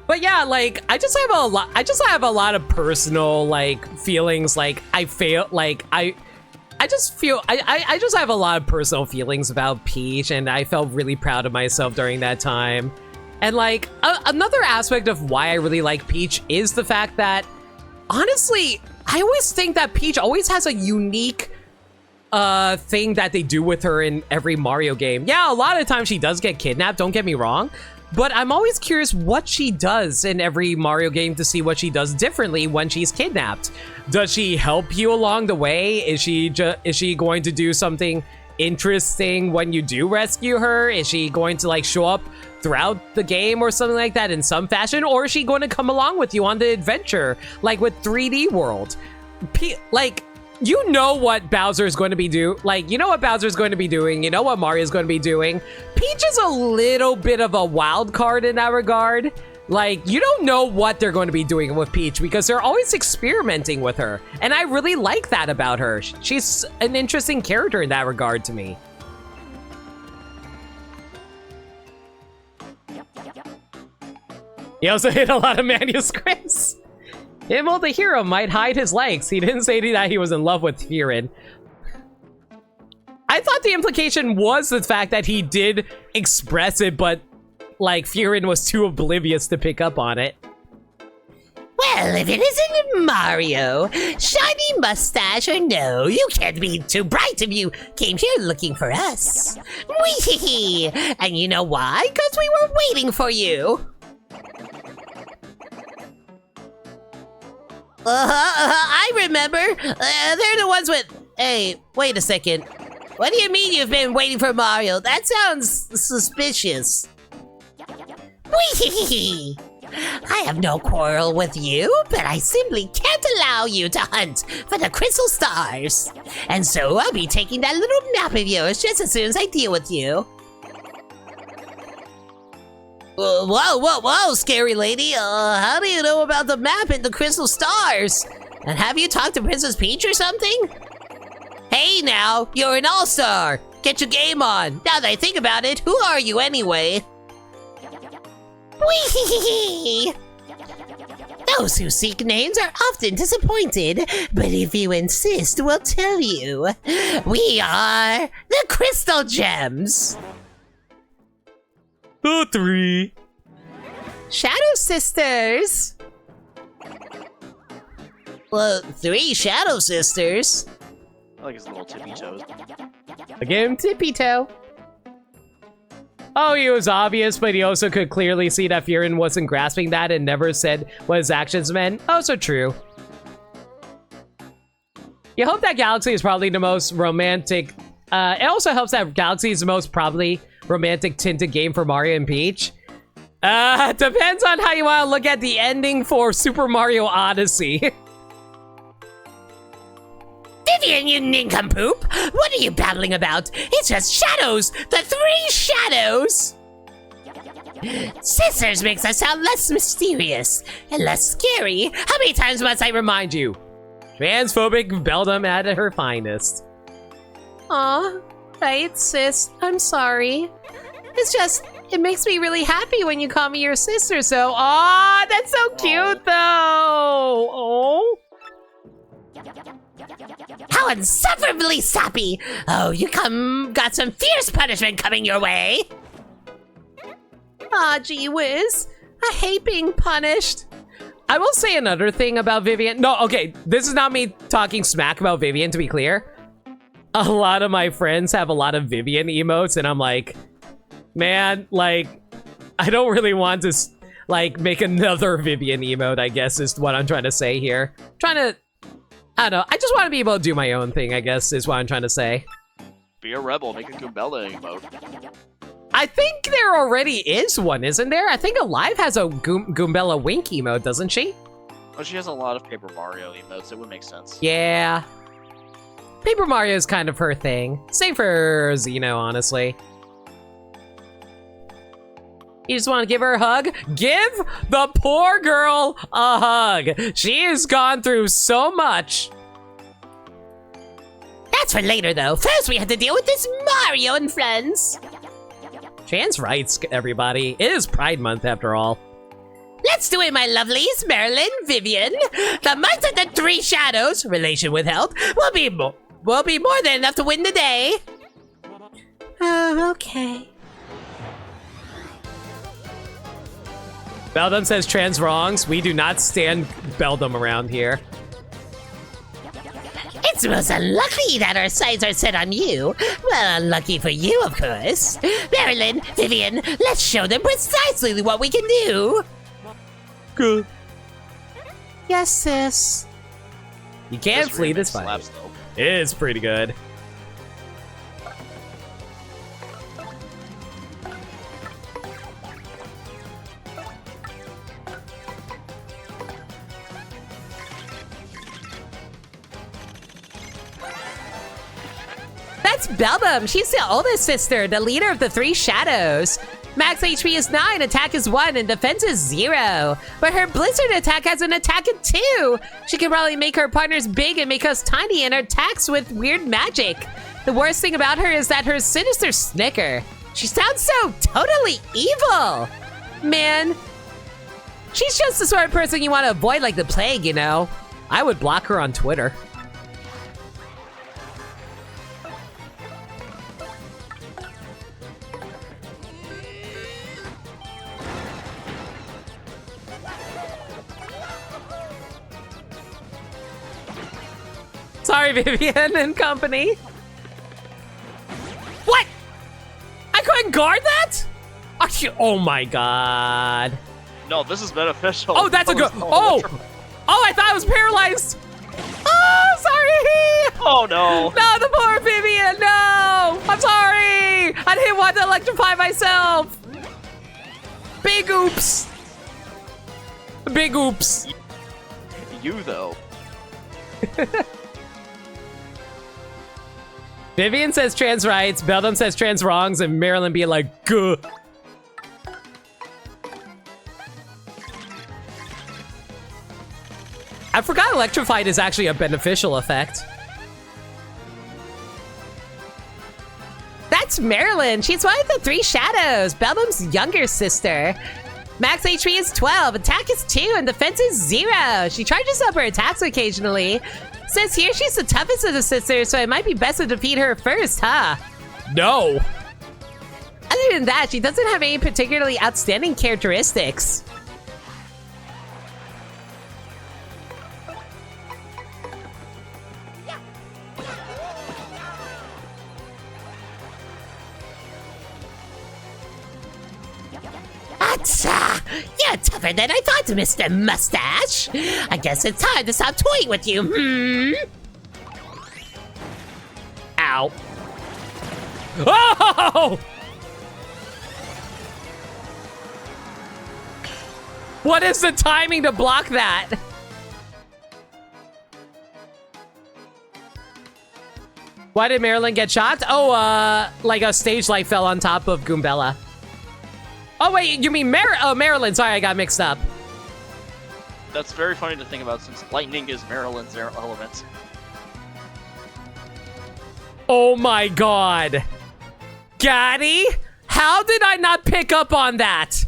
A: But yeah, like I just have a lot of personal like feelings. Like I just have a lot of personal feelings about Peach, and I felt really proud of myself during that time. And like another aspect of why I really like Peach is the fact that honestly, I always think that Peach always has a unique thing that they do with her in every Mario game. Yeah, a lot of times she does get kidnapped, don't get me wrong. But I'm always curious what she does in every Mario game to see what she does differently when she's kidnapped. Does she help you along the way? Is she going to do something interesting when you do rescue her? Is she going to like show up throughout the game or something like that in some fashion? Or is she going to come along with you on the adventure like with 3D World? You know what Bowser's going to be doing. Like, you know what Bowser's going to be doing. You know what Mario's going to be doing. Peach is a little bit of a wild card in that regard. Like, you don't know what they're going to be doing with Peach because they're always experimenting with her. And I really like that about her. She's an interesting character in that regard to me. He also hit a lot of manuscripts. Himmel the hero might hide his likes. He didn't say that he was in love with Firin. I thought the implication was the fact that he did express it, but like Firin was too oblivious to pick up on it.
B: Well, if it isn't Mario, shiny mustache or no, you can't be too bright if you came here looking for us. Wee-hee-hee. And you know why? Because we were waiting for you. I remember. They're the ones with... Hey, wait a second. What do you mean you've been waiting for Mario? That sounds suspicious. Wee-hee-hee.
C: I have no quarrel with you, but I simply can't allow you to hunt for the crystal stars. And so I'll be taking that little nap of yours just as soon as I deal with you. Whoa, scary lady. How do you know about the map and the crystal stars? And have you talked to Princess Peach or something? Hey now, you're an all-star. Get your game on. Now that I think about it, who are you anyway? Whee! Those who seek names are often disappointed, but if you insist, we'll tell you. We are the Crystal Gems.
A: The 3.
B: Shadow Sisters.
C: Well, 3 Shadow Sisters.
D: I like his little tippy toes.
A: Again, tippy toe. Oh, he was obvious, but he also could clearly see that Furin wasn't grasping that and never said what his actions meant. Also true. You hope that Galaxy is probably the most romantic. It also helps that Galaxy is the most probably romantic tinted game for Mario and Peach. Depends on how you want to look at the ending for Super Mario Odyssey.
C: Vivian, you nincompoop! What are you babbling about? It's just shadows! The 3 shadows! Sisters makes us sound less mysterious and less scary.
A: How many times must I remind you? Transphobic Beldum at her finest.
B: Aw, right, sis. I'm sorry. It's just, it makes me really happy when you call me your sister, so... Aw, that's so cute, though! Oh.
C: How insufferably sappy! Oh, you got some fierce punishment coming your way!
B: Aw, gee whiz. I hate being punished.
A: I will say another thing about Vivian. No, okay, this is not me talking smack about Vivian, to be clear. A lot of my friends have a lot of Vivian emotes, and I'm like, man, like, I don't really want to, like, make another Vivian emote, I guess, is what I'm trying to say here. I don't know, I just want to be able to do my own thing, I guess, is what I'm trying to say.
D: Be a rebel, make a Goombella emote.
A: I think there already is one, isn't there? I think Alive has a Goombella Wink emote, doesn't she?
D: Well, she has a lot of Paper Mario emotes, it would make sense.
A: Yeah. Paper Mario is kind of her thing. Same for Xeno, honestly. You just want to give her a hug? Give the poor girl a hug. She has gone through so much.
C: That's for later, though. First, we have to deal with this Mario and friends.
A: Trans rights, everybody. It is Pride Month, after all.
C: Let's do it, my lovelies. Marilyn, Vivian. The month of the 3 shadows, relation withheld, will be more than enough to win the day.
B: Oh, okay.
A: Beldum says trans wrongs. We do not stand Beldum around here.
C: It's most unlucky that our sights are set on you. Well, unlucky for you, of course. Marilyn, Vivian, let's show them precisely what we can do.
A: Good.
B: Yes, sis.
A: You can't
D: This
A: flee
D: remix
A: this fight.
D: slaps, though.
A: It is pretty good.
B: That's Beldum. She's the oldest sister, the leader of the 3 shadows. Max HP is 9, attack is 1, and defense is 0. But her Blizzard attack has an attack of 2. She can probably make her partners big and make us tiny and attacks with weird magic. The worst thing about her is that her sinister snicker. She sounds so totally evil. Man, she's just the sort of person you want to avoid like the plague, you know?
A: I would block her on Twitter. Sorry, Vivian and company. What? I couldn't guard that? Are you? Oh my god.
D: No, this is beneficial.
A: Oh, that's a good. Oh, I thought I was paralyzed. Oh, sorry.
D: Oh no.
A: No, the poor Vivian. No, I'm sorry. I didn't want to electrify myself. Big oops. Big oops.
D: You though.
A: Vivian says trans rights, Beldum says trans wrongs, and Marilyn being like, "Guh." I forgot electrified is actually a beneficial effect.
B: That's Marilyn. She's one of the three shadows, Beldum's younger sister. Max HP is 12, attack is 2, and defense is 0. She charges up her attacks occasionally. Says here she's the toughest of the sisters, so it might be best to defeat her first, huh?
A: No.
B: Other than that, she doesn't have any particularly outstanding characteristics. You're tougher than I thought, Mr. Mustache. I guess it's time to stop toying with you,
A: Ow. Oh! What is the timing to block that? Why did Marilyn get shocked? Oh, like a stage light fell on top of Goombella. Oh, wait, you mean Marilyn. Sorry, I got mixed up.
D: That's very funny to think about since lightning is Marilyn's element.
A: Oh my god. Gaddy? How did I not pick up on that?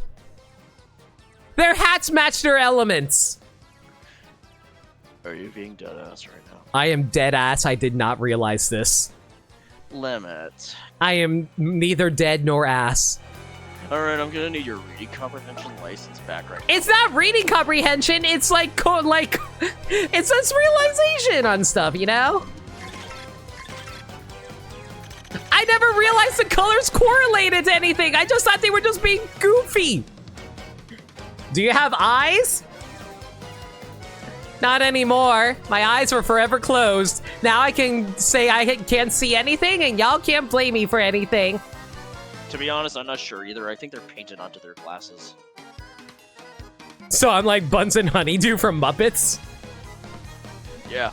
A: Their hats match their elements.
D: Are you being dead ass right now?
A: I am dead ass. I did not realize this.
D: Limit.
A: I am neither dead nor ass.
D: Alright, I'm gonna need your reading comprehension license back right now.
A: It's not reading comprehension. It's like, it's this realization on stuff, you know? I never realized the colors correlated to anything. I just thought they were just being goofy. Do you have eyes? Not anymore. My eyes were forever closed. Now I can say I can't see anything, and y'all can't blame me for anything.
D: To be honest, I'm not sure either. I think they're painted onto their glasses.
A: So I'm like Buns and Honeydew from Muppets?
D: Yeah.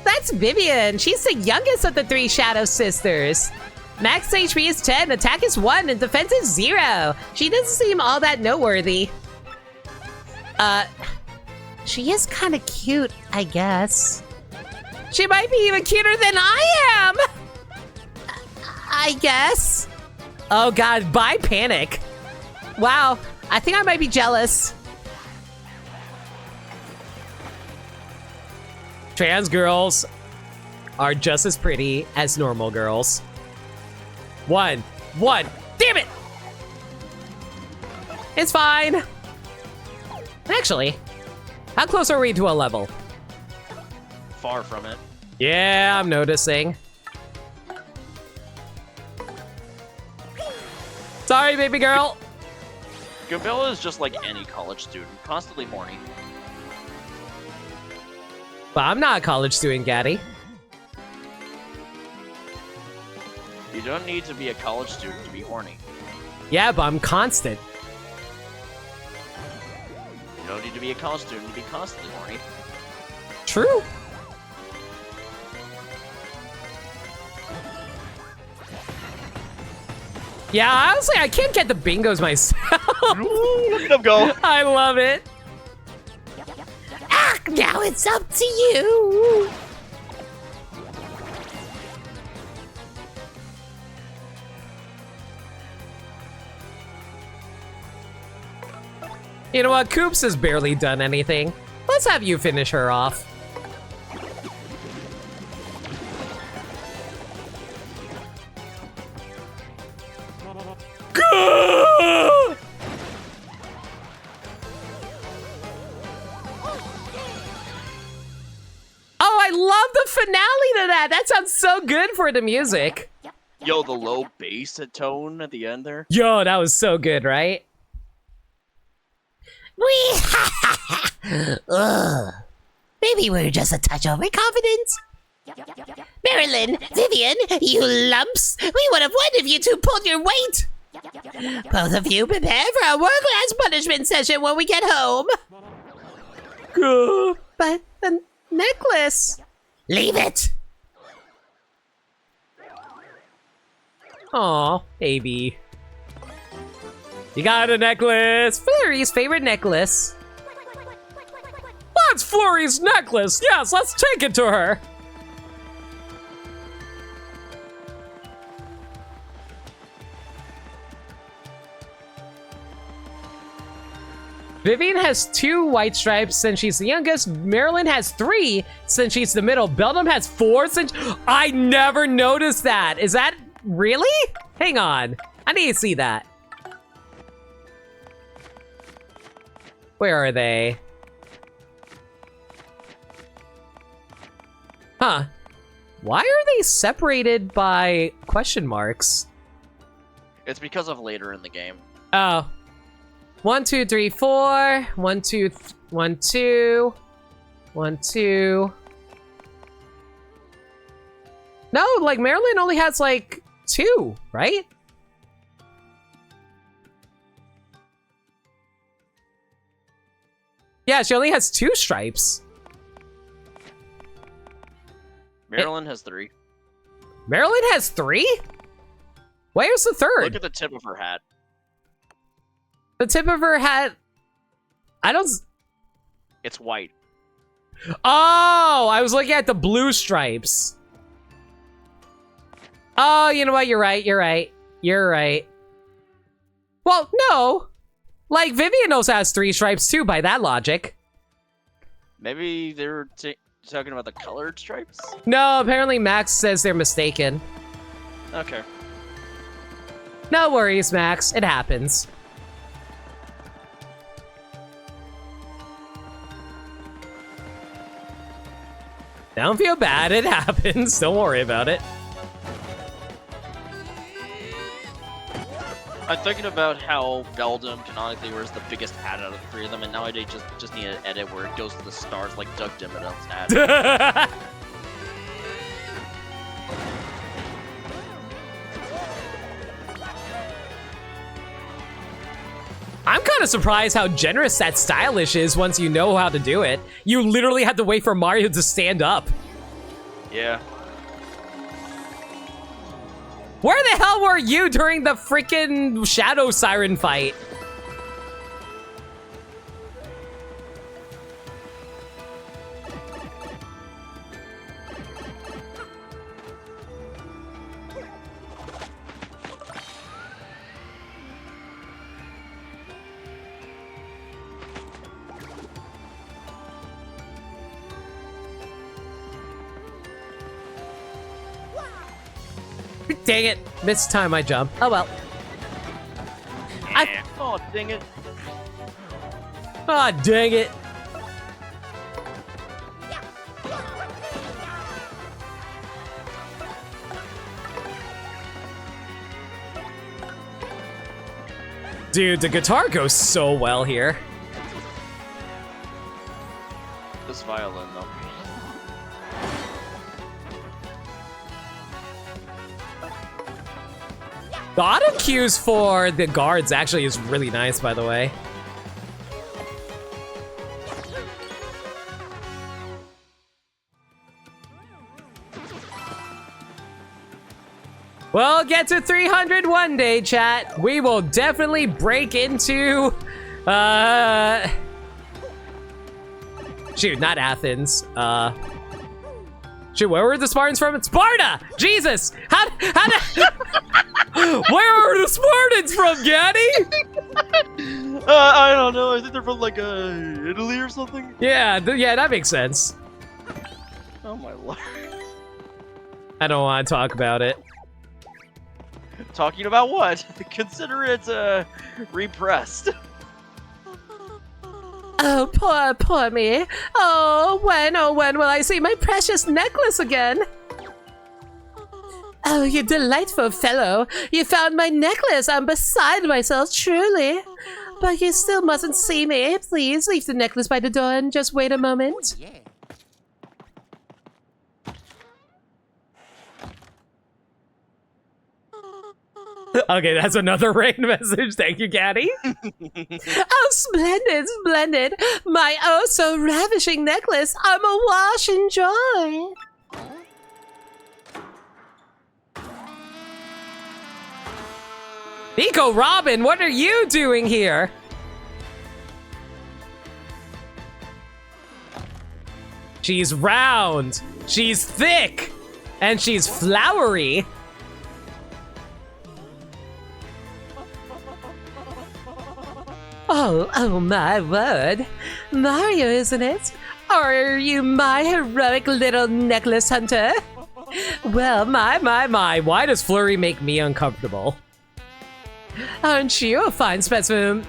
B: That's Vivian. She's the youngest of the three Shadow sisters. Max HP is 10, attack is 1, and defense is 0. She doesn't seem all that noteworthy. She is kind of cute, I guess. She might be even cuter than I am! I guess.
A: Oh god, bye Panic.
B: Wow, I think I might be jealous.
A: Trans girls are just as pretty as normal girls. One. Damn it! It's fine. Actually, how close are we to a level?
D: Far from it.
A: Yeah, I'm noticing. Sorry, baby girl.
D: Goombella is just like any college student, constantly horny.
A: But I'm not a college student, Gaddy.
D: You don't need to be a college student to be horny.
A: Yeah, but I'm constant.
D: You don't need to be a college student to be constantly horny.
A: True. Yeah, honestly, I can't get the bingos myself.
D: Look at him go.
A: I love it.
B: Ah, now it's up to you.
A: You know what? Koops has barely done anything. Let's have you finish her off. Oh, I love the finale to that. That sounds so good for the music.
D: Yo, the low bass tone at the end there.
A: Yo, that was so good, right?
B: Ugh. Maybe we're just a touch overconfident. Marilyn, Vivian, you lumps. We would have won if you two pulled your weight. Both of you prepare for a world-class punishment session when we get home. But the necklace.
C: Leave it!
A: Aw, baby. You got a necklace!
B: Flurry's favorite necklace.
A: That's Flurry's necklace! Yes, let's take it to her! Vivian has 2 white stripes since she's the youngest. Marilyn has 3 since she's the middle. Beldam has 4 since... I never noticed that! Is that... really? Hang on. I need to see that. Where are they? Huh. Why are they separated by question marks?
D: It's because of later in the game.
A: Oh. 1, 2, 3, 4. 1, 2, 1, 2. 1, 2. No, like Marilyn only has like 2, right? Yeah, she only has 2 stripes.
D: Marilyn has 3.
A: Marilyn has 3? Where's the 3rd?
D: Look at the tip of her hat.
A: The tip of her hat. I don't.
D: It's white.
A: Oh, I was looking at the blue stripes. Oh, you know what? You're right. You're right. You're right. Well, no. Like, Vivian also has 3 stripes too, by that logic.
D: Maybe they were talking about the colored stripes?
A: No, apparently Max says they're mistaken.
D: Okay.
A: No worries, Max. It happens. Don't feel bad. It happens. Don't worry about it.
D: I'm thinking about how Beldam canonically wears the biggest hat out of the 3 of them, and now I just need an edit where it goes to the stars like Doug Dimmadum's hat.
A: I'm kind of surprised how generous that stylish is once you know how to do it. You literally had to wait for Mario to stand up.
D: Yeah.
A: Where the hell were you during the freaking Shadow Siren fight? Dang it, missed time I jump. Oh well.
D: Oh, dang it.
A: Ah, dang it. Dude, the guitar goes so well here.
D: This violin, though.
A: The auto cues for the guards actually is really nice, by the way. We'll get to 300 one day, chat. We will definitely break into, shoot, not Athens. Shoot, where were the Spartans from? Sparta! Jesus! How where are the Spartans from, Gaddy?
D: I don't know. I think they're from like Italy or something.
A: Yeah, yeah, that makes sense.
D: Oh my lord.
A: I don't want to talk about it.
D: Talking about what? Consider it repressed.
B: Oh, poor me. Oh, when will I see my precious necklace again? Oh, you delightful fellow. You found my necklace. I'm beside myself, truly. But you still mustn't see me. Please leave the necklace by the door and just wait a moment.
A: Okay, that's another rain message. Thank you, Gaddy.
B: Oh, splendid, splendid. My oh so ravishing necklace. I'm awash in joy.
A: Nico Robin, what are you doing here? She's round, she's thick, and she's flowery.
B: Oh my word. Mario, isn't it? Are you my heroic little necklace hunter?
A: Well, my, why does Flurry make me uncomfortable?
B: Aren't you a fine specimen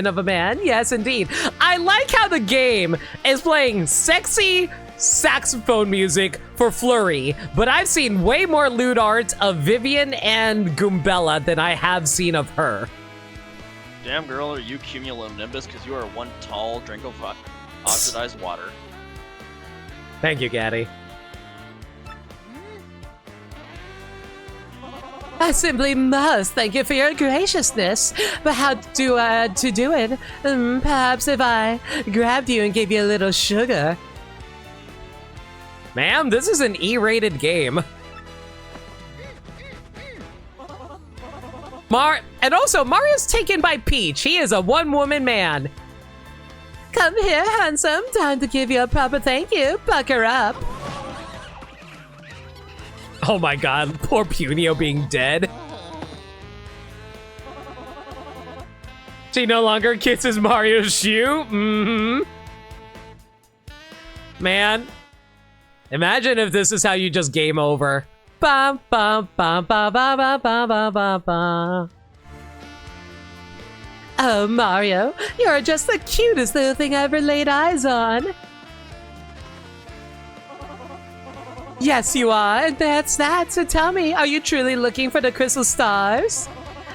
B: of a man?
A: Yes, indeed. I like how the game is playing sexy saxophone music for Flurry, but I've seen way more lewd art of Vivian and Goombella than I have seen of her.
D: Damn girl, are you cumulonimbus because you are one tall drink of oxidized water.
A: Thank you, Gaddy.
B: I simply must thank you for your graciousness. But how to do it? Perhaps if I grabbed you and gave you a little sugar.
A: Ma'am, this is an E-rated game. And also, Mario's taken by Peach. He is a one-woman man.
B: Come here, handsome. Time to give you a proper thank you. Pucker up.
A: Oh my god, poor Punio being dead. She no longer kisses Mario's shoe? Mm-hmm. Man, imagine if this is how you just game over. Bum, bum, bum, bum, bum, bum, bum, bum, bum, bum.
B: Oh, Mario, you're just the cutest little thing I ever laid eyes on. Yes, you are, and that's that. So tell me, are you truly looking for the crystal stars?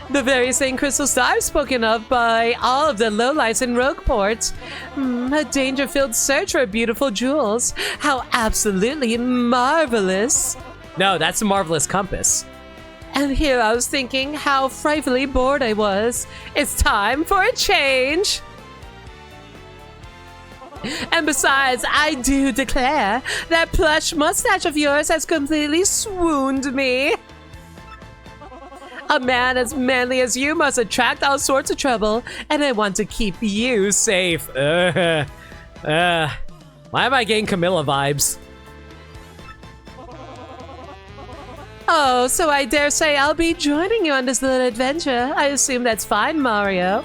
B: The very same crystal stars spoken of by all of the lowlifes in Rogueport. A danger-filled search for beautiful jewels. How absolutely marvelous.
A: No, that's a marvelous compass.
B: And here I was thinking how frightfully bored I was. It's time for a change. And besides, I do declare that plush mustache of yours has completely swooned me. A man as manly as you must attract all sorts of trouble, and I want to keep you safe.
A: Why am I getting Camilla vibes?
B: Oh, so I dare say I'll be joining you on this little adventure. I assume that's fine, Mario.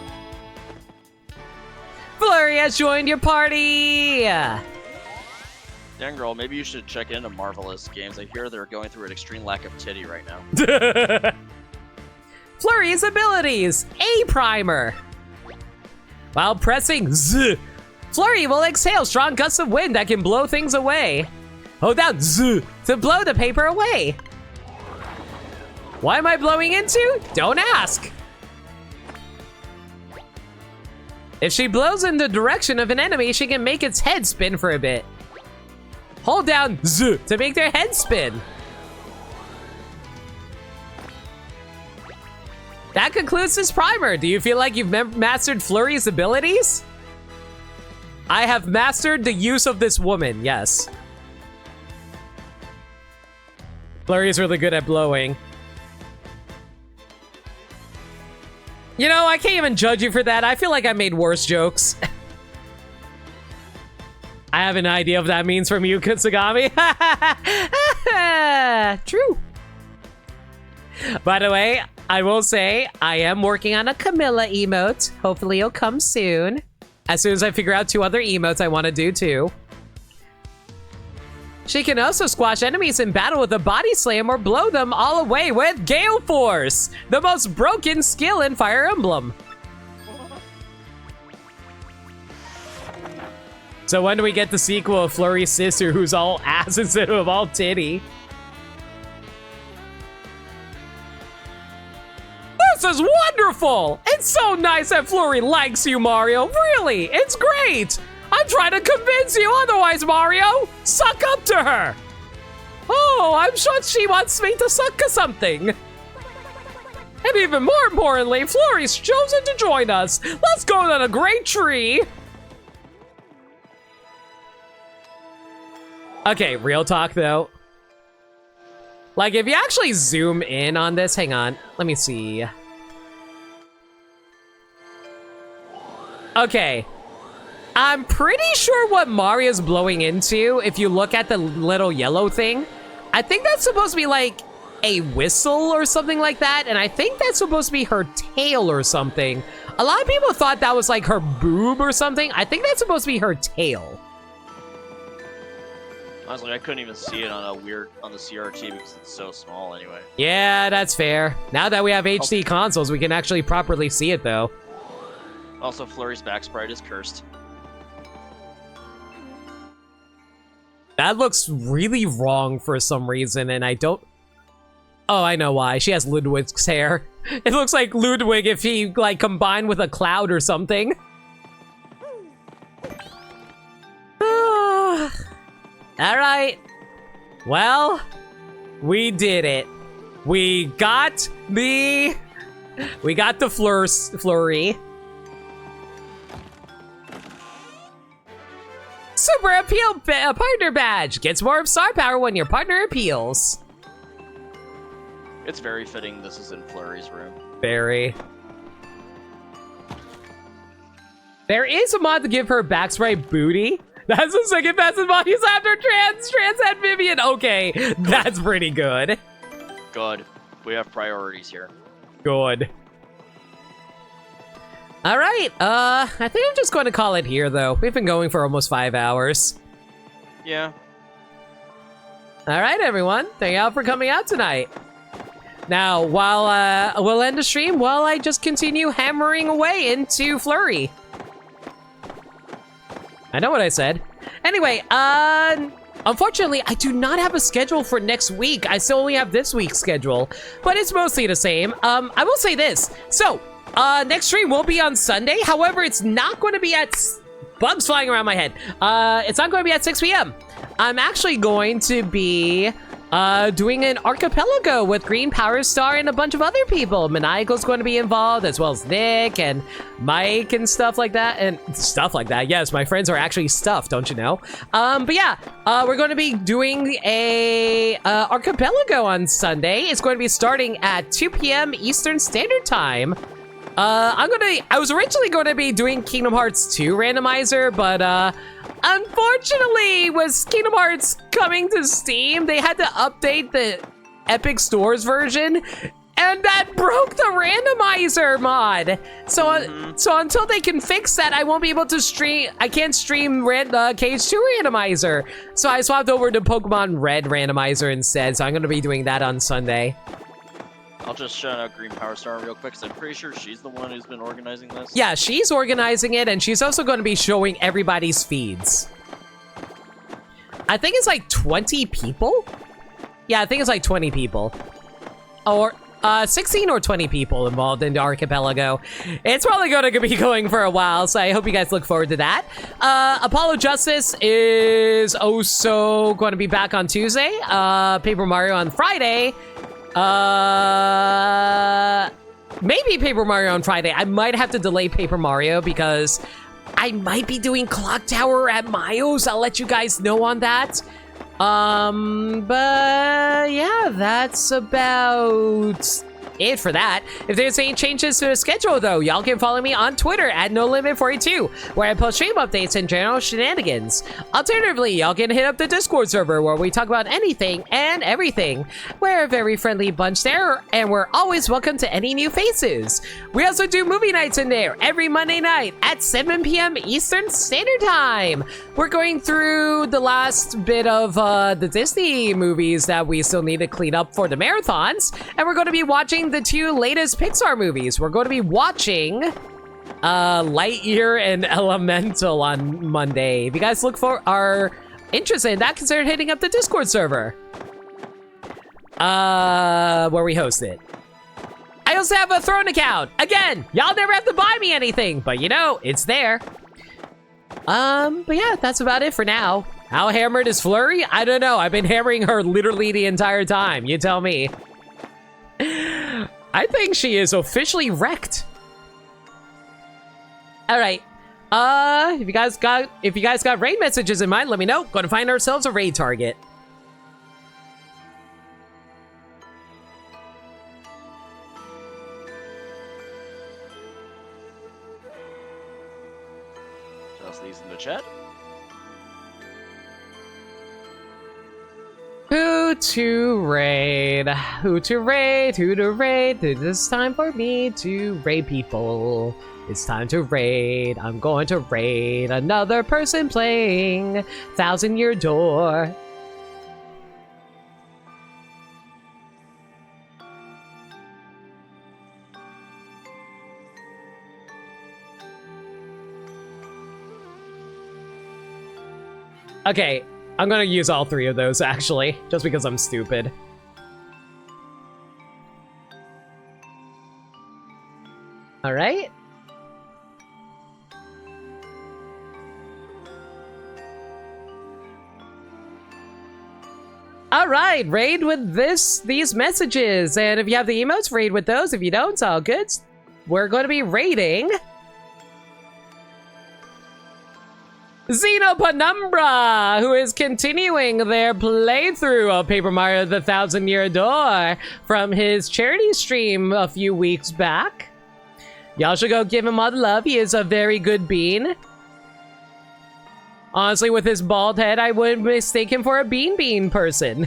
A: Flurry has joined your party!
D: Dang girl, maybe you should check into Marvelous Games. I hear they're going through an extreme lack of titty right now.
A: Flurry's abilities! A primer! While pressing Z, Flurry will exhale strong gusts of wind that can blow things away. Hold down Z to blow the paper away. Why am I blowing into? Don't ask. If she blows in the direction of an enemy, she can make its head spin for a bit. Hold down Z to make their head spin. That concludes this primer. Do you feel like you've mastered Flurry's abilities? I have mastered the use of this woman, yes. Flurry is really good at blowing. You know, I can't even judge you for that. I feel like I made worse jokes. I have an idea of what that means from you, Kutsugami. True. By the way, I will say I am working on a Camilla emote. Hopefully it'll come soon. As soon as I figure out 2 other emotes I want to do too. She can also squash enemies in battle with a body slam or blow them all away with Gale Force, the most broken skill in Fire Emblem. So when do we get the sequel of Flurry's sister who's all ass instead of all titty? This is wonderful! It's so nice that Flurry likes you, Mario. Really, it's great! I'm trying to convince you otherwise, Mario! Suck up to her! Oh, I'm sure she wants me to suck something. And even more importantly, Flurry's chosen to join us. Let's go on a great tree. Okay, real talk though. Like, if you actually zoom in on this, hang on, let me see. Okay. I'm pretty sure what Mario's blowing into, if you look at the little yellow thing, I think that's supposed to be like a whistle or something like that, and I think that's supposed to be her tail or something. A lot of people thought that was like her boob or something. I think that's supposed to be her tail.
D: Honestly, I couldn't even see it on the CRT because it's so small anyway.
A: Yeah, that's fair. Now that we have HD consoles, we can actually properly see it though.
D: Also, Flurry's back sprite is cursed.
A: That looks really wrong for some reason, and I don't... Oh, I know why. She has Ludwig's hair. It looks like Ludwig if he, like, combined with a cloud or something. Alright. Well, we did it. We got the Flurry. Super Appeal Partner Badge. Gets more star power when your partner appeals.
D: It's very fitting this is in Flurry's room.
A: Very. There is a mod to give her backsprite booty. That's the second fastest mod used after Trans Vivian. Okay, that's pretty good.
D: Good. We have priorities here.
A: Good. All right, I think I'm just going to call it here, though. We've been going for almost 5 hours.
D: Yeah.
A: All right, everyone. Thank y'all for coming out tonight. Now, while we'll end the stream, while I just continue hammering away into Flurry. I know what I said. Anyway, unfortunately, I do not have a schedule for next week. I still only have this week's schedule, but it's mostly the same. I will say this. So, next stream will be on Sunday. However, it's not going to be at... Bugs flying around my head. It's not going to be at 6 p.m. I'm actually going to be doing an archipelago with Green Power Star and a bunch of other people. Maniacal's going to be involved, as well as Nick and Mike and stuff like that. Yes, my friends are actually stuffed, don't you know? But yeah, we're going to be doing a archipelago on Sunday. It's going to be starting at 2 p.m. Eastern Standard Time. I was originally going to be doing Kingdom Hearts 2 randomizer, but unfortunately, with Kingdom Hearts coming to Steam, they had to update the Epic Stores version, and that broke the randomizer mod. So until they can fix that, I won't be able to stream. I can't stream KH2 randomizer. So I swapped over to Pokemon Red randomizer instead. So I'm going to be doing that on Sunday.
D: I'll just shout out Green Power Star real quick, because I'm pretty sure she's the one who's been organizing this.
A: Yeah, she's organizing it, and she's also going to be showing everybody's feeds. I think it's like 20 people? Yeah, I think it's like 20 people. Or 16 or 20 people involved in the archipelago. It's probably going to be going for a while, so I hope you guys look forward to that. Apollo Justice is also going to be back on Tuesday. Paper Mario on Friday. Maybe Paper Mario on Friday. I might have to delay Paper Mario because I might be doing Clock Tower at Mayo's. I'll let you guys know on that. But yeah, that's about it for that. If there's any changes to the schedule though, y'all can follow me on Twitter at NoLimit42, where I post stream updates and general shenanigans. Alternatively, y'all can hit up the Discord server where we talk about anything and everything. We're a very friendly bunch there, and we're always welcome to any new faces. We also do movie nights in there every Monday night at 7 p.m. Eastern Standard Time. We're going through the last bit of the Disney movies that we still need to clean up for the marathons, and we're going to be watching the 2 latest Pixar movies. We're going to be watching Lightyear and Elemental on Monday. If you guys are interested in that, consider hitting up the Discord server where we host it. I also have a Throne account. Again, y'all never have to buy me anything, but you know, it's there. But yeah, that's about it for now. How hammered is Flurry? I don't know. I've been hammering her literally the entire time. You tell me. I think she is officially wrecked. All right. If you guys got raid messages in mind, let me know. Gonna find ourselves a raid target.
D: Just these in the chat.
A: Who to raid? Who to raid? Who to raid? It's time for me to raid people. It's time to raid. I'm going to raid another person playing Thousand Year Door. Okay, I'm gonna use all three of those actually, just because I'm stupid. All right. All right, raid with these messages, and if you have the emotes, raid with those. If you don't, it's all good. We're going to be raiding Xenopenumbra, who is continuing their playthrough of Paper Mario: The Thousand Year Door from his charity stream a few weeks back. Y'all should go give him all the love. He is a very good bean. Honestly, with his bald head, I would mistake him for a bean person.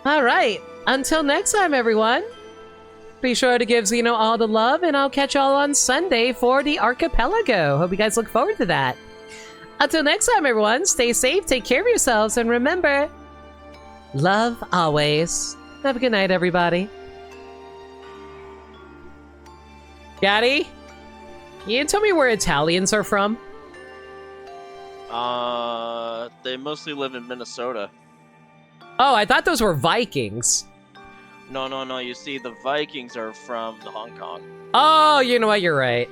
A: All right, until next time, everyone. Be sure to give Xeno all the love, and I'll catch y'all on Sunday for the Archipelago. Hope you guys look forward to that. Until next time, everyone, stay safe, take care of yourselves, and remember, love always. Have a good night, everybody. Gaddy, can you tell me where Italians are from?
D: They mostly live in Minnesota.
A: Oh, I thought those were Vikings.
D: No. You see, the Vikings are from Hong Kong.
A: Oh, you know what? You're right.